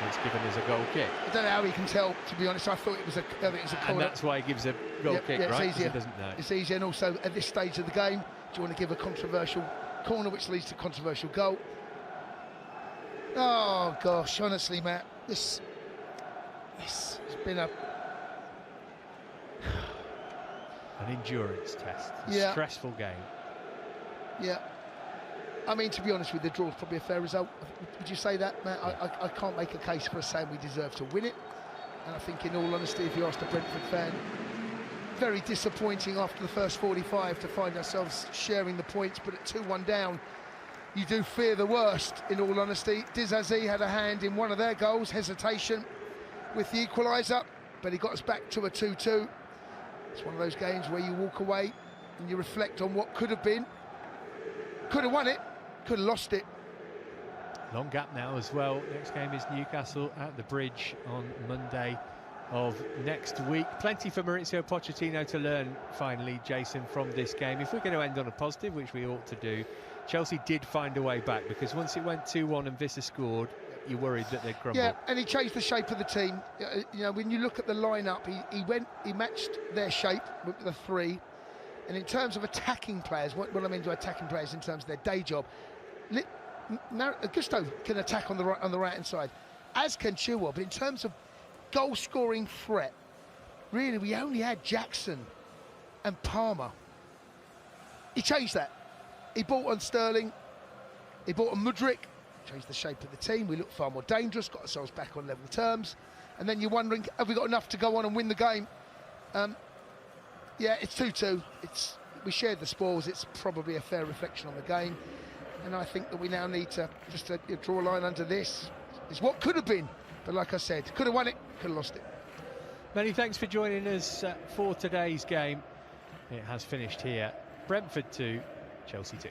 It's given as a goal kick. I don't know how he can tell, to be honest. I thought it was a corner. And that's why he gives a goal kick, it's right? Easier. He doesn't know. It's easier, and also at this stage of the game, do you want to give a controversial corner which leads to controversial goal? Oh, gosh, honestly, Matt, this has been an endurance test. Yeah. Stressful game. Yeah. I mean, to be honest with you, the draw's probably a fair result. Would you say that, Matt? I can't make a case for us saying we deserve to win it. And I think, in all honesty, if you ask a Brentford fan, very disappointing after the first 45 to find ourselves sharing the points, but at 2-1 down, you do fear the worst, in all honesty. dazn had a hand in one of their goals, hesitation with the equaliser, but he got us back to a 2-2. It's one of those games where you walk away and you reflect on what could have been. Could have won it, could have lost it. Long gap now as well. Next game is Newcastle at the Bridge on Monday of next week. Plenty for Mauricio Pochettino to learn, finally, Jason, from this game. If we're going to end on a positive, which we ought to do, Chelsea did find a way back, because once it went 2-1 and Vissa scored, you worried that they'd crumble. Yeah, and he changed the shape of the team. You know, when you look at the lineup, he matched their shape with the three. And in terms of attacking players, what I mean by attacking players in terms of their day job, Gusto can attack on the right hand side, as can Chilwell. But in terms of goal-scoring threat, really, we only had Jackson and Palmer. He changed that. He bought on Sterling. He bought on Mudryk. Changed the shape of the team. We looked far more dangerous. Got ourselves back on level terms. And then you're wondering, have we got enough to go on and win the game? Yeah, it's 2-2. We shared the spoils. It's probably a fair reflection on the game. And I think that we now need to just draw a line under this. It's what could have been. But like I said, could have won it, could have lost it. Many thanks for joining us for today's game. It has finished here. Brentford 2, Chelsea 2.